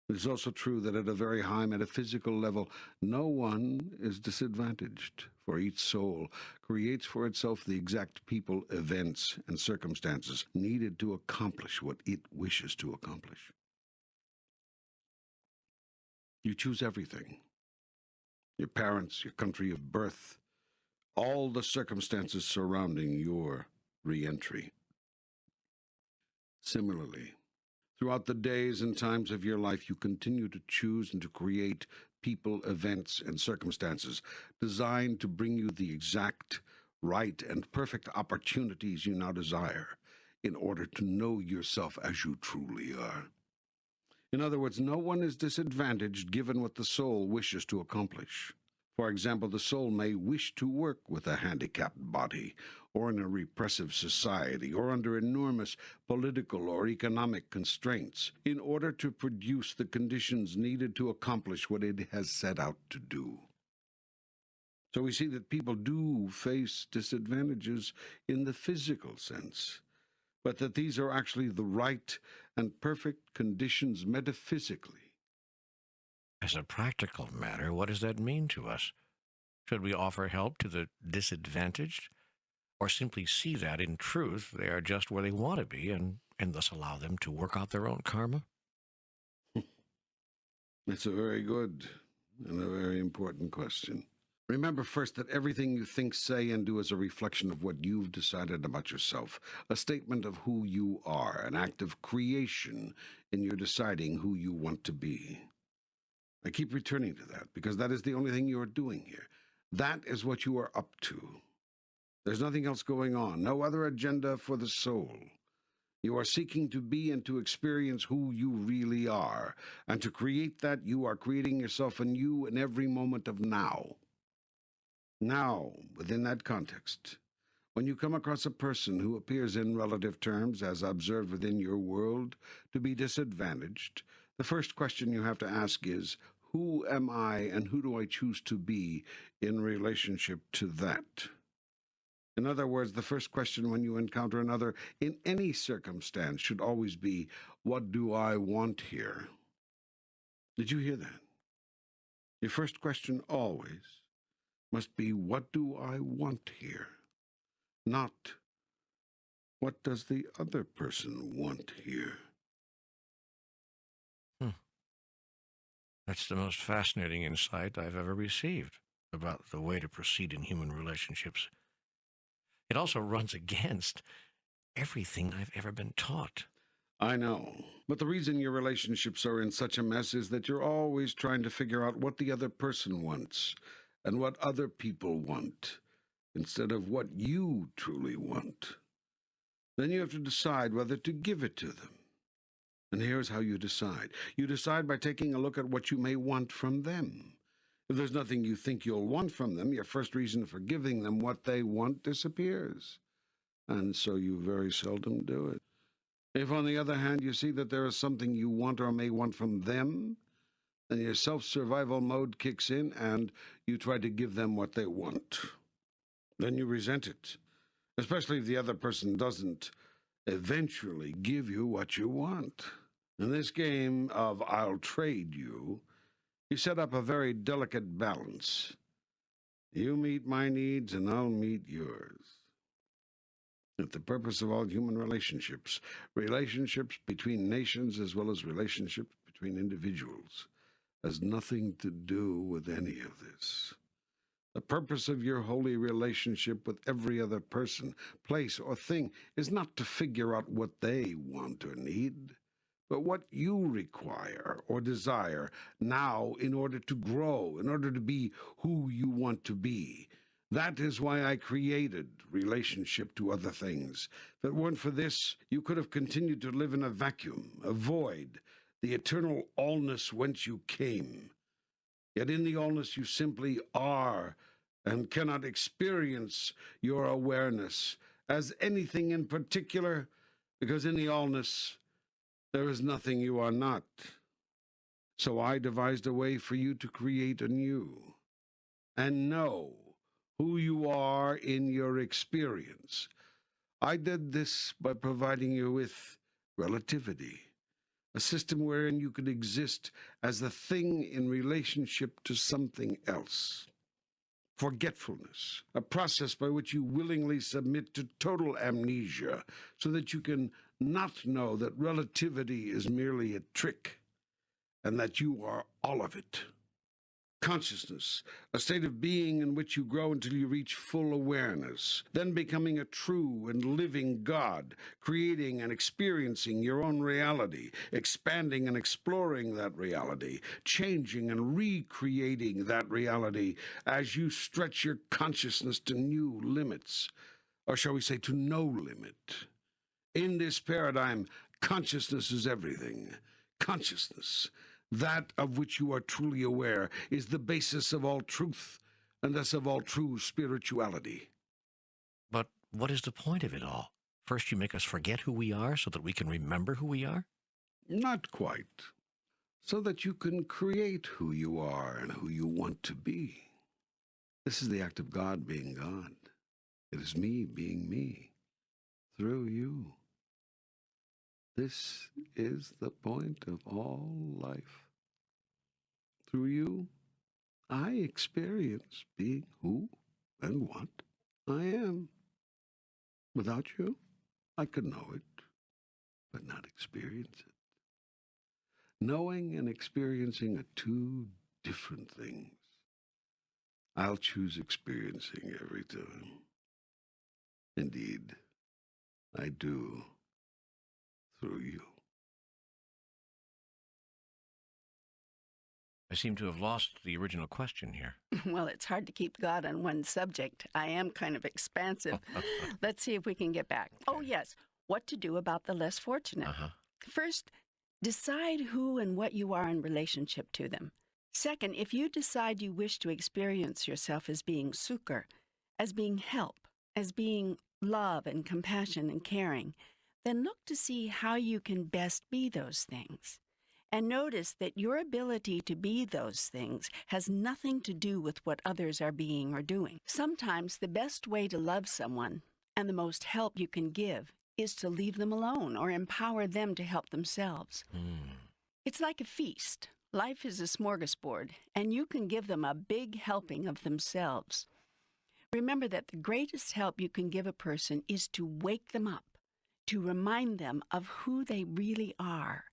It is also true that at a very high metaphysical level, no one is disadvantaged, for each soul creates for itself the exact people, events, and circumstances needed to accomplish what it wishes to accomplish. You choose everything. Your parents, your country of birth, all the circumstances surrounding your re-entry. Similarly, throughout the days and times of your life, you continue to choose and to create people, events, and circumstances designed to bring you the exact, right, and perfect opportunities you now desire in order to know yourself as you truly are. In other words, no one is disadvantaged given what the soul wishes to accomplish. For example, the soul may wish to work with a handicapped body, or in a repressive society, or under enormous political or economic constraints, in order to produce the conditions needed to accomplish what it has set out to do. So we see that people do face disadvantages in the physical sense, but that these are actually the right and perfect conditions metaphysically. As a practical matter, what does that mean to us? Should we offer help to the disadvantaged, or simply see that, in truth, they are just where they want to be and thus allow them to work out their own karma? It's a very good and a very important question. Remember first that everything you think, say, and do is a reflection of what you've decided about yourself, a statement of who you are, an act of creation in your deciding who you want to be. I keep returning to that because that is the only thing you are doing here. That is what you are up to. There's nothing else going on, no other agenda for the soul. You are seeking to be and to experience who you really are, and to create that, you are creating yourself anew in every moment of now. Now, within that context, when you come across a person who appears in relative terms, as observed within your world, to be disadvantaged, the first question you have to ask is, who am I and who do I choose to be in relationship to that? In other words, the first question when you encounter another in any circumstance should always be, what do I want here? Did you hear that? Your first question always must be, what do I want here? Not, what does the other person want here? That's the most fascinating insight I've ever received about the way to proceed in human relationships. It also runs against everything I've ever been taught. I know. But the reason your relationships are in such a mess is that you're always trying to figure out what the other person wants and what other people want, instead of what you truly want. Then you have to decide whether to give it to them. And here's how you decide. You decide by taking a look at what you may want from them. If there's nothing you think you'll want from them, your first reason for giving them what they want disappears. And so you very seldom do it. If, on the other hand, you see that there is something you want or may want from them, then your self-survival mode kicks in and you try to give them what they want. Then you resent it, especially if the other person doesn't eventually give you what you want. In this game of I'll trade you, you set up a very delicate balance. You meet my needs and I'll meet yours. That the purpose of all human relationships, relationships between nations as well as relationships between individuals, has nothing to do with any of this. The purpose of your holy relationship with every other person, place, or thing is not to figure out what they want or need, but what you require or desire now in order to grow, in order to be who you want to be. That is why I created relationship to other things. If it weren't for this, you could have continued to live in a vacuum, a void, the eternal allness whence you came. Yet in the allness you simply are and cannot experience your awareness as anything in particular, because in the allness there is nothing you are not. So I devised a way for you to create anew and know who you are in your experience. I did this by providing you with relativity, a system wherein you could exist as a thing in relationship to something else. Forgetfulness, a process by which you willingly submit to total amnesia so that you can not know that relativity is merely a trick and that you are all of it. Consciousness, a state of being in which you grow until you reach full awareness, then becoming a true and living God, creating and experiencing your own reality, expanding and exploring that reality, changing and recreating that reality as you stretch your consciousness to new limits, or shall we say to no limit. In this paradigm, consciousness is everything. Consciousness, that of which you are truly aware, is the basis of all truth, and thus of all true spirituality. But what is the point of it all? First you make us forget who we are so that we can remember who we are? Not quite. So that you can create who you are and who you want to be. This is the act of God being God. It is me being me, through you. This is the point of all life. Through you, I experience being who and what I am. Without you, I could know it, but not experience it. Knowing and experiencing are two different things. I'll choose experiencing every time. Indeed, I do, through you. I seem to have lost the original question here. Well, it's hard to keep God on one subject. I am kind of expansive. Let's see if we can get back. Oh, yes. What to do about the less fortunate. First, decide who and what you are in relationship to them. Second, if you decide you wish to experience yourself as being sukkar, as being help, as being love and compassion and caring, then look to see how you can best be those things. And notice that your ability to be those things has nothing to do with what others are being or doing. Sometimes the best way to love someone and the most help you can give is to leave them alone or empower them to help themselves. It's like a feast. Life is a smorgasbord, and you can give them a big helping of themselves. Remember that the greatest help you can give a person is to wake them up, to remind them of who they really are.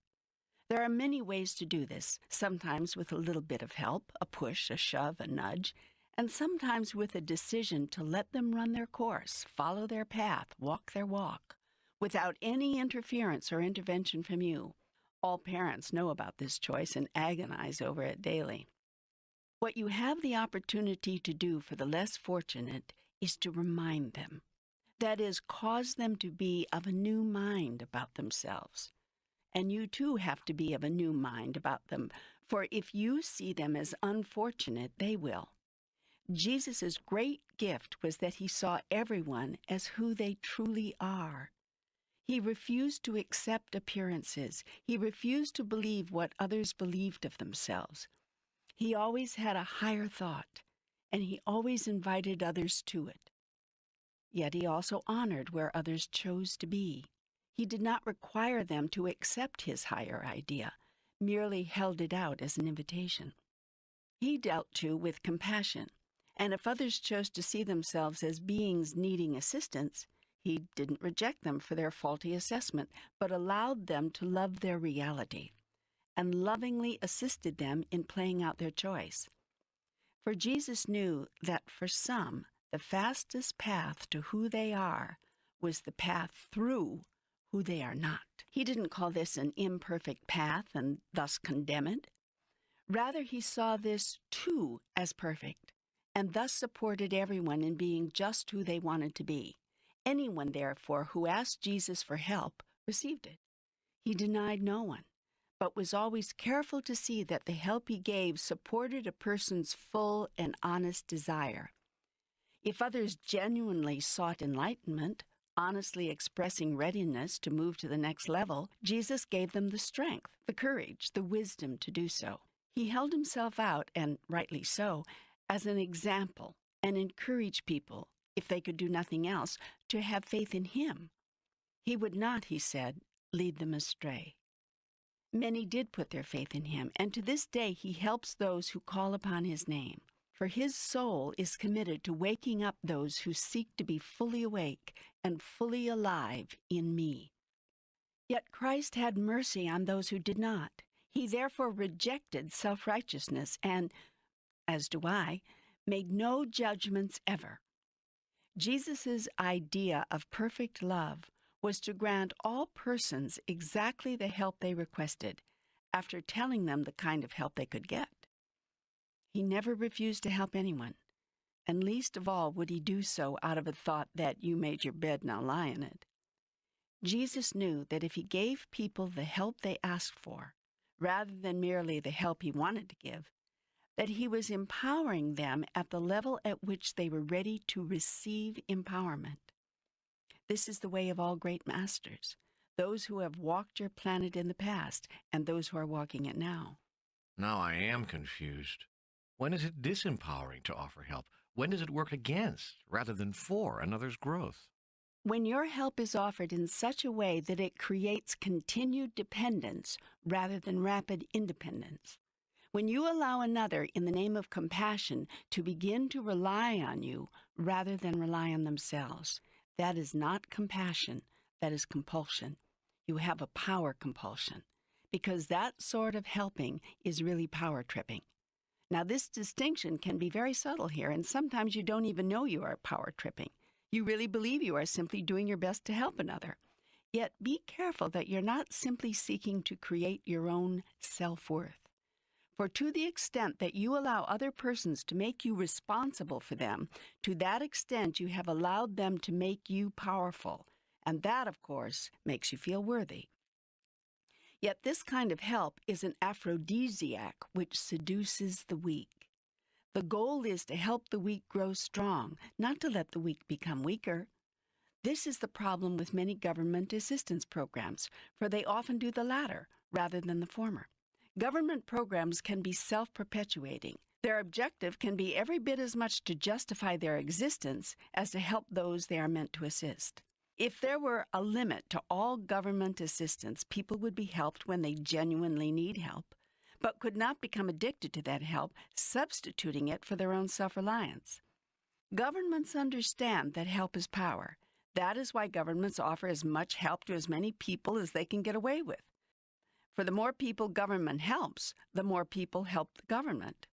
There are many ways to do this, sometimes with a little bit of help, a push, a shove, a nudge, and sometimes with a decision to let them run their course, follow their path, walk their walk, without any interference or intervention from you. All parents know about this choice and agonize over it daily. What you have the opportunity to do for the less fortunate is to remind them. That is, cause them to be of a new mind about themselves. And you too have to be of a new mind about them, for if you see them as unfortunate, they will. Jesus' great gift was that he saw everyone as who they truly are. He refused to accept appearances. He refused to believe what others believed of themselves. He always had a higher thought, and he always invited others to it. Yet he also honored where others chose to be. He did not require them to accept his higher idea, merely held it out as an invitation. He dealt, too, with compassion, and if others chose to see themselves as beings needing assistance, he didn't reject them for their faulty assessment, but allowed them to love their reality, and lovingly assisted them in playing out their choice. For Jesus knew that for some, the fastest path to who they are was the path through who they are not. He didn't call this an imperfect path and thus condemn it. Rather, he saw this too as perfect, and thus supported everyone in being just who they wanted to be. Anyone, therefore, who asked Jesus for help received it. He denied no one, but was always careful to see that the help he gave supported a person's full and honest desire. If others genuinely sought enlightenment, honestly expressing readiness to move to the next level, Jesus gave them the strength, the courage, the wisdom to do so. He held himself out, and rightly so, as an example, and encouraged people, if they could do nothing else, to have faith in him. He would not, he said, lead them astray. Many did put their faith in him, and to this day he helps those who call upon his name. For his soul is committed to waking up those who seek to be fully awake and fully alive in me. Yet Christ had mercy on those who did not. He therefore rejected self-righteousness and, as do I, made no judgments ever. Jesus' idea of perfect love was to grant all persons exactly the help they requested, after telling them the kind of help they could get. He never refused to help anyone, and least of all would he do so out of a thought that you made your bed, now lie in it. Jesus knew that if he gave people the help they asked for, rather than merely the help he wanted to give, that he was empowering them at the level at which they were ready to receive empowerment. This is the way of all great masters, those who have walked your planet in the past and those who are walking it now. Now I am confused. When is it disempowering to offer help? When does it work against rather than for another's growth? When your help is offered in such a way that it creates continued dependence rather than rapid independence. When you allow another, in the name of compassion, to begin to rely on you rather than rely on themselves, that is not compassion, that is compulsion. You have a power compulsion, because that sort of helping is really power tripping. Now, this distinction can be very subtle here, and sometimes you don't even know you are power tripping. You really believe you are simply doing your best to help another. Yet be careful that you're not simply seeking to create your own self-worth. For to the extent that you allow other persons to make you responsible for them, to that extent you have allowed them to make you powerful. And that, of course, makes you feel worthy. Yet this kind of help is an aphrodisiac which seduces the weak. The goal is to help the weak grow strong, not to let the weak become weaker. This is the problem with many government assistance programs, for they often do the latter rather than the former. Government programs can be self-perpetuating. Their objective can be every bit as much to justify their existence as to help those they are meant to assist. If there were a limit to all government assistance, people would be helped when they genuinely need help, but could not become addicted to that help, substituting it for their own self-reliance. Governments understand that help is power. That is why governments offer as much help to as many people as they can get away with. For the more people government helps, the more people help the government.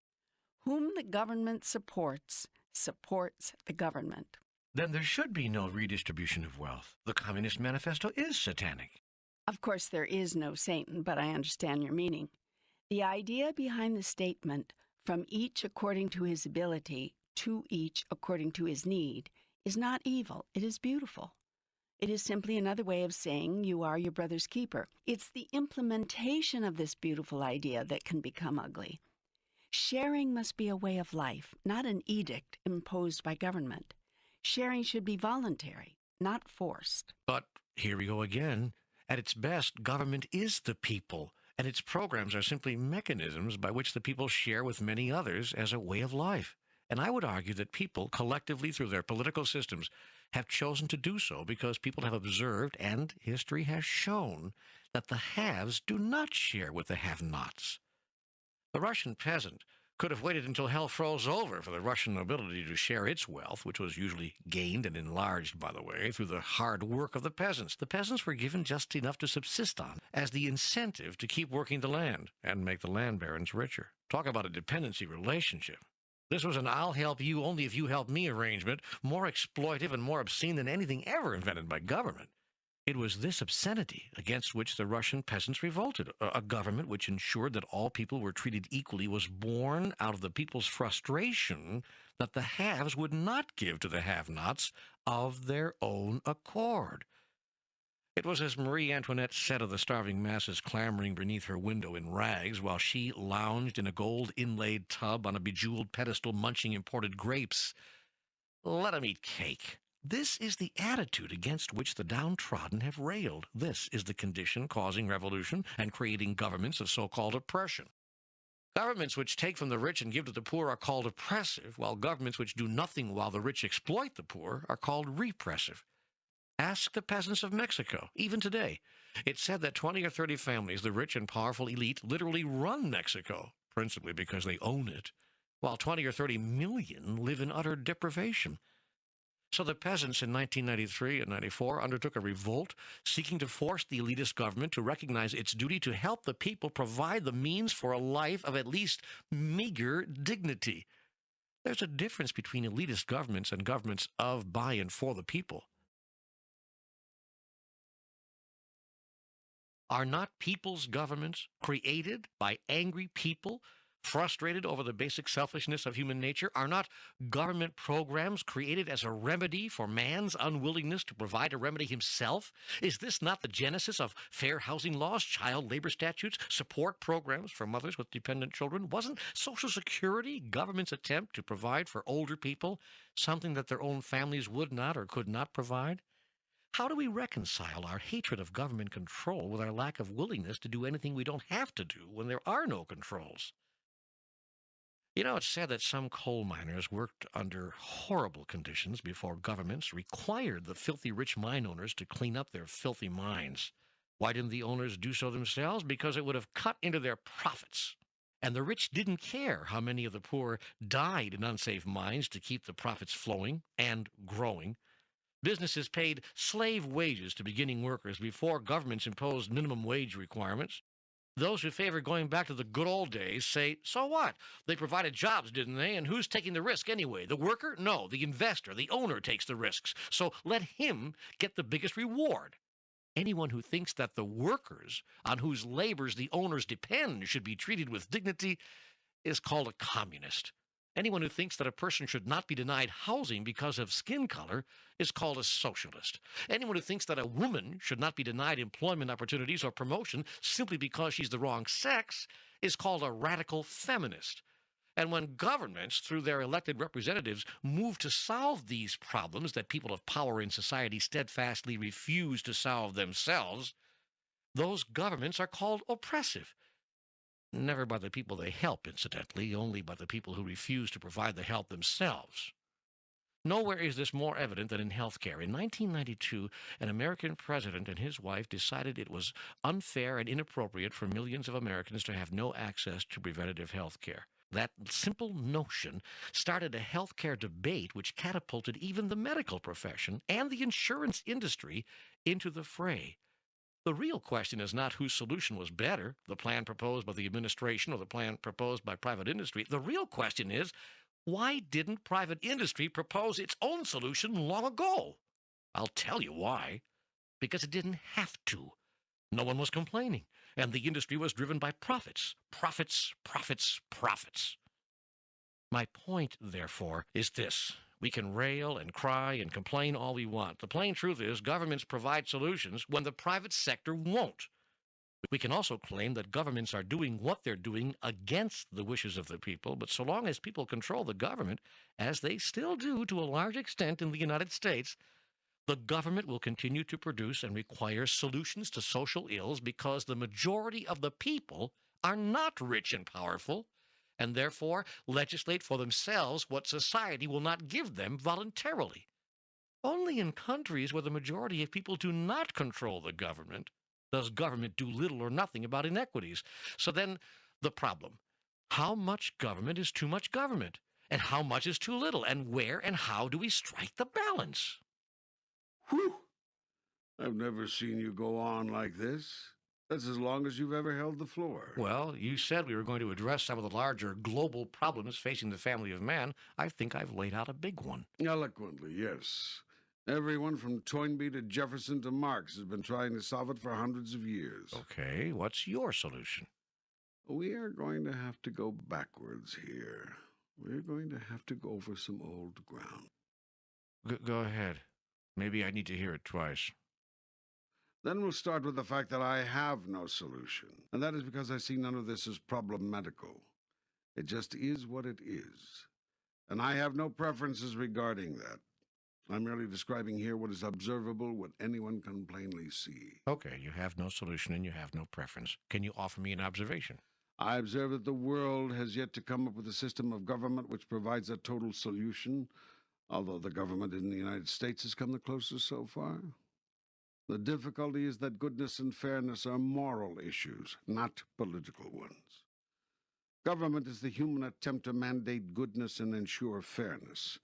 Whom the government supports, supports the government. Then there should be no redistribution of wealth. The Communist Manifesto is satanic. Of course, there is no Satan, but I understand your meaning. The idea behind the statement, from each according to his ability, to each according to his need, is not evil. It is beautiful. It is simply another way of saying you are your brother's keeper. It's the implementation of this beautiful idea that can become ugly. Sharing must be a way of life, not an edict imposed by government. Sharing should be voluntary, not forced. But here we go again. At its best, government is the people, and its programs are simply mechanisms by which the people share with many others as a way of life. And I would argue that people, collectively through their political systems, have chosen to do so because people have observed, and history has shown, that the haves do not share with the have-nots. The Russian peasant could have waited until hell froze over for the Russian nobility to share its wealth, which was usually gained and enlarged, by the way, through the hard work of the peasants. The peasants were given just enough to subsist on as the incentive to keep working the land and make the land barons richer. Talk about a dependency relationship. This was an I'll help you only if you help me arrangement, more exploitive and more obscene than anything ever invented by government. It was this obscenity against which the Russian peasants revolted. A government which ensured that all people were treated equally was born out of the people's frustration that the haves would not give to the have-nots of their own accord. It was as Marie Antoinette said of the starving masses clamoring beneath her window in rags while she lounged in a gold-inlaid tub on a bejeweled pedestal munching imported grapes. Let 'em eat cake. This is the attitude against which the downtrodden have railed. This is the condition causing revolution and creating governments of so-called oppression. Governments which take from the rich and give to the poor are called oppressive, while governments which do nothing while the rich exploit the poor are called repressive. Ask the peasants of Mexico, even today. It's said that 20 or 30 families, the rich and powerful elite, literally run Mexico, principally because they own it, while 20 or 30 million live in utter deprivation. So the peasants in 1993 and 94 undertook a revolt seeking to force the elitist government to recognize its duty to help the people provide the means for a life of at least meager dignity. There's a difference between elitist governments and governments of, by, and for the people. Are not people's governments created by angry people, frustrated over the basic selfishness of human nature? Are not government programs created as a remedy for man's unwillingness to provide a remedy himself? Is this not the genesis of fair housing laws, child labor statutes, support programs for mothers with dependent children? Wasn't Social Security government's attempt to provide for older people something that their own families would not or could not provide? How do we reconcile our hatred of government control with our lack of willingness to do anything we don't have to do when there are no controls? You know, it's said that some coal miners worked under horrible conditions before governments required the filthy rich mine owners to clean up their filthy mines. Why didn't the owners do so themselves? Because it would have cut into their profits. And the rich didn't care how many of the poor died in unsafe mines to keep the profits flowing and growing. Businesses paid slave wages to beginning workers before governments imposed minimum wage requirements. Those who favor going back to the good old days say, so what? They provided jobs, didn't they? And who's taking the risk anyway? The worker? No, the investor, the owner takes the risks. So let him get the biggest reward. Anyone who thinks that the workers on whose labors the owners depend should be treated with dignity is called a communist. Anyone who thinks that a person should not be denied housing because of skin color is called a socialist. Anyone who thinks that a woman should not be denied employment opportunities or promotion simply because she's the wrong sex is called a radical feminist. And when governments, through their elected representatives, move to solve these problems that people of power in society steadfastly refuse to solve themselves, those governments are called oppressive. Never by the people they help, incidentally, only by the people who refuse to provide the help themselves. Nowhere is this more evident than in healthcare. In 1992, an American president and his wife decided it was unfair and inappropriate for millions of Americans to have no access to preventative health care. That simple notion started a healthcare debate which catapulted even the medical profession and the insurance industry into the fray. The real question is not whose solution was better, the plan proposed by the administration or the plan proposed by private industry. The real question is, why didn't private industry propose its own solution long ago? I'll tell you why. Because it didn't have to. No one was complaining, and the industry was driven by profits. Profits, profits, profits. My point, therefore, is this. We can rail and cry and complain all we want. The plain truth is governments provide solutions when the private sector won't. We can also claim that governments are doing what they're doing against the wishes of the people, but so long as people control the government, as they still do to a large extent in the United States, the government will continue to produce and require solutions to social ills because the majority of the people are not rich and powerful, and therefore legislate for themselves what society will not give them voluntarily. Only in countries where the majority of people do not control the government does government do little or nothing about inequities. So then, the problem. How much government is too much government? And how much is too little? And where and how do we strike the balance? Whew! I've never seen you go on like this. That's as long as you've ever held the floor. Well, you said we were going to address some of the larger global problems facing the family of man. I think I've laid out a big one. Eloquently, yes. Everyone from Toynbee to Jefferson to Marx has been trying to solve it for hundreds of years. Okay, what's your solution? We are going to have to go backwards here. We're going to have to go over some old ground. Go ahead. Maybe I need to hear it twice. Then we'll start with the fact that I have no solution, and that is because I see none of this as problematical. It just is what it is, and I have no preferences regarding that. I'm merely describing here what is observable, what anyone can plainly see. Okay, you have no solution and you have no preference. Can you offer me an observation? I observe that the world has yet to come up with a system of government which provides a total solution, although the government in the United States has come the closest so far. The difficulty is that goodness and fairness are moral issues, not political ones. Government is the human attempt to mandate goodness and ensure fairness.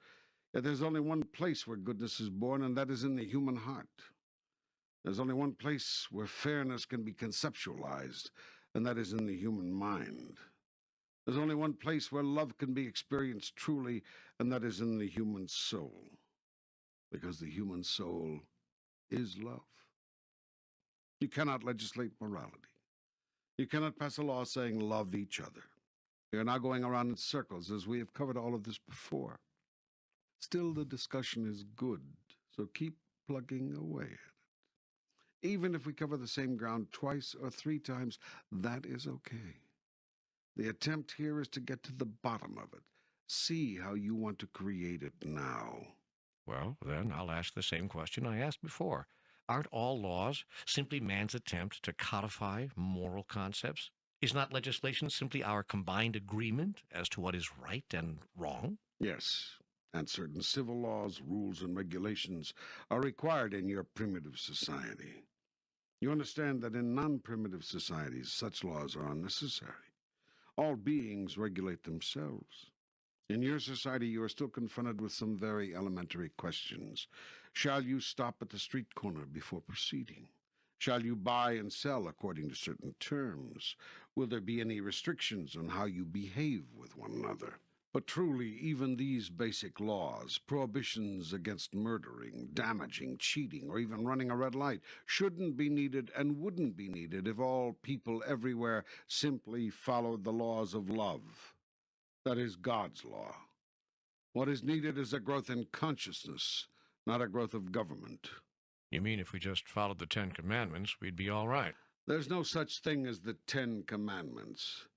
Yet there's only one place where goodness is born, and that is in the human heart. There's only one place where fairness can be conceptualized, and that is in the human mind. There's only one place where love can be experienced truly, and that is in the human soul. Because the human soul is love. You cannot legislate morality. You cannot pass a law saying love each other. We are now going around in circles as we have covered all of this before. Still, the discussion is good, so keep plugging away at it. Even if we cover the same ground twice or three times, that is okay. The attempt here is to get to the bottom of it. See how you want to create it now. Well, then I'll ask the same question I asked before. Aren't all laws simply man's attempt to codify moral concepts? Is not legislation simply our combined agreement as to what is right and wrong? Yes, and certain civil laws, rules, and regulations are required in your primitive society. You understand that in non-primitive societies, such laws are unnecessary. All beings regulate themselves. In your society, you are still confronted with some very elementary questions. Shall you stop at the street corner before proceeding? Shall you buy and sell according to certain terms? Will there be any restrictions on how you behave with one another? But truly, even these basic laws, prohibitions against murdering, damaging, cheating, or even running a red light, shouldn't be needed and wouldn't be needed if all people everywhere simply followed the laws of love. That is God's law. What is needed is a growth in consciousness, not a growth of government. You mean if we just followed the Ten Commandments, we'd be all right? There's no such thing as the Ten Commandments.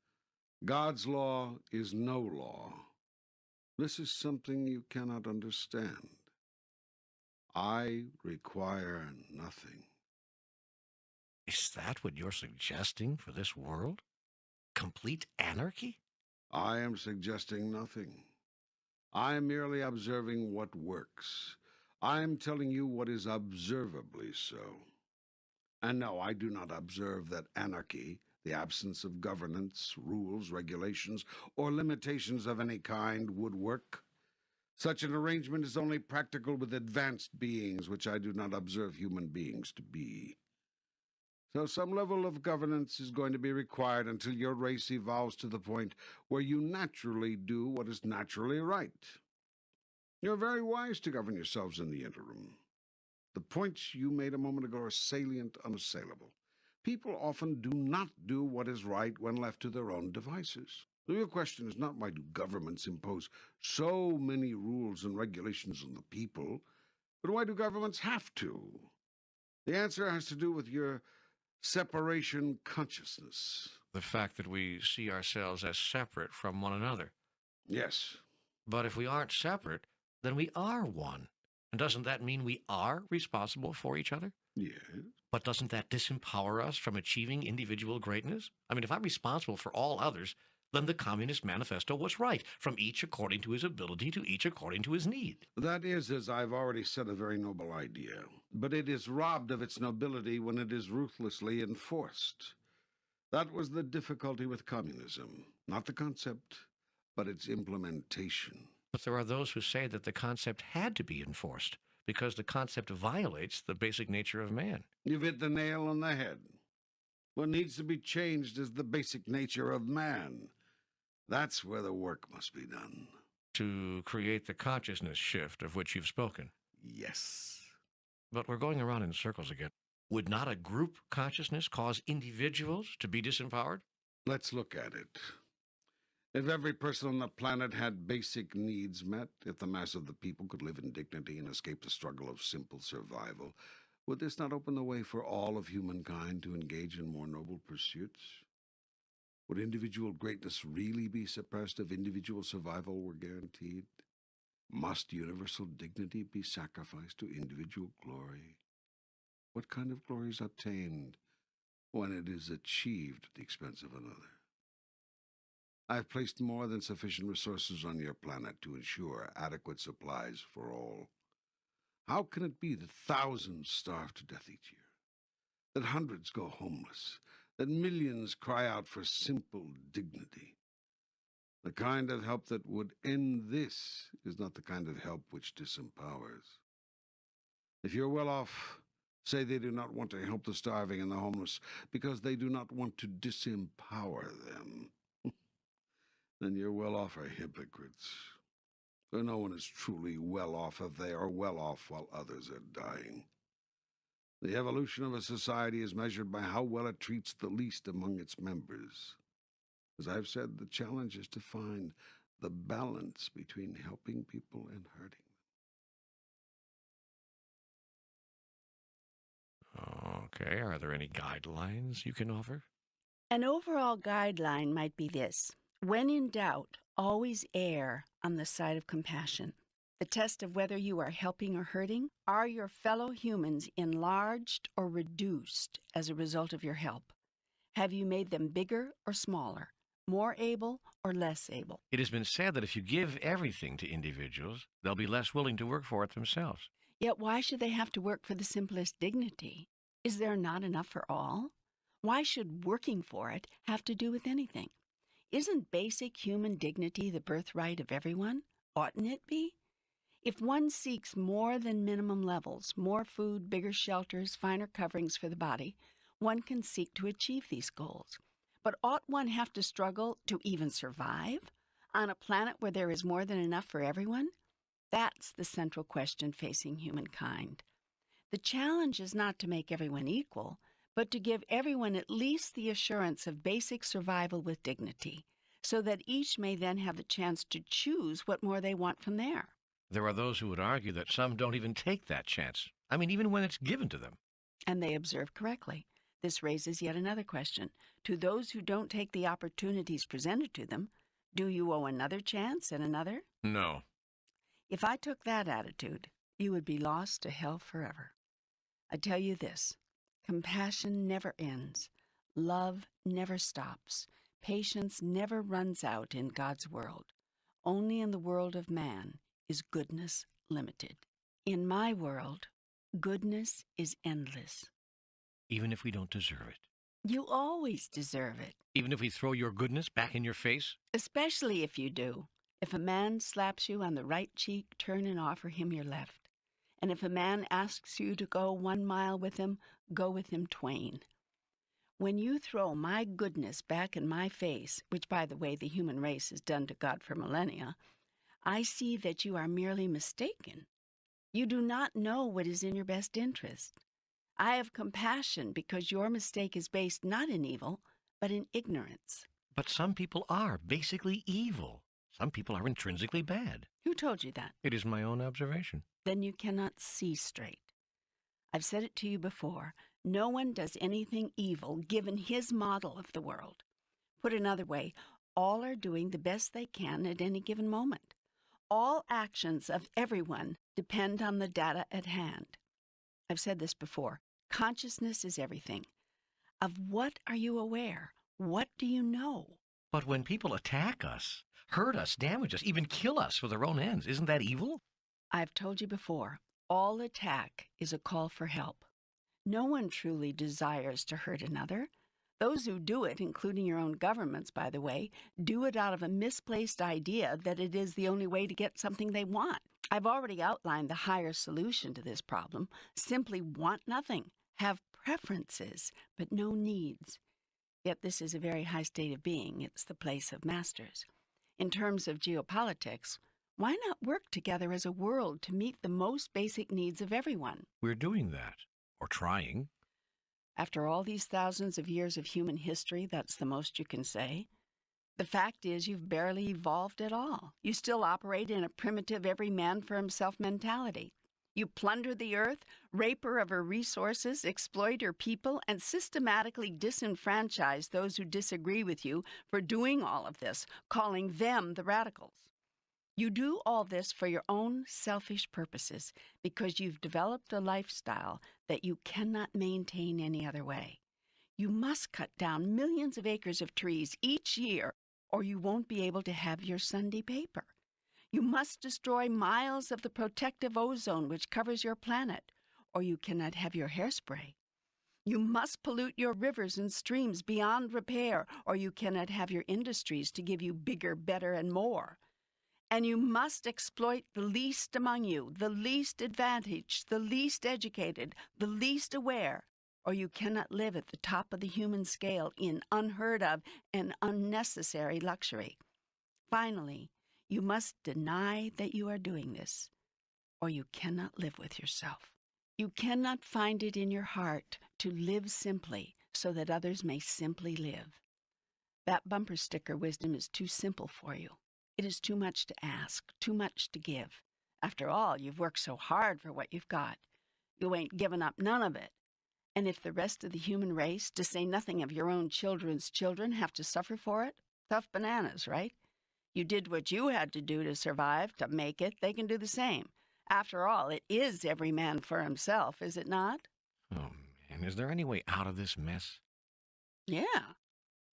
God's law is no law. This is something you cannot understand. I require nothing. Is that what you're suggesting for this world? Complete anarchy? I am suggesting nothing. I am merely observing what works. I am telling you what is observably so. And no, I do not observe that anarchy, the absence of governance, rules, regulations, or limitations of any kind would work. Such an arrangement is only practical with advanced beings, which I do not observe human beings to be. So some level of governance is going to be required until your race evolves to the point where you naturally do what is naturally right. You're very wise to govern yourselves in the interim. The points you made a moment ago are salient, unassailable. People often do not do what is right when left to their own devices. The real question is not why do governments impose so many rules and regulations on the people, but why do governments have to? The answer has to do with your separation consciousness. The fact that we see ourselves as separate from one another. Yes. But if we aren't separate, then we are one. And doesn't that mean we are responsible for each other? Yes. But doesn't that disempower us from achieving individual greatness? I mean, if I'm responsible for all others, then the Communist Manifesto was right, from each according to his ability to each according to his need. That is, as I've already said, a very noble idea. But it is robbed of its nobility when it is ruthlessly enforced. That was the difficulty with communism. Not the concept, but its implementation. But there are those who say that the concept had to be enforced because the concept violates the basic nature of man. You've hit the nail on the head. What needs to be changed is the basic nature of man. That's where the work must be done. To create the consciousness shift of which you've spoken. Yes. But we're going around in circles again. Would not a group consciousness cause individuals to be disempowered? Let's look at it. If every person on the planet had basic needs met, if the mass of the people could live in dignity and escape the struggle of simple survival, would this not open the way for all of humankind to engage in more noble pursuits? Would individual greatness really be suppressed if individual survival were guaranteed? Must universal dignity be sacrificed to individual glory? What kind of glory is obtained when it is achieved at the expense of another? I've placed more than sufficient resources on your planet to ensure adequate supplies for all. How can it be that thousands starve to death each year, that hundreds go homeless, that millions cry out for simple dignity? The kind of help that would end this is not the kind of help which disempowers. If you're well off, say they do not want to help the starving and the homeless because they do not want to disempower them. Then your well-off are hypocrites. For no one is truly well-off if they are well-off while others are dying. The evolution of a society is measured by how well it treats the least among its members. As I've said, the challenge is to find the balance between helping people and hurting them. Okay, are there any guidelines you can offer? An overall guideline might be this. When in doubt, always err on the side of compassion. The test of whether you are helping or hurting, are your fellow humans enlarged or reduced as a result of your help? Have you made them bigger or smaller, more able or less able? It has been said that if you give everything to individuals, they'll be less willing to work for it themselves. Yet why should they have to work for the simplest dignity? Is there not enough for all? Why should working for it have to do with anything? Isn't basic human dignity the birthright of everyone? Oughtn't it be? If one seeks more than minimum levels, more food, bigger shelters, finer coverings for the body, one can seek to achieve these goals. But ought one have to struggle to even survive on a planet where there is more than enough for everyone? That's the central question facing humankind. The challenge is not to make everyone equal, but to give everyone at least the assurance of basic survival with dignity, so that each may then have the chance to choose what more they want from there. There are those who would argue that some don't even take that chance. I mean, even when it's given to them. And they observe correctly. This raises yet another question. To those who don't take the opportunities presented to them, do you owe another chance and another? No. If I took that attitude, you would be lost to hell forever. I tell you this. Compassion never ends. Love never stops. Patience never runs out in God's world. Only in the world of man is goodness limited. In my world, goodness is endless. Even if we don't deserve it. You always deserve it. Even if we throw your goodness back in your face? Especially if you do. If a man slaps you on the right cheek, turn and offer him your left. And if a man asks you to go 1 mile with him, go with him twain. When you throw my goodness back in my face, which, by the way, the human race has done to God for millennia, I see that you are merely mistaken. You do not know what is in your best interest. I have compassion because your mistake is based not in evil, but in ignorance. But some people are basically evil. Some people are intrinsically bad. Who told you that? It is my own observation. Then you cannot see straight. I've said it to you before. No one does anything evil given his model of the world. Put another way, all are doing the best they can at any given moment. All actions of everyone depend on the data at hand. I've said this before. Consciousness is everything. Of what are you aware? What do you know? But when people attack us, hurt us, damage us, even kill us for their own ends, isn't that evil? I've told you before, all attack is a call for help. No one truly desires to hurt another. Those who do it, including your own governments, by the way, do it out of a misplaced idea that it is the only way to get something they want. I've already outlined the higher solution to this problem. Simply want nothing. Have preferences, but no needs. Yet this is a very high state of being. It's the place of masters. In terms of geopolitics, why not work together as a world to meet the most basic needs of everyone? We're doing that, or trying. After all these thousands of years of human history, that's the most you can say. The fact is you've barely evolved at all. You still operate in a primitive every man for himself mentality. You plunder the earth, rape her of her resources, exploit her people, and systematically disenfranchise those who disagree with you for doing all of this, calling them the radicals. You do all this for your own selfish purposes because you've developed a lifestyle that you cannot maintain any other way. You must cut down millions of acres of trees each year, or you won't be able to have your Sunday paper. You must destroy miles of the protective ozone which covers your planet, or you cannot have your hairspray. You must pollute your rivers and streams beyond repair, or you cannot have your industries to give you bigger, better, and more. And you must exploit the least among you, the least advantaged, the least educated, the least aware, or you cannot live at the top of the human scale in unheard of and unnecessary luxury. Finally, you must deny that you are doing this, or you cannot live with yourself. You cannot find it in your heart to live simply so that others may simply live. That bumper sticker wisdom is too simple for you. It is too much to ask, too much to give. After all, you've worked so hard for what you've got. You ain't given up none of it. And if the rest of the human race, to say nothing of your own children's children, have to suffer for it, tough bananas, right? You did what you had to do to survive, to make it. They can do the same. After all, it is every man for himself, is it not? Oh, man, is there any way out of this mess? Yeah.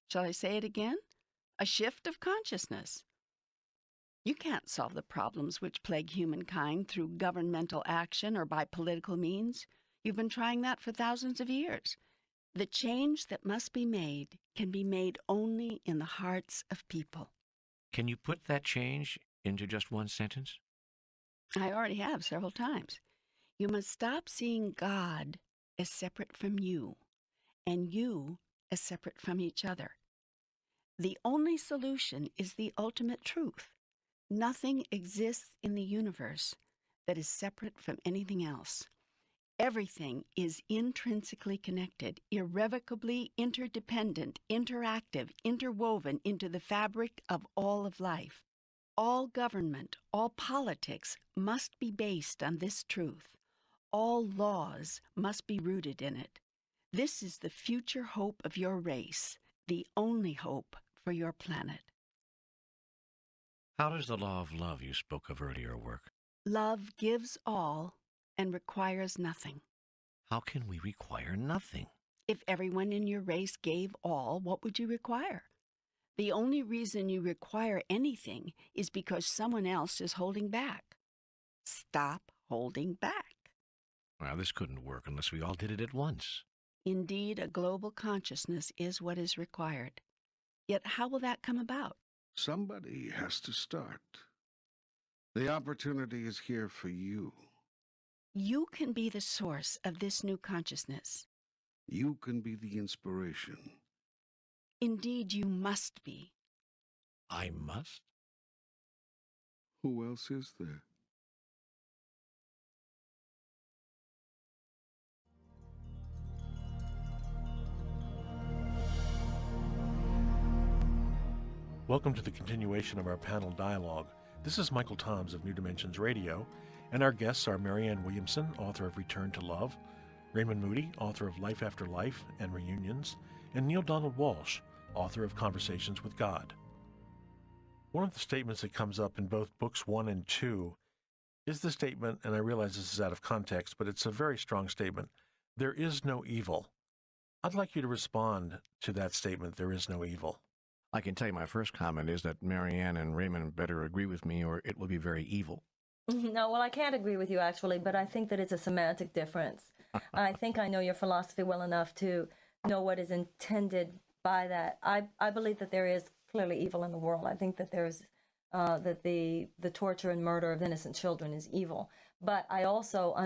Shall I say it again? A shift of consciousness. You can't solve the problems which plague humankind through governmental action or by political means. You've been trying that for thousands of years. The change that must be made can be made only in the hearts of people. Can you put that change into just one sentence? I already have several times. You must stop seeing God as separate from you, and you as separate from each other. The only solution is the ultimate truth. Nothing exists in the universe that is separate from anything else. Everything is intrinsically connected, irrevocably interdependent, interactive, interwoven into the fabric of all of life. All government, all politics must be based on this truth. All laws must be rooted in it. This is the future hope of your race, the only hope for your planet. How does the law of love you spoke of earlier work? Love gives all and requires nothing. How can we require nothing? If everyone in your race gave all, what would you require? The only reason you require anything is because someone else is holding back. Stop holding back. Well, this couldn't work unless we all did it at once. Indeed, a global consciousness is what is required. Yet how will that come about? Somebody has to start. The opportunity is here for you. You can be the source of this new consciousness. You can be the inspiration. Indeed, you must be. I must? Who else is there? Welcome to the continuation of our panel dialogue. This is Michael Toms of New Dimensions Radio, and our guests are Marianne Williamson, author of Return to Love, Raymond Moody, author of Life After Life and Reunions, and Neale Donald Walsch, author of Conversations with God. One of the statements that comes up in both books 1 and 2 is the statement, and I realize this is out of context, but it's a very strong statement, there is no evil. I'd like you to respond to that statement, there is no evil. I can tell you my first comment is that Marianne and Raymond better agree with me or it will be very evil. No, well, I can't agree with you, actually, but I think that it's a semantic difference. I think I know your philosophy well enough to know what is intended by that. I believe that there is clearly evil in the world. I think that there's that the torture and murder of innocent children is evil. But I also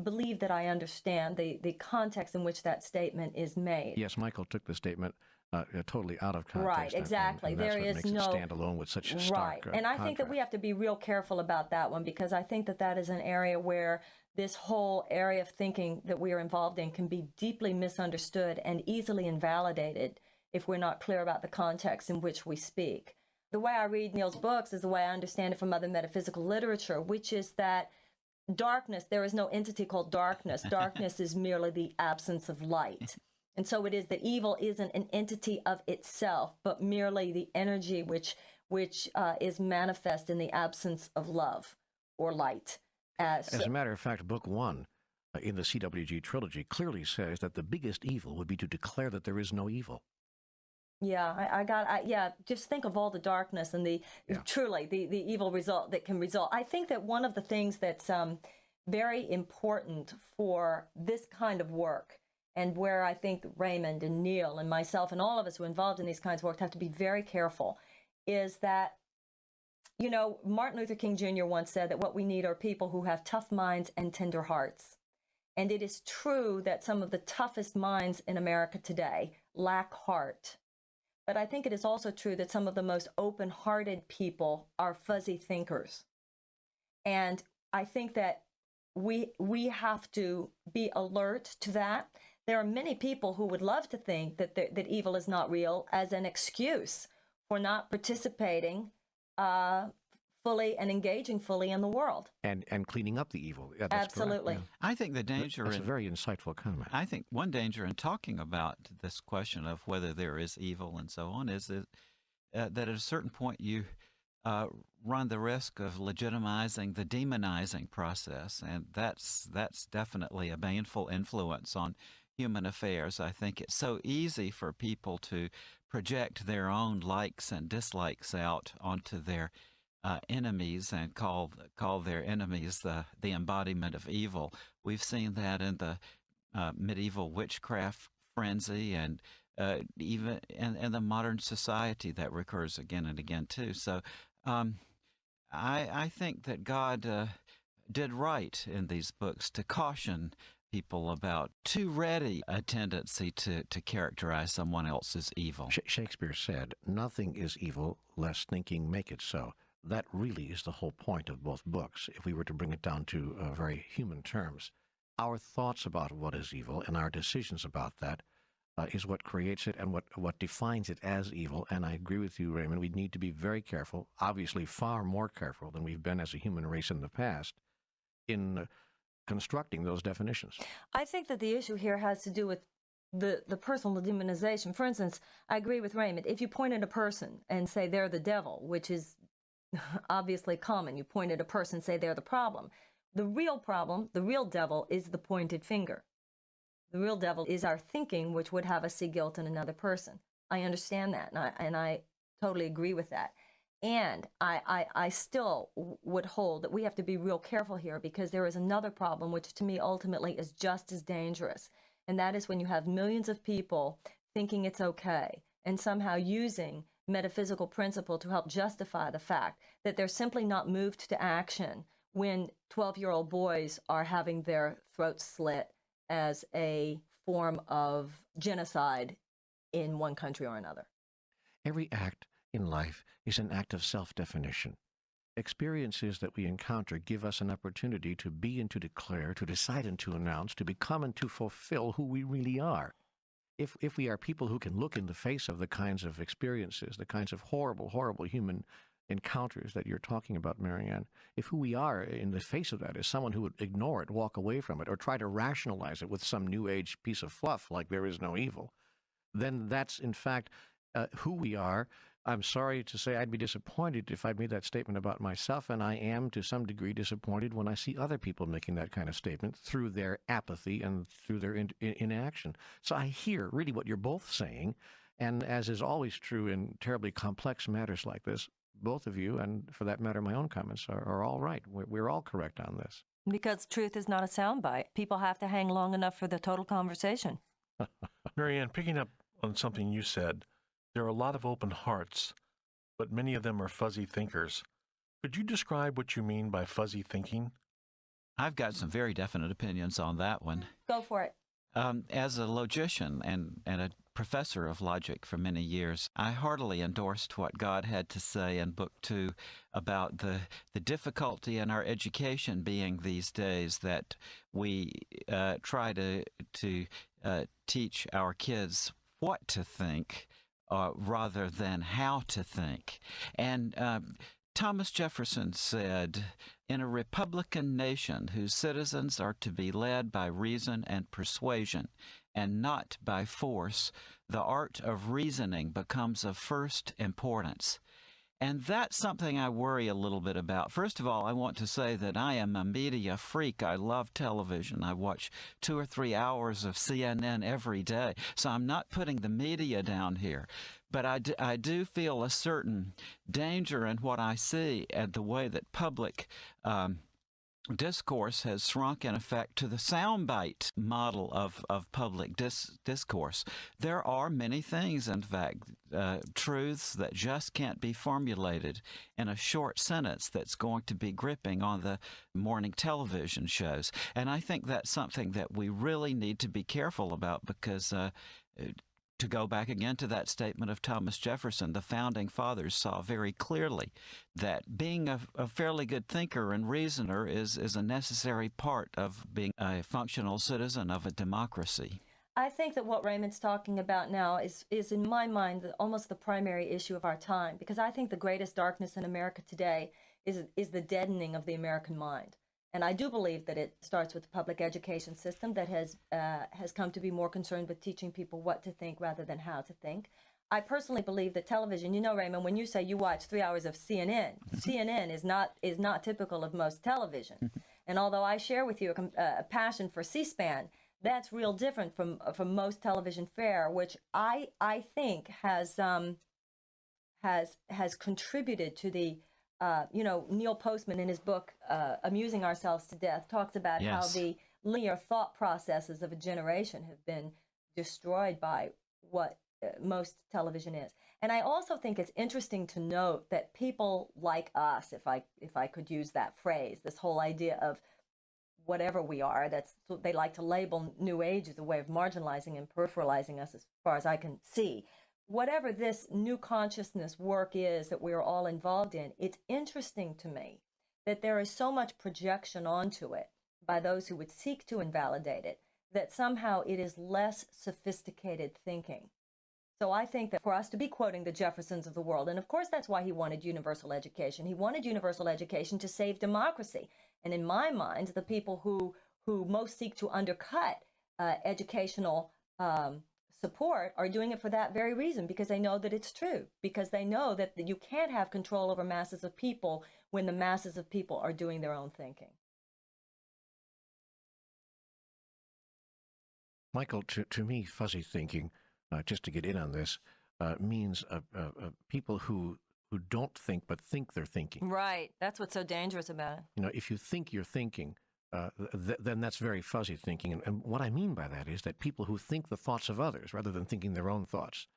believe that I understand the context in which that statement is made. Yes, Michael took the statement totally out of context. Right, exactly. And that's there what is makes no it stand alone with such stark right. And I think that we contrast. have to be real careful about that one, because I think that that is an area where this whole area of thinking that we are involved in can be deeply misunderstood and easily invalidated if we're not clear about the context in which we speak. The way I read Neale's books is the way I understand it from other metaphysical literature, which is that darkness, there is no entity called darkness. Darkness is merely the absence of light. And so it is that evil isn't an entity of itself, but merely the energy which is manifest in the absence of love or light. As a matter of fact, Book 1 in the CWG trilogy clearly says that the biggest evil would be to declare that there is no evil. Yeah, just think of all the darkness and truly the evil result that can result. I think that one of the things that's very important for this kind of work, and where I think Raymond and Neale and myself and all of us who are involved in these kinds of work have to be very careful, is that, you know, Martin Luther King Jr. once said that what we need are people who have tough minds and tender hearts. And it is true that some of the toughest minds in America today lack heart. But I think it is also true that some of the most open-hearted people are fuzzy thinkers. And I think that we have to be alert to that. There are many people who would love to think that evil is not real as an excuse for not participating fully and engaging fully in the world. And cleaning up the evil. Yeah, that's Absolutely. correct, I think the danger that's a in very insightful comment. I think one danger in talking about this question of whether there is evil and so on is that at a certain point you run the risk of legitimizing the demonizing process, and that's definitely a baneful influence on human affairs. I think it's so easy for people to project their own likes and dislikes out onto their enemies and call their enemies the embodiment of evil. We've seen that in the medieval witchcraft frenzy, and even in the modern society that recurs again and again too. So I think that God did right in these books to caution people about too ready a tendency to characterize someone else as evil. Shakespeare said, "Nothing is evil, lest thinking make it so." That really is the whole point of both books, if we were to bring it down to very human terms. Our thoughts about what is evil and our decisions about that is what creates it and what defines it as evil. And I agree with you, Raymond. We need to be very careful, obviously far more careful than we've been as a human race in the past, in constructing those definitions. I think that the issue here has to do with the personal demonization. For instance, I agree with Raymond. If you point at a person and say they're the devil, which is obviously common, you point at a person and say they're the problem. The real problem, the real devil, is the pointed finger. The real devil is our thinking, which would have us see guilt in another person. I understand that, and I totally agree with that. And I still would hold that we have to be real careful here, because there is another problem, which to me ultimately is just as dangerous. And that is when you have millions of people thinking it's okay and somehow using metaphysical principle to help justify the fact that they're simply not moved to action when 12-year-old boys are having their throats slit as a form of genocide in one country or another. Every act in life is an act of self-definition. Experiences that we encounter give us an opportunity to be and to declare, to decide and to announce, to become and to fulfill who we really are. If we are people who can look in the face of the kinds of experiences, the kinds of horrible, horrible human encounters that you're talking about, Marianne, if who we are in the face of that is someone who would ignore it, walk away from it, or try to rationalize it with some new age piece of fluff like there is no evil, then that's in fact who we are. I'm sorry to say I'd be disappointed if I made that statement about myself, and I am to some degree disappointed when I see other people making that kind of statement through their apathy and through their inaction. So I hear really what you're both saying, and as is always true in terribly complex matters like this, both of you, and for that matter my own comments, are all right. We're all correct on this. Because truth is not a soundbite. People have to hang long enough for the total conversation. Marianne, picking up on something you said, there are a lot of open hearts, but many of them are fuzzy thinkers. Could you describe what you mean by fuzzy thinking? I've got some very definite opinions on that one. Go for it. As a logician and a professor of logic for many years, I heartily endorsed what God had to say in Book 2 about the difficulty in our education being these days that we try to teach our kids what to think rather than how to think. And Thomas Jefferson said, "In a republican nation whose citizens are to be led by reason and persuasion, and not by force, the art of reasoning becomes of first importance." And that's something I worry a little bit about. First of all, I want to say that I am a media freak. I love television. I watch 2 or 3 hours of CNN every day. So I'm not putting the media down here. But I do feel a certain danger in what I see and the way that public discourse has shrunk, in effect, to the soundbite model of public discourse. There are many things, in fact, truths that just can't be formulated in a short sentence that's going to be gripping on the morning television shows. And I think that's something that we really need to be careful about because to go back again to that statement of Thomas Jefferson, the founding fathers saw very clearly that being a fairly good thinker and reasoner is a necessary part of being a functional citizen of a democracy. I think that what Raymond's talking about now is in my mind, almost the primary issue of our time, because I think the greatest darkness in America today is the deadening of the American mind. And I do believe that it starts with the public education system that has come to be more concerned with teaching people what to think rather than how to think. I personally believe that television, you know, Raymond, when you say you watch 3 hours of CNN, CNN is not typical of most television. And although I share with you a passion for C-SPAN, that's real different from most television fare, which I think has contributed to the Neale Postman in his book, Amusing Ourselves to Death, talks about Yes. how the linear thought processes of a generation have been destroyed by what most television is. And I also think it's interesting to note that people like us, if I could use that phrase, this whole idea of whatever we are, that's they like to label New Age as a way of marginalizing and peripheralizing us as far as I can see. Whatever this new consciousness work is that we're all involved in, it's interesting to me that there is so much projection onto it by those who would seek to invalidate it, that somehow it is less sophisticated thinking. So I think that for us to be quoting the Jeffersons of the world, and of course that's why he wanted universal education. He wanted universal education to save democracy. And in my mind, the people who most seek to undercut educational support are doing it for that very reason, because they know that it's true, because they know that you can't have control over masses of people when the masses of people are doing their own thinking. Michael, to me, fuzzy thinking, just to get in on this, means people who don't think but think they're thinking. Right. That's what's so dangerous about it. You know, if you think you're thinking, then that's very fuzzy thinking. And what I mean by that is that people who think the thoughts of others rather than thinking their own thoughts.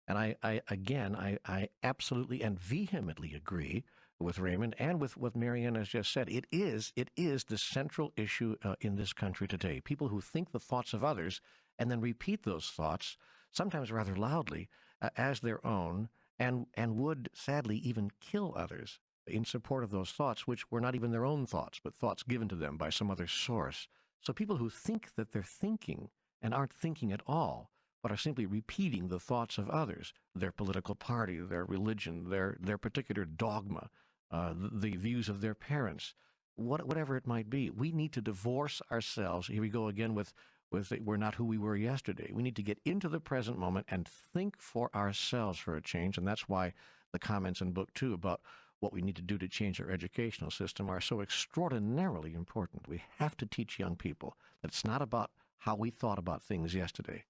And I absolutely and vehemently agree with Raymond and with what Marianne has just said. It is the central issue in this country today. People who think the thoughts of others and then repeat those thoughts, sometimes rather loudly, as their own, and would sadly even kill others in support of those thoughts, which were not even their own thoughts, but thoughts given to them by some other source. So people who think that they're thinking and aren't thinking at all, but are simply repeating the thoughts of others, their political party, their religion, their particular dogma, the views of their parents, whatever it might be. We need to divorce ourselves. Here we go again with we're not who we were yesterday. We need to get into the present moment and think for ourselves for a change. And that's why the comments in book 2 about what we need to do to change our educational system are so extraordinarily important. We have to teach young people that it's not about how we thought about things yesterday.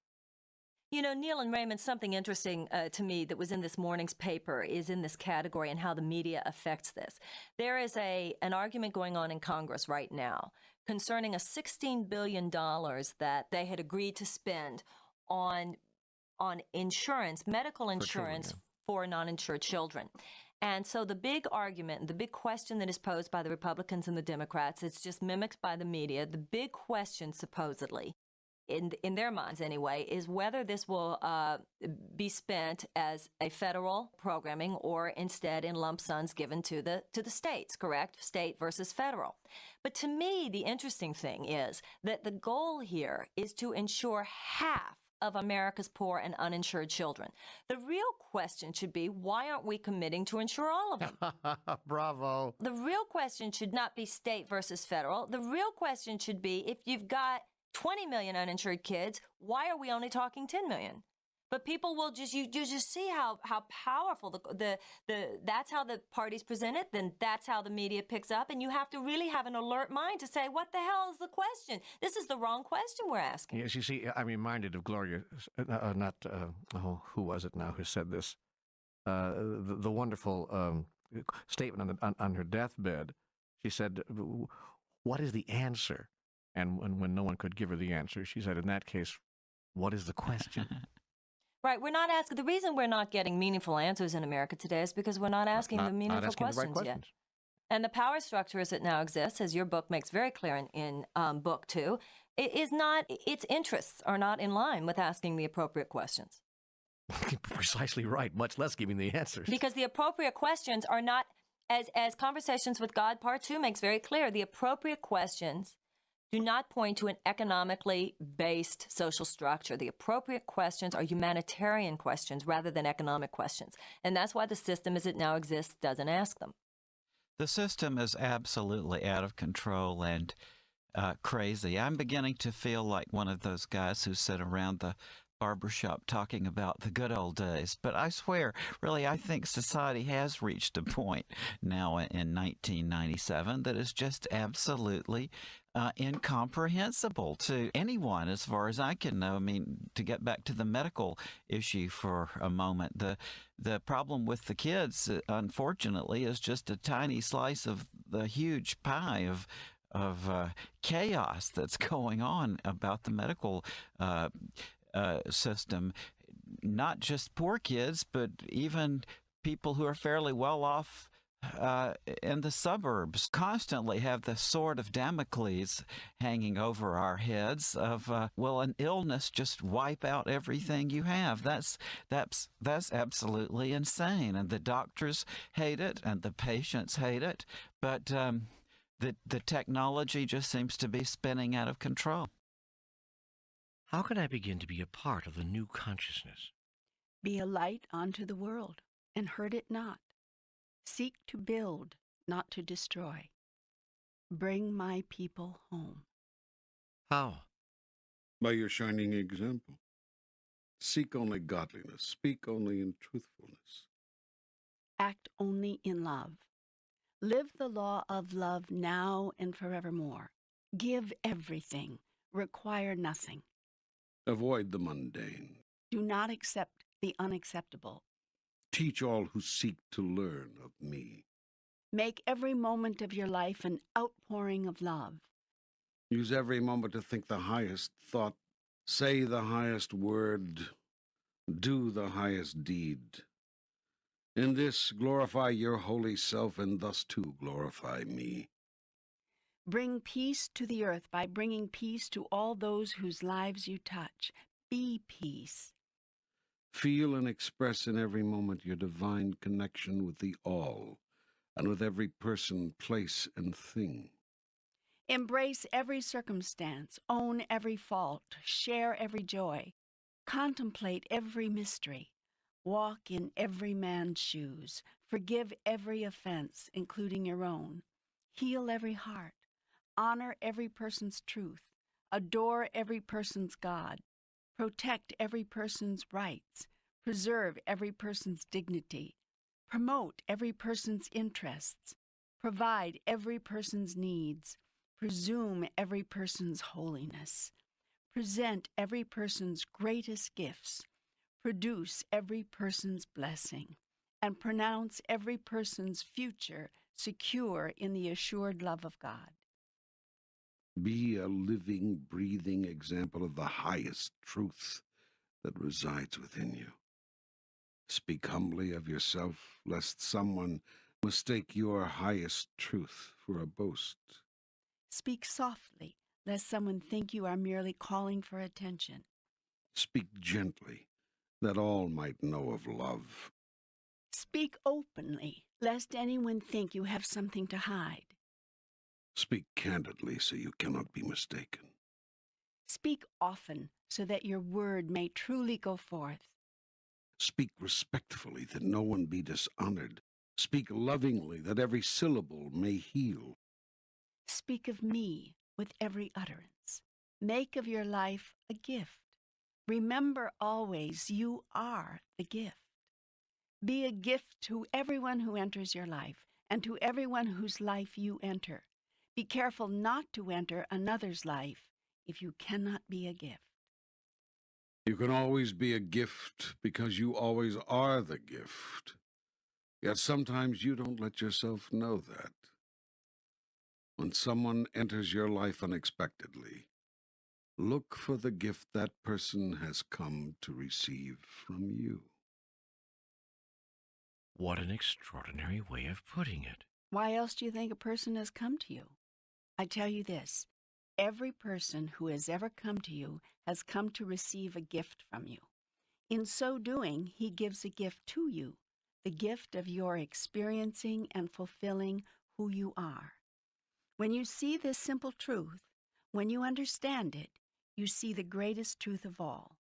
You know, Neale and Raymond, something interesting to me that was in this morning's paper is in this category and how the media affects this. There is an argument going on in Congress right now concerning a $16 billion that they had agreed to spend on insurance, medical insurance for non-insured children. And so the big argument, the big question that is posed by the Republicans and the Democrats, it's just mimicked by the media. The big question, supposedly, in their minds anyway, is whether this will be spent as a federal programming or instead in lump sums given to the states, correct? State versus federal. But to me, the interesting thing is that the goal here is to ensure half of America's poor and uninsured children. The real question should be, why aren't we committing to insure all of them? Bravo. The real question should not be state versus federal. The real question should be, if you've got 20 million uninsured kids, why are we only talking 10 million? But people will you just see how powerful that's how the parties present it, then that's how the media picks up, and you have to really have an alert mind to say, what the hell is the question? This is the wrong question we're asking. Yes, you see, I'm reminded of Gloria, who was it now who said this? The wonderful statement on her deathbed. She said, what is the answer? And when no one could give her the answer, she said, in that case, what is the question? Right. We're not asking. The reason we're not getting meaningful answers in America today is because we're not asking the meaningful questions yet. And the power structure as it now exists, as your book makes very clear in book 2, its interests are not in line with asking the appropriate questions. Precisely right, much less giving the answers. Because the appropriate questions are not, as Conversations with God Part 2 makes very clear, the appropriate questions do not point to an economically based social structure. The appropriate questions are humanitarian questions rather than economic questions. And that's why the system as it now exists doesn't ask them. The system is absolutely out of control and crazy. I'm beginning to feel like one of those guys who sit around the barbershop talking about the good old days. But I swear, really, I think society has reached a point now in 1997 that is just absolutely incomprehensible to anyone, as far as I can know. I mean, to get back to the medical issue for a moment, the problem with the kids, unfortunately, is just a tiny slice of the huge pie of chaos that's going on about the medical system. Not just poor kids, but even people who are fairly well off in the suburbs constantly have the sword of Damocles hanging over our heads of, will an illness just wipe out everything you have? That's absolutely insane. And the doctors hate it and the patients hate it. But the technology just seems to be spinning out of control. How can I begin to be a part of the new consciousness? Be a light unto the world, and hurt it not. Seek to build, not to destroy. Bring my people home. How? By your shining example. Seek only godliness. Speak only in truthfulness. Act only in love. Live the law of love now and forevermore. Give everything. Require nothing. Avoid the mundane. Do not accept the unacceptable. Teach all who seek to learn of me. Make every moment of your life an outpouring of love. Use every moment to think the highest thought, say the highest word, do the highest deed. In this glorify your holy self, and thus too glorify me. Bring peace to the earth by bringing peace to all those whose lives you touch. Be peace. Feel and express in every moment your divine connection with the all, and with every person, place, and thing. Embrace every circumstance, own every fault, share every joy, contemplate every mystery, walk in every man's shoes, forgive every offense, including your own, heal every heart, honor every person's truth, adore every person's God, protect every person's rights, preserve every person's dignity, promote every person's interests, provide every person's needs, presume every person's holiness, present every person's greatest gifts, produce every person's blessing, and pronounce every person's future secure in the assured love of God. Be a living, breathing example of the highest truth that resides within you. Speak humbly of yourself, lest someone mistake your highest truth for a boast. Speak softly, lest someone think you are merely calling for attention. Speak gently, that all might know of love. Speak openly, lest anyone think you have something to hide. Speak candidly, so you cannot be mistaken. Speak often, so that your word may truly go forth. Speak respectfully, that no one be dishonored. Speak lovingly, that every syllable may heal. Speak of me with every utterance. Make of your life a gift. Remember always you are the gift. Be a gift to everyone who enters your life and to everyone whose life you enter. Be careful not to enter another's life if you cannot be a gift. You can always be a gift because you always are the gift. Yet sometimes you don't let yourself know that. When someone enters your life unexpectedly, look for the gift that person has come to receive from you. What an extraordinary way of putting it. Why else do you think a person has come to you? I tell you this, every person who has ever come to you has come to receive a gift from you. In so doing, he gives a gift to you, the gift of your experiencing and fulfilling who you are. When you see this simple truth, when you understand it, you see the greatest truth of all.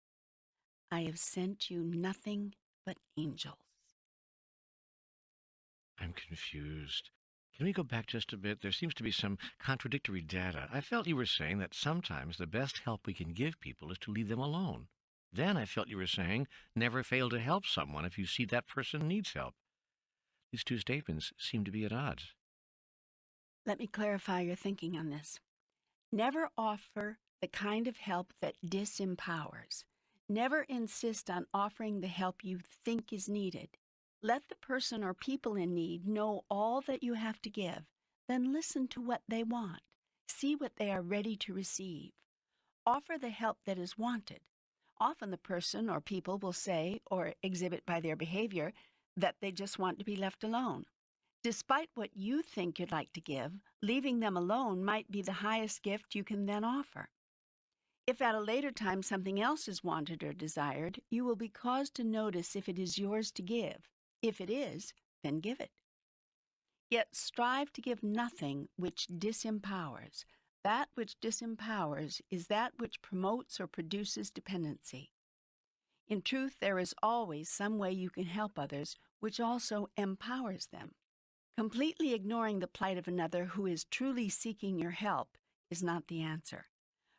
I have sent you nothing but angels. I'm confused. Can we go back just a bit? There seems to be some contradictory data. I felt you were saying that sometimes the best help we can give people is to leave them alone. Then I felt you were saying never fail to help someone if you see that person needs help. These two statements seem to be at odds. Let me clarify your thinking on this. Never offer the kind of help that disempowers. Never insist on offering the help you think is needed. Let the person or people in need know all that you have to give. Then listen to what they want. See what they are ready to receive. Offer the help that is wanted. Often the person or people will say or exhibit by their behavior that they just want to be left alone. Despite what you think you'd like to give, leaving them alone might be the highest gift you can then offer. If at a later time something else is wanted or desired, you will be caused to notice if it is yours to give. If it is, then give it. Yet strive to give nothing which disempowers. That which disempowers is that which promotes or produces dependency. In truth, there is always some way you can help others which also empowers them. Completely ignoring the plight of another who is truly seeking your help is not the answer.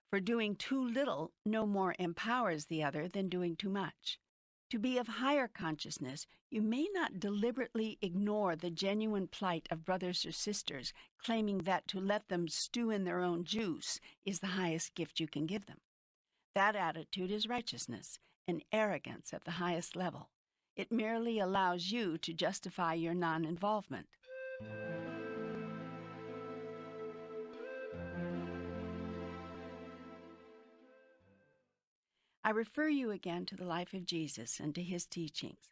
For doing too little no more empowers the other than doing too much. To be of higher consciousness, you may not deliberately ignore the genuine plight of brothers or sisters, claiming that to let them stew in their own juice is the highest gift you can give them. That attitude is righteousness and arrogance at the highest level. It merely allows you to justify your non-involvement. I refer you again to the life of Jesus and to his teachings.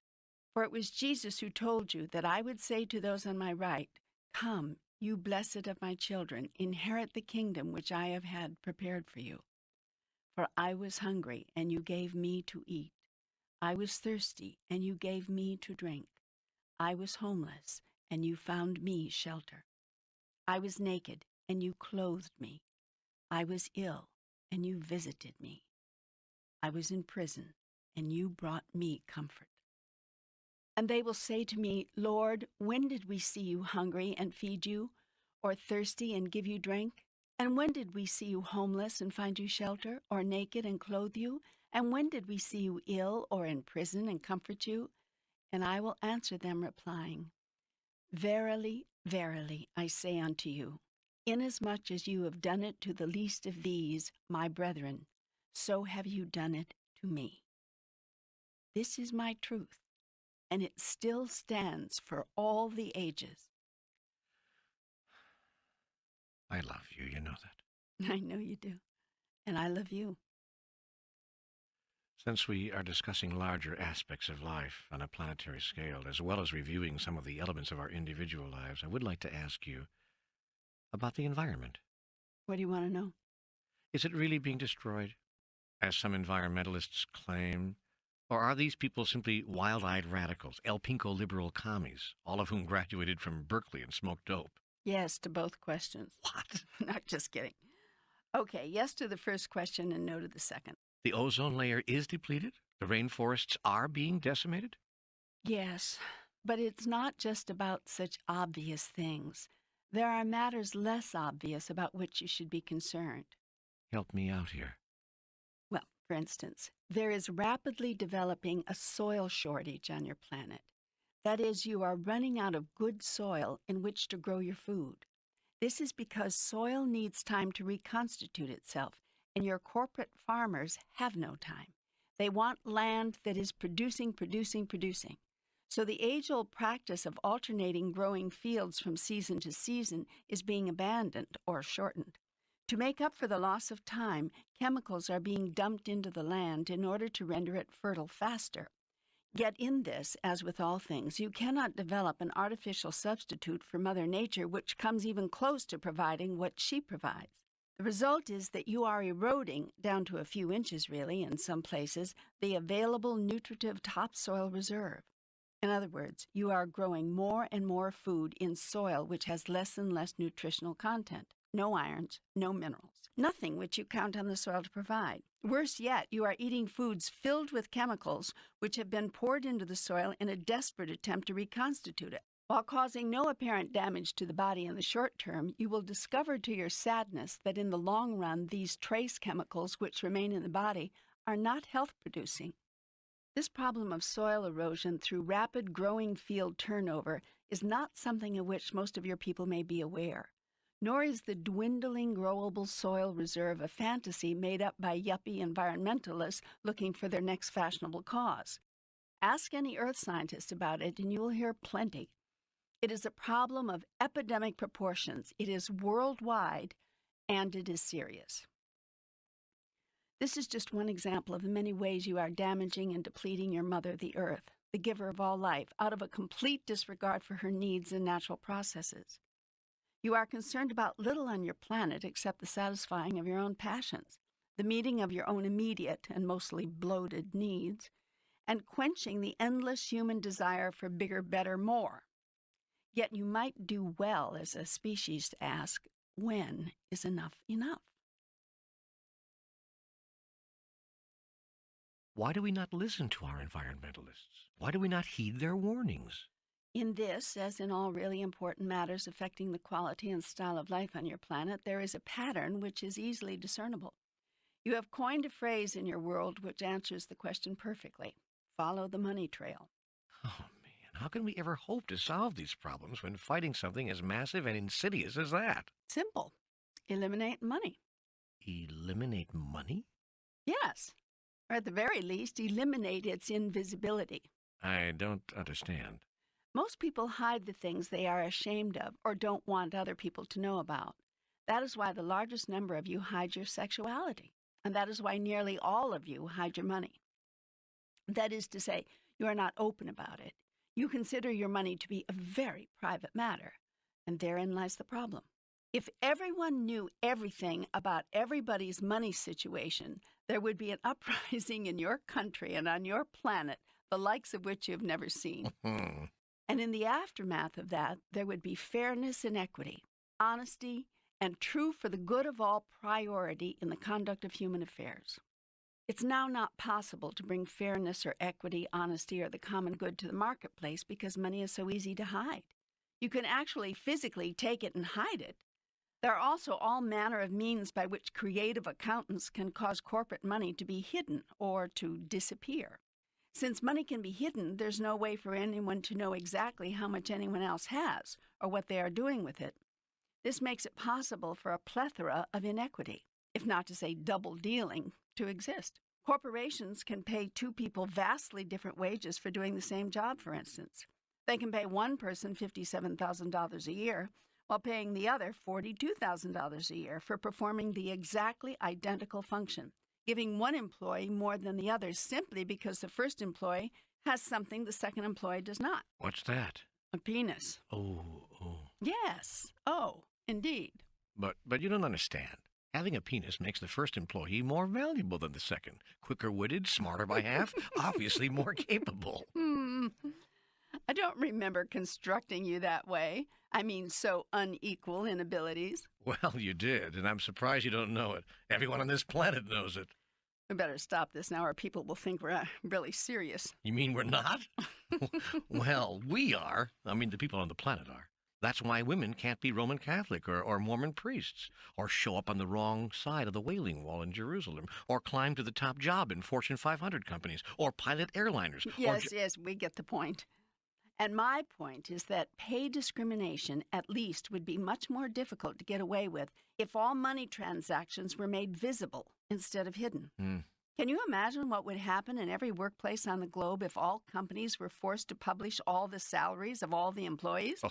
For it was Jesus who told you that I would say to those on my right, 'Come, you blessed of my children, inherit the kingdom which I have had prepared for you.' For I was hungry, and you gave me to eat. I was thirsty, and you gave me to drink. I was homeless, and you found me shelter. I was naked, and you clothed me. I was ill, and you visited me. I was in prison, and you brought me comfort. And they will say to me, 'Lord, when did we see you hungry and feed you, or thirsty and give you drink? And when did we see you homeless and find you shelter, or naked and clothe you? And when did we see you ill or in prison and comfort you?' And I will answer them, replying, 'Verily, verily, I say unto you, inasmuch as you have done it to the least of these, my brethren, so have you done it to me.' This is my truth, and it still stands for all the ages." I love you, you know that. I know you do, and I love you. Since we are discussing larger aspects of life on a planetary scale, as well as reviewing some of the elements of our individual lives, I would like to ask you about the environment. What do you want to know? Is it really being destroyed, as some environmentalists claim? Or are these people simply wild-eyed radicals, El Pinko liberal commies, all of whom graduated from Berkeley and smoked dope? Yes to both questions. What? Not just kidding. Okay, yes to the first question and no to the second. The ozone layer is depleted? The rainforests are being decimated? Yes, but it's not just about such obvious things. There are matters less obvious about which you should be concerned. Help me out here. Well, for instance, there is rapidly developing a soil shortage on your planet. That is, you are running out of good soil in which to grow your food. This is because soil needs time to reconstitute itself, and your corporate farmers have no time. They want land that is producing. So the age-old practice of alternating growing fields from season to season is being abandoned or shortened. To make up for the loss of time, chemicals are being dumped into the land in order to render it fertile faster. Yet in this, as with all things, you cannot develop an artificial substitute for Mother Nature which comes even close to providing what she provides. The result is that you are eroding, down to a few inches really in some places, the available nutritive topsoil reserve. In other words, you are growing more and more food in soil which has less and less nutritional content. No irons, no minerals, nothing which you count on the soil to provide. Worse yet, you are eating foods filled with chemicals which have been poured into the soil in a desperate attempt to reconstitute it. While causing no apparent damage to the body in the short term, you will discover to your sadness that in the long run, these trace chemicals which remain in the body are not health-producing. This problem of soil erosion through rapid growing field turnover is not something of which most of your people may be aware. Nor is the dwindling growable soil reserve a fantasy made up by yuppie environmentalists looking for their next fashionable cause. Ask any earth scientist about it and you will hear plenty. It is a problem of epidemic proportions. It is worldwide, and it is serious. This is just one example of the many ways you are damaging and depleting your mother, the earth, the giver of all life, out of a complete disregard for her needs and natural processes. You are concerned about little on your planet except the satisfying of your own passions, the meeting of your own immediate and mostly bloated needs, and quenching the endless human desire for bigger, better, more. Yet you might do well as a species to ask, when is enough enough? Why do we not listen to our environmentalists? Why do we not heed their warnings? In this, as in all really important matters affecting the quality and style of life on your planet, there is a pattern which is easily discernible. You have coined a phrase in your world which answers the question perfectly. Follow the money trail. Oh, man, how can we ever hope to solve these problems when fighting something as massive and insidious as that? Simple. Eliminate money. Eliminate money? Yes. Or at the very least, eliminate its invisibility. I don't understand. Most people hide the things they are ashamed of or don't want other people to know about. That is why the largest number of you hide your sexuality, and that is why nearly all of you hide your money. That is to say, you are not open about it. You consider your money to be a very private matter, and therein lies the problem. If everyone knew everything about everybody's money situation, there would be an uprising in your country and on your planet, the likes of which you've never seen. And in the aftermath of that, there would be fairness and equity, honesty, and true for the good of all priority in the conduct of human affairs. It's now not possible to bring fairness or equity, honesty, or the common good to the marketplace because money is so easy to hide. You can actually physically take it and hide it. There are also all manner of means by which creative accountants can cause corporate money to be hidden or to disappear. Since money can be hidden, there's no way for anyone to know exactly how much anyone else has or what they are doing with it. This makes it possible for a plethora of inequity, if not to say double dealing, to exist. Corporations can pay two people vastly different wages for doing the same job, for instance. They can pay one person $57,000 a year, while paying the other $42,000 a year for performing the exactly identical function, giving one employee more than the other simply because the first employee has something the second employee does not. What's that? A penis. Oh. Yes. Oh, indeed. But you don't understand. Having a penis makes the first employee more valuable than the second. Quicker-witted, smarter by half, obviously more capable. I don't remember constructing you that way. I mean, so unequal in abilities. Well, you did, and I'm surprised you don't know it. Everyone on this planet knows it. We better stop this now or people will think we're really serious. You mean we're not? Well, we are. I mean, the people on the planet are. That's why women can't be Roman Catholic or Mormon priests, or show up on the wrong side of the Wailing Wall in Jerusalem, or climb to the top job in Fortune 500 companies, or pilot airliners. Yes, we get the point. And my point is that pay discrimination, at least, would be much more difficult to get away with if all money transactions were made visible instead of hidden. Can you imagine what would happen in every workplace on the globe if all companies were forced to publish all the salaries of all the employees?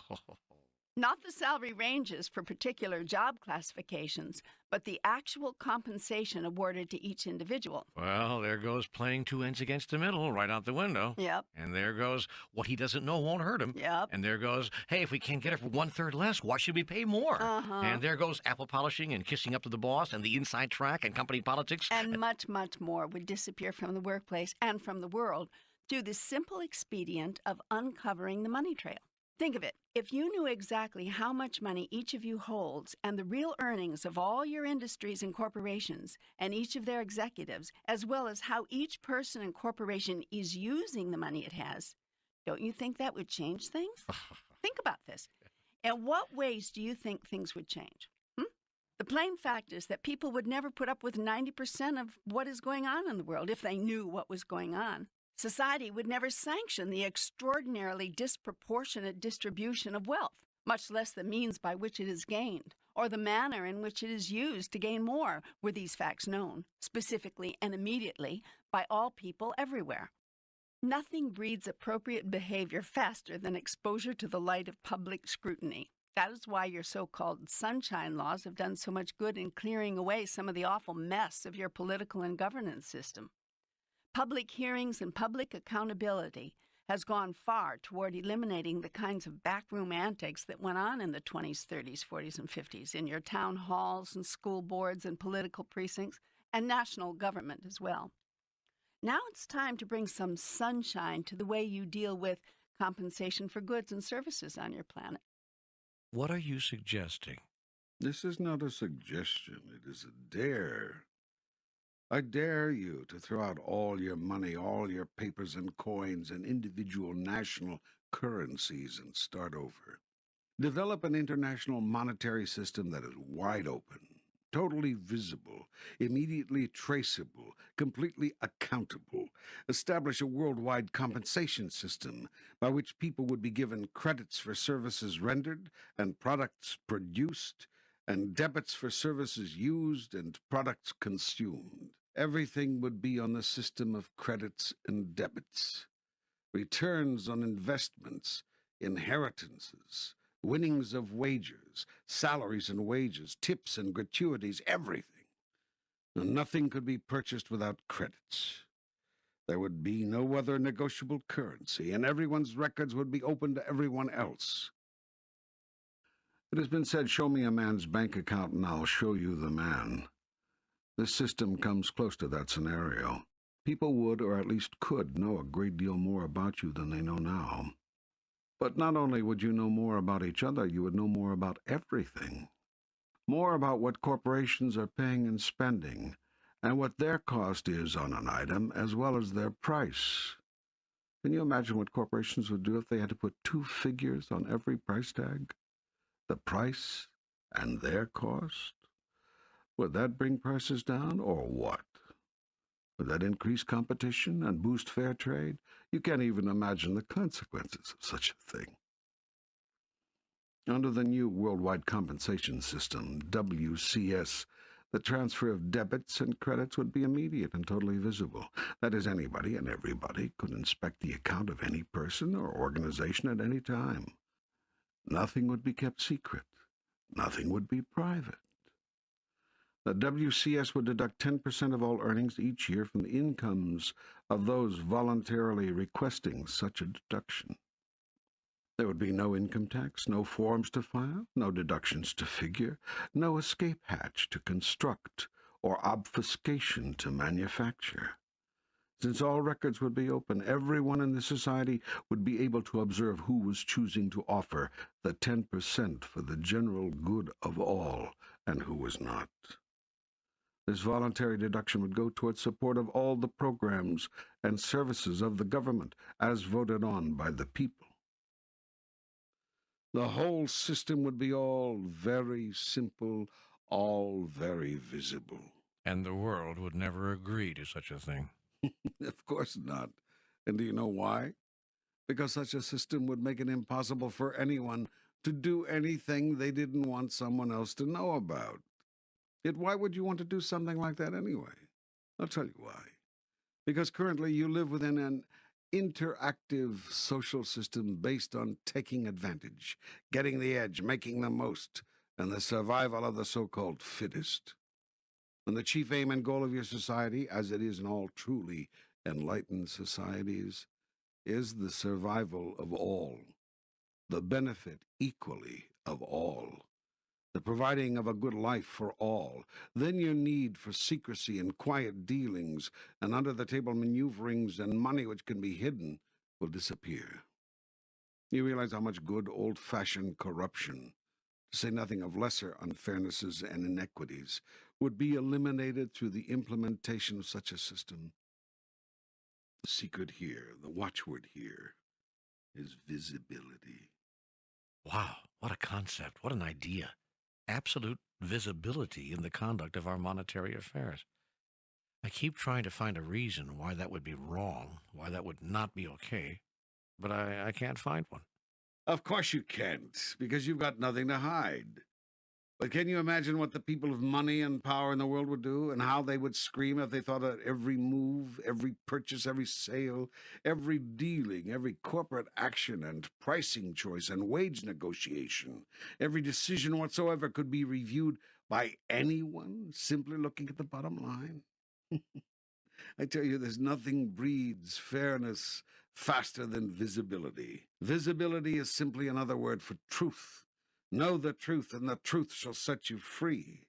Not the salary ranges for particular job classifications, but the actual compensation awarded to each individual. Well, there goes playing two ends against the middle right out the window. Yep. And there goes what he doesn't know won't hurt him. Yep. And there goes, hey, if we can't get it for 1/3 less, why should we pay more? And there goes apple polishing and kissing up to the boss and the inside track and company politics. And much, much more would disappear from the workplace and from the world through the simple expedient of uncovering the money trail. Think of it. If you knew exactly how much money each of you holds and the real earnings of all your industries and corporations and each of their executives, as well as how each person and corporation is using the money it has, don't you think that would change things? Think about this. In what ways do you think things would change? The plain fact is that people would never put up with 90% of what is going on in the world if they knew what was going on. Society would never sanction the extraordinarily disproportionate distribution of wealth, much less the means by which it is gained, or the manner in which it is used to gain more, were these facts known, specifically and immediately, by all people everywhere. Nothing breeds appropriate behavior faster than exposure to the light of public scrutiny. That is why your so-called sunshine laws have done so much good in clearing away some of the awful mess of your political and governance system. Public hearings and public accountability has gone far toward eliminating the kinds of backroom antics that went on in the 20s, 30s, 40s, and 50s in your town halls and school boards and political precincts and national government as well. Now it's time to bring some sunshine to the way you deal with compensation for goods and services on your planet. What are you suggesting? This is not a suggestion. It is a dare. I dare you to throw out all your money, all your papers and coins and individual national currencies and start over. Develop an international monetary system that is wide open, totally visible, immediately traceable, completely accountable. Establish a worldwide compensation system by which people would be given credits for services rendered and products produced, and debits for services used and products consumed. Everything would be on the system of credits and debits. Returns on investments, inheritances, winnings of wagers, salaries and wages, tips and gratuities, everything. And nothing could be purchased without credits. There would be no other negotiable currency, and everyone's records would be open to everyone else. It has been said, show me a man's bank account and I'll show you the man. This system comes close to that scenario. People would, or at least could, know a great deal more about you than they know now. But not only would you know more about each other, you would know more about everything. More about what corporations are paying and spending, and what their cost is on an item, as well as their price. Can you imagine what corporations would do if they had to put 2 figures on every price tag? The price and their cost? Would that bring prices down, or what? Would that increase competition and boost fair trade? You can't even imagine the consequences of such a thing. Under the new Worldwide Compensation System, WCS, the transfer of debits and credits would be immediate and totally visible. That is, anybody and everybody could inspect the account of any person or organization at any time. Nothing would be kept secret. Nothing would be private. The WCS would deduct 10% of all earnings each year from the incomes of those voluntarily requesting such a deduction. There would be no income tax, no forms to file, no deductions to figure, no escape hatch to construct, or obfuscation to manufacture. Since all records would be open, everyone in the society would be able to observe who was choosing to offer the 10% for the general good of all, and who was not. This voluntary deduction would go towards support of all the programs and services of the government, as voted on by the people. The whole system would be all very simple, all very visible. And the world would never agree to such a thing. Of course not. And do you know why? Because such a system would make it impossible for anyone to do anything they didn't want someone else to know about. Yet why would you want to do something like that anyway? I'll tell you why. Because currently you live within an interactive social system based on taking advantage, getting the edge, making the most, and the survival of the so-called fittest. And the chief aim and goal of your society, as it is in all truly enlightened societies, is the survival of all, the benefit equally of all, the providing of a good life for all. Then your need for secrecy and quiet dealings and under-the-table maneuverings and money which can be hidden will disappear. You realize how much good old-fashioned corruption, to say nothing of lesser unfairnesses and inequities, would be eliminated through the implementation of such a system. The secret here, the watchword here, is visibility. Wow, what a concept, what an idea. Absolute visibility in the conduct of our monetary affairs. I keep trying to find a reason why that would be wrong, why that would not be okay, but I can't find one. Of course you can't, because you've got nothing to hide. But can you imagine what the people of money and power in the world would do, and how they would scream if they thought of every move, every purchase, every sale, every dealing, every corporate action and pricing choice and wage negotiation, every decision whatsoever could be reviewed by anyone simply looking at the bottom line? I tell you, there's nothing breeds fairness faster than visibility. Visibility is simply another word for truth. Know the truth, and the truth shall set you free.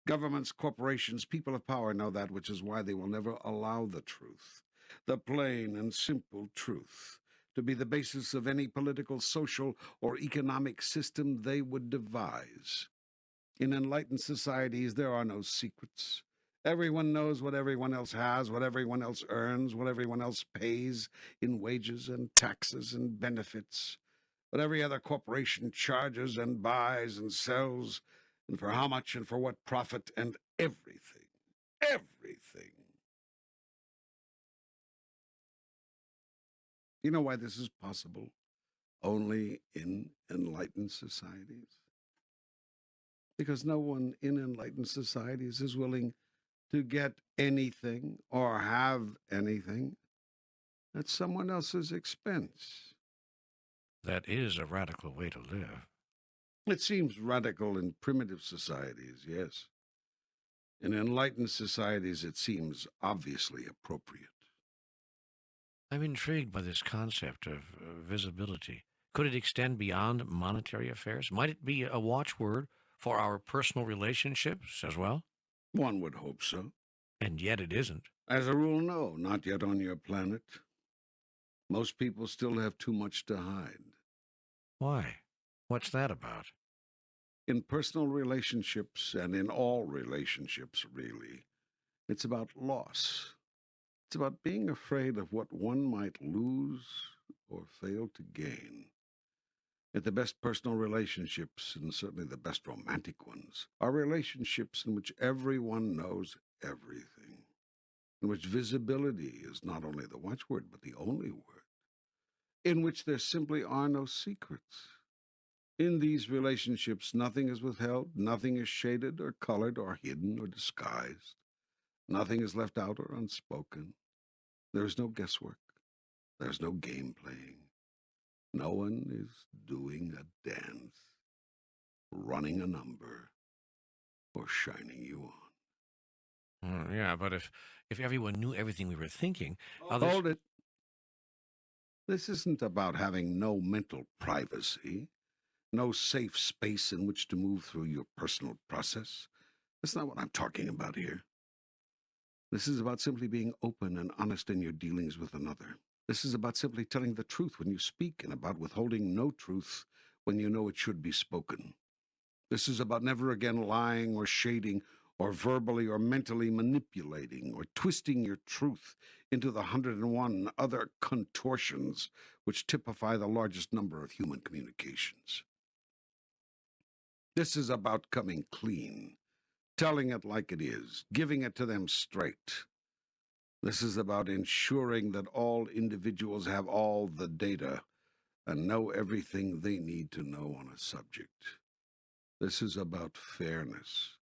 Governments, corporations, people of power know that, which is why they will never allow the truth, the plain and simple truth, to be the basis of any political, social, or economic system they would devise. In enlightened societies, there are no secrets. Everyone knows what everyone else has, what everyone else earns, what everyone else pays in wages and taxes and benefits, what every other corporation charges and buys and sells, and for how much and for what profit, and everything. Everything. You know why this is possible? Only in enlightened societies. Because no one in enlightened societies is willing to get anything or have anything at someone else's expense. That is a radical way to live. It seems radical in primitive societies, yes. In enlightened societies, it seems obviously appropriate. I'm intrigued by this concept of visibility. Could it extend beyond monetary affairs? Might it be a watchword for our personal relationships as well? One would hope so. And yet it isn't. As a rule, no, not yet on your planet. Most people still have too much to hide. Why? What's that about? In personal relationships, and in all relationships, really, it's about loss. It's about being afraid of what one might lose or fail to gain. Yet the best personal relationships, and certainly the best romantic ones, are relationships in which everyone knows everything, in which visibility is not only the watchword, but the only word, in which there simply are no secrets. In these relationships, nothing is withheld, nothing is shaded or colored or hidden or disguised. Nothing is left out or unspoken. There is no guesswork. There's no game playing. No one is doing a dance, running a number, or shining you on. Yeah, but if everyone knew everything we were thinking, Hold it. This isn't about having no mental privacy, no safe space in which to move through your personal process. That's not what I'm talking about here. This is about simply being open and honest in your dealings with another. This is about simply telling the truth when you speak, and about withholding no truth when you know it should be spoken. This is about never again lying or shading or verbally or mentally manipulating or twisting your truth into the 101 other contortions which typify the largest number of human communications. This is about coming clean, telling it like it is, giving it to them straight. This is about ensuring that all individuals have all the data and know everything they need to know on a subject. This is about fairness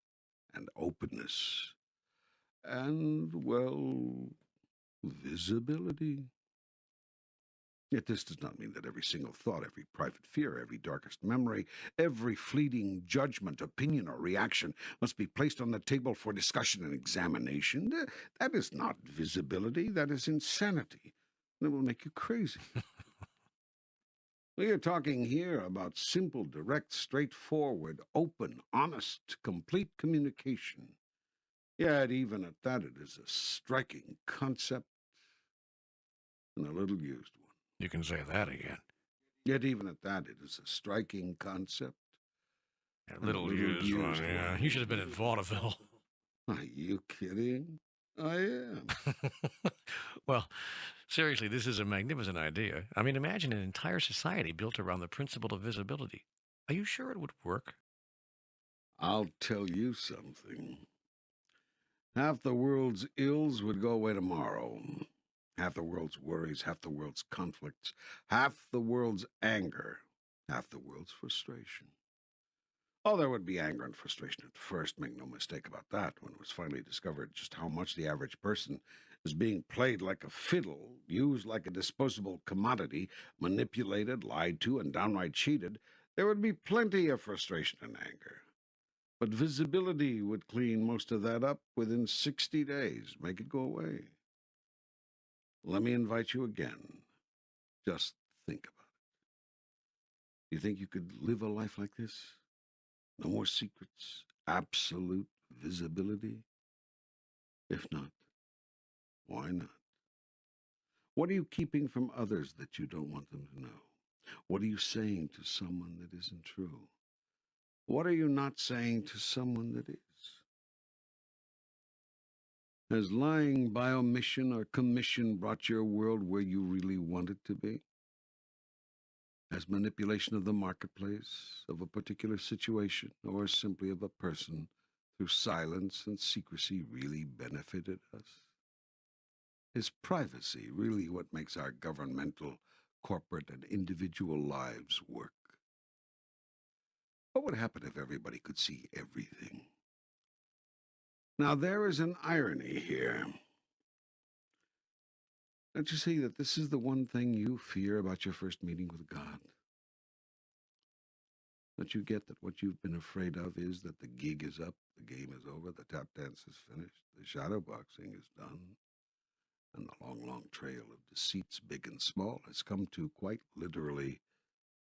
and openness and, well, visibility. Yet this does not mean that every single thought, every private fear, every darkest memory, every fleeting judgment, opinion, or reaction must be placed on the table for discussion and examination. That is not visibility. That is insanity. That will make you crazy. We are talking here about simple, direct, straightforward, open, honest, complete communication. Yet even at that, it is a striking concept and a little used one. you can say that again. Yet even at that, it is a striking concept. A little used one, yeah. You should have been in vaudeville. Are you kidding? I am. Well, seriously, this is a magnificent idea. I mean, imagine an entire society built around the principle of visibility. Are you sure it would work? I'll tell you something. Half the world's ills would go away tomorrow. Half the world's worries, half the world's conflicts, half the world's anger, half the world's frustration. Oh, there would be anger and frustration at first, make no mistake about that, when it was finally discovered just how much the average person is being played like a fiddle, used like a disposable commodity, manipulated, lied to, and downright cheated. There would be plenty of frustration and anger. But visibility would clean most of that up within 60 days, make it go away. Let me invite you again. Just think about it. You think you could live a life like this? No more secrets, absolute visibility? If not, why not? What are you keeping from others that you don't want them to know? What are you saying to someone that isn't true? What are you not saying to someone that is? Has lying by omission or commission brought your world where you really want it to be? Has manipulation of the marketplace, of a particular situation, or simply of a person, through silence and secrecy, really benefited us? Is privacy really what makes our governmental, corporate, and individual lives work? What would happen if everybody could see everything? Now, there is an irony here. Don't you see that this is the one thing you fear about your first meeting with God? Don't you get that what you've been afraid of is that the gig is up, the game is over, the tap dance is finished, the shadow boxing is done, and the long, long trail of deceits, big and small, has come to quite literally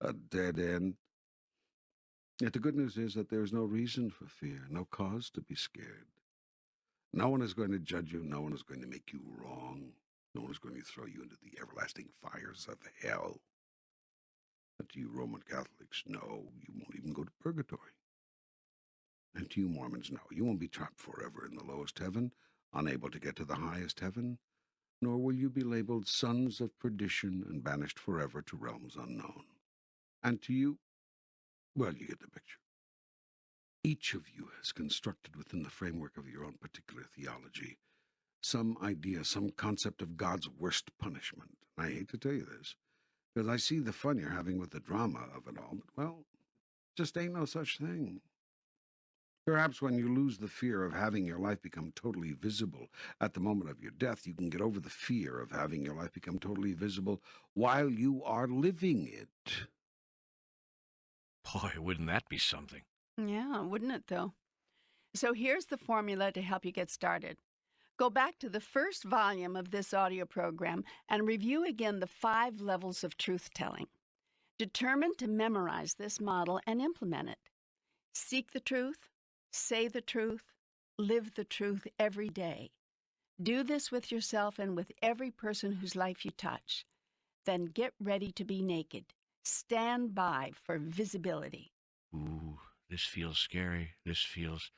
a dead end. Yet the good news is that there is no reason for fear, no cause to be scared. No one is going to judge you. No one is going to make you wrong. No one is going to throw you into the everlasting fires of hell. And to you Roman Catholics, no, you won't even go to purgatory. And to you Mormons, no, you won't be trapped forever in the lowest heaven, unable to get to the highest heaven, nor will you be labeled sons of perdition and banished forever to realms unknown. And to you, well, you get the picture. Each of you has constructed within the framework of your own particular theology some idea, some concept of God's worst punishment. I hate to tell you this, because I see the fun you're having with the drama of it all, but, well, just ain't no such thing. Perhaps when you lose the fear of having your life become totally visible at the moment of your death, you can get over the fear of having your life become totally visible while you are living it. Boy, wouldn't that be something? Yeah, wouldn't it, though? So here's the formula to help you get started. Go back to the first volume of this audio program and review again the 5 levels of truth-telling. Determine to memorize this model and implement it. Seek the truth, say the truth, live the truth every day. Do this with yourself and with every person whose life you touch. Then get ready to be naked. Stand by for visibility. Ooh, this feels scary. This feels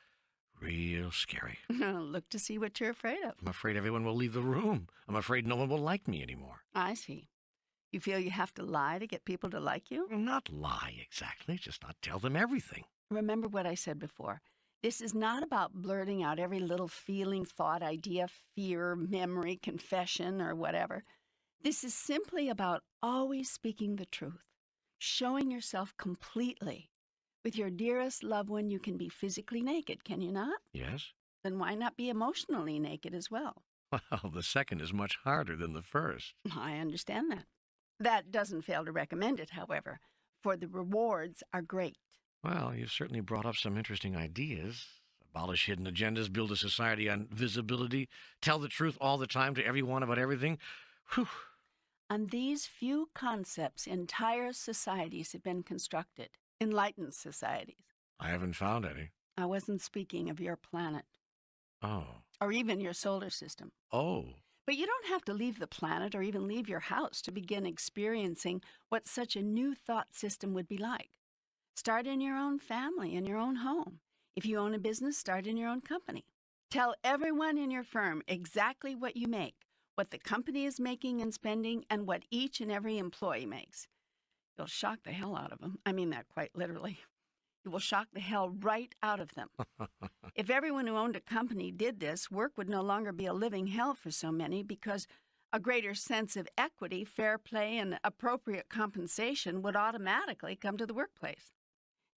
real scary. Look to see what you're afraid of. I'm afraid everyone will leave the room. I'm afraid no one will like me anymore. I see. You feel you have to lie to get people to like you? Well, not lie exactly, just not tell them everything. Remember what I said before. This is not about blurting out every little feeling, thought, idea, fear, memory, confession, or whatever. This is simply about always speaking the truth, showing yourself completely. With your dearest loved one, you can be physically naked, can you not? Yes? Then why not be emotionally naked as well? Well, the second is much harder than the first. I understand that. That doesn't fail to recommend it, however, for the rewards are great. Well, you've certainly brought up some interesting ideas. Abolish hidden agendas, build a society on visibility, tell the truth all the time to everyone about everything. Whew. On these few concepts, entire societies have been constructed, enlightened societies. I haven't found any. I wasn't speaking of your planet Oh. or even your solar system. Oh. But you don't have to leave the planet or even leave your house to begin experiencing what such a new thought system would be like. Start in your own family, in your own home. If you own a business, start in your own company. Tell everyone in your firm exactly what you make, what the company is making and spending, and what each and every employee makes. You'll shock the hell out of them. I mean that quite literally. You will shock the hell right out of them. If everyone who owned a company did this, work would no longer be a living hell for so many because a greater sense of equity, fair play, and appropriate compensation would automatically come to the workplace.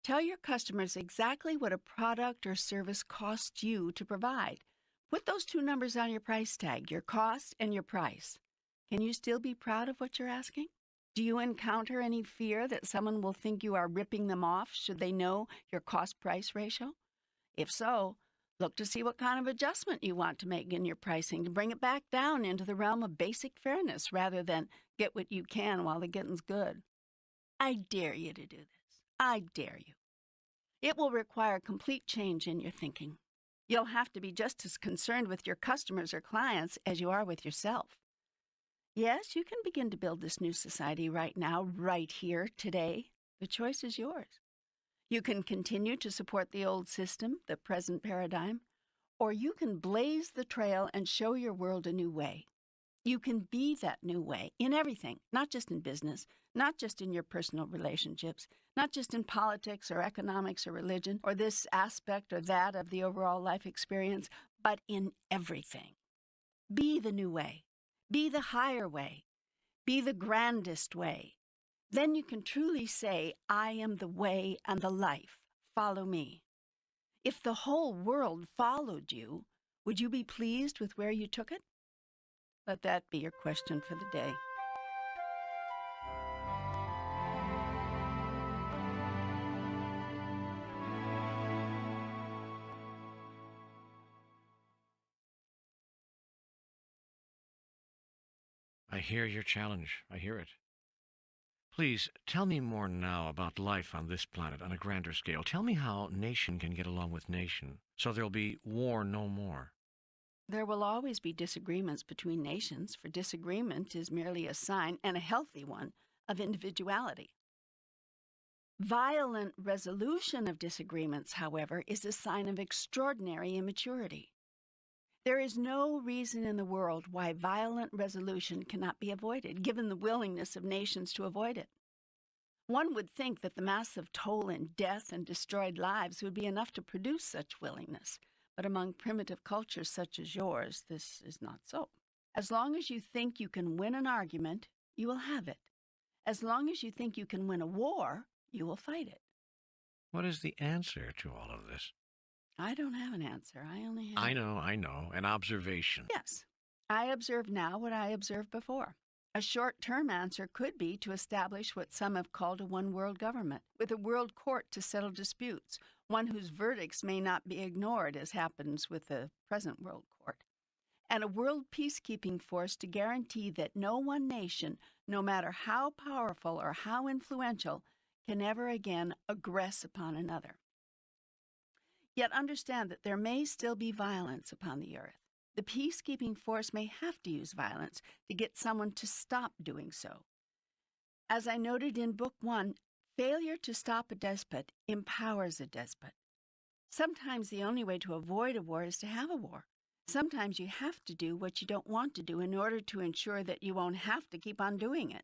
Tell your customers exactly what a product or service costs you to provide. Put those 2 numbers on your price tag, your cost and your price. Can you still be proud of what you're asking? Do you encounter any fear that someone will think you are ripping them off should they know your cost-price ratio? If so, look to see what kind of adjustment you want to make in your pricing to bring it back down into the realm of basic fairness rather than get what you can while the getting's good. I dare you to do this. I dare you. It will require complete change in your thinking. You'll have to be just as concerned with your customers or clients as you are with yourself. Yes, you can begin to build this new society right now, right here, today. The choice is yours. You can continue to support the old system, the present paradigm, or you can blaze the trail and show your world a new way. You can be that new way in everything, not just in business, not just in your personal relationships, not just in politics or economics or religion or this aspect or that of the overall life experience, but in everything. Be the new way. Be the higher way. Be the grandest way. Then you can truly say, I am the way and the life. Follow me. If the whole world followed you, would you be pleased with where you took it? Let that be your question for the day. I hear your challenge. I hear it. Please, tell me more now about life on this planet on a grander scale. Tell me how nation can get along with nation, so there'll be war no more. There will always be disagreements between nations, for disagreement is merely a sign, and a healthy one, of individuality. Violent resolution of disagreements, however, is a sign of extraordinary immaturity. There is no reason in the world why violent resolution cannot be avoided, given the willingness of nations to avoid it. One would think that the massive toll in death and destroyed lives would be enough to produce such willingness, but among primitive cultures such as yours, this is not so. As long as you think you can win an argument, you will have it. As long as you think you can win a war, you will fight it. What is the answer to all of this? I don't have an answer. I only have... I know. An observation. Yes. I observe now what I observed before. A short-term answer could be to establish what some have called a one-world government, with a world court to settle disputes, one whose verdicts may not be ignored, as happens with the present world court, and a world peacekeeping force to guarantee that no one nation, no matter how powerful or how influential, can ever again aggress upon another. Yet understand that there may still be violence upon the earth. The peacekeeping force may have to use violence to get someone to stop doing so. As I noted in Book 1, failure to stop a despot empowers a despot. Sometimes the only way to avoid a war is to have a war. Sometimes you have to do what you don't want to do in order to ensure that you won't have to keep on doing it.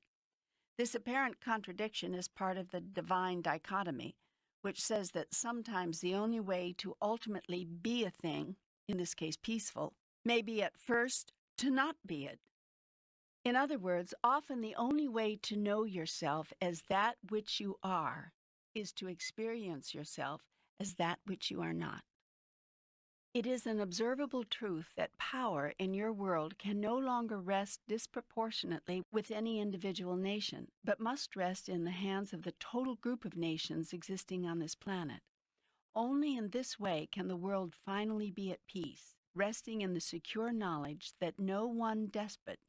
This apparent contradiction is part of the divine dichotomy, which says that sometimes the only way to ultimately be a thing, in this case peaceful, may be at first to not be it. In other words, often the only way to know yourself as that which you are is to experience yourself as that which you are not. It is an observable truth that power in your world can no longer rest disproportionately with any individual nation, but must rest in the hands of the total group of nations existing on this planet. Only in this way can the world finally be at peace, resting in the secure knowledge that no one despot,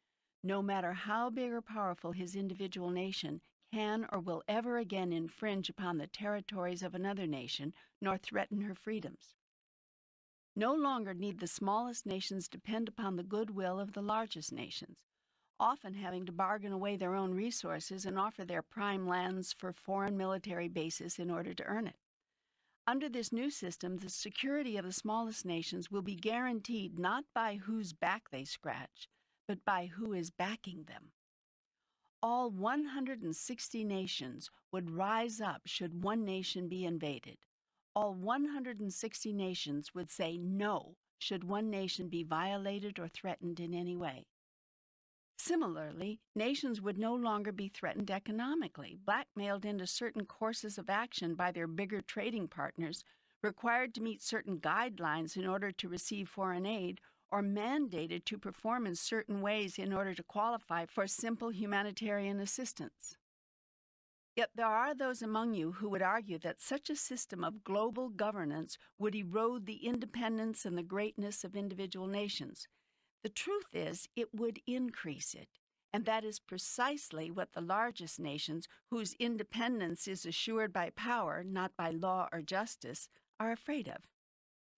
no matter how big or powerful his individual nation, can or will ever again infringe upon the territories of another nation, nor threaten her freedoms. No longer need the smallest nations depend upon the goodwill of the largest nations, often having to bargain away their own resources and offer their prime lands for foreign military bases in order to earn it. Under this new system, the security of the smallest nations will be guaranteed not by whose back they scratch, but by who is backing them. All 160 nations would rise up should one nation be invaded. All 160 nations would say no should one nation be violated or threatened in any way. Similarly, nations would no longer be threatened economically, blackmailed into certain courses of action by their bigger trading partners, required to meet certain guidelines in order to receive foreign aid, or mandated to perform in certain ways in order to qualify for simple humanitarian assistance. Yet there are those among you who would argue that such a system of global governance would erode the independence and the greatness of individual nations. The truth is, it would increase it, and that is precisely what the largest nations, whose independence is assured by power, not by law or justice, are afraid of.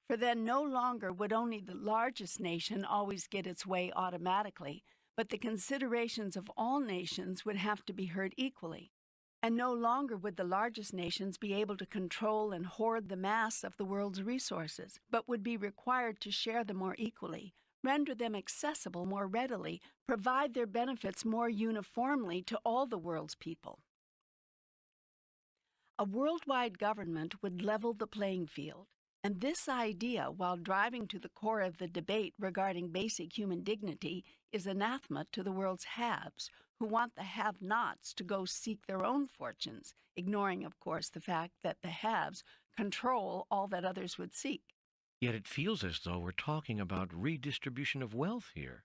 For then no longer would only the largest nation always get its way automatically, but the considerations of all nations would have to be heard equally. And no longer would the largest nations be able to control and hoard the mass of the world's resources, but would be required to share them more equally, render them accessible more readily, provide their benefits more uniformly to all the world's people. A worldwide government would level the playing field, and this idea, while driving to the core of the debate regarding basic human dignity, is anathema to the world's haves, who want the have-nots to go seek their own fortunes, ignoring, of course, the fact that the haves control all that others would seek. Yet it feels as though we're talking about redistribution of wealth here.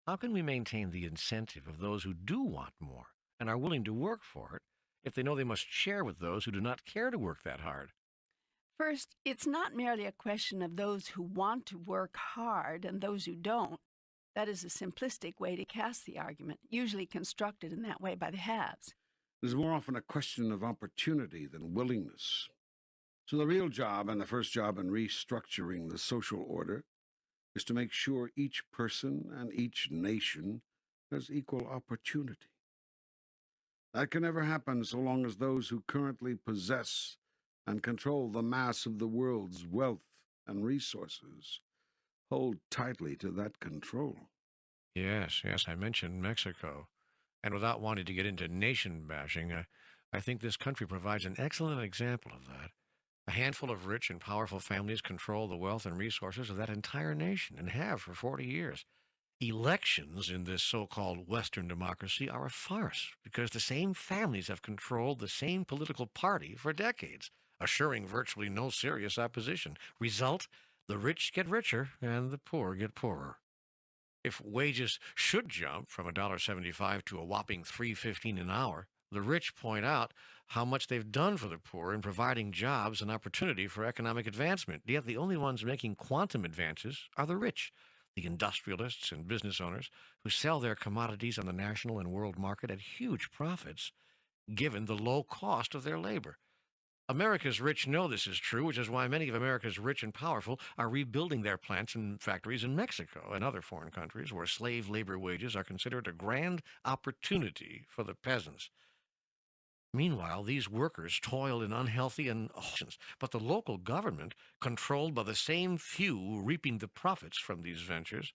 How can we maintain the incentive of those who do want more and are willing to work for it if they know they must share with those who do not care to work that hard? First, it's not merely a question of those who want to work hard and those who don't. That is a simplistic way to cast the argument, usually constructed in that way by the haves. It is more often a question of opportunity than willingness. So the real job, and the first job in restructuring the social order, is to make sure each person and each nation has equal opportunity. That can never happen so long as those who currently possess and control the mass of the world's wealth and resources hold tightly to that control. Yes, I mentioned Mexico. And without wanting to get into nation bashing, I think this country provides an excellent example of that. A handful of rich and powerful families control the wealth and resources of that entire nation and have for 40 years. Elections in this so-called Western democracy are a farce because the same families have controlled the same political party for decades, assuring virtually no serious opposition. Result, the rich get richer and the poor get poorer. If wages should jump from $1.75 to a whopping $3.15 an hour, the rich point out how much they've done for the poor in providing jobs and opportunity for economic advancement. Yet the only ones making quantum advances are the rich, the industrialists and business owners who sell their commodities on the national and world market at huge profits, given the low cost of their labor. America's rich know this is true, which is why many of America's rich and powerful are rebuilding their plants and factories in Mexico and other foreign countries where slave labor wages are considered a grand opportunity for the peasants. Meanwhile, these workers toil in unhealthy and but the local government, controlled by the same few reaping the profits from these ventures,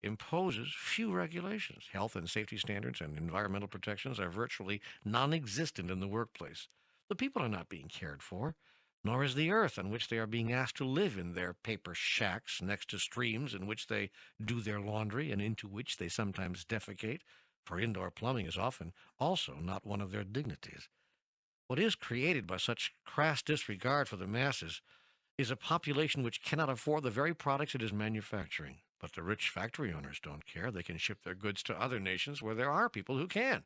imposes few regulations. Health and safety standards and environmental protections are virtually non-existent in the workplace. The people are not being cared for, nor is the earth on which they are being asked to live in their paper shacks next to streams in which they do their laundry and into which they sometimes defecate, for indoor plumbing is often also not one of their dignities. What is created by such crass disregard for the masses is a population which cannot afford the very products it is manufacturing. But the rich factory owners don't care. They can ship their goods to other nations where there are people who can.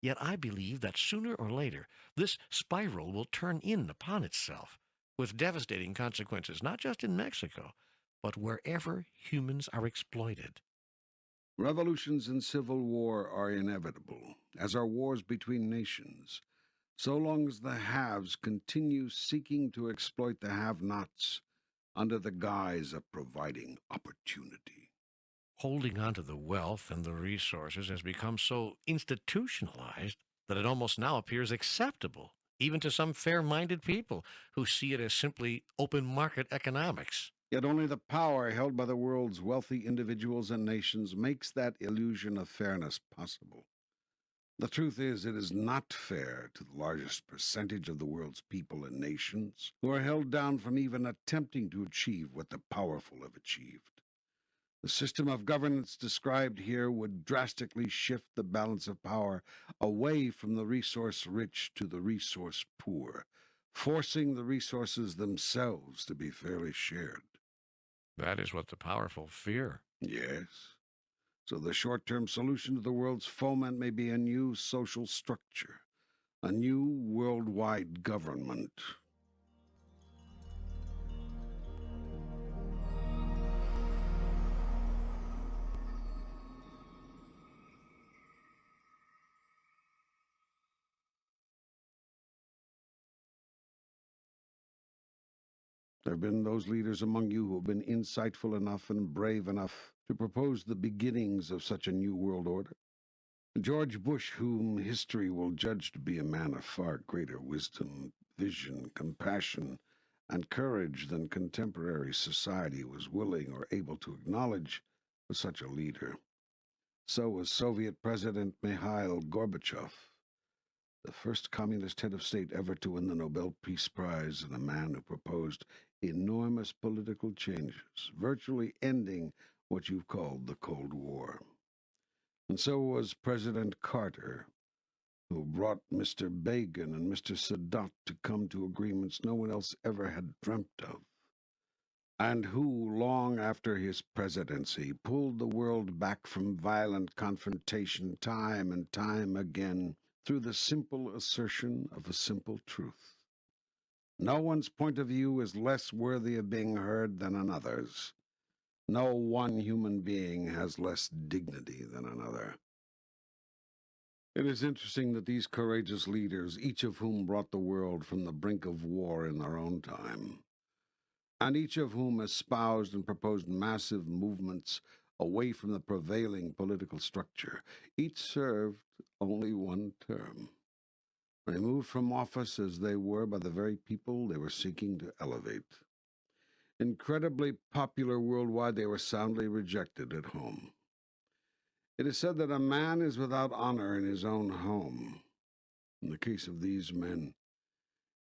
Yet I believe that sooner or later, this spiral will turn in upon itself, with devastating consequences, not just in Mexico, but wherever humans are exploited. Revolutions and civil war are inevitable, as are wars between nations, so long as the haves continue seeking to exploit the have-nots under the guise of providing opportunity. Holding on to the wealth and the resources has become so institutionalized that it almost now appears acceptable, even to some fair-minded people who see it as simply open market economics. Yet only the power held by the world's wealthy individuals and nations makes that illusion of fairness possible. The truth is, it is not fair to the largest percentage of the world's people and nations, who are held down from even attempting to achieve what the powerful have achieved. The system of governance described here would drastically shift the balance of power away from the resource-rich to the resource-poor, forcing the resources themselves to be fairly shared. That is what the powerful fear. Yes. So the short-term solution to the world's foment may be a new social structure, a new worldwide government. There have been those leaders among you who have been insightful enough and brave enough to propose the beginnings of such a new world order. George Bush, whom history will judge to be a man of far greater wisdom, vision, compassion, and courage than contemporary society was willing or able to acknowledge, was such a leader. So was Soviet President Mikhail Gorbachev, the first communist head of state ever to win the Nobel Peace Prize, and a man who proposed enormous political changes, virtually ending what you've called the Cold War. And so was President Carter, who brought Mr. Begin and Mr. Sadat to come to agreements no one else ever had dreamt of, and who, long after his presidency, pulled the world back from violent confrontation time and time again through the simple assertion of a simple truth. No one's point of view is less worthy of being heard than another's. No one human being has less dignity than another. It is interesting that these courageous leaders, each of whom brought the world from the brink of war in their own time, and each of whom espoused and proposed massive movements away from the prevailing political structure, each served only one term, removed from office as they were by the very people they were seeking to elevate. Incredibly popular worldwide, they were soundly rejected at home. It is said that a man is without honor in his own home. In the case of these men,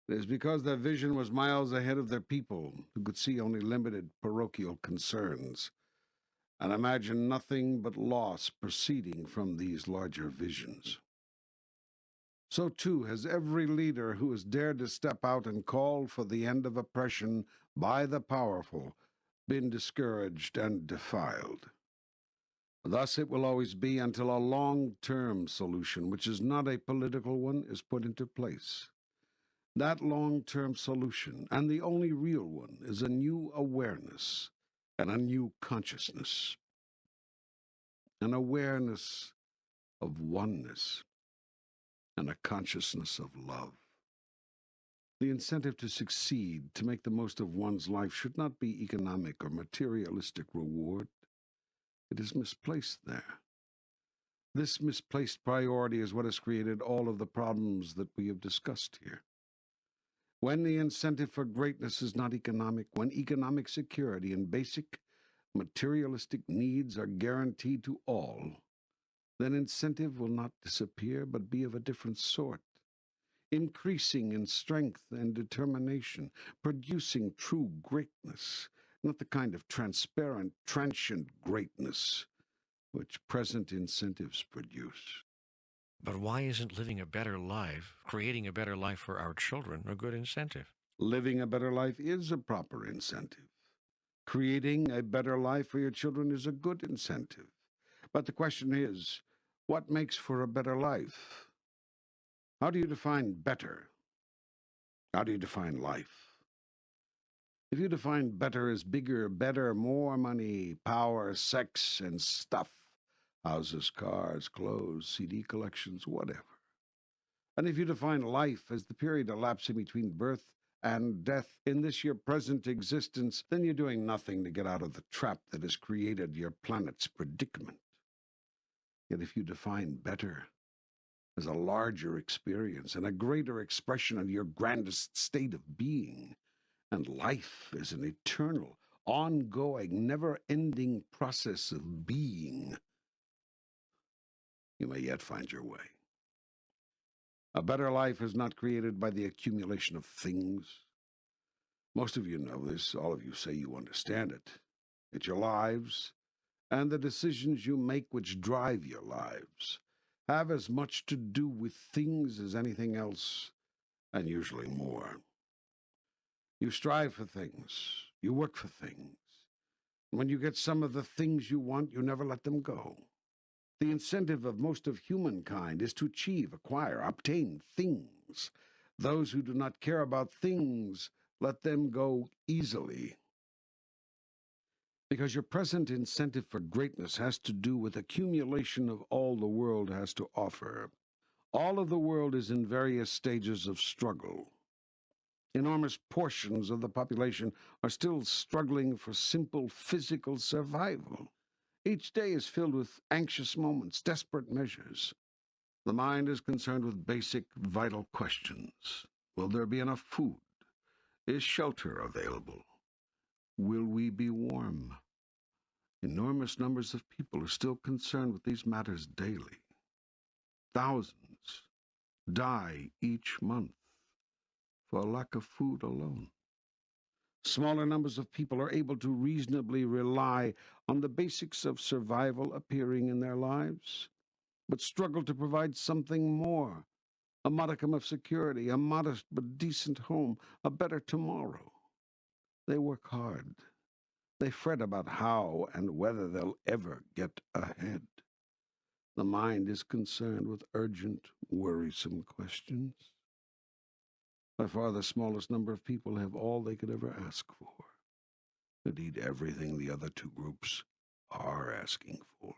it is because their vision was miles ahead of their people, who could see only limited parochial concerns, and imagine nothing but loss proceeding from these larger visions. So too has every leader who has dared to step out and call for the end of oppression by the powerful been discouraged and defiled. Thus it will always be until a long-term solution, which is not a political one, is put into place. That long-term solution, and the only real one, is a new awareness and a new consciousness. An awareness of oneness and a consciousness of love. The incentive to succeed, to make the most of one's life, should not be economic or materialistic reward. It is misplaced there. This misplaced priority is what has created all of the problems that we have discussed here. When the incentive for greatness is not economic, when economic security and basic materialistic needs are guaranteed to all, then incentive will not disappear, but be of a different sort, increasing in strength and determination, producing true greatness, not the kind of transparent, transient greatness which present incentives produce. But why isn't living a better life, creating a better life for our children, a good incentive? Living a better life is a proper incentive. Creating a better life for your children is a good incentive. But the question is, what makes for a better life? How do you define better? How do you define life? If you define better as bigger, better, more money, power, sex, and stuff, houses, cars, clothes, CD collections, whatever. And if you define life as the period elapsing between birth and death in this your present existence, then you're doing nothing to get out of the trap that has created your planet's predicament. Yet if you define better as a larger experience and a greater expression of your grandest state of being, and life is an eternal, ongoing, never-ending process of being, you may yet find your way. A better life is not created by the accumulation of things. Most of you know this, all of you say you understand it. It's your lives and the decisions you make which drive your lives have as much to do with things as anything else, and usually more. You strive for things, you work for things. When you get some of the things you want, you never let them go. The incentive of most of humankind is to achieve, acquire, obtain things. Those who do not care about things, let them go easily. Because your present incentive for greatness has to do with accumulation of all the world has to offer. All of the world is in various stages of struggle. Enormous portions of the population are still struggling for simple physical survival. Each day is filled with anxious moments, desperate measures. The mind is concerned with basic, vital questions. Will there be enough food? Is shelter available? Will we be warm? Enormous numbers of people are still concerned with these matters daily. Thousands die each month for lack of food alone. Smaller numbers of people are able to reasonably rely on the basics of survival appearing in their lives, but struggle to provide something more, a modicum of security, a modest but decent home, a better tomorrow. They work hard. They fret about how and whether they'll ever get ahead. The mind is concerned with urgent, worrisome questions. By far the smallest number of people have all they could ever ask for. indeed everything the other two groups are asking for.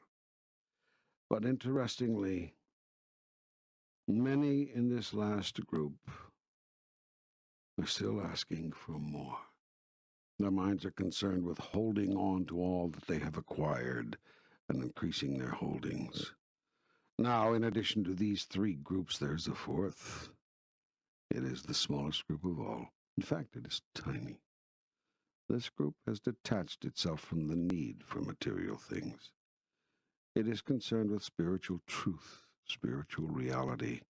But interestingly, many in this last group are still asking for more. Their minds are concerned with holding on to all that they have acquired and increasing their holdings. Now, in addition to these three groups, there's a fourth. It is the smallest group of all. In fact, it is tiny. This group has detached itself from the need for material things. It is concerned with spiritual truth, spiritual reality,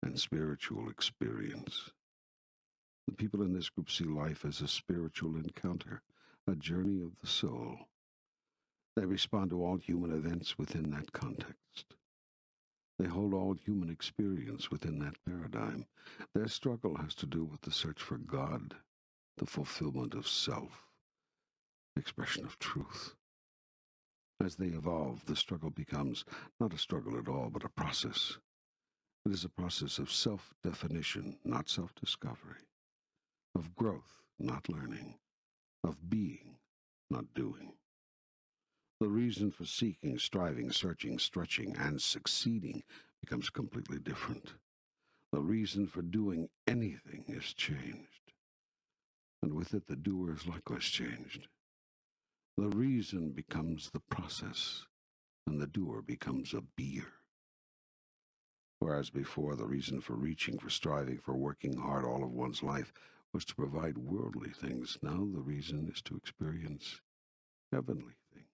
and spiritual experience. The people in this group see life as a spiritual encounter, a journey of the soul. They respond to all human events within that context. They hold all human experience within that paradigm. Their struggle has to do with the search for God, the fulfillment of self, expression of truth. As they evolve, the struggle becomes not a struggle at all, but a process. It is a process of self-definition, not self-discovery, of growth, not learning, of being, not doing. The reason for seeking, striving, searching, stretching, and succeeding becomes completely different. The reason for doing anything is changed, and with it the doer is likewise changed. The reason becomes the process, and the doer becomes a beer. Whereas before, the reason for reaching, for striving, for working hard all of one's life was to provide worldly things, now the reason is to experience heavenly things.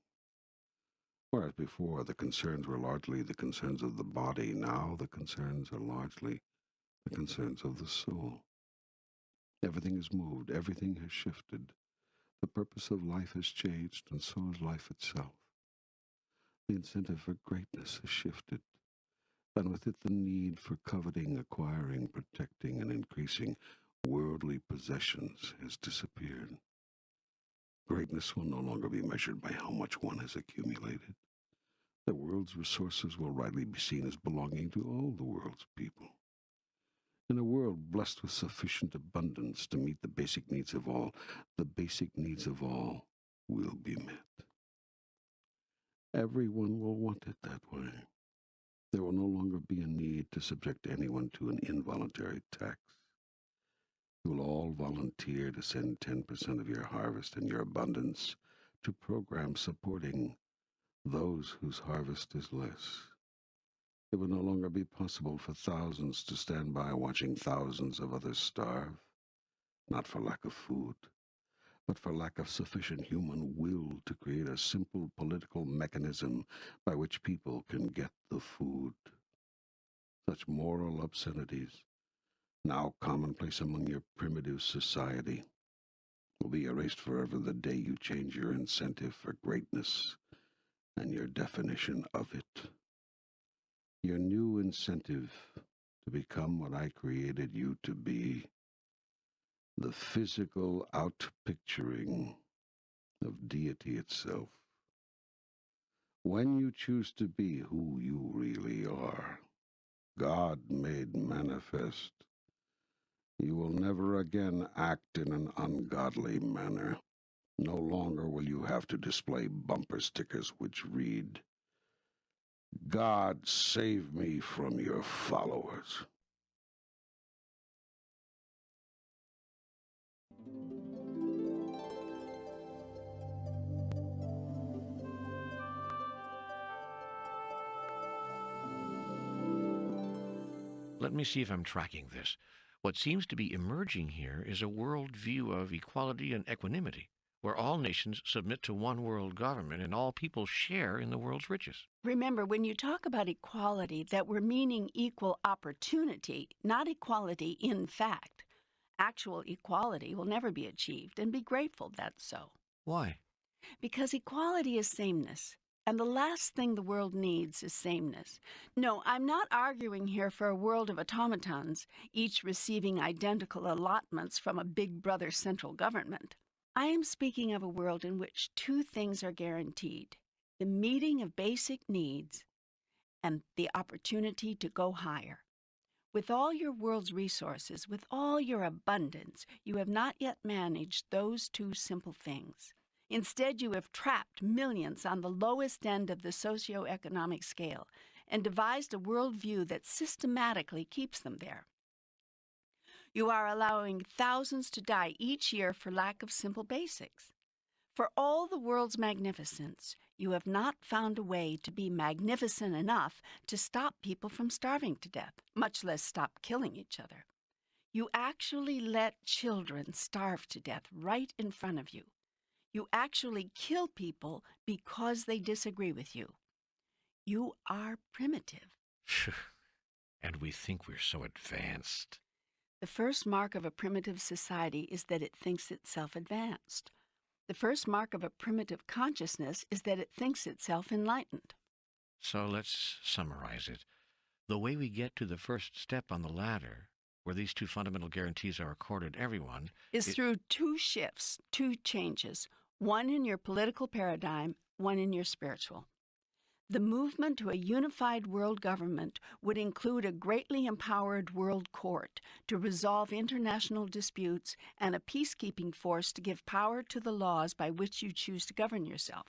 Whereas before, the concerns were largely the concerns of the body, now the concerns are largely the concerns of the soul. Everything has moved, everything has shifted. The purpose of life has changed, and so has life itself. The incentive for greatness has shifted, and with it the need for coveting, acquiring, protecting, and increasing worldly possessions has disappeared. Greatness will no longer be measured by how much one has accumulated. The world's resources will rightly be seen as belonging to all the world's people. In a world blessed with sufficient abundance to meet the basic needs of all, the basic needs of all will be met. Everyone will want it that way. There will no longer be a need to subject anyone to an involuntary tax. You will all volunteer to send 10% of your harvest and your abundance to programs supporting those whose harvest is less. It will no longer be possible for thousands to stand by watching thousands of others starve, not for lack of food, but for lack of sufficient human will to create a simple political mechanism by which people can get the food. Such moral obscenities, now commonplace among your primitive society, will be erased forever the day you change your incentive for greatness and your definition of it. Your new incentive to become what I created you to be, the physical outpicturing of deity itself. When you choose to be who you really are, God made manifest, you will never again act in an ungodly manner. No longer will you have to display bumper stickers which read, God save me from your followers. Let me see if I'm tracking this. What seems to be emerging here is a world view of equality and equanimity, where all nations submit to one world government and all people share in the world's riches. Remember, when you talk about equality, that we're meaning equal opportunity, not equality in fact. Actual equality will never be achieved, and be grateful that's so. Why? Because equality is sameness, and the last thing the world needs is sameness. No, I'm not arguing here for a world of automatons, each receiving identical allotments from a big brother central government. I am speaking of a world in which two things are guaranteed: the meeting of basic needs and the opportunity to go higher. With all your world's resources, with all your abundance, you have not yet managed those two simple things. Instead, you have trapped millions on the lowest end of the socioeconomic scale and devised a worldview that systematically keeps them there. You are allowing thousands to die each year for lack of simple basics. For all the world's magnificence, you have not found a way to be magnificent enough to stop people from starving to death, much less stop killing each other. You actually let children starve to death right in front of you. You actually kill people because they disagree with you. You are primitive. Phew. And we think we're so advanced. The first mark of a primitive society is that it thinks itself advanced. The first mark of a primitive consciousness is that it thinks itself enlightened. So let's summarize it. The way we get to the first step on the ladder, where these two fundamental guarantees are accorded everyone, Is through two shifts, two changes, one in your political paradigm, one in your spiritual. The movement to a unified world government would include a greatly empowered world court to resolve international disputes and a peacekeeping force to give power to the laws by which you choose to govern yourself.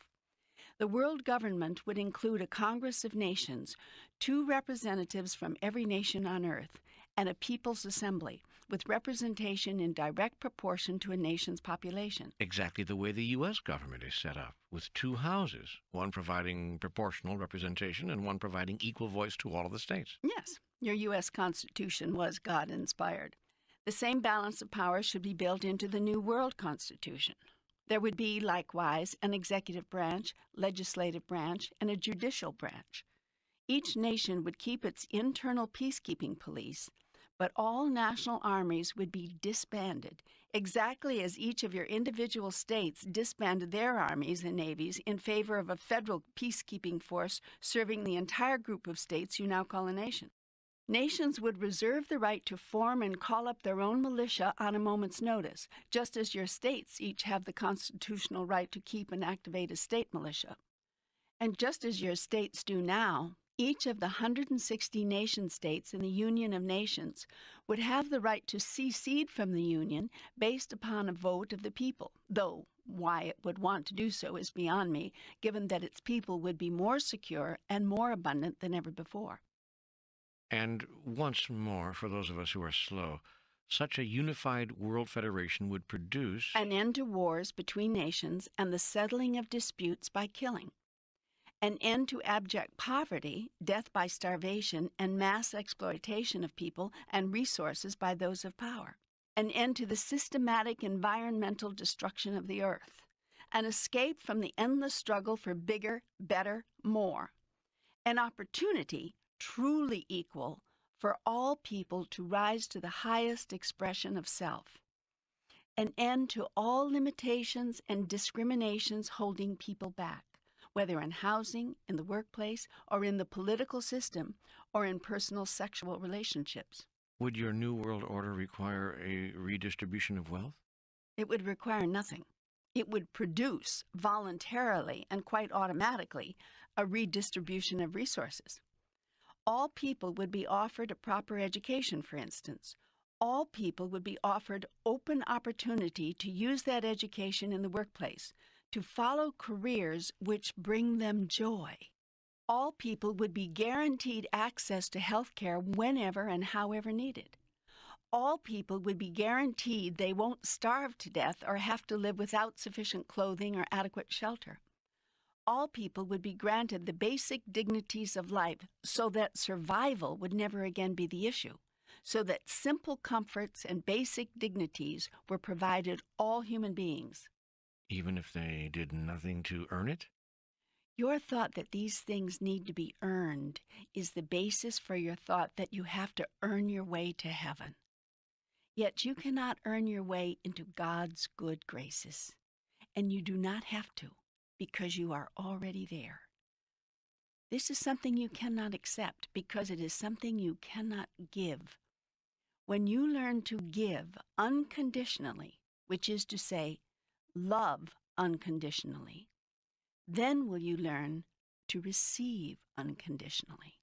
The world government would include a Congress of Nations, 2 representatives from every nation on earth, and a People's Assembly, with representation in direct proportion to a nation's population. exactly the way the U.S. government is set up, with 2 houses, one providing proportional representation and one providing equal voice to all of the states. Yes, your U.S. Constitution was God-inspired. The same balance of power should be built into the New World Constitution. There would be, likewise, an executive branch, legislative branch, and a judicial branch. Each nation would keep its internal peacekeeping police, but all national armies would be disbanded, exactly as each of your individual states disbanded their armies and navies in favor of a federal peacekeeping force serving the entire group of states you now call a nation. Nations would reserve the right to form and call up their own militia on a moment's notice, just as your states each have the constitutional right to keep and activate a state militia. And just as your states do now, each of the 160 nation-states in the Union of Nations would have the right to secede from the Union based upon a vote of the people, though why it would want to do so is beyond me, given that its people would be more secure and more abundant than ever before. And once more, for those of us who are slow, such a unified world federation would produce An end to wars between nations and the settling of disputes by killing. An end to abject poverty, death by starvation, and mass exploitation of people and resources by those of power. An end to the systematic environmental destruction of the earth. An escape from the endless struggle for bigger, better, more. An opportunity, truly equal, for all people to rise to the highest expression of self. An end to all limitations and discriminations holding people back, whether in housing, in the workplace, or in the political system, or in personal sexual relationships. Would your New World Order require a redistribution of wealth? It would require nothing. It would produce voluntarily and quite automatically a redistribution of resources. All people would be offered a proper education, for instance. All people would be offered open opportunity to use that education in the workplace, to follow careers which bring them joy. All people would be guaranteed access to health care whenever and however needed. All people would be guaranteed they won't starve to death or have to live without sufficient clothing or adequate shelter. All people would be granted the basic dignities of life so that survival would never again be the issue, so that simple comforts and basic dignities were provided all human beings. Even if they did nothing to earn it? Your thought that these things need to be earned is the basis for your thought that you have to earn your way to heaven. Yet you cannot earn your way into God's good graces, and you do not have to, because you are already there. This is something you cannot accept because it is something you cannot give. When you learn to give unconditionally, which is to say, love unconditionally, then will you learn to receive unconditionally.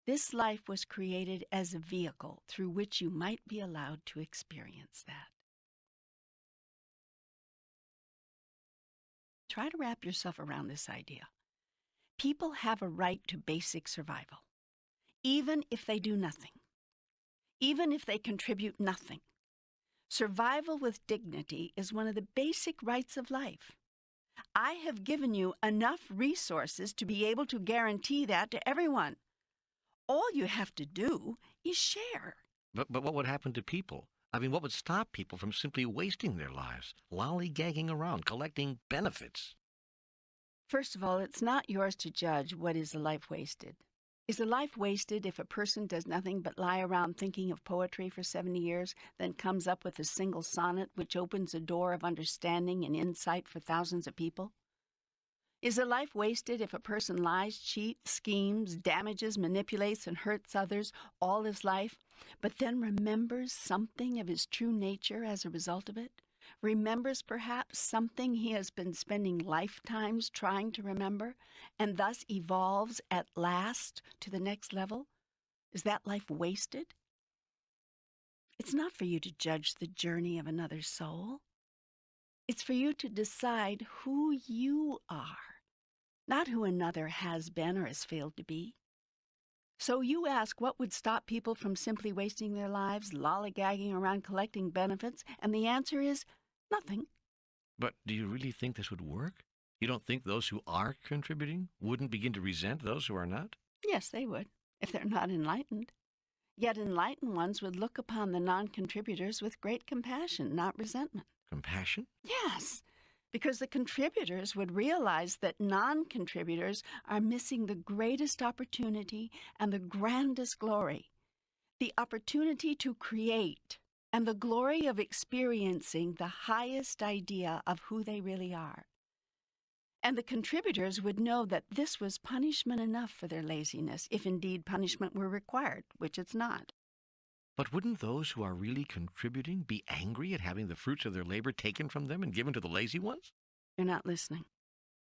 This life was created as a vehicle through which you might be allowed to experience that. Try to wrap yourself around this idea. People have a right to basic survival, even if they do nothing, even if they contribute nothing. Survival with dignity is one of the basic rights of life. I have given you enough resources to be able to guarantee that to everyone. All you have to do is share. But what would happen to people? I mean, what would stop people from simply wasting their lives, lollygagging around, collecting benefits? First of all, it's not yours to judge what is a life wasted. Is a life wasted if a person does nothing but lie around thinking of poetry for 70 years, then comes up with a single sonnet which opens a door of understanding and insight for thousands of people? Is a life wasted if a person lies, cheats, schemes, damages, manipulates, and hurts others all his life, but then remembers something of his true nature as a result of it? Remembers perhaps something he has been spending lifetimes trying to remember, and thus evolves at last to the next level? Is that life wasted? It's not for you to judge the journey of another soul. It's for you to decide who you are, not who another has been or has failed to be. So you ask what would stop people from simply wasting their lives, lollygagging around collecting benefits, and the answer is nothing. But do you really think this would work? You don't think those who are contributing wouldn't begin to resent those who are not? Yes, they would, if they're not enlightened. Yet enlightened ones would look upon the non-contributors with great compassion, not resentment. Compassion? Yes, because the contributors would realize that non-contributors are missing the greatest opportunity and the grandest glory, the opportunity to create and the glory of experiencing the highest idea of who they really are. And the contributors would know that this was punishment enough for their laziness, if indeed punishment were required, which it's not. But wouldn't those who are really contributing be angry at having the fruits of their labor taken from them and given to the lazy ones? You're not listening.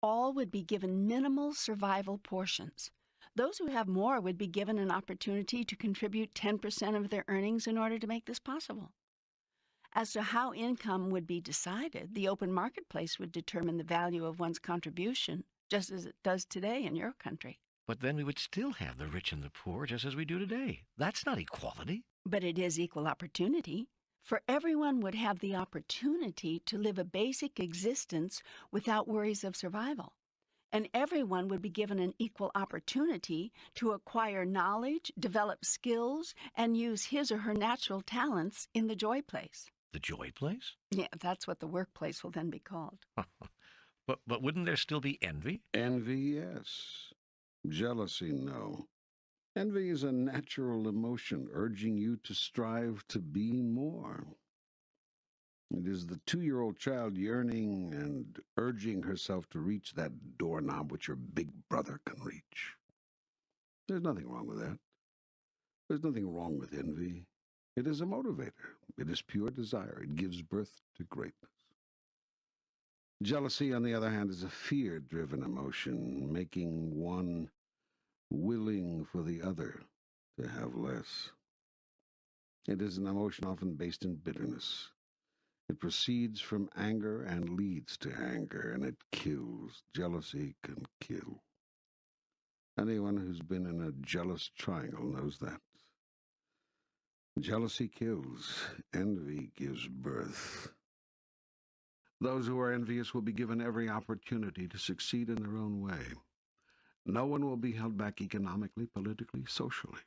All would be given minimal survival portions. Those who have more would be given an opportunity to contribute 10% of their earnings in order to make this possible. As to how income would be decided, the open marketplace would determine the value of one's contribution, just as it does today in your country. But then we would still have the rich and the poor just as we do today. That's not equality. But it is equal opportunity, for everyone would have the opportunity to live a basic existence without worries of survival. And everyone would be given an equal opportunity to acquire knowledge, develop skills, and use his or her natural talents in the joy place. The joy place? Yeah, that's what the workplace will then be called. But wouldn't there still be envy? Envy, yes. Jealousy, no. Envy is a natural emotion urging you to strive to be more. It is the 2-year-old child yearning and urging herself to reach that doorknob which your big brother can reach. There's nothing wrong with that. There's nothing wrong with envy. It is a motivator. It is pure desire. It gives birth to greatness. Jealousy, on the other hand, is a fear-driven emotion, making one willing for the other to have less. It is an emotion often based in bitterness. It proceeds from anger and leads to anger, and it kills. Jealousy can kill. Anyone who's been in a jealous triangle knows that. Jealousy kills. Envy gives birth. Those who are envious will be given every opportunity to succeed in their own way. No one will be held back economically, politically, socially.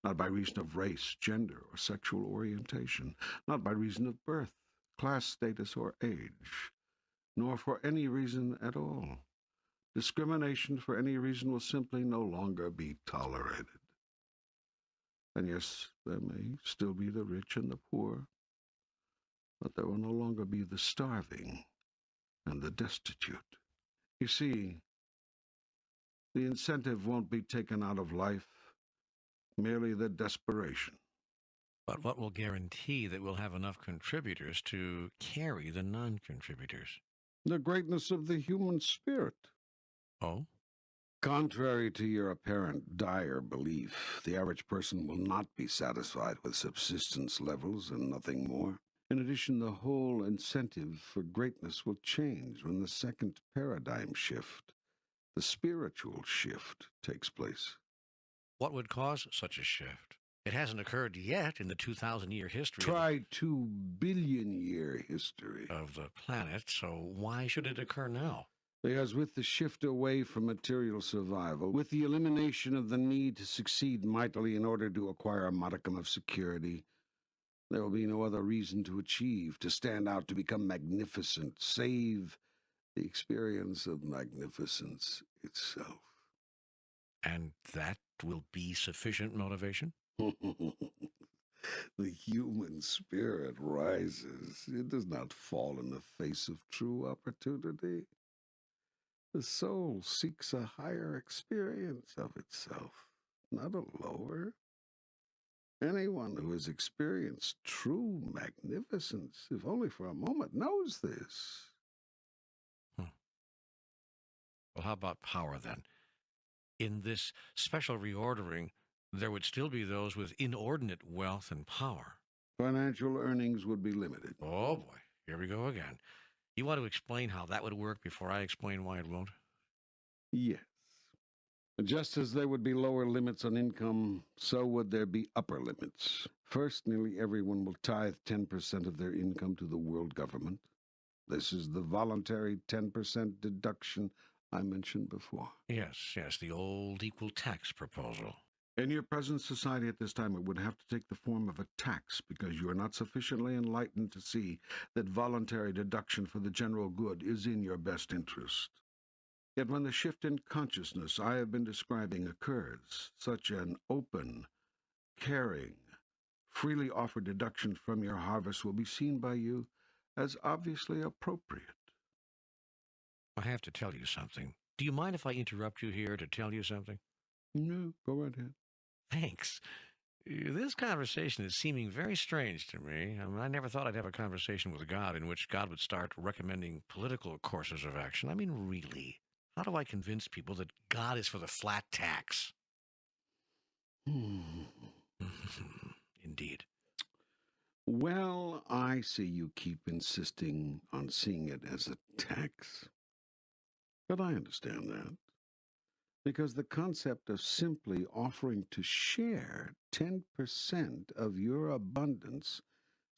Not by reason of race, gender, or sexual orientation. Not by reason of birth, class status, or age. Nor for any reason at all. Discrimination for any reason will simply no longer be tolerated. And yes, there may still be the rich and the poor, but there will no longer be the starving and the destitute. You see, the incentive won't be taken out of life, merely the desperation. But what will guarantee that we'll have enough contributors to carry the non-contributors? The greatness of the human spirit. Oh? Contrary to your apparent dire belief, the average person will not be satisfied with subsistence levels and nothing more. In addition, the whole incentive for greatness will change when the second paradigm shift, the spiritual shift, takes place. What would cause such a shift? It hasn't occurred yet in the 2,000-year history Try 2 billion-year history. of the planet, so why should it occur now? Because with the shift away from material survival, with the elimination of the need to succeed mightily in order to acquire a modicum of security, there will be no other reason to achieve, to stand out, to become magnificent, save the experience of magnificence itself. And that will be sufficient motivation? The human spirit rises. It does not fall in the face of true opportunity. The soul seeks a higher experience of itself, not a lower. Anyone who has experienced true magnificence, if only for a moment, knows this. Well, how about power then? In this special reordering, there would still be those with inordinate wealth and power. Financial earnings would be limited. Oh boy, here we go again. You want to explain how that would work before I explain why it won't? Yes. Just as there would be lower limits on income, so would there be upper limits. First, nearly everyone will tithe 10% of their income to the world government. This is the voluntary 10% deduction I mentioned before. Yes, the old equal tax proposal. In your present society at this time, it would have to take the form of a tax because you are not sufficiently enlightened to see that voluntary deduction for the general good is in your best interest. Yet when the shift in consciousness I have been describing occurs, such an open, caring, freely offered deduction from your harvest will be seen by you as obviously appropriate. I have to tell you something. Do you mind if I interrupt you here to tell you something? No, go right ahead. Thanks. This conversation is seeming very strange to me. I never thought I'd have a conversation with God in which God would start recommending political courses of action. I mean, really. How do I convince people that God is for the flat tax? Indeed. Well, I see you keep insisting on seeing it as a tax. But I understand that. Because the concept of simply offering to share 10% of your abundance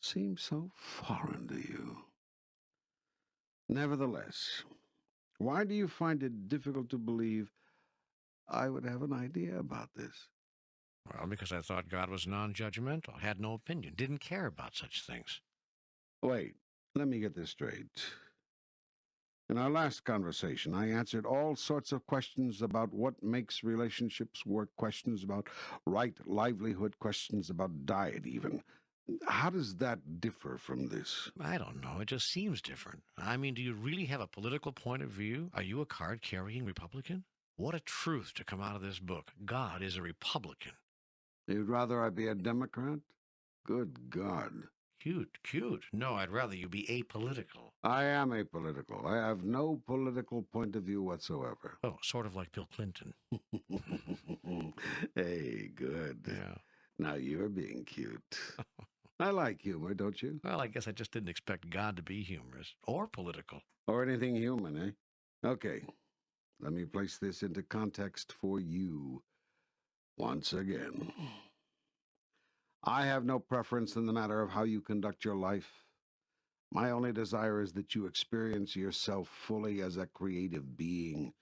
seems so foreign to you. Nevertheless, why do you find it difficult to believe I would have an idea about this? Well, because I thought God was non-judgmental, had no opinion, didn't care about such things. Wait, let me get this straight. In our last conversation, I answered all sorts of questions about what makes relationships work, questions about right livelihood, questions about diet even. How does that differ from this? I don't know. It just seems different. I mean, do you really have a political point of view? Are you a card-carrying Republican? What a truth to come out of this book. God is a Republican. You'd rather I be a Democrat? Good God. Cute. No, I'd rather you be apolitical. I am apolitical. I have no political point of view whatsoever. Oh, sort of like Bill Clinton. Hey, good. Yeah. Now you're being cute. I like humor, don't you? Well, I guess I just didn't expect God to be humorous or political. Or anything human, eh? Okay, let me place this into context for you once again. I have no preference in the matter of how you conduct your life. My only desire is that you experience yourself fully as a creative being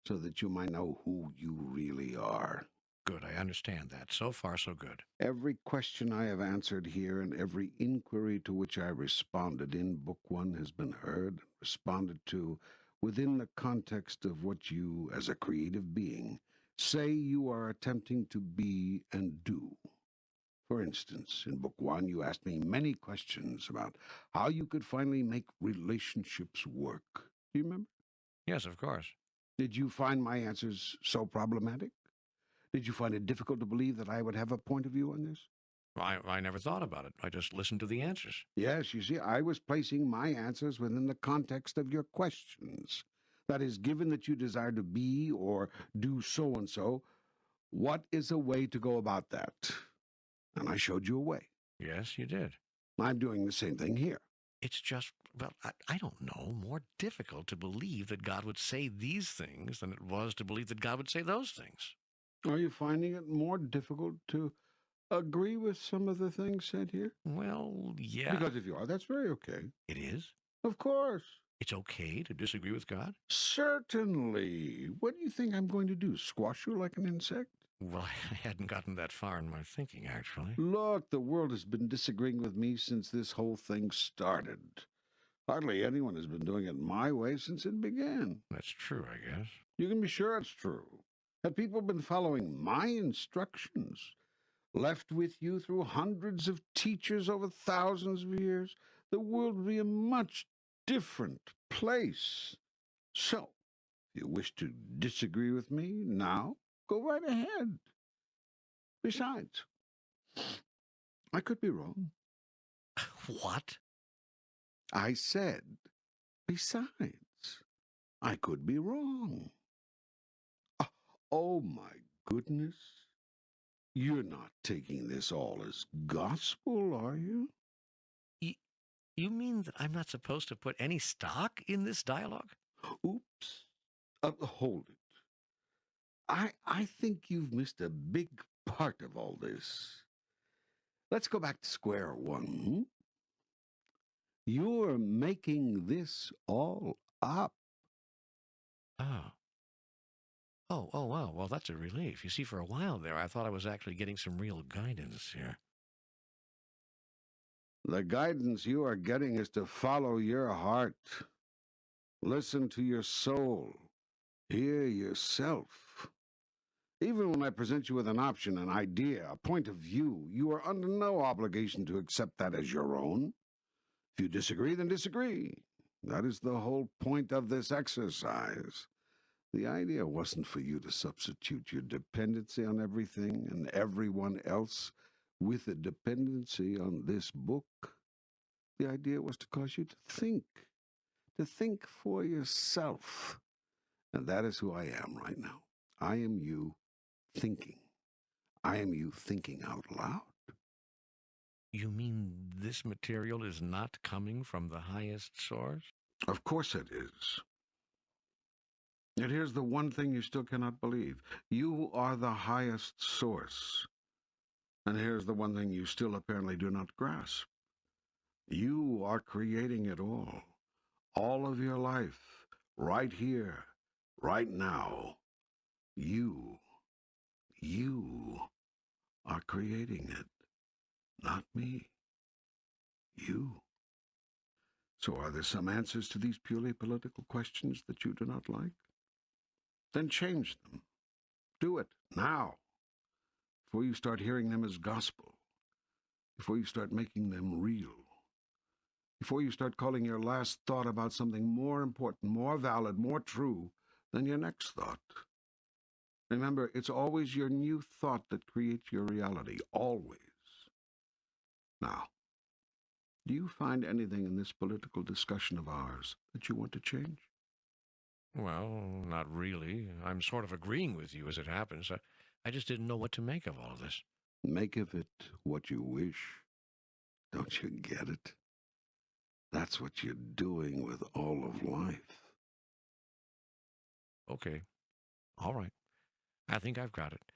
so that you might know who you really are. Good, I understand that. So far, so good. Every question I have answered here and every inquiry to which I responded in Book One has been heard, responded to, within the context of what you, as a creative being, say you are attempting to be and do. For instance, in Book One, you asked me many questions about how you could finally make relationships work. Do you remember? Yes, of course. Did you find my answers so problematic? Did you find it difficult to believe that I would have a point of view on this? I never thought about it. I just listened to the answers. Yes, you see, I was placing my answers within the context of your questions. That is, given that you desire to be or do so-and-so, what is a way to go about that? And I showed you a way. Yes, you did. I'm doing the same thing here. It's just, well, I don't know, more difficult to believe that God would say these things than it was to believe that God would say those things. Are you finding it more difficult to agree with some of the things said here? Well, yeah. Because if you are, that's very okay. It is. Of course. It's okay to disagree with God? Certainly. What do you think I'm going to do? Squash you like an insect? Well, I hadn't gotten that far in my thinking, actually. Look, the world has been disagreeing with me since this whole thing started. Hardly anyone has been doing it my way since it began. That's true, I guess. You can be sure it's true. Have people been following my instructions, left with you through hundreds of teachers over thousands of years, the world would be a much different place. So, if you wish to disagree with me now, go right ahead. Besides, I could be wrong. What? I said, besides, I could be wrong. Oh, my goodness. You're not taking this all as gospel, are you? You mean that I'm not supposed to put any stock in this dialogue? Oops. Hold it. I think you've missed a big part of all this. Let's go back to square one. You're making this all up. Oh. Oh, wow. Well, that's a relief. You see, for a while there, I thought I was actually getting some real guidance here. The guidance you are getting is to follow your heart. Listen to your soul. Hear yourself. Even when I present you with an option, an idea, a point of view, you are under no obligation to accept that as your own. If you disagree, then disagree. That is the whole point of this exercise. The idea wasn't for you to substitute your dependency on everything and everyone else with a dependency on this book. The idea was to cause you to think for yourself. And that is who I am right now. I am you thinking. I am you thinking out loud. You mean this material is not coming from the highest source? Of course it is. And here's the one thing you still cannot believe. You are the highest source. And here's the one thing you still apparently do not grasp. You are creating it all of your life, right here, right now. You are creating it, not me. You. So are there some answers to these purely political questions that you do not like? Then change them. Do it now, before you start hearing them as gospel, before you start making them real, before you start calling your last thought about something more important, more valid, more true than your next thought. Remember, it's always your new thought that creates your reality, always. Now, do you find anything in this political discussion of ours that you want to change? Well, not really. I'm sort of agreeing with you as it happens. I just didn't know what to make of all of this. Make of it what you wish. Don't you get it? That's what you're doing with all of life. Okay. All right. I think I've got it.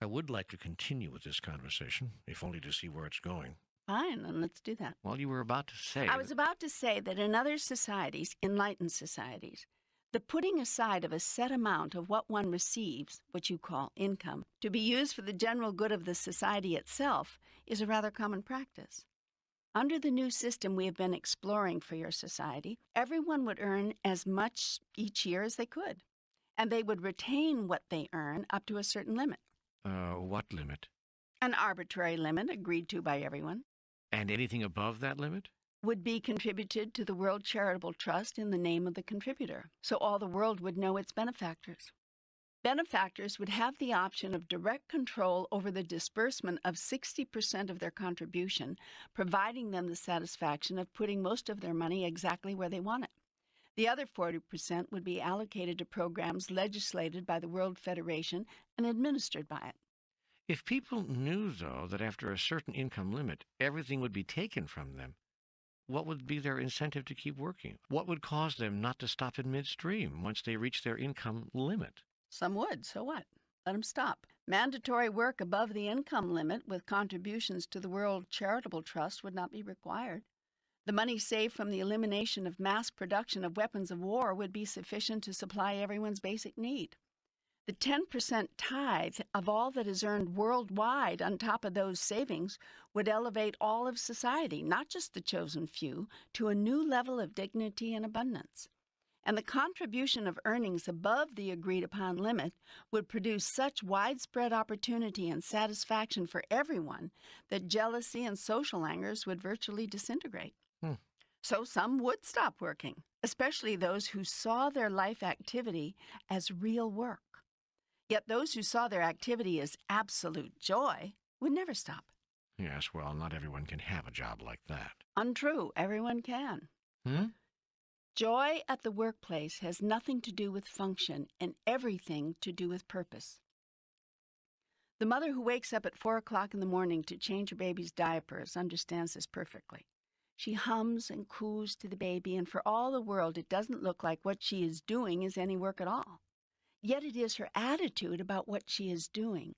I would like to continue with this conversation, if only to see where it's going. Fine, then let's do that. Well, you were about to say... I was about to say that in other societies, enlightened societies, the putting aside of a set amount of what one receives, what you call income, to be used for the general good of the society itself is a rather common practice. Under the new system we have been exploring for your society, everyone would earn as much each year as they could, and they would retain what they earn up to a certain limit. What limit? An arbitrary limit agreed to by everyone. And anything above that limit? Would be contributed to the World Charitable Trust in the name of the contributor, so all the world would know its benefactors. Benefactors would have the option of direct control over the disbursement of 60% of their contribution, providing them the satisfaction of putting most of their money exactly where they want it. The other 40% would be allocated to programs legislated by the World Federation and administered by it. If people knew, though, that after a certain income limit, everything would be taken from them, what would be their incentive to keep working? What would cause them not to stop in midstream once they reach their income limit? Some would, so what? Let them stop. Mandatory work above the income limit with contributions to the World Charitable Trust would not be required. The money saved from the elimination of mass production of weapons of war would be sufficient to supply everyone's basic need. The 10% tithe of all that is earned worldwide on top of those savings would elevate all of society, not just the chosen few, to a new level of dignity and abundance. And the contribution of earnings above the agreed-upon limit would produce such widespread opportunity and satisfaction for everyone that jealousy and social angers would virtually disintegrate. So some would stop working, especially those who saw their life activity as real work. Yet those who saw their activity as absolute joy would never stop. Yes, well, not everyone can have a job like that. Untrue, everyone can. Joy at the workplace has nothing to do with function and everything to do with purpose. The mother who wakes up at 4 o'clock in the morning to change her baby's diapers understands this perfectly. She hums and coos to the baby, and for all the world, it doesn't look like what she is doing is any work at all. Yet it is her attitude about what she is doing.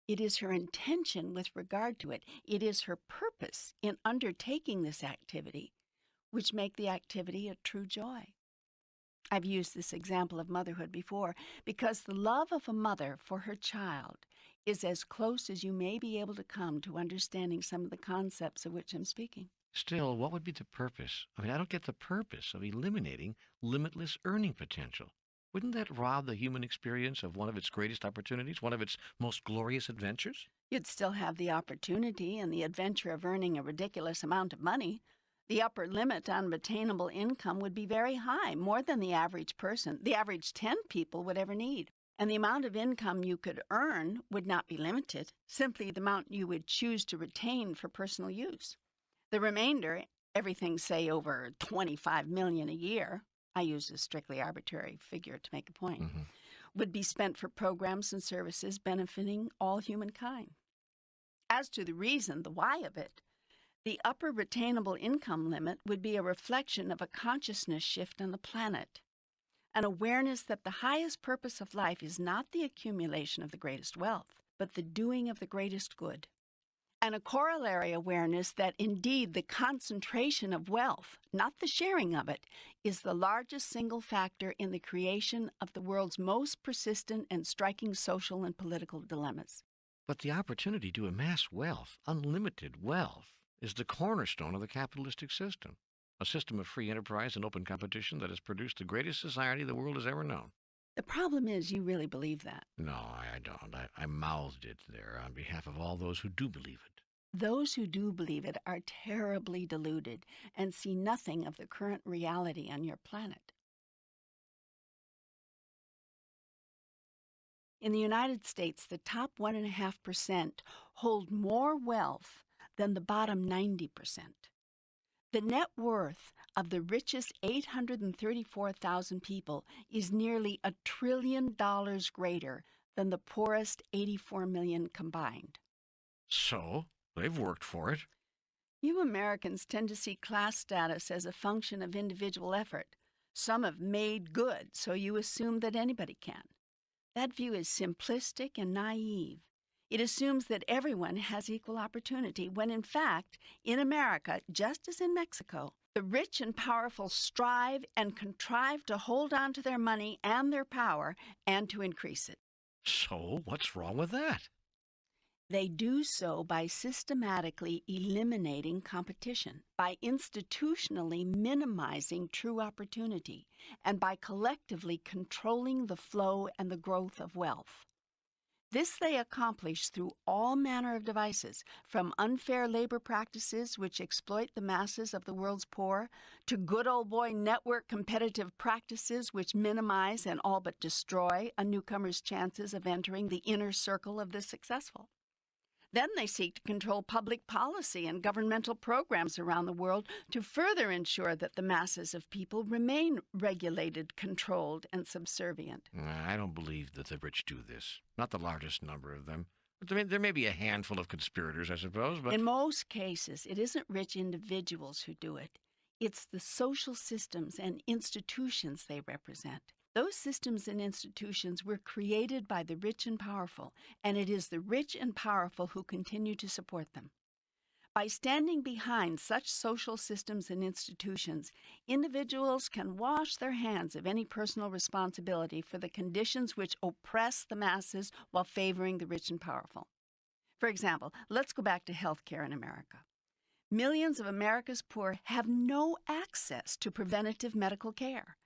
It is her intention with regard to it. It is her purpose in undertaking this activity, which make the activity a true joy. I've used this example of motherhood before because the love of a mother for her child is as close as you may be able to come to understanding some of the concepts of which I'm speaking. Still, what would be the purpose? I don't get the purpose of eliminating limitless earning potential. Wouldn't that rob the human experience of one of its greatest opportunities, one of its most glorious adventures? You'd still have the opportunity and the adventure of earning a ridiculous amount of money. The upper limit on attainable income would be very high, more than the average person, the average 10 people would ever need. And the amount of income you could earn would not be limited, simply the amount you would choose to retain for personal use. The remainder, everything say over $25 million a year, I use a strictly arbitrary figure to make a point, would be spent for programs and services benefiting all humankind. As to the reason, the why of it, the upper retainable income limit would be a reflection of a consciousness shift on the planet, an awareness that the highest purpose of life is not the accumulation of the greatest wealth, but the doing of the greatest good. And a corollary awareness that indeed the concentration of wealth, not the sharing of it, is the largest single factor in the creation of the world's most persistent and striking social and political dilemmas. But the opportunity to amass wealth, unlimited wealth, is the cornerstone of the capitalistic system, a system of free enterprise and open competition that has produced the greatest society the world has ever known. The problem is you really believe that. No, I don't. I mouthed it there on behalf of all those who do believe it. Those who do believe it are terribly deluded and see nothing of the current reality on your planet. In the United States, the top 1.5% hold more wealth than the bottom 90%. The net worth of the richest 834,000 people is nearly $1 trillion greater than the poorest 84 million combined. So, they've worked for it. You Americans tend to see class status as a function of individual effort. Some have made good, so you assume that anybody can. That view is simplistic and naive. It assumes that everyone has equal opportunity, when in fact, in America, just as in Mexico, the rich and powerful strive and contrive to hold on to their money and their power and to increase it. So, what's wrong with that? They do so by systematically eliminating competition, by institutionally minimizing true opportunity, and by collectively controlling the flow and the growth of wealth. This they accomplish through all manner of devices, from unfair labor practices which exploit the masses of the world's poor, to good old boy network competitive practices which minimize and all but destroy a newcomer's chances of entering the inner circle of the successful. Then they seek to control public policy and governmental programs around the world to further ensure that the masses of people remain regulated, controlled, and subservient. I don't believe that the rich do this. Not the largest number of them. There may be a handful of conspirators, I suppose, but In most cases, it isn't rich individuals who do it. It's the social systems and institutions they represent. Those systems and institutions were created by the rich and powerful, and it is the rich and powerful who continue to support them. By standing behind such social systems and institutions, individuals can wash their hands of any personal responsibility for the conditions which oppress the masses while favoring the rich and powerful. For example, let's go back to healthcare in America. Millions of America's poor have no access to preventative medical care.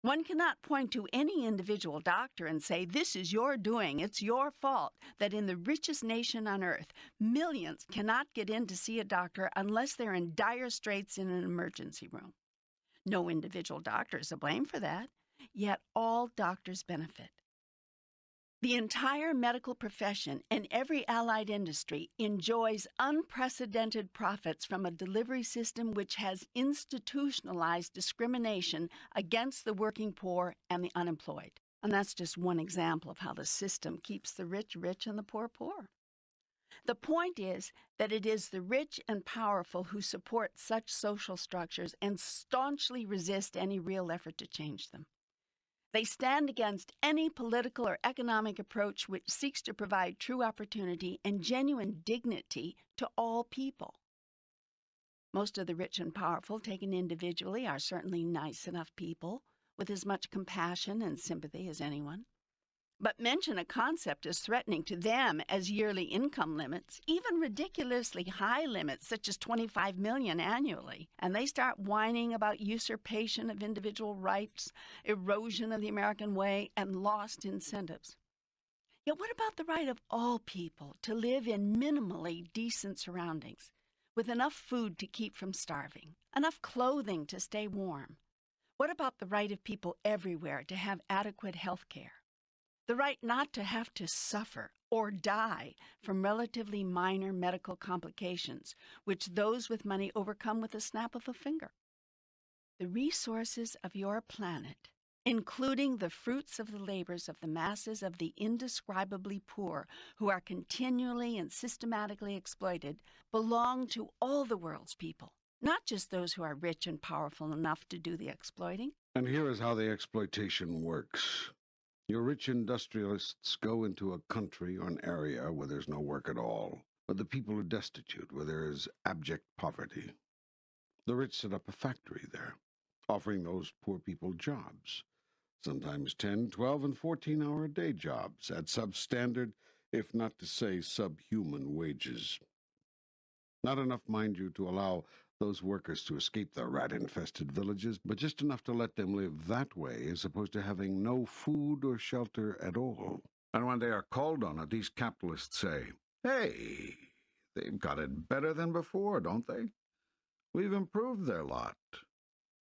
One cannot point to any individual doctor and say, this is your doing, it's your fault, that in the richest nation on earth, millions cannot get in to see a doctor unless they're in dire straits in an emergency room. No individual doctor is to blame for that, yet all doctors benefit. The entire medical profession and every allied industry enjoys unprecedented profits from a delivery system which has institutionalized discrimination against the working poor and the unemployed. And that's just one example of how the system keeps the rich rich and the poor poor. The point is that it is the rich and powerful who support such social structures and staunchly resist any real effort to change them. They stand against any political or economic approach which seeks to provide true opportunity and genuine dignity to all people. Most of the rich and powerful, taken individually, are certainly nice enough people with as much compassion and sympathy as anyone. But mention a concept as threatening to them as yearly income limits, even ridiculously high limits such as $25 million annually, and they start whining about usurpation of individual rights, erosion of the American way, and lost incentives. Yet what about the right of all people to live in minimally decent surroundings, with enough food to keep from starving, enough clothing to stay warm? What about the right of people everywhere to have adequate health care? The right not to have to suffer or die from relatively minor medical complications, which those with money overcome with a snap of a finger. The resources of your planet, including the fruits of the labors of the masses of the indescribably poor who are continually and systematically exploited, belong to all the world's people, not just those who are rich and powerful enough to do the exploiting. And here is how the exploitation works. Your rich industrialists go into a country or an area where there's no work at all, where the people are destitute, where there is abject poverty. The rich set up a factory there, offering those poor people jobs, sometimes 10, 12, and 14-hour day jobs at substandard, if not to say subhuman wages. Not enough, mind you, to allow those workers to escape the rat-infested villages, but just enough to let them live that way as opposed to having no food or shelter at all. And when they are called on it, these capitalists say, hey, they've got it better than before, don't they? We've improved their lot.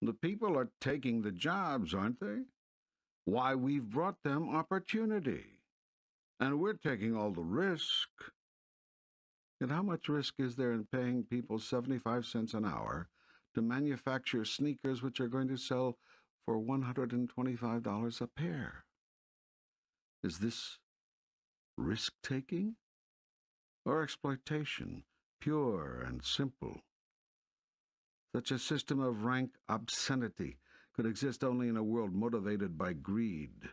The people are taking the jobs, aren't they? Why, we've brought them opportunity. And we're taking all the risk. And how much risk is there in paying people 75 cents an hour to manufacture sneakers which are going to sell for $125 a pair? Is this risk-taking or exploitation, pure and simple? Such a system of rank obscenity could exist only in a world motivated by greed,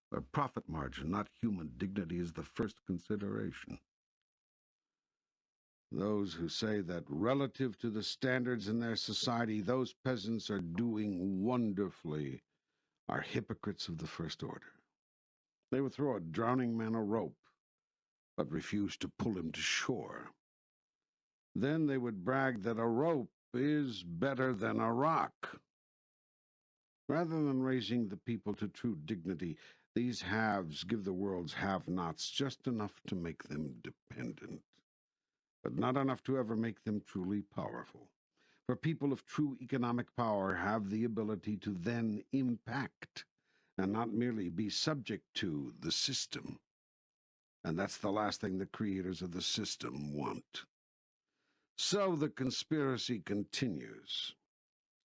where profit margin, not human dignity, is the first consideration. Those who say that relative to the standards in their society, those peasants are doing wonderfully, are hypocrites of the first order. They would throw a drowning man a rope, but refuse to pull him to shore. Then they would brag that a rope is better than a rock. Rather than raising the people to true dignity, these haves give the world's have-nots just enough to make them dependent, but not enough to ever make them truly powerful. For people of true economic power have the ability to then impact and not merely be subject to the system. And that's the last thing the creators of the system want. So the conspiracy continues.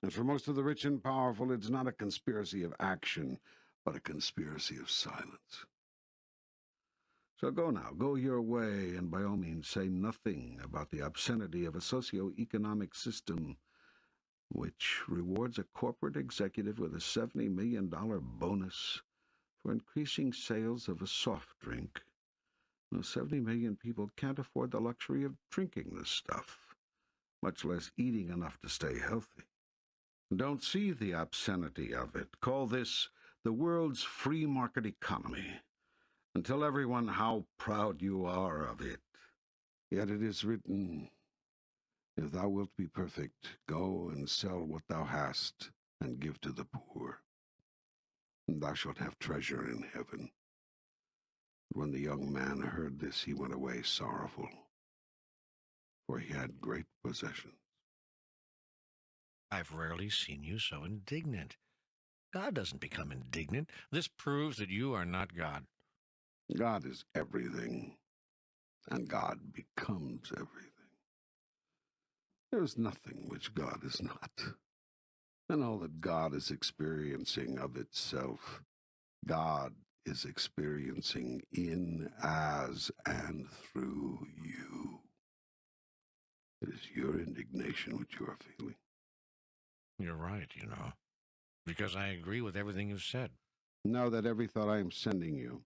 And for most of the rich and powerful, it's not a conspiracy of action, but a conspiracy of silence. So go now, go your way, and by all means say nothing about the obscenity of a socio-economic system which rewards a corporate executive with a $70 million bonus for increasing sales of a soft drink. Now, 70 million people can't afford the luxury of drinking this stuff, much less eating enough to stay healthy. Don't see the obscenity of it. Call this the world's free market economy, and tell everyone how proud you are of it. Yet it is written, if thou wilt be perfect, go and sell what thou hast, and give to the poor, and thou shalt have treasure in heaven. When the young man heard this, he went away sorrowful, for he had great possessions. I've rarely seen you so indignant. God doesn't become indignant. This proves that you are not God. God is everything, and God becomes everything. There is nothing which God is not, and all that God is experiencing of itself, God is experiencing in, as, and through you. It is your indignation which you are feeling. You're right, because I agree with everything you've said. Know that every thought I am sending you,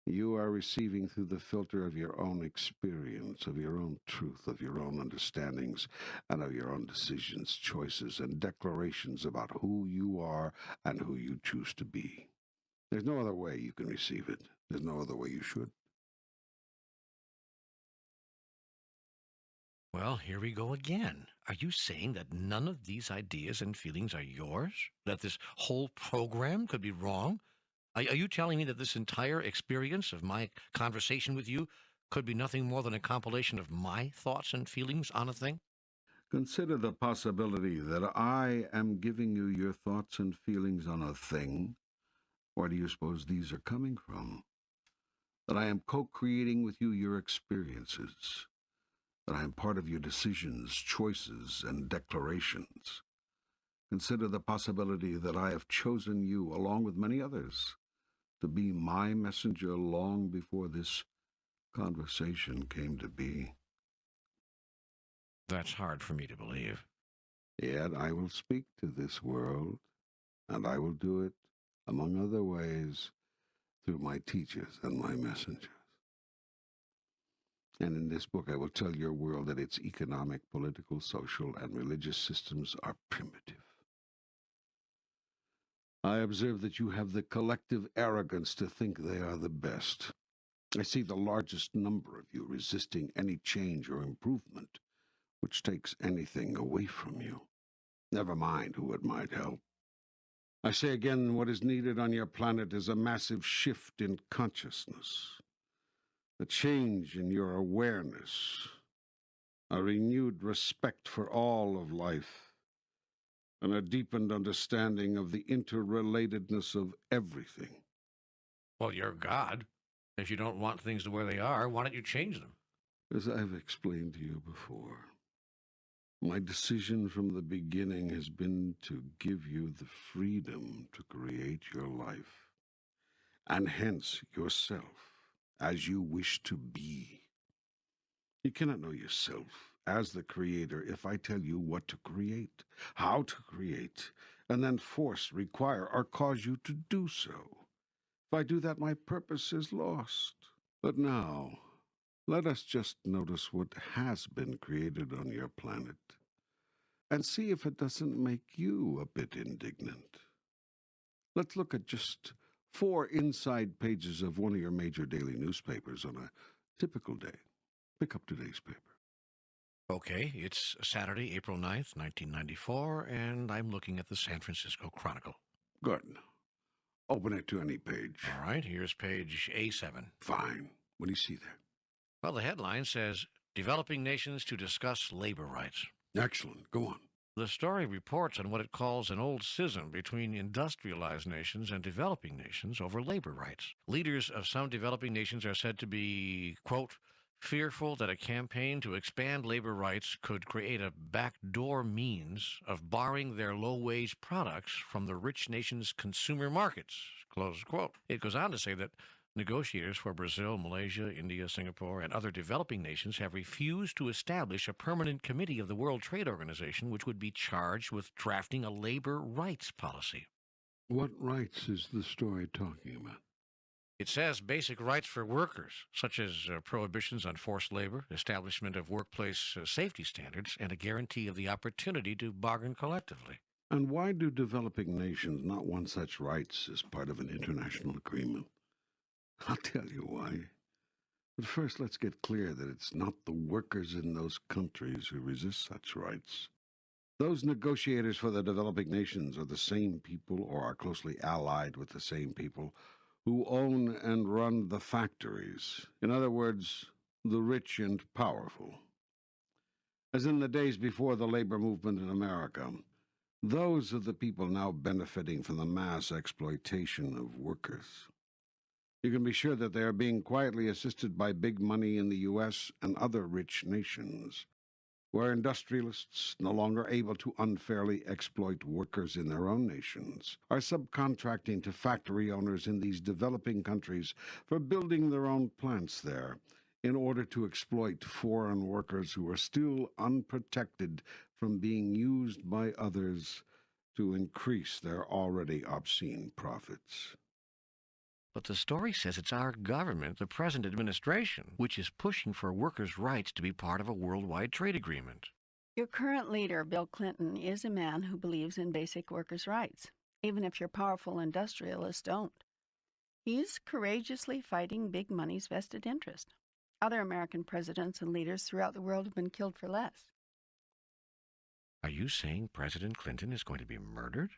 you are receiving through the filter of your own experience, of your own truth, of your own understandings, and of your own decisions, choices, and declarations about who you are and who you choose to be. There's no other way you can receive it. There's no other way you should. Well, here we go again. Are you saying that none of these ideas and feelings are yours? That this whole program could be wrong? Are you telling me that this entire experience of my conversation with you could be nothing more than a compilation of my thoughts and feelings on a thing? Consider the possibility that I am giving you your thoughts and feelings on a thing. Where do you suppose these are coming from? That I am co-creating with you your experiences. That I am part of your decisions, choices, and declarations. Consider the possibility that I have chosen you, along with many others, to be my messenger long before this conversation came to be. That's hard for me to believe. Yet I will speak to this world, and I will do it, among other ways, through my teachers and my messengers. And in this book I will tell your world that its economic, political, social, and religious systems are primitive. I observe that you have the collective arrogance to think they are the best. I see the largest number of you resisting any change or improvement which takes anything away from you. Never mind who it might help. I say again, what is needed on your planet is a massive shift in consciousness, a change in your awareness, a renewed respect for all of life, and a deepened understanding of the interrelatedness of everything. Well, you're God. If you don't want things the way they are, why don't you change them? As I've explained to you before, my decision from the beginning has been to give you the freedom to create your life, and hence yourself, as you wish to be. You cannot know yourself as the creator if I tell you what to create, how to create, and then force, require, or cause you to do so. If I do that, my purpose is lost. But now, let us just notice what has been created on your planet, and see if it doesn't make you a bit indignant. Let's look at just 4 inside pages of one of your major daily newspapers on a typical day. Pick up today's paper. Okay, it's Saturday, April 9th, 1994, and I'm looking at the San Francisco Chronicle. Good. Open it to any page. All right, here's page A7. Fine. What do you see there? Well, the headline says, Developing Nations to Discuss Labor Rights. Excellent. Go on. The story reports on what it calls an old schism between industrialized nations and developing nations over labor rights. Leaders of some developing nations are said to be, quote, fearful that a campaign to expand labor rights could create a backdoor means of borrowing their low-wage products from the rich nation's consumer markets, close quote. It goes on to say that Negotiators for Brazil, Malaysia, India, Singapore, and other developing nations have refused to establish a permanent committee of the World Trade Organization which would be charged with drafting a labor rights policy. What rights is the story talking about? It says basic rights for workers, such as prohibitions on forced labor, establishment of workplace safety standards, and a guarantee of the opportunity to bargain collectively. And why do developing nations not want such rights as part of an international agreement? I'll tell you why. But first, let's get clear that it's not the workers in those countries who resist such rights. Those negotiators for the developing nations are the same people, or are closely allied with the same people, who own and run the factories. In other words, the rich and powerful. As in the days before the labor movement in America, those are the people now benefiting from the mass exploitation of workers. You can be sure that they are being quietly assisted by big money in the U.S. and other rich nations, where industrialists, no longer able to unfairly exploit workers in their own nations, are subcontracting to factory owners in these developing countries for building their own plants there in order to exploit foreign workers who are still unprotected from being used by others to increase their already obscene profits. But the story says it's our government, the present administration, which is pushing for workers' rights to be part of a worldwide trade agreement. Your current leader, Bill Clinton, is a man who believes in basic workers' rights, even if your powerful industrialists don't. He's courageously fighting big money's vested interest. Other American presidents and leaders throughout the world have been killed for less. Are you saying President Clinton is going to be murdered?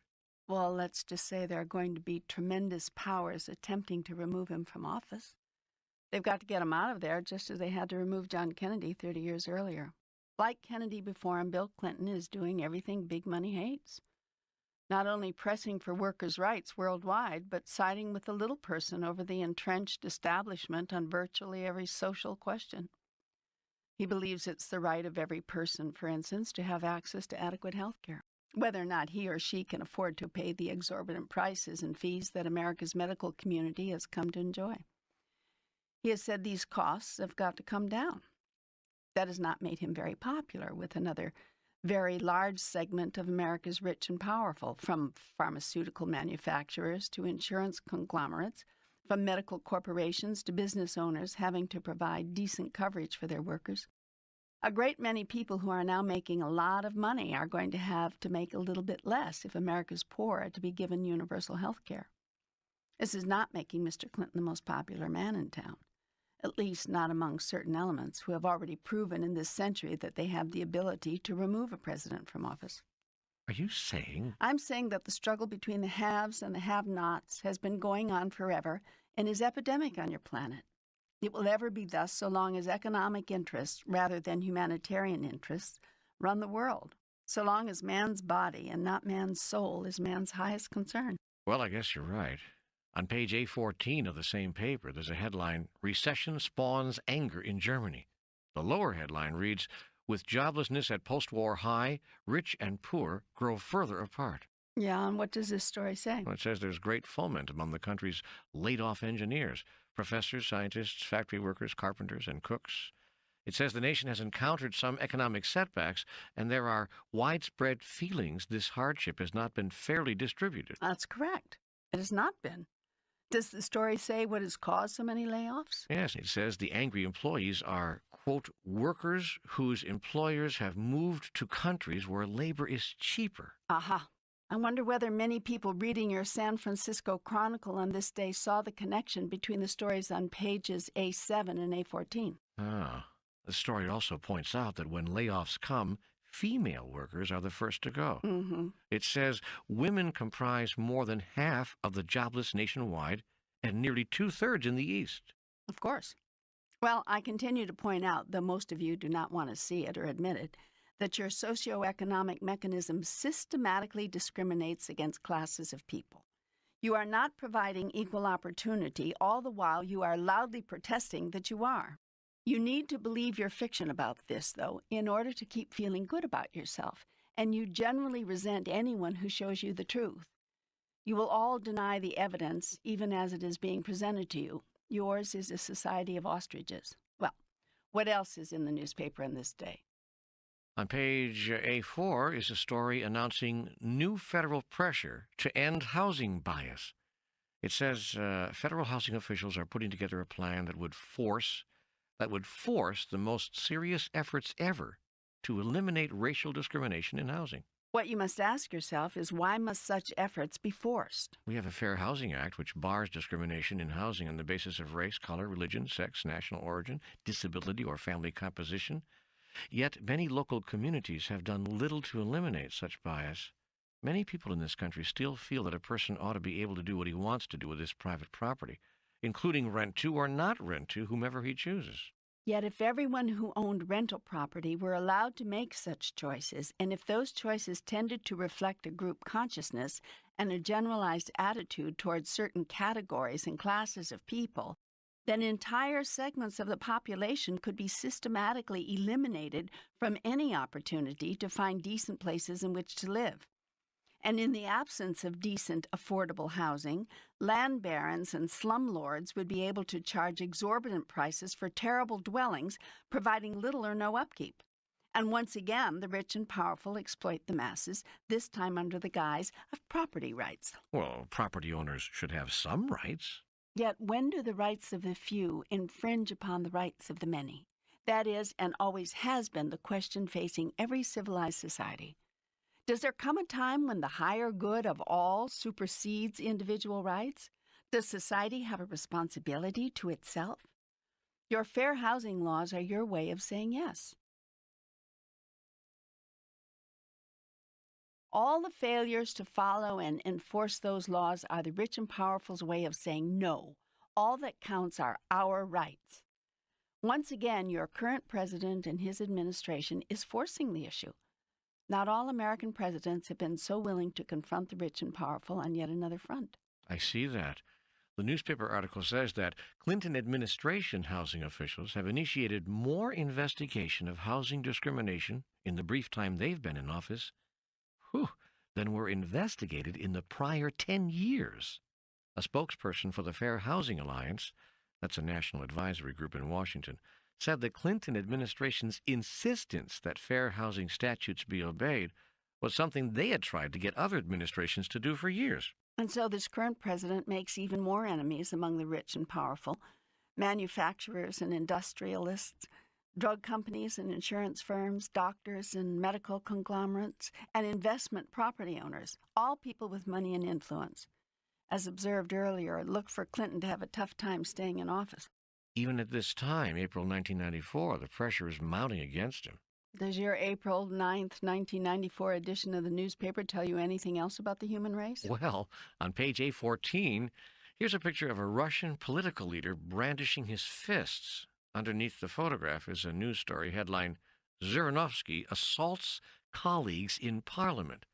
Well, let's just say there are going to be tremendous powers attempting to remove him from office. They've got to get him out of there just as they had to remove John Kennedy 30 years earlier. Like Kennedy before him, Bill Clinton is doing everything big money hates. Not only pressing for workers' rights worldwide, but siding with the little person over the entrenched establishment on virtually every social question. He believes it's the right of every person, for instance, to have access to adequate health care, whether or not he or she can afford to pay the exorbitant prices and fees that America's medical community has come to enjoy. He has said these costs have got to come down. That has not made him very popular with another very large segment of America's rich and powerful, from pharmaceutical manufacturers to insurance conglomerates, from medical corporations to business owners having to provide decent coverage for their workers. A great many people who are now making a lot of money are going to have to make a little bit less if America's poor are to be given universal health care. This is not making Mr. Clinton the most popular man in town, at least not among certain elements who have already proven in this century that they have the ability to remove a president from office. Are you saying? I'm saying that the struggle between the haves and the have-nots has been going on forever and is epidemic on your planet. It will ever be thus so long as economic interests, rather than humanitarian interests, run the world, so long as man's body and not man's soul is man's highest concern. Well, I guess you're right. On page A14 of the same paper, there's a headline, Recession Spawns Anger in Germany. The lower headline reads, With joblessness at post-war high, rich and poor grow further apart. Yeah, and what does this story say? Well, it says there's great foment among the country's laid-off engineers, professors, scientists, factory workers, carpenters, and cooks. It says the nation has encountered some economic setbacks, and there are widespread feelings this hardship has not been fairly distributed. That's correct. It has not been. Does the story say what has caused so many layoffs? Yes, it says the angry employees are, quote, workers whose employers have moved to countries where labor is cheaper. Aha. I wonder whether many people reading your San Francisco Chronicle on this day saw the connection between the stories on pages A7 and A14. Ah. The story also points out that when layoffs come, female workers are the first to go. Mm-hmm. It says women comprise more than half of the jobless nationwide and nearly 2/3 in the East. Of course. Well, I continue to point out, though most of you do not want to see it or admit it, that your socioeconomic mechanism systematically discriminates against classes of people. You are not providing equal opportunity, all the while you are loudly protesting that you are. You need to believe your fiction about this, though, in order to keep feeling good about yourself, and you generally resent anyone who shows you the truth. You will all deny the evidence, even as it is being presented to you. Yours is a society of ostriches. Well, what else is in the newspaper in this day? On page A4 is a story announcing new federal pressure to end housing bias. It says federal housing officials are putting together a plan that would force the most serious efforts ever to eliminate racial discrimination in housing. What you must ask yourself is, why must such efforts be forced? We have a Fair Housing Act which bars discrimination in housing on the basis of race, color, religion, sex, national origin, disability, or family composition. Yet many local communities have done little to eliminate such bias. Many people in this country still feel that a person ought to be able to do what he wants to do with his private property, including rent to or not rent to whomever he chooses. Yet if everyone who owned rental property were allowed to make such choices, and if those choices tended to reflect a group consciousness and a generalized attitude towards certain categories and classes of people, then entire segments of the population could be systematically eliminated from any opportunity to find decent places in which to live. And in the absence of decent, affordable housing, land barons and slumlords would be able to charge exorbitant prices for terrible dwellings, providing little or no upkeep. And once again, the rich and powerful exploit the masses, this time under the guise of property rights. Well, property owners should have some rights. Yet when do the rights of the few infringe upon the rights of the many? That is, and always has been, the question facing every civilized society. Does there come a time when the higher good of all supersedes individual rights? Does society have a responsibility to itself? Your fair housing laws are your way of saying yes. All the failures to follow and enforce those laws are the rich and powerful's way of saying no. All that counts are our rights. Once again, your current president and his administration is forcing the issue. Not all American presidents have been so willing to confront the rich and powerful on yet another front. I see that. The newspaper article says that Clinton administration housing officials have initiated more investigation of housing discrimination in the brief time they've been in office than were investigated in the prior 10 years. A spokesperson for the Fair Housing Alliance, that's a national advisory group in Washington, said the Clinton administration's insistence that fair housing statutes be obeyed was something they had tried to get other administrations to do for years. And so this current president makes even more enemies among the rich and powerful: manufacturers and industrialists, drug companies and insurance firms, doctors and medical conglomerates, and investment property owners, all people with money and influence. As observed earlier, it looked for Clinton to have a tough time staying in office. Even at this time, April 1994, the pressure is mounting against him. Does your April 9th, 1994 edition of the newspaper tell you anything else about the human race? Well, on page A14, here's a picture of a Russian political leader brandishing his fists. Underneath the photograph is a news story headline, "Zhirinovsky Assaults Colleagues in Parliament."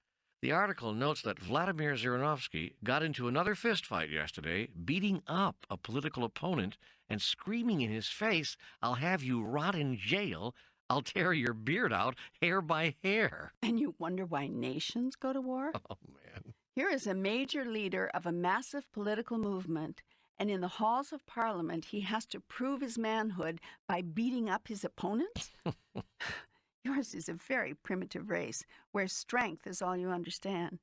The article notes that Vladimir Zhirinovsky got into another fistfight yesterday, beating up a political opponent and screaming in his face, "I'll have you rot in jail. I'll tear your beard out hair by hair." And you wonder why nations go to war? Oh, man. Here is a major leader of a massive political movement, and in the halls of Parliament, he has to prove his manhood by beating up his opponents? Yours is a very primitive race, where strength is all you understand.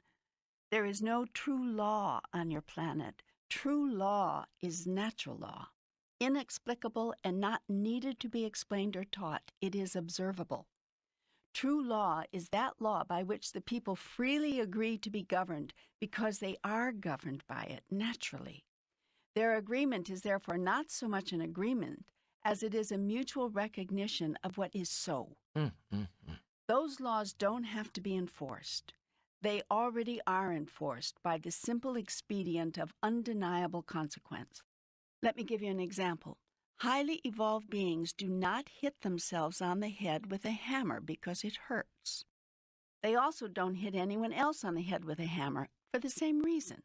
There is no true law on your planet. True law is natural law. Inexplicable and not needed to be explained or taught, it is observable. True law is that law by which the people freely agree to be governed because they are governed by it naturally. Their agreement is therefore not so much an agreement as it is a mutual recognition of what is so. Those laws don't have to be enforced. They already are enforced by the simple expedient of undeniable consequence. Let me give you an example. Highly evolved beings do not hit themselves on the head with a hammer because it hurts. They also don't hit anyone else on the head with a hammer for the same reason.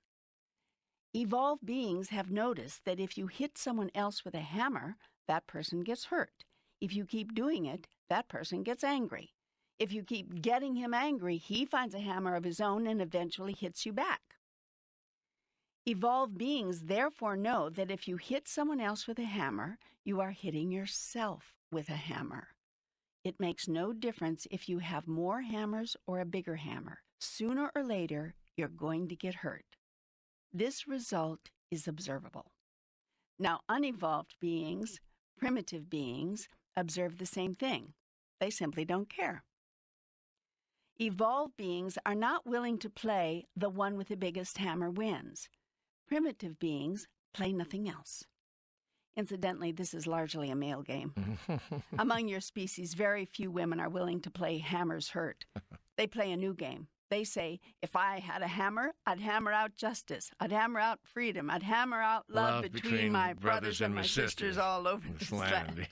Evolved beings have noticed that if you hit someone else with a hammer, that person gets hurt. If you keep doing it, that person gets angry. If you keep getting him angry, he finds a hammer of his own and eventually hits you back. Evolved beings therefore know that if you hit someone else with a hammer, you are hitting yourself with a hammer. It makes no difference if you have more hammers or a bigger hammer. Sooner or later, you're going to get hurt. This result is observable. Now, unevolved beings, primitive beings, observe the same thing. They simply don't care. Evolved beings are not willing to play the one with the biggest hammer wins. Primitive beings play nothing else. Incidentally, this is largely a male game. Among your species, very few women are willing to play hammers hurt. They play a new game. They say, if I had a hammer, I'd hammer out justice. I'd hammer out freedom. I'd hammer out love between my brothers and my sisters all over this land.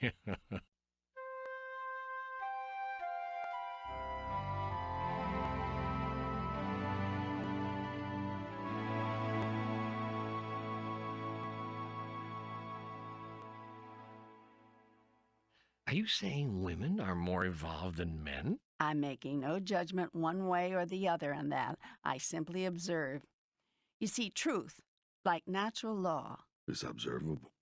Are you saying women are more evolved than men? I'm making no judgment one way or the other on that. I simply observe. You see, truth, like natural law, is observable.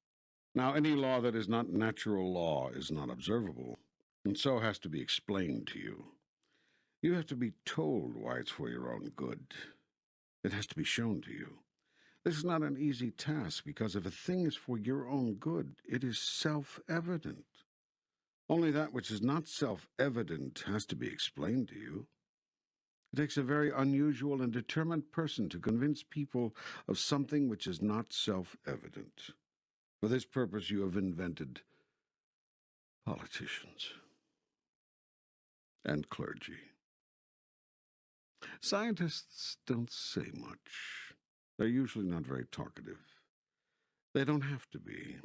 Now, any law that is not natural law is not observable, and so has to be explained to you. You have to be told why it's for your own good. It has to be shown to you. This is not an easy task, because if a thing is for your own good, it is self-evident. Only that which is not self-evident has to be explained to you. It takes a very unusual and determined person to convince people of something which is not self-evident. For this purpose you have invented politicians and clergy. Scientists don't say much. They're usually not very talkative. They don't have to be.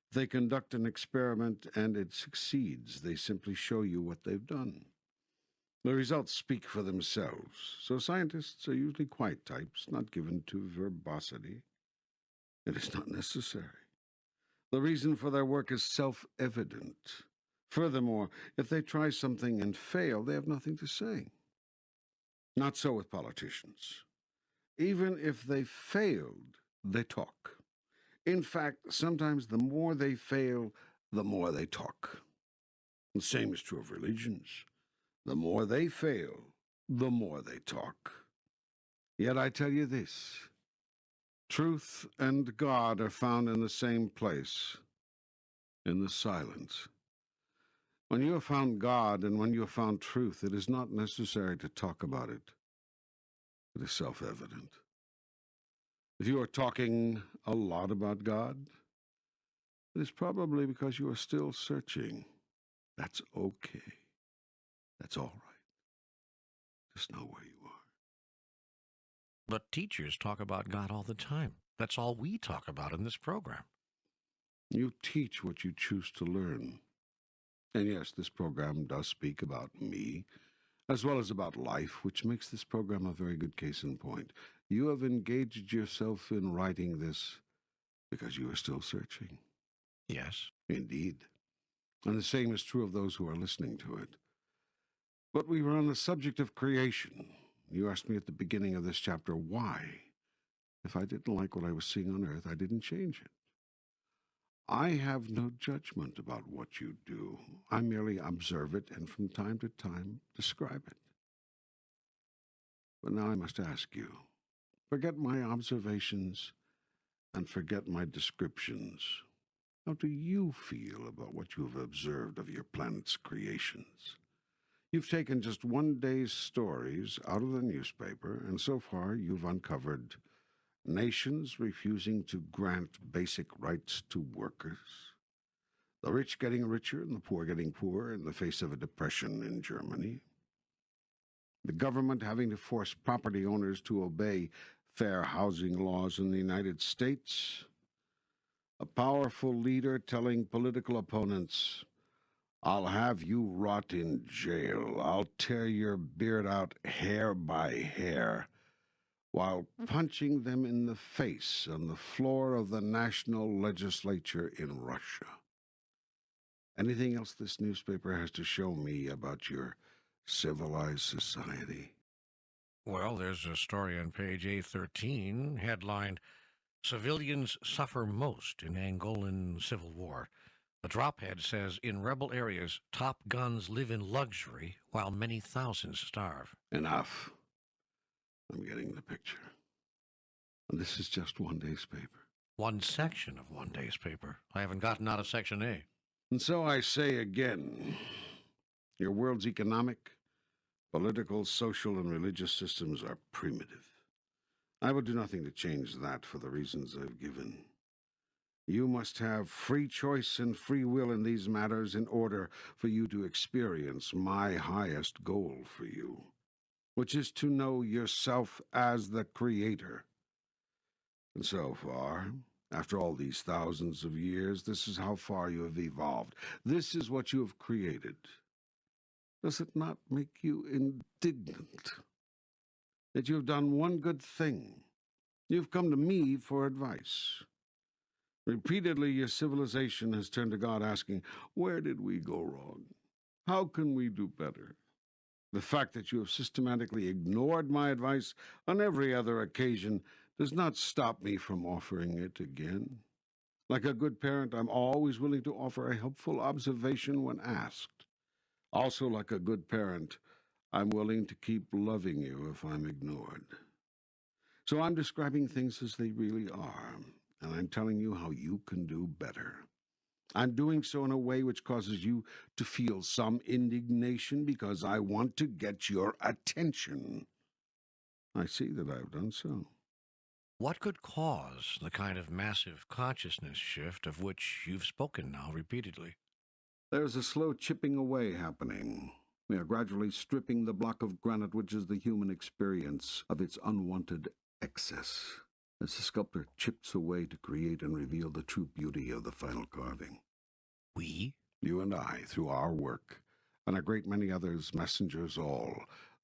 If they conduct an experiment and it succeeds, they simply show you what they've done. The results speak for themselves, so scientists are usually quiet types, not given to verbosity. It is not necessary. The reason for their work is self-evident. Furthermore, if they try something and fail, they have nothing to say. Not so with politicians. Even if they failed, they talk. In fact, sometimes the more they fail, the more they talk. The same is true of religions. The more they fail, the more they talk. Yet I tell you this, truth and God are found in the same place, in the silence. When you have found God and when you have found truth, it is not necessary to talk about it. It is self-evident. If you are talking a lot about God, it is probably because you are still searching. That's okay. That's all right. Just know where you are. But teachers talk about God all the time. That's all we talk about in this program. You teach what you choose to learn. And yes, this program does speak about me, as well as about life, which makes this program a very good case in point. You have engaged yourself in writing this because you are still searching. Yes. Indeed. And the same is true of those who are listening to it. But we were on the subject of creation. You asked me at the beginning of this chapter why. If I didn't like what I was seeing on earth, I didn't change it. I have no judgment about what you do. I merely observe it and from time to time describe it. But now I must ask you, forget my observations and forget my descriptions. How do you feel about what you have observed of your planet's creations? You've taken just one day's stories out of the newspaper, and so far you've uncovered nations refusing to grant basic rights to workers, the rich getting richer and the poor getting poorer in the face of a depression in Germany, the government having to force property owners to obey fair housing laws in the United States, a powerful leader telling political opponents, "I'll have you rot in jail. I'll tear your beard out hair by hair," while punching them in the face on the floor of the national legislature in Russia. Anything else this newspaper has to show me about your civilized society? Well, there's a story on page A13, headlined, Civilians Suffer Most in Angolan Civil War. The drophead says in rebel areas, top guns live in luxury while many thousands starve. Enough. I'm getting the picture. And this is just one day's paper. One section of one day's paper. I haven't gotten out of Section A. And so I say again, your world's economic, political, social, and religious systems are primitive. I will do nothing to change that for the reasons I've given. You must have free choice and free will in these matters in order for you to experience my highest goal for you, which is to know yourself as the creator. And so far, after all these thousands of years, this is how far you have evolved. This is what you have created. Does it not make you indignant that you have done one good thing? You've come to me for advice. Repeatedly, your civilization has turned to God asking, where did we go wrong? How can we do better? The fact that you have systematically ignored my advice on every other occasion does not stop me from offering it again. Like a good parent, I'm always willing to offer a helpful observation when asked. Also, like a good parent, I'm willing to keep loving you if I'm ignored. So I'm describing things as they really are, and I'm telling you how you can do better. I'm doing so in a way which causes you to feel some indignation because I want to get your attention. I see that I've done so. What could cause the kind of massive consciousness shift of which you've spoken now repeatedly? There's a slow chipping away happening. We are gradually stripping the block of granite which is the human experience of its unwanted excess, as the sculptor chips away to create and reveal the true beauty of the final carving. We? You and I, through our work, and a great many others, messengers all,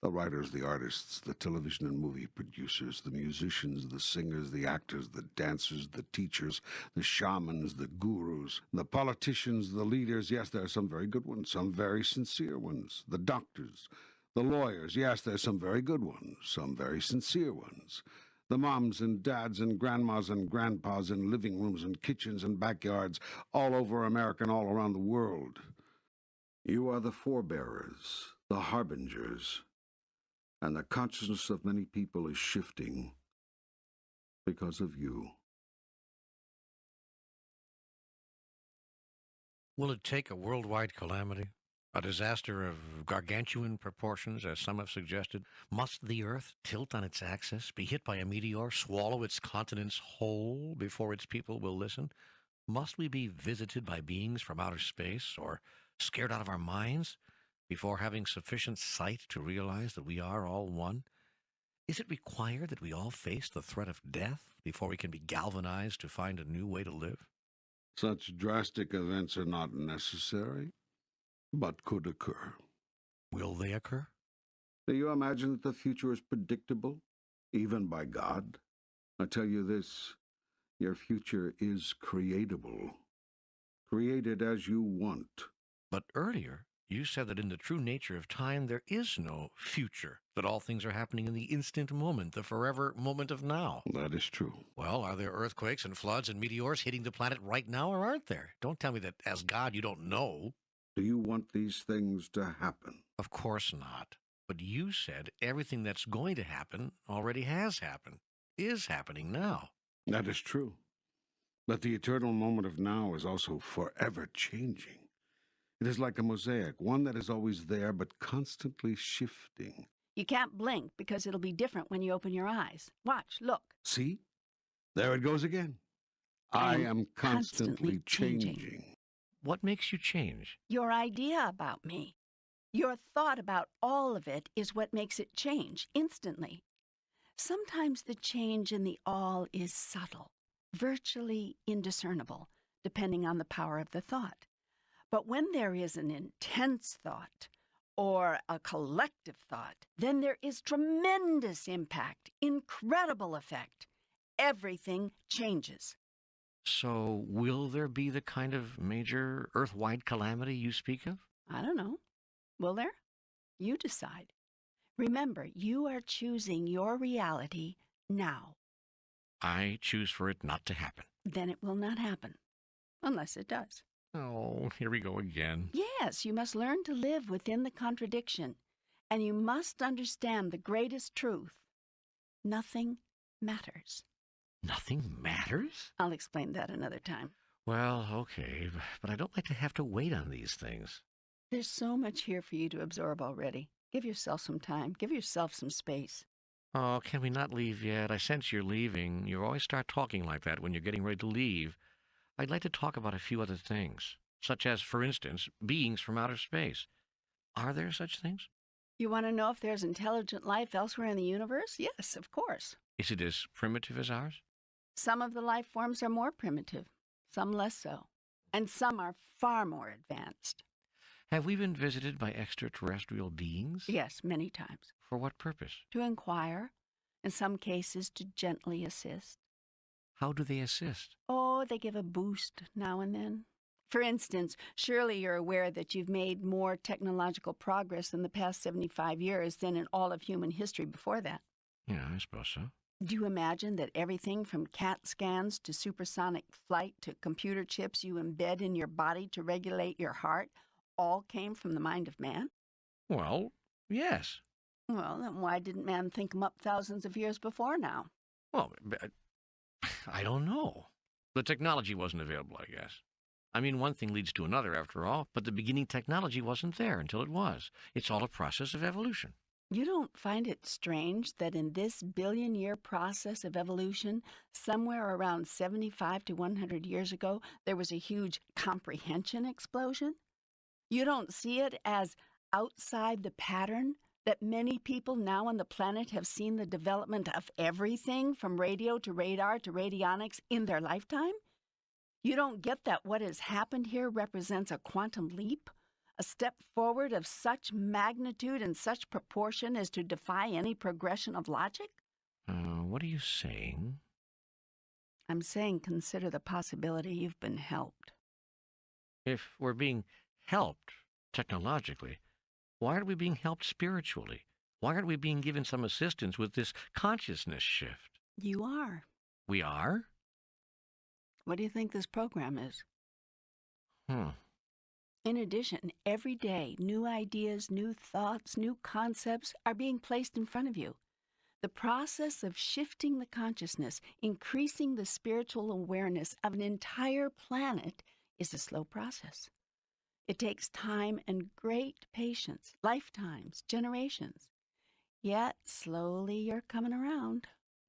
the writers, the artists, the television and movie producers, the musicians, the singers, the actors, the dancers, the teachers, the shamans, the gurus, the politicians, the leaders. Yes, there are some very good ones, some very sincere ones. The doctors, the lawyers. Yes, there are some very good ones, some very sincere ones. The moms and dads and grandmas and grandpas in living rooms and kitchens and backyards all over America and all around the world. You are the forebearers, the harbingers, and the consciousness of many people is shifting because of you. Will it take a worldwide calamity? A disaster of gargantuan proportions, as some have suggested? Must the Earth tilt on its axis, be hit by a meteor, swallow its continents whole before its people will listen? Must we be visited by beings from outer space, or scared out of our minds, before having sufficient sight to realize that we are all one? Is it required that we all face the threat of death before we can be galvanized to find a new way to live? Such drastic events are not necessary, but could occur. Will they occur? Do you imagine that the future is predictable, even by God? I tell you this, your future is creatable, created as you want. But earlier, you said that in the true nature of time, there is no future, that all things are happening in the instant moment, the forever moment of now. That is true. Well, are there earthquakes and floods and meteors hitting the planet right now, or aren't there? Don't tell me that as God you don't know. Do you want these things to happen? Of course not. But you said everything that's going to happen already has happened, is happening now. That is true. But the eternal moment of now is also forever changing. It is like a mosaic, one that is always there but constantly shifting. You can't blink because it'll be different when you open your eyes. Watch, look. See? There it goes again. I am constantly changing. What makes you change? Your idea about me. Your thought about all of it is what makes it change instantly. Sometimes the change in the all is subtle, virtually indiscernible, depending on the power of the thought. But when there is an intense thought or a collective thought, then there is tremendous impact, incredible effect. Everything changes. So, will there be the kind of major earth-wide calamity you speak of? I don't know. Will there? You decide. Remember, you are choosing your reality now. I choose for it not to happen. Then it will not happen, unless it does. Oh, here we go again. Yes, you must learn to live within the contradiction, and you must understand the greatest truth. Nothing matters. Nothing matters? I'll explain that another time. Well, okay, but I don't like to have to wait on these things. There's so much here for you to absorb already. Give yourself some time. Give yourself some space. Oh, can we not leave yet? I sense you're leaving. You always start talking like that when you're getting ready to leave. I'd like to talk about a few other things, such as, for instance, beings from outer space. Are there such things? You want to know if there's intelligent life elsewhere in the universe? Yes, of course. Is it as primitive as ours? Some of the life forms are more primitive, some less so, and some are far more advanced. Have we been visited by extraterrestrial beings? Yes, many times. For what purpose? To inquire, in some cases to gently assist. How do they assist? Oh, they give a boost now and then. For instance, surely you're aware that you've made more technological progress in the past 75 years than in all of human history before that. Yeah, I suppose so. Do you imagine that everything from CAT scans to supersonic flight to computer chips you embed in your body to regulate your heart all came from the mind of man? Well, yes. Well, then why didn't man think them up thousands of years before now? Well, I don't know. The technology wasn't available, I guess. I mean, one thing leads to another, after all, but the beginning technology wasn't there until it was. It's all a process of evolution. You don't find it strange that in this billion-year process of evolution, somewhere around 75 to 100 years ago, there was a huge comprehension explosion? You don't see it as outside the pattern that many people now on the planet have seen the development of everything from radio to radar to radionics in their lifetime? You don't get that what has happened here represents a quantum leap? A step forward of such magnitude and such proportion as to defy any progression of logic? What are you saying? I'm saying consider the possibility you've been helped. If we're being helped technologically, why aren't we being helped spiritually? Why aren't we being given some assistance with this consciousness shift? You are. We are? What do you think this program is? Hmm. In addition, every day, new ideas, new thoughts, new concepts are being placed in front of you. The process of shifting the consciousness, increasing the spiritual awareness of an entire planet is a slow process. It takes time and great patience, lifetimes, generations. Yet, slowly you're coming around.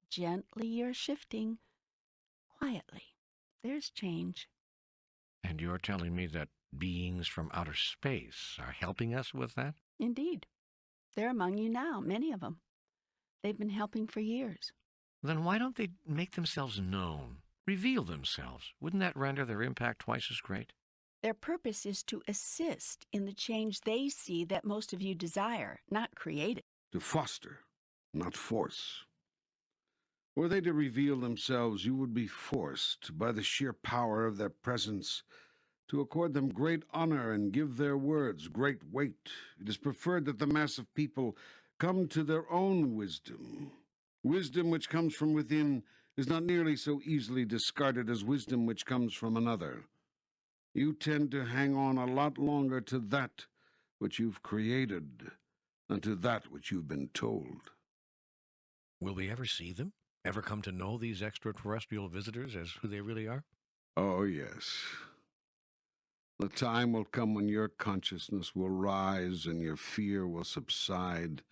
Gently you're shifting. Quietly. There's change. And you're telling me that beings from outer space are helping us with that? Indeed. They're among you now, many of them. They've been helping for years. Then why don't they make themselves known, reveal themselves? Wouldn't that render their impact twice as great? Their purpose is to assist in the change they see that most of you desire, not create it. To foster, not force. Were they to reveal themselves, you would be forced, by the sheer power of their presence, to accord them great honor and give their words great weight. It is preferred that the mass of people come to their own wisdom. Wisdom which comes from within is not nearly so easily discarded as wisdom which comes from another. You tend to hang on a lot longer to that which you've created than to that which you've been told. Will we ever see them? Ever come to know these extraterrestrial visitors as who they really are? Oh, yes. The time will come when your consciousness will rise and your fear will subside,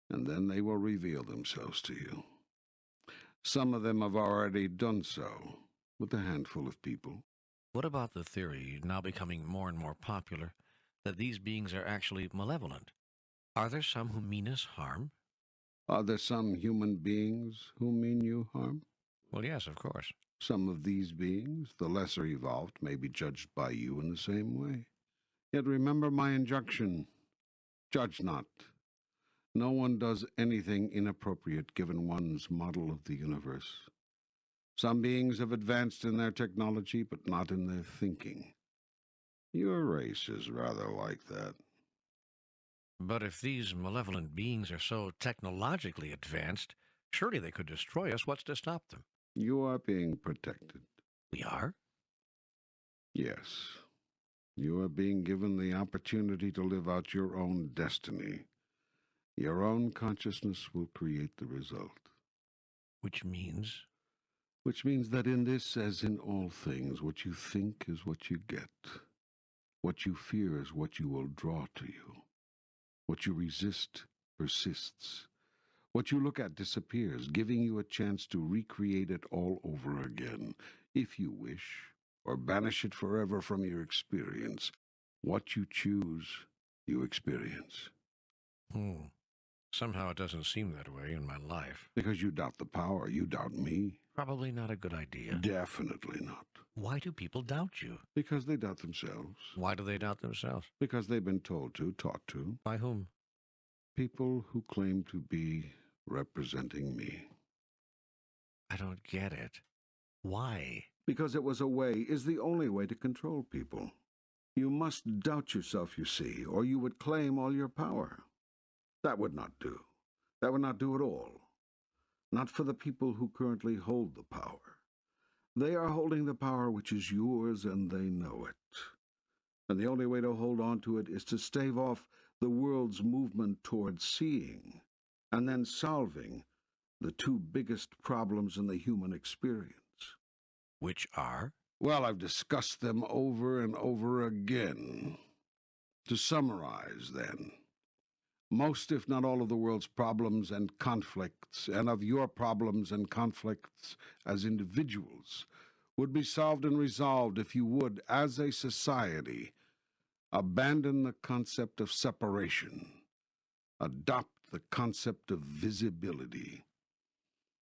and then they will reveal themselves to you. Some of them have already done so, with a handful of people. What about the theory, now becoming more and more popular, that these beings are actually malevolent? Are there some who mean us harm? Are there some human beings who mean you harm? Well, yes, of course. Some of these beings, the lesser evolved, may be judged by you in the same way. Yet remember my injunction, judge not. No one does anything inappropriate given one's model of the universe. Some beings have advanced in their technology, but not in their thinking. Your race is rather like that. But if these malevolent beings are so technologically advanced, surely they could destroy us. What's to stop them? You are being protected. We are? Yes. You are being given the opportunity to live out your own destiny. Your own consciousness will create the result. Which means? Which means that in this, as in all things, what you think is what you get. What you fear is what you will draw to you. What you resist persists. What you look at disappears, giving you a chance to recreate it all over again, if you wish, or banish it forever from your experience. What you choose, you experience. Somehow it doesn't seem that way in my life. Because you doubt the power, you doubt me. Probably not a good idea. Definitely not. Why do people doubt you? Because they doubt themselves. Why do they doubt themselves? Because they've been told to, taught to. By whom? People who claim to be representing me. I don't get it. Why? Because it was a way, is the only way to control people. You must doubt yourself, you see, or you would claim all your power. That would not do. That would not do at all. Not for the people who currently hold the power. They are holding the power which is yours, and they know it. And the only way to hold on to it is to stave off the world's movement towards seeing, and then solving, the two biggest problems in the human experience. Which are? Well, I've discussed them over and over again. To summarize, then, most, if not all, of the world's problems and conflicts, and of your problems and conflicts as individuals, would be solved and resolved if you would, as a society, abandon the concept of separation, adopt the concept of visibility.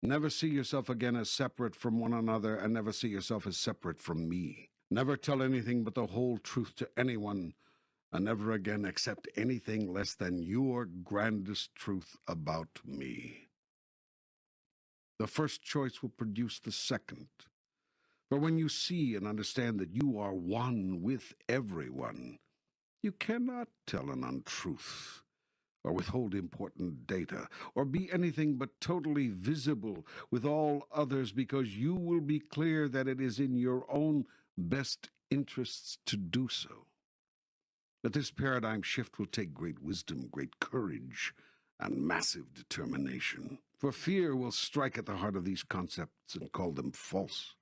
Never see yourself again as separate from one another, and never see yourself as separate from me. Never tell anything but the whole truth to anyone, and never again accept anything less than your grandest truth about me. The first choice will produce the second. For when you see and understand that you are one with everyone, you cannot tell an untruth, or withhold important data, or be anything but totally visible with all others, because you will be clear that it is in your own best interests to do so. But this paradigm shift will take great wisdom, great courage, and massive determination. For fear will strike at the heart of these concepts and call them false.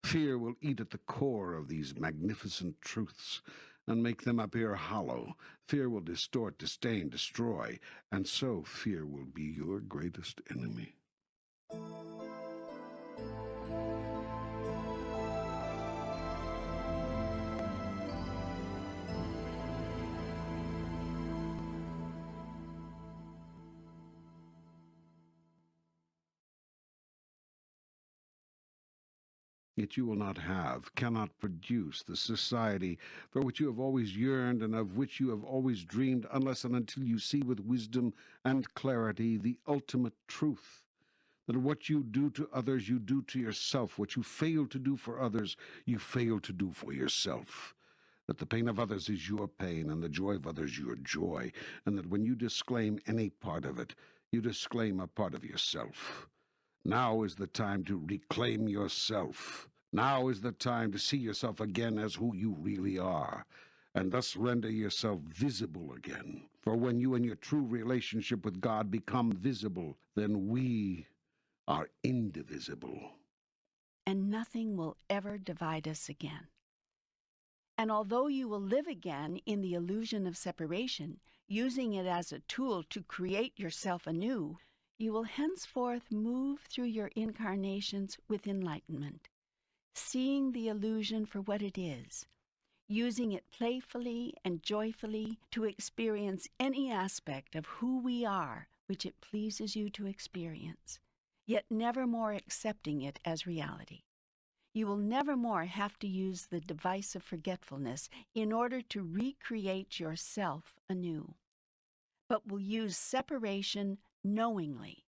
Fear will eat at the core of these magnificent truths and make them appear hollow. Fear will distort, disdain, destroy, and so fear will be your greatest enemy. Yet you will not have, cannot produce, the society for which you have always yearned and of which you have always dreamed, unless and until you see with wisdom and clarity the ultimate truth, that what you do to others, you do to yourself. What you fail to do for others, you fail to do for yourself. That the pain of others is your pain, and the joy of others your joy, and that when you disclaim any part of it, you disclaim a part of yourself. Now is the time to reclaim yourself. Now is the time to see yourself again as who you really are, and thus render yourself visible again. For when you and your true relationship with God become visible, then we are indivisible. And nothing will ever divide us again. And although you will live again in the illusion of separation, using it as a tool to create yourself anew, you will henceforth move through your incarnations with enlightenment, seeing the illusion for what it is, using it playfully and joyfully to experience any aspect of who we are which it pleases you to experience, yet never more accepting it as reality. You will never more have to use the device of forgetfulness in order to recreate yourself anew, but will use separation knowingly,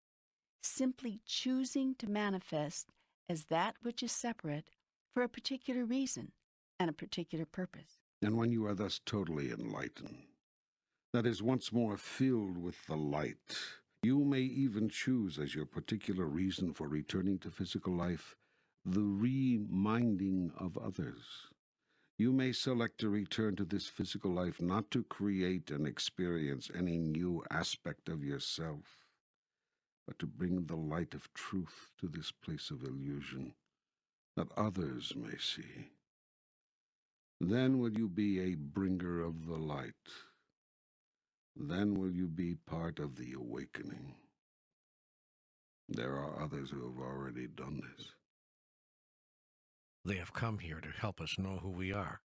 simply choosing to manifest as that which is separate for a particular reason and a particular purpose. And when you are thus totally enlightened, that is once more filled with the light. You may even choose as your particular reason for returning to physical life the reminding of others. You may select to return to this physical life not to create and experience any new aspect of yourself, but to bring the light of truth to this place of illusion, that others may see. Then will you be a bringer of the light. Then will you be part of the awakening. There are others who have already done this. They have come here to help us know who we are.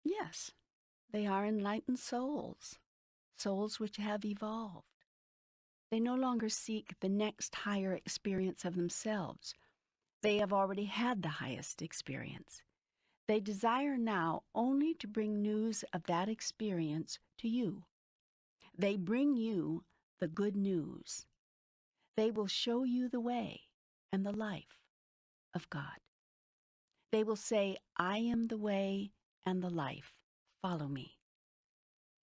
Yes, they are enlightened souls, souls which have evolved. They no longer seek the next higher experience of themselves. They have already had the highest experience. They desire now only to bring news of that experience to you. They bring you the good news. They will show you the way and the life of God. They will say, I am the way and the life. Follow me.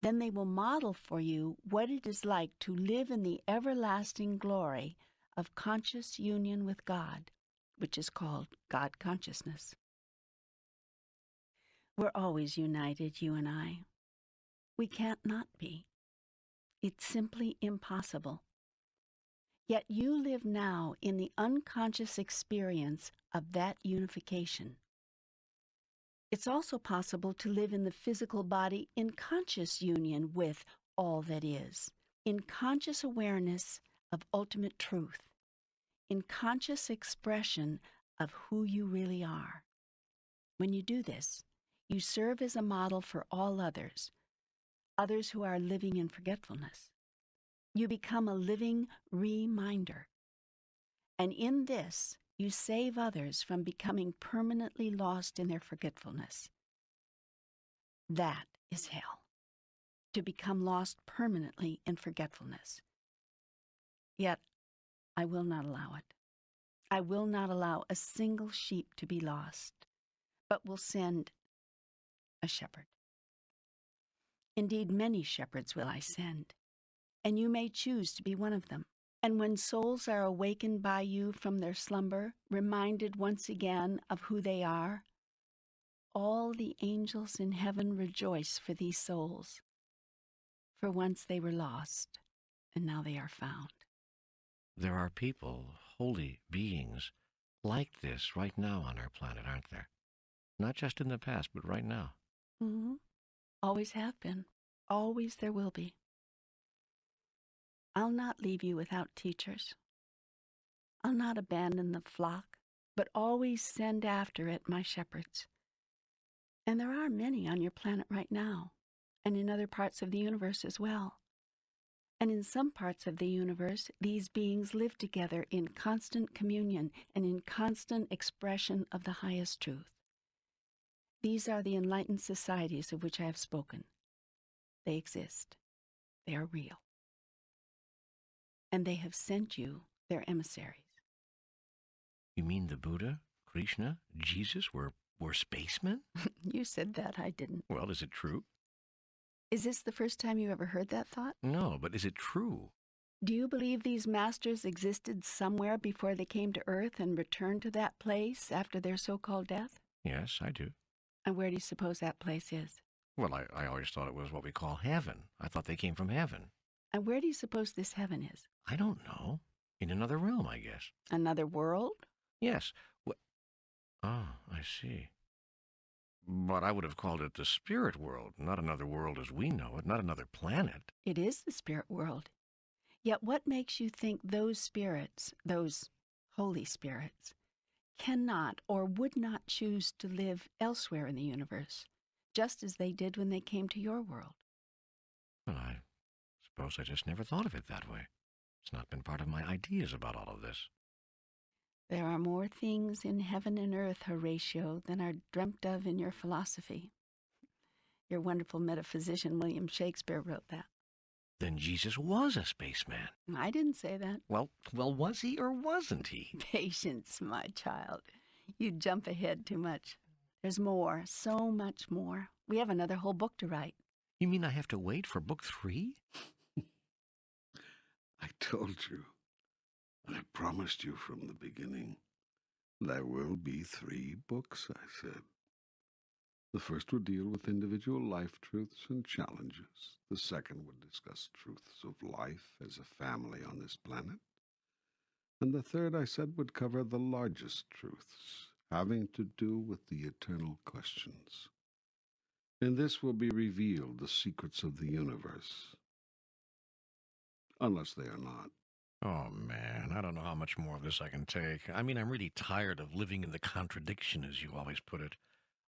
Then they will model for you what it is like to live in the everlasting glory of conscious union with God, which is called God consciousness. We're always united, you and I. We can't not be. It's simply impossible. Yet you live now in the unconscious experience of that unification. It's also possible to live in the physical body in conscious union with all that is, in conscious awareness of ultimate truth, in conscious expression of who you really are. When you do this, you serve as a model for all others, others who are living in forgetfulness. You become a living reminder. And in this, you save others from becoming permanently lost in their forgetfulness. That is hell, to become lost permanently in forgetfulness. Yet, I will not allow it. I will not allow a single sheep to be lost, but will send a shepherd. Indeed, many shepherds will I send, and you may choose to be one of them. And when souls are awakened by you from their slumber, reminded once again of who they are, all the angels in heaven rejoice for these souls. For once they were lost, and now they are found. There are people, holy beings, like this right now on our planet, aren't there? Not just in the past, but right now. Mm-hmm. Always have been. Always there will be. I'll not leave you without teachers. I'll not abandon the flock, but always send after it my shepherds. And there are many on your planet right now, and in other parts of the universe as well. And in some parts of the universe, these beings live together in constant communion and in constant expression of the highest truth. These are the enlightened societies of which I have spoken. They exist. They are real. And they have sent you their emissaries. You mean the Buddha, Krishna, Jesus were spacemen? You said that, I didn't. Well, is it true? Is this the first time you ever heard that thought? No, but is it true? Do you believe these masters existed somewhere before they came to Earth and returned to that place after their so-called death? Yes, I do. And where do you suppose that place is? Well, I always thought it was what we call heaven. I thought they came from heaven. And where do you suppose this heaven is? I don't know. In another realm, I guess. Another world? Yes. Oh, I see. But I would have called it the spirit world, not another world as we know it, not another planet. It is the spirit world. Yet what makes you think those spirits, those holy spirits, cannot or would not choose to live elsewhere in the universe, just as they did when they came to your world? Well, I suppose I just never thought of it that way. It's not been part of my ideas about all of this. There are more things in heaven and earth, Horatio, than are dreamt of in your philosophy. Your wonderful metaphysician William Shakespeare wrote that. Then Jesus was a spaceman. I didn't say that. Well, was he or wasn't he? Patience, my child. You jump ahead too much. There's more, so much more. We have another whole book to write. You mean I have to wait for book 3? I told you. I promised you from the beginning. There will be 3 books, I said. The first would deal with individual life truths and challenges. The second would discuss truths of life as a family on this planet. And the third, I said, would cover the largest truths, having to do with the eternal questions. In this will be revealed the secrets of the universe. Unless they are not. Oh, man, I don't know how much more of this I can take. I mean, I'm really tired of living in the contradiction, as you always put it.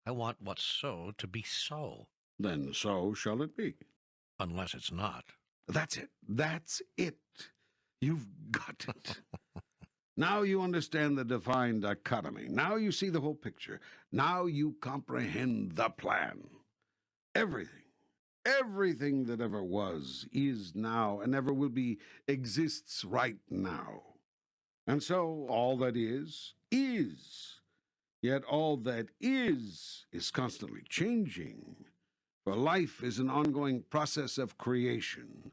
I want what's so to be so. Then so shall it be. Unless it's not. That's it. That's it. You've got it. Now you understand the divine dichotomy. Now you see the whole picture. Now you comprehend the plan. Everything that ever was, is now, and ever will be, exists right now. And so all that is, is. Yet all that is constantly changing. For life is an ongoing process of creation.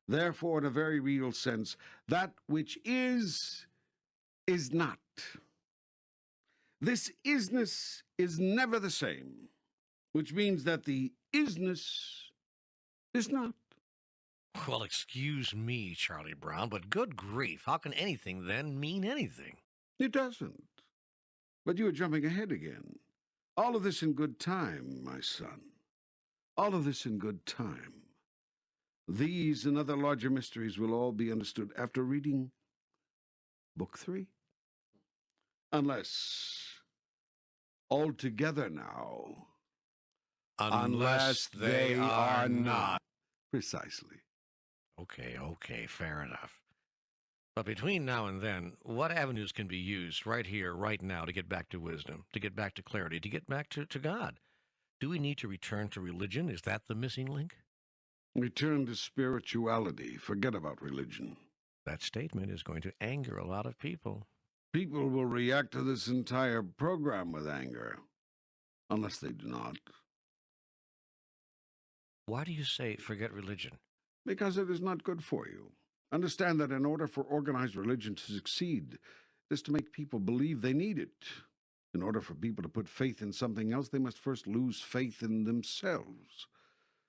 Therefore, in a very real sense, that which is not. This isness is never the same, which means that the isness is not. Well, excuse me, Charlie Brown, but good grief, how can anything then mean anything? It doesn't. But you are jumping ahead again. All of this in good time, my son. All of this in good time. These and other larger mysteries will all be understood after reading Book 3. Unless, altogether now, Unless they are not. Precisely. Okay, fair enough. But between now and then, what avenues can be used right here, right now, to get back to wisdom, to get back to clarity, to get back to God? Do we need to return to religion? Is that the missing link? Return to spirituality. Forget about religion. That statement is going to anger a lot of people. People will react to this entire program with anger. Unless they do not. Why do you say forget religion? Because it is not good for you. Understand that in order for organized religion to succeed, it is to make people believe they need it. In order for people to put faith in something else, they must first lose faith in themselves.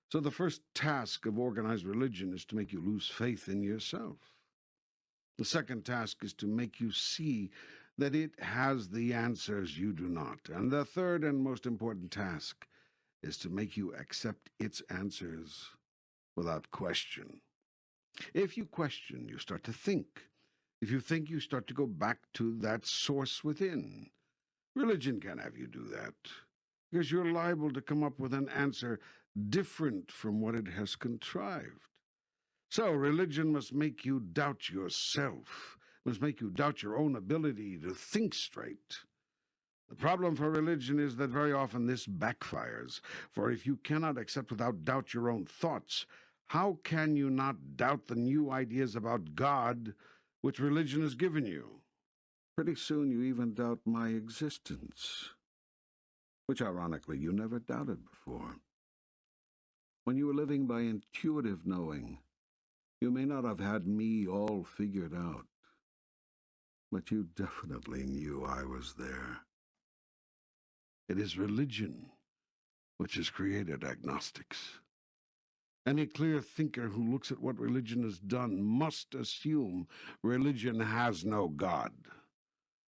So the first task of organized religion is to make you lose faith in yourself. The second task is to make you see that it has the answers you do not. And the third and most important task is to make you accept its answers without question. If you question, you start to think. If you think, you start to go back to that source within. Religion can't have you do that, because you're liable to come up with an answer different from what it has contrived. So religion must make you doubt yourself, must make you doubt your own ability to think straight. The problem for religion is that very often this backfires, for if you cannot accept without doubt your own thoughts, how can you not doubt the new ideas about God which religion has given you? Pretty soon you even doubt my existence, which ironically you never doubted before. When you were living by intuitive knowing, you may not have had me all figured out, but you definitely knew I was there. It is religion which has created agnostics. Any clear thinker who looks at what religion has done must assume religion has no God.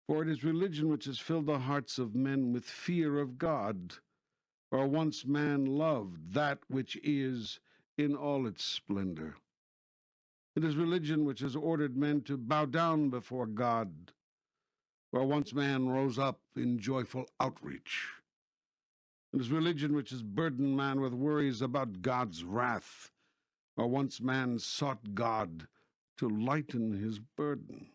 For it is religion which has filled the hearts of men with fear of God. For once man loved that which is in all its splendor. It is religion which has ordered men to bow down before God. For once man rose up in joyful outreach. It is religion which has burdened man with worries about God's wrath, or once man sought God to lighten his burden.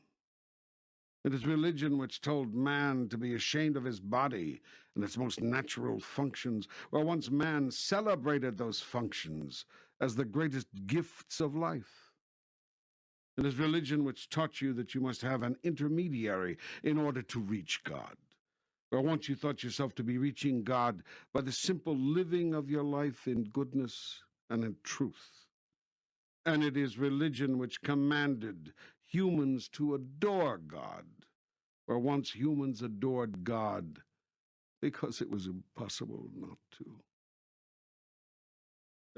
It is religion which told man to be ashamed of his body and its most natural functions, or once man celebrated those functions as the greatest gifts of life. It is religion which taught you that you must have an intermediary in order to reach God. Or once you thought yourself to be reaching God by the simple living of your life in goodness and in truth. And it is religion which commanded humans to adore God, where once humans adored God because it was impossible not to.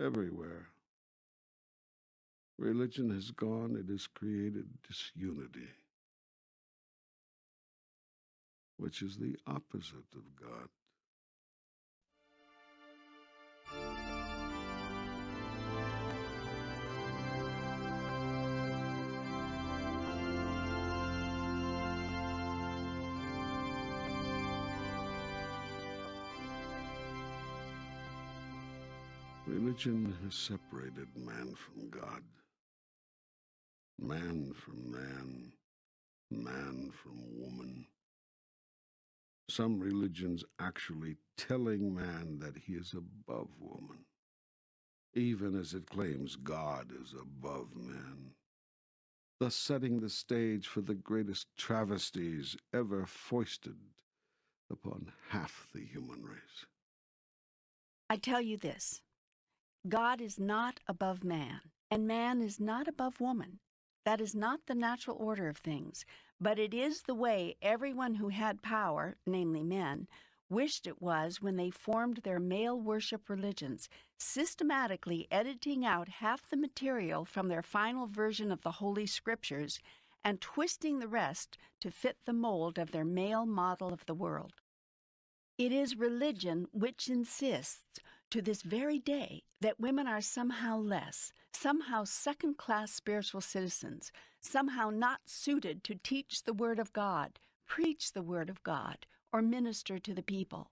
Everywhere religion has gone, it has created disunity, which is the opposite of God. Religion has separated man from God, man from man, man from woman. Some religions actually telling man that he is above woman, even as it claims God is above man, thus setting the stage for the greatest travesties ever foisted upon half the human race. I tell you this, God is not above man, and man is not above woman. That is not the natural order of things, but it is the way everyone who had power, namely men, wished it was when they formed their male worship religions, systematically editing out half the material from their final version of the Holy Scriptures and twisting the rest to fit the mold of their male model of the world. It is religion which insists to this very day that women are somehow less, somehow second-class spiritual citizens, somehow not suited to teach the Word of God, preach the Word of God, or minister to the people.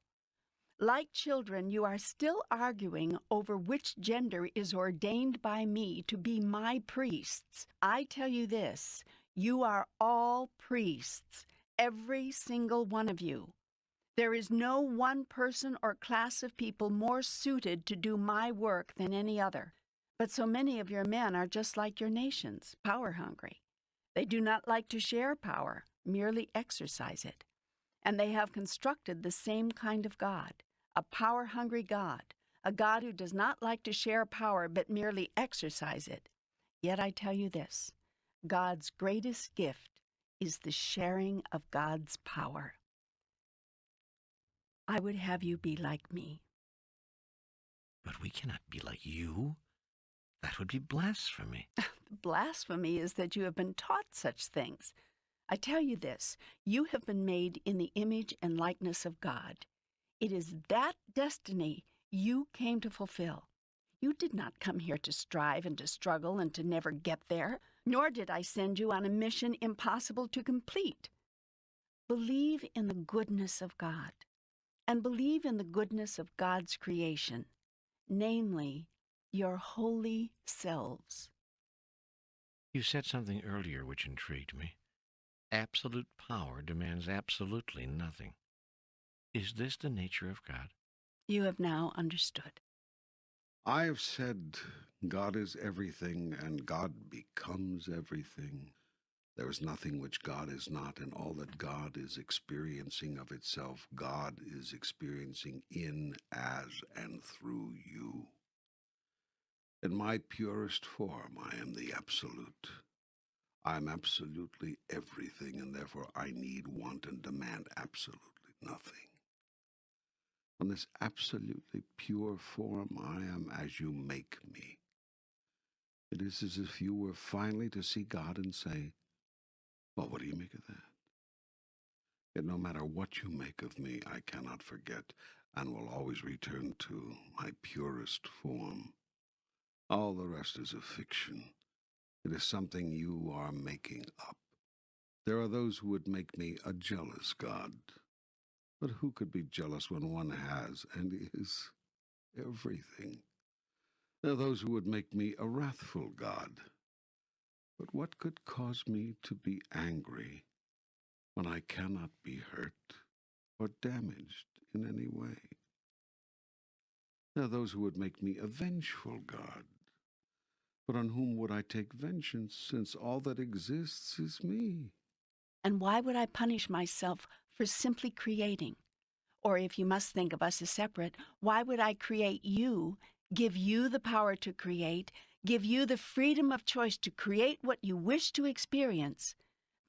Like children, you are still arguing over which gender is ordained by me to be my priests. I tell you this, you are all priests, every single one of you. There is no one person or class of people more suited to do my work than any other. But so many of your men are just like your nations, power-hungry. They do not like to share power, merely exercise it. And they have constructed the same kind of God, a power-hungry God, a God who does not like to share power but merely exercise it. Yet I tell you this, God's greatest gift is the sharing of God's power. I would have you be like me. But we cannot be like you. That would be blasphemy. Blasphemy is that you have been taught such things. I tell you this, you have been made in the image and likeness of God. It is that destiny you came to fulfill. You did not come here to strive and to struggle and to never get there, nor did I send you on a mission impossible to complete. Believe in the goodness of God, and believe in the goodness of God's creation, namely, your holy selves. You said something earlier which intrigued me. Absolute power demands absolutely nothing. Is this the nature of God? You have now understood. I have said God is everything, and God becomes everything. There is nothing which God is not, and all that God is experiencing of itself, God is experiencing in, as, and through you. In my purest form, I am the absolute. I am absolutely everything, and therefore I need, want, and demand absolutely nothing. On this absolutely pure form, I am as you make me. It is as if you were finally to see God and say, well, what do you make of that? Yet no matter what you make of me, I cannot forget and will always return to my purest form. All the rest is a fiction. It is something you are making up. There are those who would make me a jealous God. But who could be jealous when one has and is everything? There are those who would make me a wrathful God. But what could cause me to be angry when I cannot be hurt or damaged in any way? There are those who would make me a vengeful God. But on whom would I take vengeance, since all that exists is me? And why would I punish myself for simply creating? Or if you must think of us as separate, why would I create you give you the power to create, give you the freedom of choice to create what you wish to experience,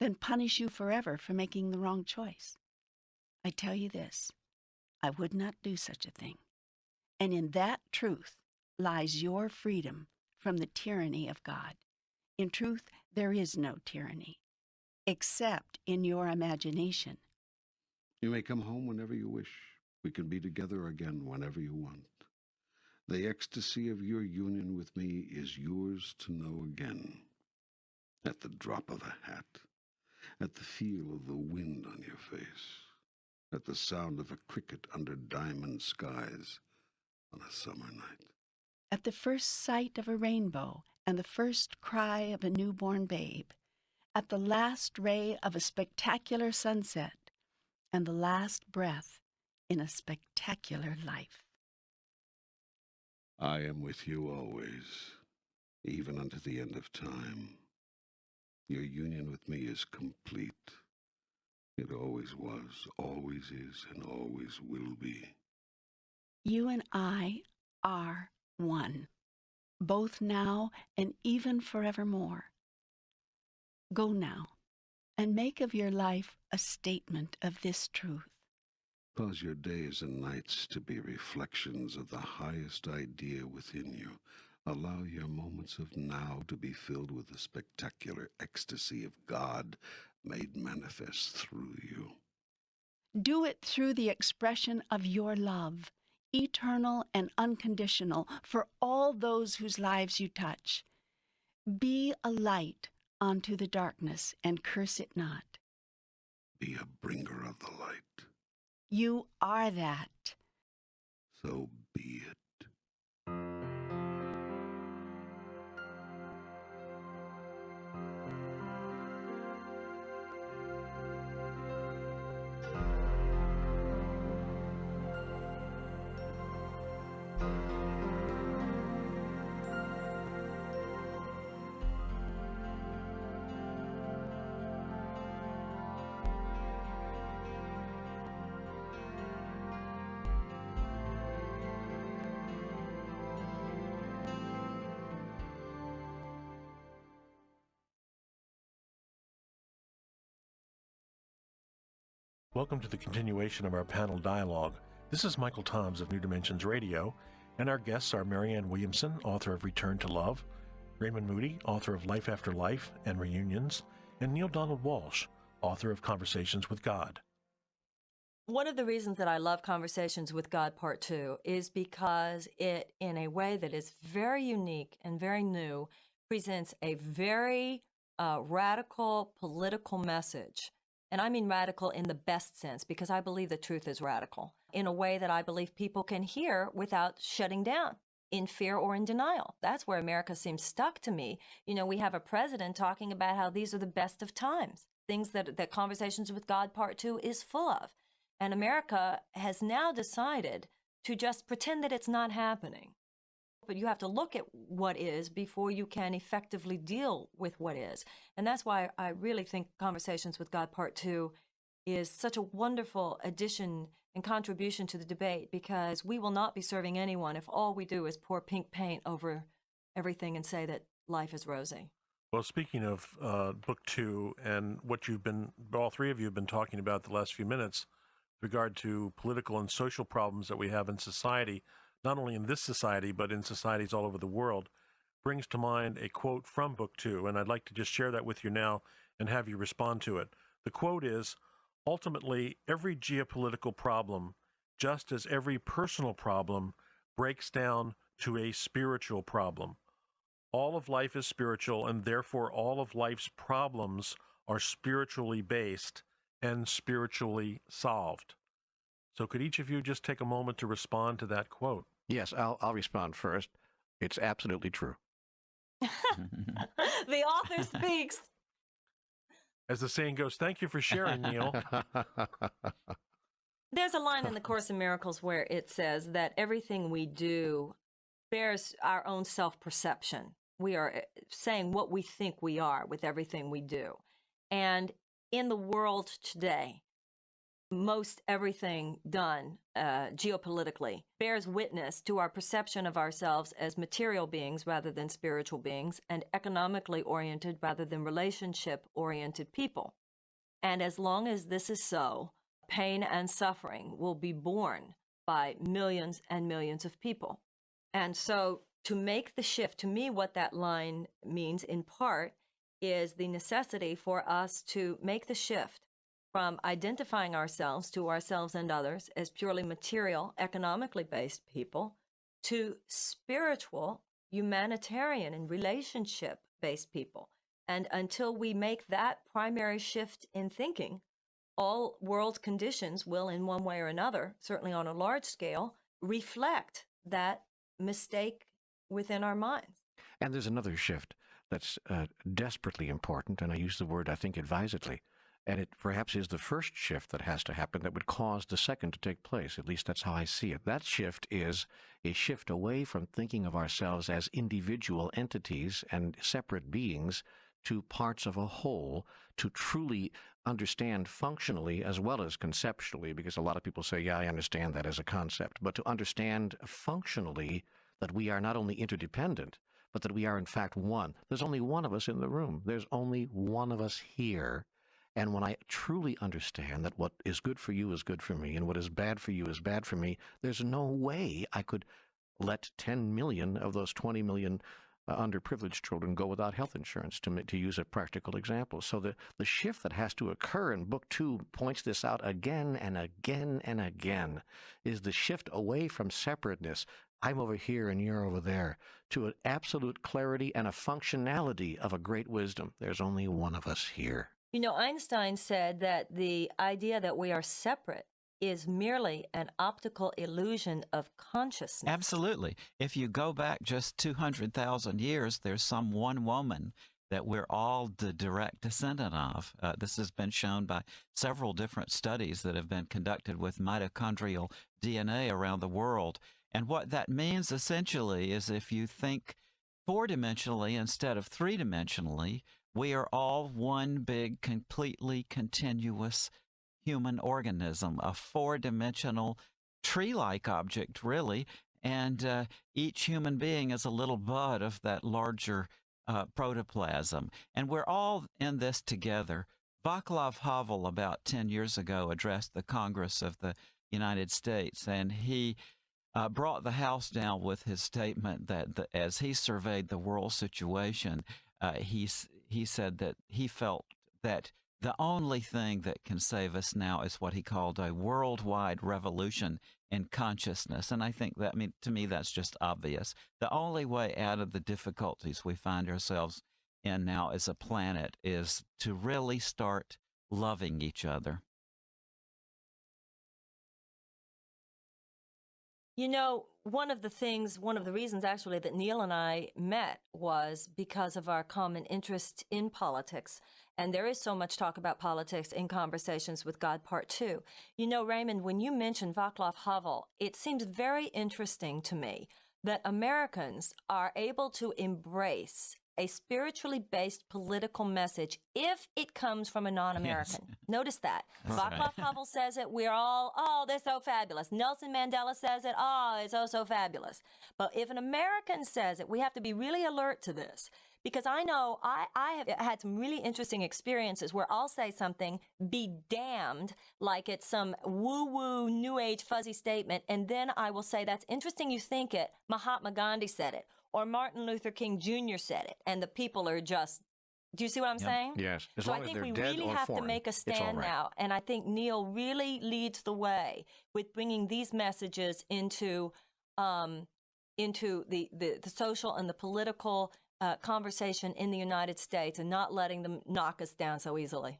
than punish you forever for making the wrong choice. I tell you this, I would not do such a thing. And in that truth lies your freedom from the tyranny of God. In truth, there is no tyranny, except in your imagination. You may come home whenever you wish. We can be together again whenever you want. The ecstasy of your union with me is yours to know again. At the drop of a hat, at the feel of the wind on your face, at the sound of a cricket under diamond skies on a summer night. At the first sight of a rainbow and the first cry of a newborn babe, at the last ray of a spectacular sunset and the last breath in a spectacular life. I am with you always, even unto the end of time. Your union with me is complete. It always was, always is, and always will be. You and I are one, both now and even forevermore. Go now and make of your life a statement of this truth. Cause your days and nights to be reflections of the highest idea within you. Allow your moments of now to be filled with the spectacular ecstasy of God made manifest through you. Do it through the expression of your love, eternal and unconditional, for all those whose lives you touch. Be a light unto the darkness and curse it not. Be a bringer of the light. You are that. So be it. Welcome to the continuation of our panel dialogue. This is Michael Toms of New Dimensions Radio, and our guests are Marianne Williamson, author of Return to Love, Raymond Moody, author of Life After Life and Reunions, and Neale Donald Walsch, author of Conversations with God. One of the reasons that I love Conversations with God Part 2 is because it, in a way that is very unique and very new, presents a very radical political message. And I mean radical in the best sense, because I believe the truth is radical in a way that I believe people can hear without shutting down in fear or in denial. That's where America seems stuck to me. You know, we have a president talking about how these are the best of times, things that Conversations with God Part 2 is full of. And America has now decided to just pretend that it's not happening. But you have to look at what is before you can effectively deal with what is. And that's why I really think Conversations with God Part 2 is such a wonderful addition and contribution to the debate, because we will not be serving anyone if all we do is pour pink paint over everything and say that life is rosy. Well, speaking of Book 2 and what all three of you have been talking about the last few minutes with regard to political and social problems that we have in society, not only in this society, but in societies all over the world, brings to mind a quote from Book 2, and I'd like to just share that with you now and have you respond to it. The quote is, "Ultimately, every geopolitical problem, just as every personal problem, breaks down to a spiritual problem. All of life is spiritual, and therefore all of life's problems are spiritually based and spiritually solved." So could each of you just take a moment to respond to that quote? Yes, I'll respond first. It's absolutely true. The author speaks. As the saying goes, thank you for sharing, Neale. There's a line in the Course in Miracles where it says that everything we do bears our own self-perception. We are saying what we think we are with everything we do. And in the world today, most everything done geopolitically bears witness to our perception of ourselves as material beings rather than spiritual beings, and economically oriented rather than relationship-oriented people. And as long as this is so, pain and suffering will be borne by millions and millions of people. And so to make the shift, to me, what that line means in part is the necessity for us to make the shift from identifying ourselves to ourselves and others as purely material, economically based people to spiritual, humanitarian, and relationship based people. And until we make that primary shift in thinking, all world conditions will, in one way or another, certainly on a large scale, reflect that mistake within our minds. And there's another shift that's desperately important, and I use the word, I think, advisedly. And it perhaps is the first shift that has to happen that would cause the second to take place. At least that's how I see it. That shift is a shift away from thinking of ourselves as individual entities and separate beings to parts of a whole, to truly understand functionally as well as conceptually, because a lot of people say, yeah, I understand that as a concept, but to understand functionally that we are not only interdependent, but that we are in fact one. There's only one of us in the room. There's only one of us here. And when I truly understand that what is good for you is good for me, and what is bad for you is bad for me, there's no way I could let 10 million of those 20 million underprivileged children go without health insurance, to use a practical example. So the shift that has to occur, and Book 2 points this out again and again and again, is the shift away from separateness. I'm over here and you're over there, to an absolute clarity and a functionality of a great wisdom. There's only one of us here. You know, Einstein said that the idea that we are separate is merely an optical illusion of consciousness. Absolutely. If you go back just 200,000 years, there's some one woman that we're all the direct descendant of. This has been shown by several different studies that have been conducted with mitochondrial DNA around the world. And what that means essentially is if you think four-dimensionally instead of three-dimensionally, we are all one big, completely continuous human organism, a four-dimensional tree-like object, really, and each human being is a little bud of that larger protoplasm. And we're all in this together. Václav Havel, about 10 years ago, addressed the Congress of the United States, and he brought the house down with his statement that as he surveyed the world situation, he said that he felt that the only thing that can save us now is what he called a worldwide revolution in consciousness. And I think that, to me, that's just obvious. The only way out of the difficulties we find ourselves in now as a planet is to really start loving each other. You know, one of the reasons actually that Neale and I met was because of our common interest in politics. And there is so much talk about politics in Conversations with God Part 2. You know, Raymond, when you mentioned Václav Havel, it seems very interesting to me that Americans are able to embrace a spiritually based political message if it comes from a non-American. Yes. Notice that. Václav Havel says it, we're all, oh, they're so fabulous. Nelson Mandela says it, oh, it's oh so fabulous. But if an American says it, we have to be really alert to this. Because I know I have had some really interesting experiences where I'll say something, be damned, like it's some woo-woo, new age, fuzzy statement, and then I will say, that's interesting you think it, Mahatma Gandhi said it, or Martin Luther King Jr. said it, and the people are just, do you see what I'm saying? Yes. As so long I think as we they're dead really or have foreign, to make a stand right. now, and I think Neale really leads the way with bringing these messages into the social and the political conversation in the United States, and not letting them knock us down so easily.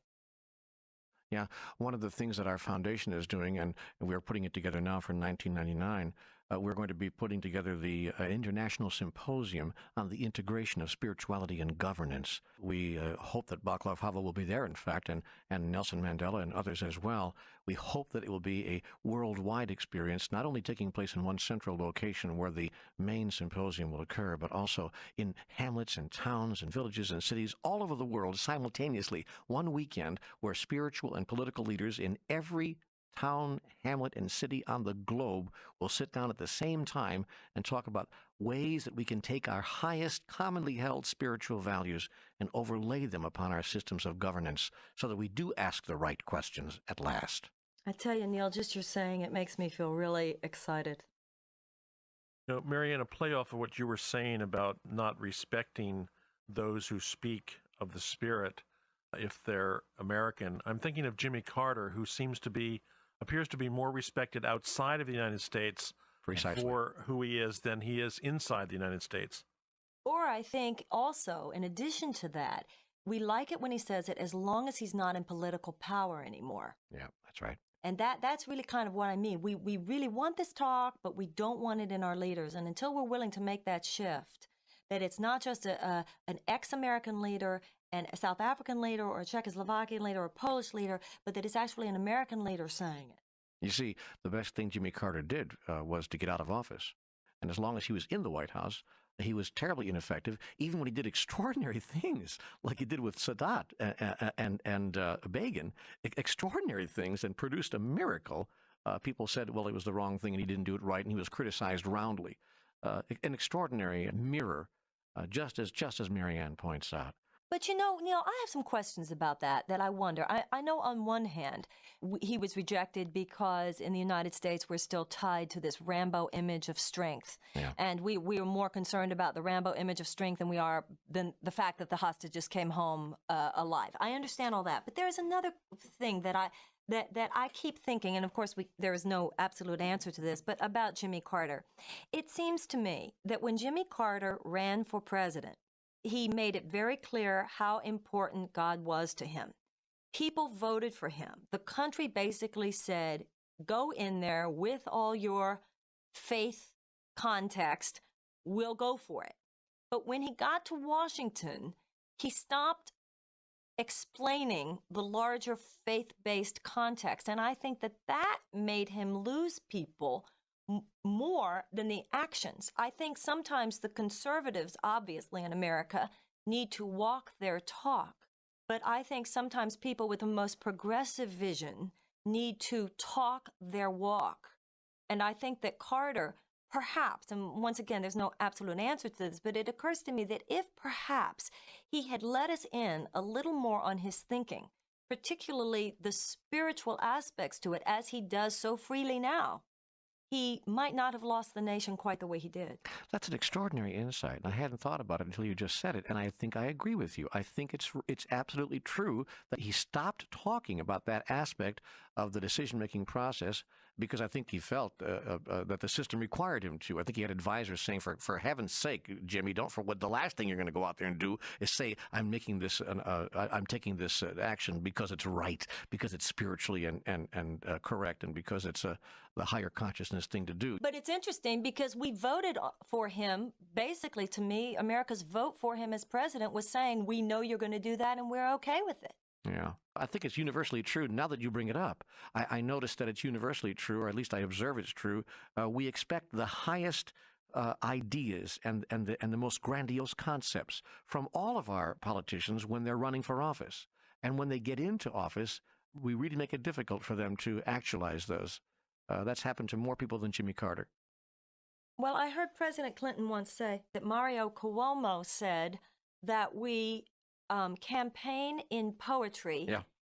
Yeah, one of the things that our foundation is doing, and we're putting it together now for 1999, we're going to be putting together the International Symposium on the Integration of Spirituality and Governance. We hope that Václav Havel will be there, in fact, and Nelson Mandela and others as well. We hope that it will be a worldwide experience, not only taking place in one central location where the main symposium will occur, but also in hamlets and towns and villages and cities all over the world simultaneously, one weekend where spiritual and political leaders in every town, hamlet, and city on the globe will sit down at the same time and talk about ways that we can take our highest commonly held spiritual values and overlay them upon our systems of governance so that we do ask the right questions at last. I tell you, Neale, just your saying it makes me feel really excited. You know, Marianne, a playoff of what you were saying about not respecting those who speak of the Spirit if they're American. I'm thinking of Jimmy Carter, who appears to be more respected outside of the United States Precisely. for who he is than he is inside the United States. Or I think also, in addition to that, we like it when he says it as long as he's not in political power anymore. Yeah, that's right. And that's really kind of what I mean. We really want this talk, but we don't want it in our leaders. And until we're willing to make that shift, that it's not just an ex-American leader and a South African leader or a Czechoslovakian leader or a Polish leader, but that it's actually an American leader saying it. You see, the best thing Jimmy Carter did was to get out of office. And as long as he was in the White House, he was terribly ineffective, even when he did extraordinary things, like he did with Sadat and Begin, extraordinary things, and produced a miracle. People said, well, it was the wrong thing and he didn't do it right, and he was criticized roundly. An extraordinary mirror, just as Marianne points out. But you know, Neale, I have some questions about that I wonder. I know on one hand, he was rejected because in the United States, we're still tied to this Rambo image of strength. Yeah. And we are more concerned about the Rambo image of strength than the fact that the hostages came home alive. I understand all that. But there's another thing that I keep thinking, and of course there is no absolute answer to this, but about Jimmy Carter. It seems to me that when Jimmy Carter ran for president, he made it very clear how important God was to him. People voted for him. The country basically said, go in there with all your faith context, we'll go for it. But when he got to Washington, he stopped explaining the larger faith-based context. And I think that made him lose people more than the actions. I think sometimes the conservatives, obviously in America, need to walk their talk. But I think sometimes people with the most progressive vision need to talk their walk. And I think that Carter, perhaps, and once again, there's no absolute answer to this, but it occurs to me that if perhaps he had let us in a little more on his thinking, particularly the spiritual aspects to it, as he does so freely now, he might not have lost the nation quite the way he did. That's an extraordinary insight, and I hadn't thought about it until you just said it, and I think I agree with you. I think it's absolutely true that he stopped talking about that aspect of the decision-making process because I think he felt that the system required him to. I think he had advisors saying, for heaven's sake, Jimmy, the last thing you're going to go out there and do is say, I'm taking this action because it's right, because it's spiritually and correct, and because it's the higher consciousness thing to do. But it's interesting because we voted for him. Basically, to me, America's vote for him as president was saying, we know you're going to do that and we're okay with it. Yeah. I think it's universally true. Now that you bring it up, I noticed that it's universally true, or at least I observe it's true. We expect the highest ideas and the most grandiose concepts from all of our politicians when they're running for office. And when they get into office, we really make it difficult for them to actualize those. That's happened to more people than Jimmy Carter. Well, I heard President Clinton once say that Mario Cuomo said that we campaign in poetry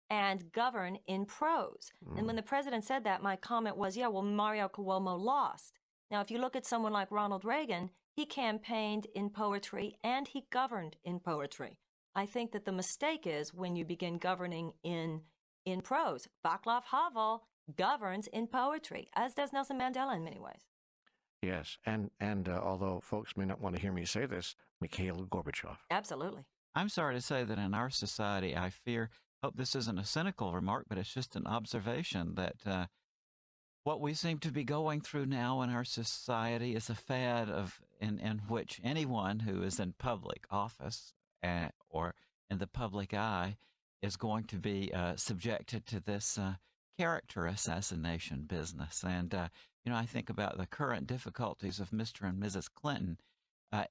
and govern in prose. And when the president said that, my comment was, yeah, well, Mario Cuomo lost. Now, if you look at someone like Ronald Reagan, he campaigned in poetry and he governed in poetry. I think that the mistake is when you begin governing in prose. Václav Havel governs in poetry, as does Nelson Mandela in many ways. Yes, and although folks may not want to hear me say this, Mikhail Gorbachev. Absolutely. I'm sorry to say that in our society, I hope this isn't a cynical remark, but it's just an observation that what we seem to be going through now in our society is a fad in which anyone who is in public office or in the public eye is going to be subjected to this character assassination business. And, I think about the current difficulties of Mr. and Mrs. Clinton.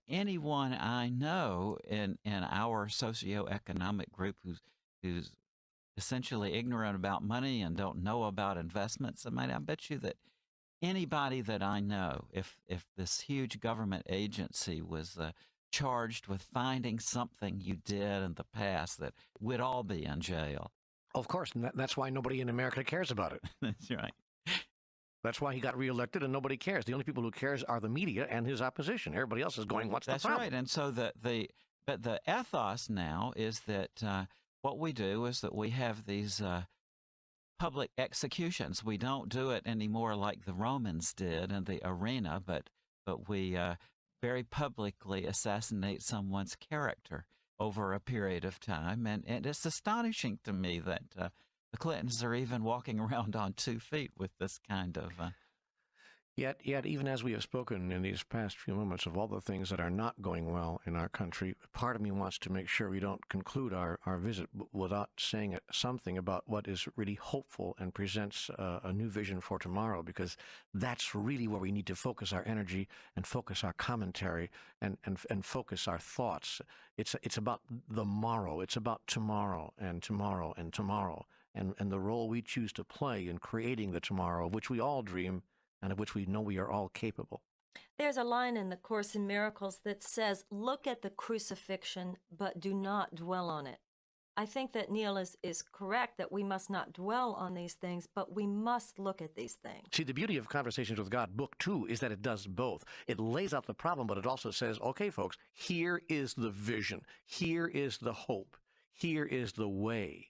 Anyone I know in our socioeconomic group who's essentially ignorant about money and don't know about investments. I mean, I bet you that anybody that I know, if this huge government agency was charged with finding something you did in the past, that we'd all be in jail. Of course, and that's why nobody in America cares about it. That's right. That's why he got reelected and nobody cares. The only people who cares are the media and his opposition. Everybody else is going, what's That's the problem? right. And so the ethos now is that what we do is that we have these public executions. We don't do it anymore like the Romans did in the arena, but we very publicly assassinate someone's character over a period of time. And it's astonishing to me that the Clintons are even walking around on 2 feet with this kind of... Yet, even as we have spoken in these past few moments of all the things that are not going well in our country, part of me wants to make sure we don't conclude our visit without saying something about what is really hopeful and presents a new vision for tomorrow, because that's really where we need to focus our energy and focus our commentary and focus our thoughts. It's about the morrow. It's about tomorrow and tomorrow and tomorrow, and the role we choose to play in creating the tomorrow of which we all dream and of which we know we are all capable. There's a line in the Course in Miracles that says, look at the crucifixion, but do not dwell on it. I think that Neale is correct that we must not dwell on these things, but we must look at these things. See, the beauty of Conversations with God, Book 2, is that it does both. It lays out the problem, but it also says, okay, folks, here is the vision. Here is the hope. Here is the way.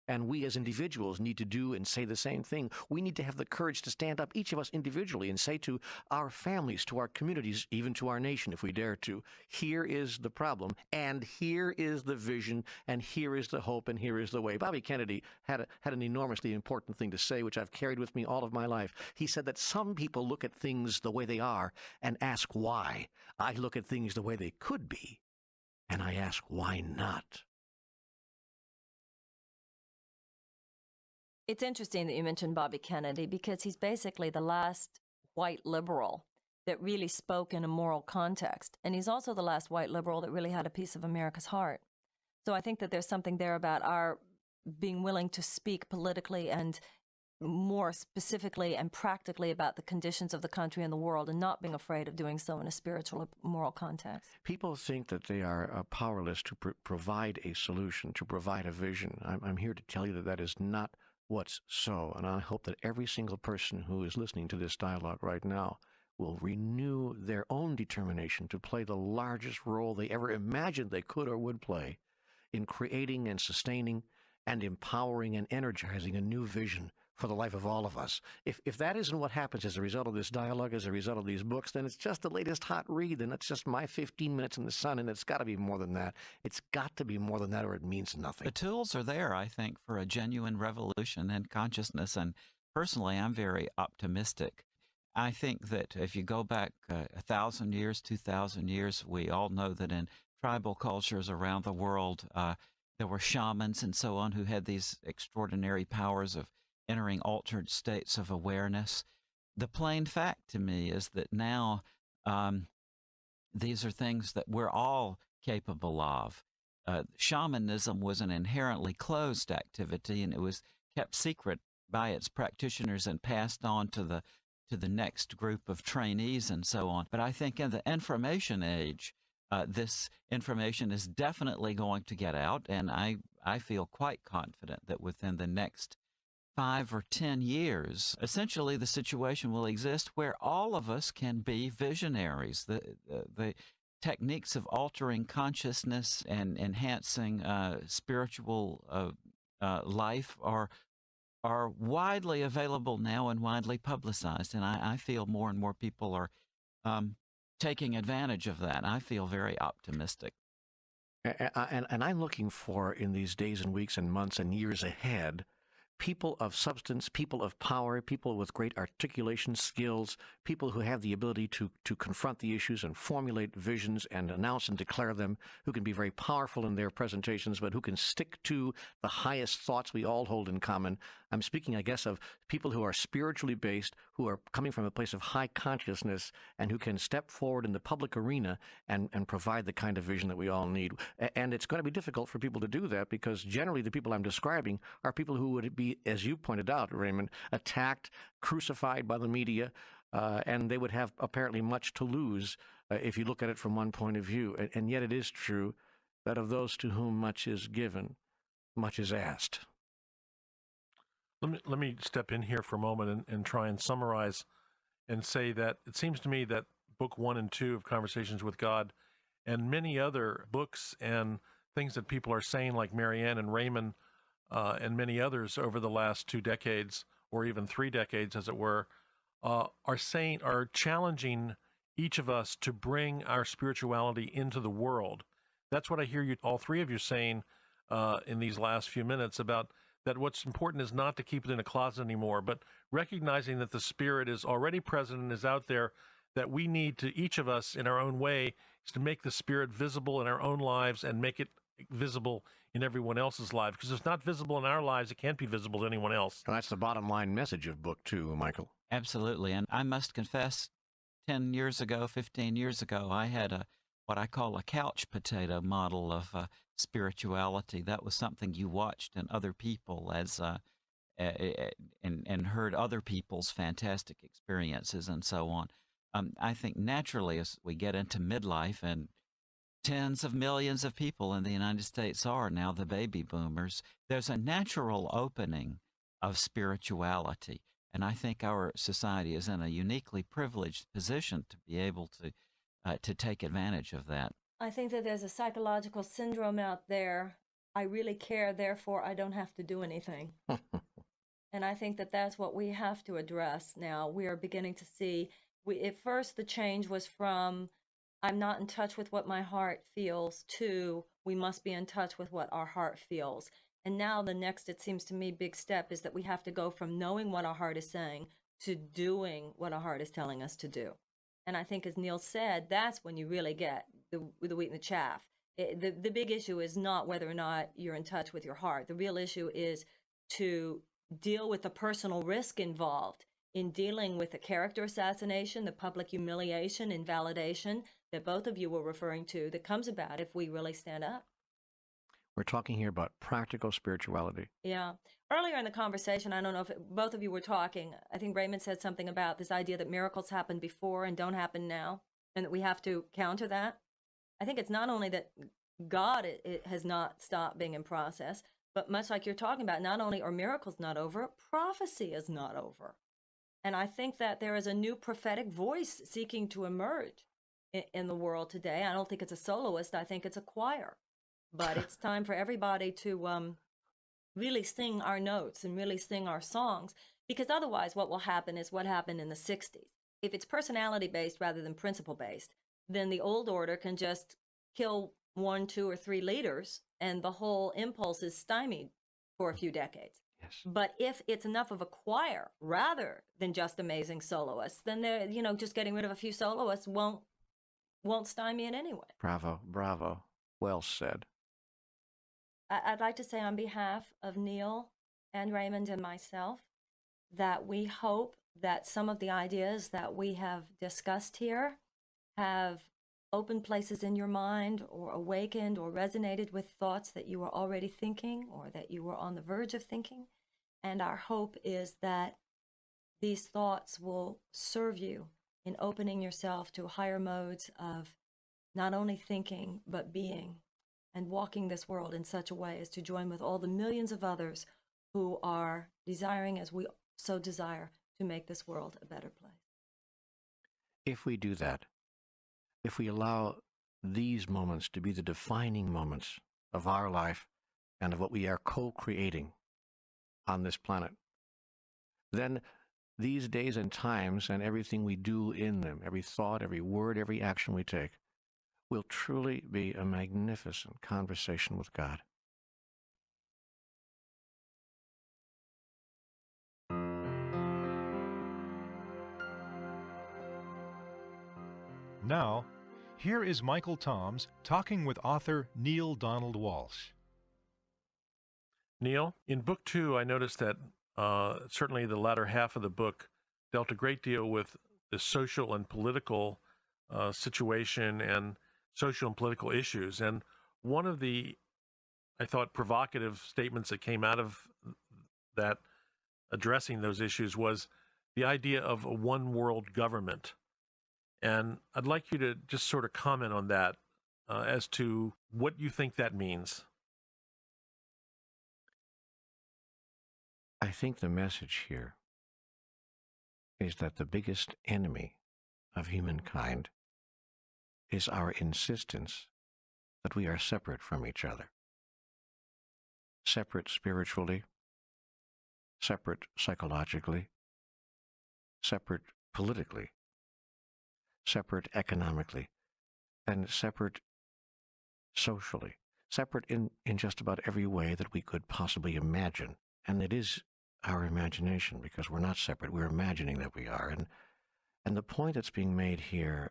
And we as individuals need to do and say the same thing. We need to have the courage to stand up, each of us individually, and say to our families, to our communities, even to our nation, if we dare to, here is the problem, and here is the vision, and here is the hope, and here is the way. Bobby Kennedy had an enormously important thing to say, which I've carried with me all of my life. He said that some people look at things the way they are and ask why. I look at things the way they could be, and I ask why not. It's interesting that you mentioned Bobby Kennedy, because he's basically the last white liberal that really spoke in a moral context. And he's also the last white liberal that really had a piece of America's heart. So I think that there's something there about our being willing to speak politically and more specifically and practically about the conditions of the country and the world, and not being afraid of doing so in a spiritual or moral context. People think that they are powerless to provide a solution, to provide a vision. I'm here to tell you that that is not what's so, and I hope that every single person who is listening to this dialogue right now will renew their own determination to play the largest role they ever imagined they could or would play in creating and sustaining and empowering and energizing a new vision for the life of all of us. If that isn't what happens as a result of this dialogue, as a result of these books, then it's just the latest hot read, and it's just my 15 minutes in the sun, and it's got to be more than that. It's got to be more than that, or it means nothing. The tools are there, I think, for a genuine revolution in consciousness, and personally, I'm very optimistic. I think that if you go back 1,000 years, 2,000 years, we all know that in tribal cultures around the world, there were shamans and so on who had these extraordinary powers of entering altered states of awareness. The plain fact to me is that now these are things that we're all capable of. Shamanism was an inherently closed activity, and it was kept secret by its practitioners and passed on to the next group of trainees and so on. But I think in the information age, this information is definitely going to get out, and I feel quite confident that within the next 5 or 10 years, essentially the situation will exist where all of us can be visionaries. The techniques of altering consciousness and enhancing spiritual life are widely available now and widely publicized, and I feel more and more people are taking advantage of that. I feel very optimistic. And I'm looking for, in these days and weeks and months and years ahead, people of substance, people of power, people with great articulation skills, people who have the ability to confront the issues and formulate visions and announce and declare them, who can be very powerful in their presentations, but who can stick to the highest thoughts we all hold in common. I'm speaking, I guess, of people who are spiritually based, who are coming from a place of high consciousness, and who can step forward in the public arena and provide the kind of vision that we all need. And it's going to be difficult for people to do that, because generally the people I'm describing are people who would be, as you pointed out, Raymond, attacked, crucified by the media, and they would have apparently much to lose if you look at it from one point of view. And yet it is true that of those to whom much is given, much is asked. Let me step in here for a moment and try and summarize and say that it seems to me that book 1 and 2 of Conversations with God and many other books and things that people are saying, like Marianne and Raymond and many others over the last 2 decades, or even 3 decades, as it were, are challenging each of us to bring our spirituality into the world. That's what I hear you, all three of you, saying in these last few minutes, about that what's important is not to keep it in a closet anymore, but recognizing that the Spirit is already present and is out there, that we need to, each of us in our own way, is to make the Spirit visible in our own lives and make it visible in everyone else's life. Because if it's not visible in our lives, it can't be visible to anyone else. And that's the bottom line message of book 2, Michael. Absolutely. And I must confess, 10 years ago, 15 years ago, I had what I call a couch potato model of spirituality. That was something you watched in other people as and heard other people's fantastic experiences and so on. I think naturally, as we get into midlife, and tens of millions of people in the United States are now the baby boomers, there's a natural opening of spirituality. And I think our society is in a uniquely privileged position to be able to take advantage of that. I think that there's a psychological syndrome out there. I really care, therefore I don't have to do anything. And I think that that's what we have to address now. We are beginning to see, at first the change was from, I'm not in touch with what my heart feels, to we must be in touch with what our heart feels. And now the next, it seems to me, big step is that we have to go from knowing what our heart is saying to doing what our heart is telling us to do. And I think, as Neale said, that's when you really get the wheat and the chaff. The big issue is not whether or not you're in touch with your heart. The real issue is to deal with the personal risk involved in dealing with the character assassination, the public humiliation, invalidation that both of you were referring to, that comes about if we really stand up. We're talking here about practical spirituality. Yeah. Earlier in the conversation, I don't know if both of you were talking, I think Raymond said something about this idea that miracles happened before and don't happen now, and that we have to counter that. I think it's not only that God it has not stopped being in process, but much like you're talking about, not only are miracles not over, prophecy is not over. And I think that there is a new prophetic voice seeking to emerge in the world today. I don't think it's a soloist. I think it's a choir. But it's time for everybody to really sing our notes and really sing our songs, because otherwise what will happen is what happened in the 60s. If it's personality-based rather than principle-based, then the old order can just kill 1, 2, or 3 leaders, and the whole impulse is stymied for a few decades. Yes. But if it's enough of a choir rather than just amazing soloists, then they're, just getting rid of a few soloists won't stymie it anyway. Bravo, bravo. Well said. I'd like to say on behalf of Neale and Raymond and myself that we hope that some of the ideas that we have discussed here have opened places in your mind, or awakened or resonated with thoughts that you were already thinking or that you were on the verge of thinking. And our hope is that these thoughts will serve you in opening yourself to higher modes of not only thinking but being, and walking this world in such a way as to join with all the millions of others who are desiring, as we so desire, to make this world a better place. If we do that, if we allow these moments to be the defining moments of our life and of what we are co-creating on this planet, then these days and times and everything we do in them, every thought, every word, every action we take, will truly be a magnificent conversation with God. Now, here is Michael Toms talking with author Neale Donald Walsch. Neale, in book 2, I noticed that certainly the latter half of the book dealt a great deal with the social and political situation and social and political issues. And one of the, I thought, provocative statements that came out of that addressing those issues was the idea of a one world government. And I'd like you to just sort of comment on that as to what you think that means. I think the message here is that the biggest enemy of humankind is our insistence that we are separate from each other. Separate spiritually, separate psychologically, separate politically, separate economically, and separate socially, separate in just about every way that we could possibly imagine. And it is our imagination, because we're not separate. We're imagining that we are. And the point that's being made here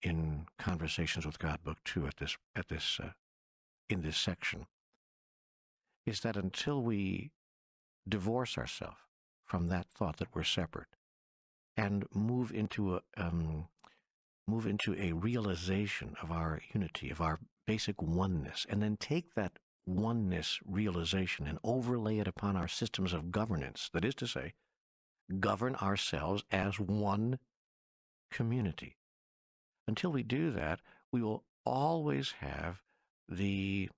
in Conversations with God, Book 2, in this section, is that until we divorce ourselves from that thought that we're separate and move into a realization of our unity, of our basic oneness, and then take that oneness realization and overlay it upon our systems of governance, that is to say, govern ourselves as one community. Until we do that, we will always have the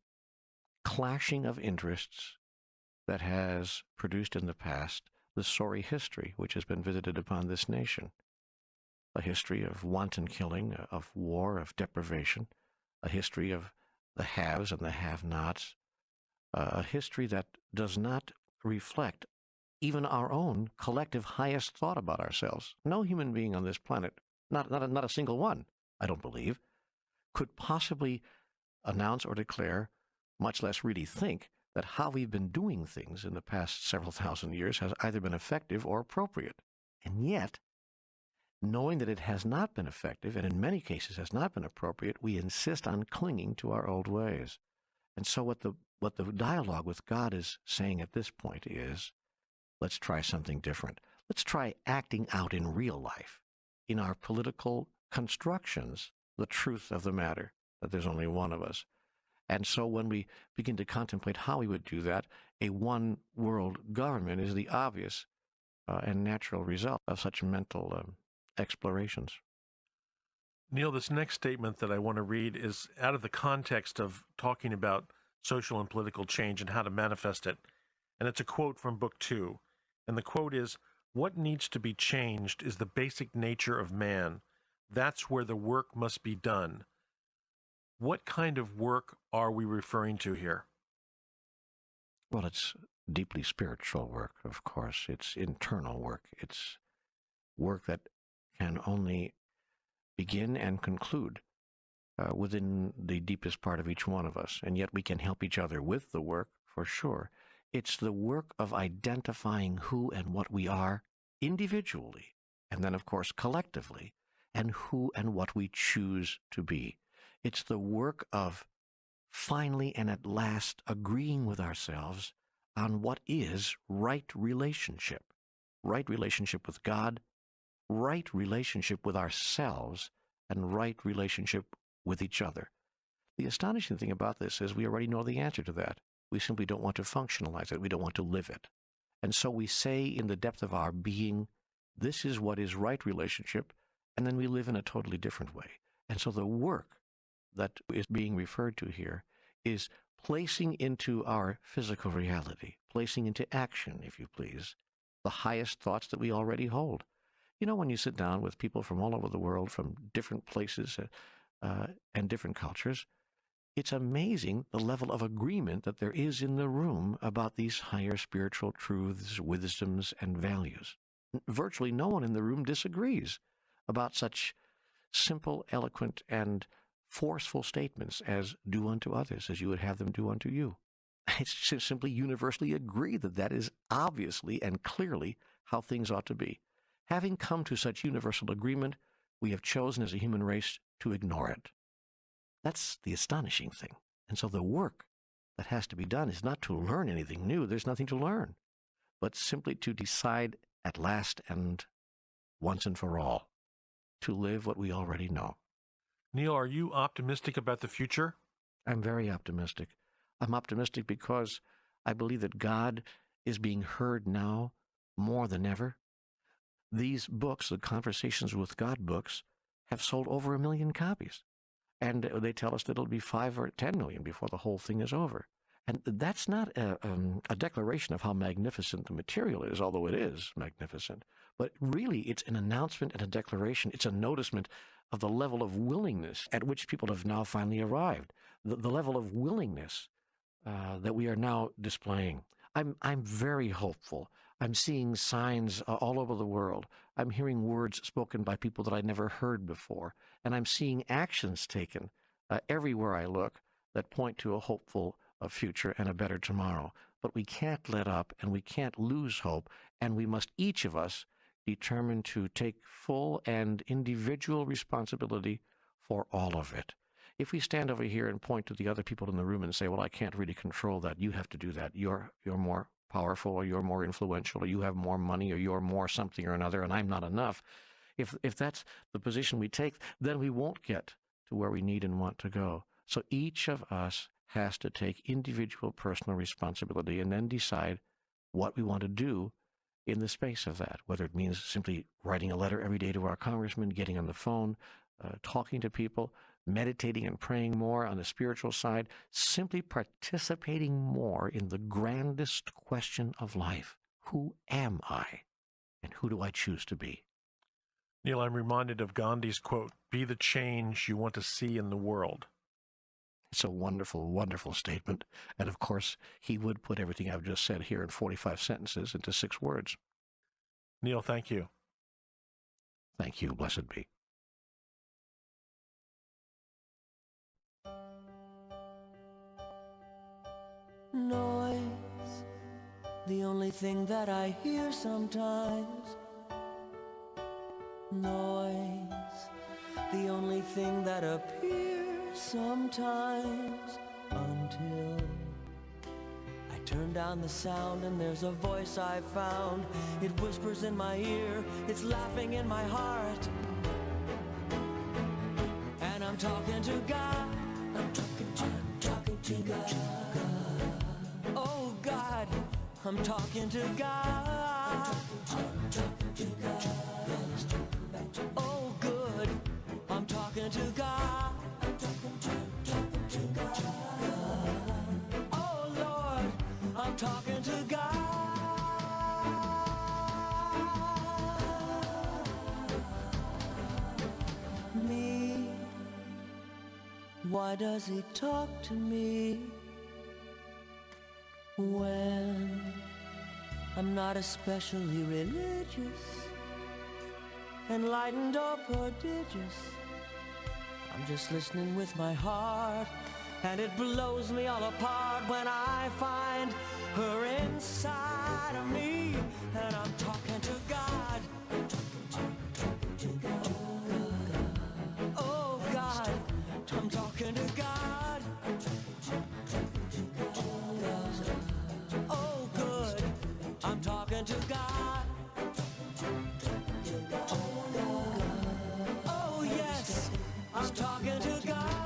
clashing of interests that has produced in the past the sorry history which has been visited upon this nation. A history of wanton killing, of war, of deprivation, a history of the haves and the have-nots, a history that does not reflect even our own collective highest thought about ourselves. No human being on this planet, not a single one, I don't believe, could possibly announce or declare, much less really think, that how we've been doing things in the past several thousand years has either been effective or appropriate. And yet, knowing that it has not been effective, and in many cases has not been appropriate, we insist on clinging to our old ways. And so what the dialogue with God is saying at this point is, let's try something different. Let's try acting out in real life, in our political constructions, the truth of the matter, that there's only one of us. And so when we begin to contemplate how we would do that, a one-world government is the obvious and natural result of such mental explorations. Neale, this next statement that I want to read is out of the context of talking about social and political change and how to manifest it. And it's a quote from Book 2. And the quote is, "What needs to be changed is the basic nature of man. That's where the work must be done." What kind of work are we referring to here? Well, it's deeply spiritual work, of course. It's internal work. It's work that can only begin and conclude within the deepest part of each one of us. And yet we can help each other with the work, for sure. It's the work of identifying who and what we are individually, and then, of course, collectively, and who and what we choose to be. It's the work of finally and at last agreeing with ourselves on what is right relationship with God, right relationship with ourselves, and right relationship with each other. The astonishing thing about this is we already know the answer to that. We simply don't want to functionalize it. We don't want to live it. And so we say in the depth of our being, this is what is right relationship, and then we live in a totally different way. And so the work that is being referred to here is placing into our physical reality, placing into action, if you please, the highest thoughts that we already hold. You know, when you sit down with people from all over the world, from different places and different cultures, it's amazing the level of agreement that there is in the room about these higher spiritual truths, wisdoms, and values. Virtually no one in the room disagrees about such simple, eloquent, and forceful statements as "do unto others as you would have them do unto you." It's just simply universally agreed that that is obviously and clearly how things ought to be. Having come to such universal agreement, we have chosen as a human race to ignore it. That's the astonishing thing. And so the work that has to be done is not to learn anything new. There's nothing to learn, but simply to decide at last and once and for all to live what we already know. Neale, are you optimistic about the future? I'm very optimistic. I'm optimistic because I believe that God is being heard now more than ever. These books, the Conversations with God books, have sold over 1 million copies. And they tell us that it'll be 5 or 10 million before the whole thing is over. And that's not a declaration of how magnificent the material is, although it is magnificent. But really, it's an announcement and a declaration. It's a noticement of the level of willingness at which people have now finally arrived, the level of willingness that we are now displaying. I'm very hopeful. I'm seeing signs all over the world. I'm hearing words spoken by people that I'd never heard before. And I'm seeing actions taken everywhere I look that point to a hopeful future and a better tomorrow. But we can't let up and we can't lose hope. And we must, each of us, determine to take full and individual responsibility for all of it. If we stand over here and point to the other people in the room and say, well, I can't really control that, you have to do that. You're more powerful, or you're more influential, or you have more money, or you're more something or another, and I'm not enough. If that's the position we take, then we won't get to where we need and want to go. So each of us has to take individual personal responsibility and then decide what we want to do in the space of that, whether it means simply writing a letter every day to our congressman, getting on the phone, talking to people, meditating and praying more on the spiritual side, simply participating more in the grandest question of life. Who am I? And who do I choose to be? Neale, I'm reminded of Gandhi's quote, "Be the change you want to see in the world." It's a wonderful, wonderful statement. And of course, he would put everything I've just said here in 45 sentences into 6 words. Neale, thank you. Thank you. Blessed be. Noise, the only thing that I hear sometimes. Noise, the only thing that appears sometimes. Until I turn down the sound and there's a voice I found. It whispers in my ear, it's laughing in my heart. And I'm talking to God. I'm talking to God. Oh God, I'm talking to God. I'm talking to God. Oh good, I'm talking to God. I'm talking to God. Oh Lord, I'm talking to God. Me, why does he talk to me when I'm not especially religious, enlightened or prodigious? I'm just listening with my heart, and it blows me all apart when I find her inside of me. And I'm talking to God. I'm talking to God. Oh God, I'm talking to God. Oh good, I'm talking to God. Oh yes, I'm talking to God.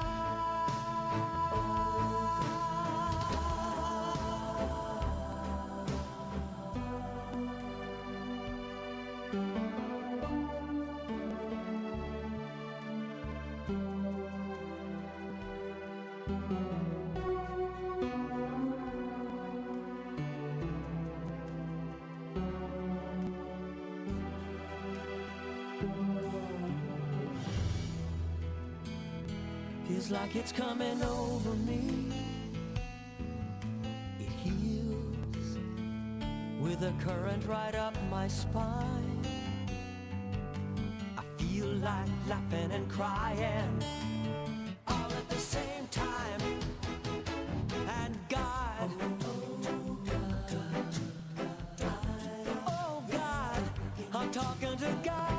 Feels like it's coming over me. It heals with a current right up my spine. I feel like laughing and crying all at the same time. And God, oh God, I'm talking to God.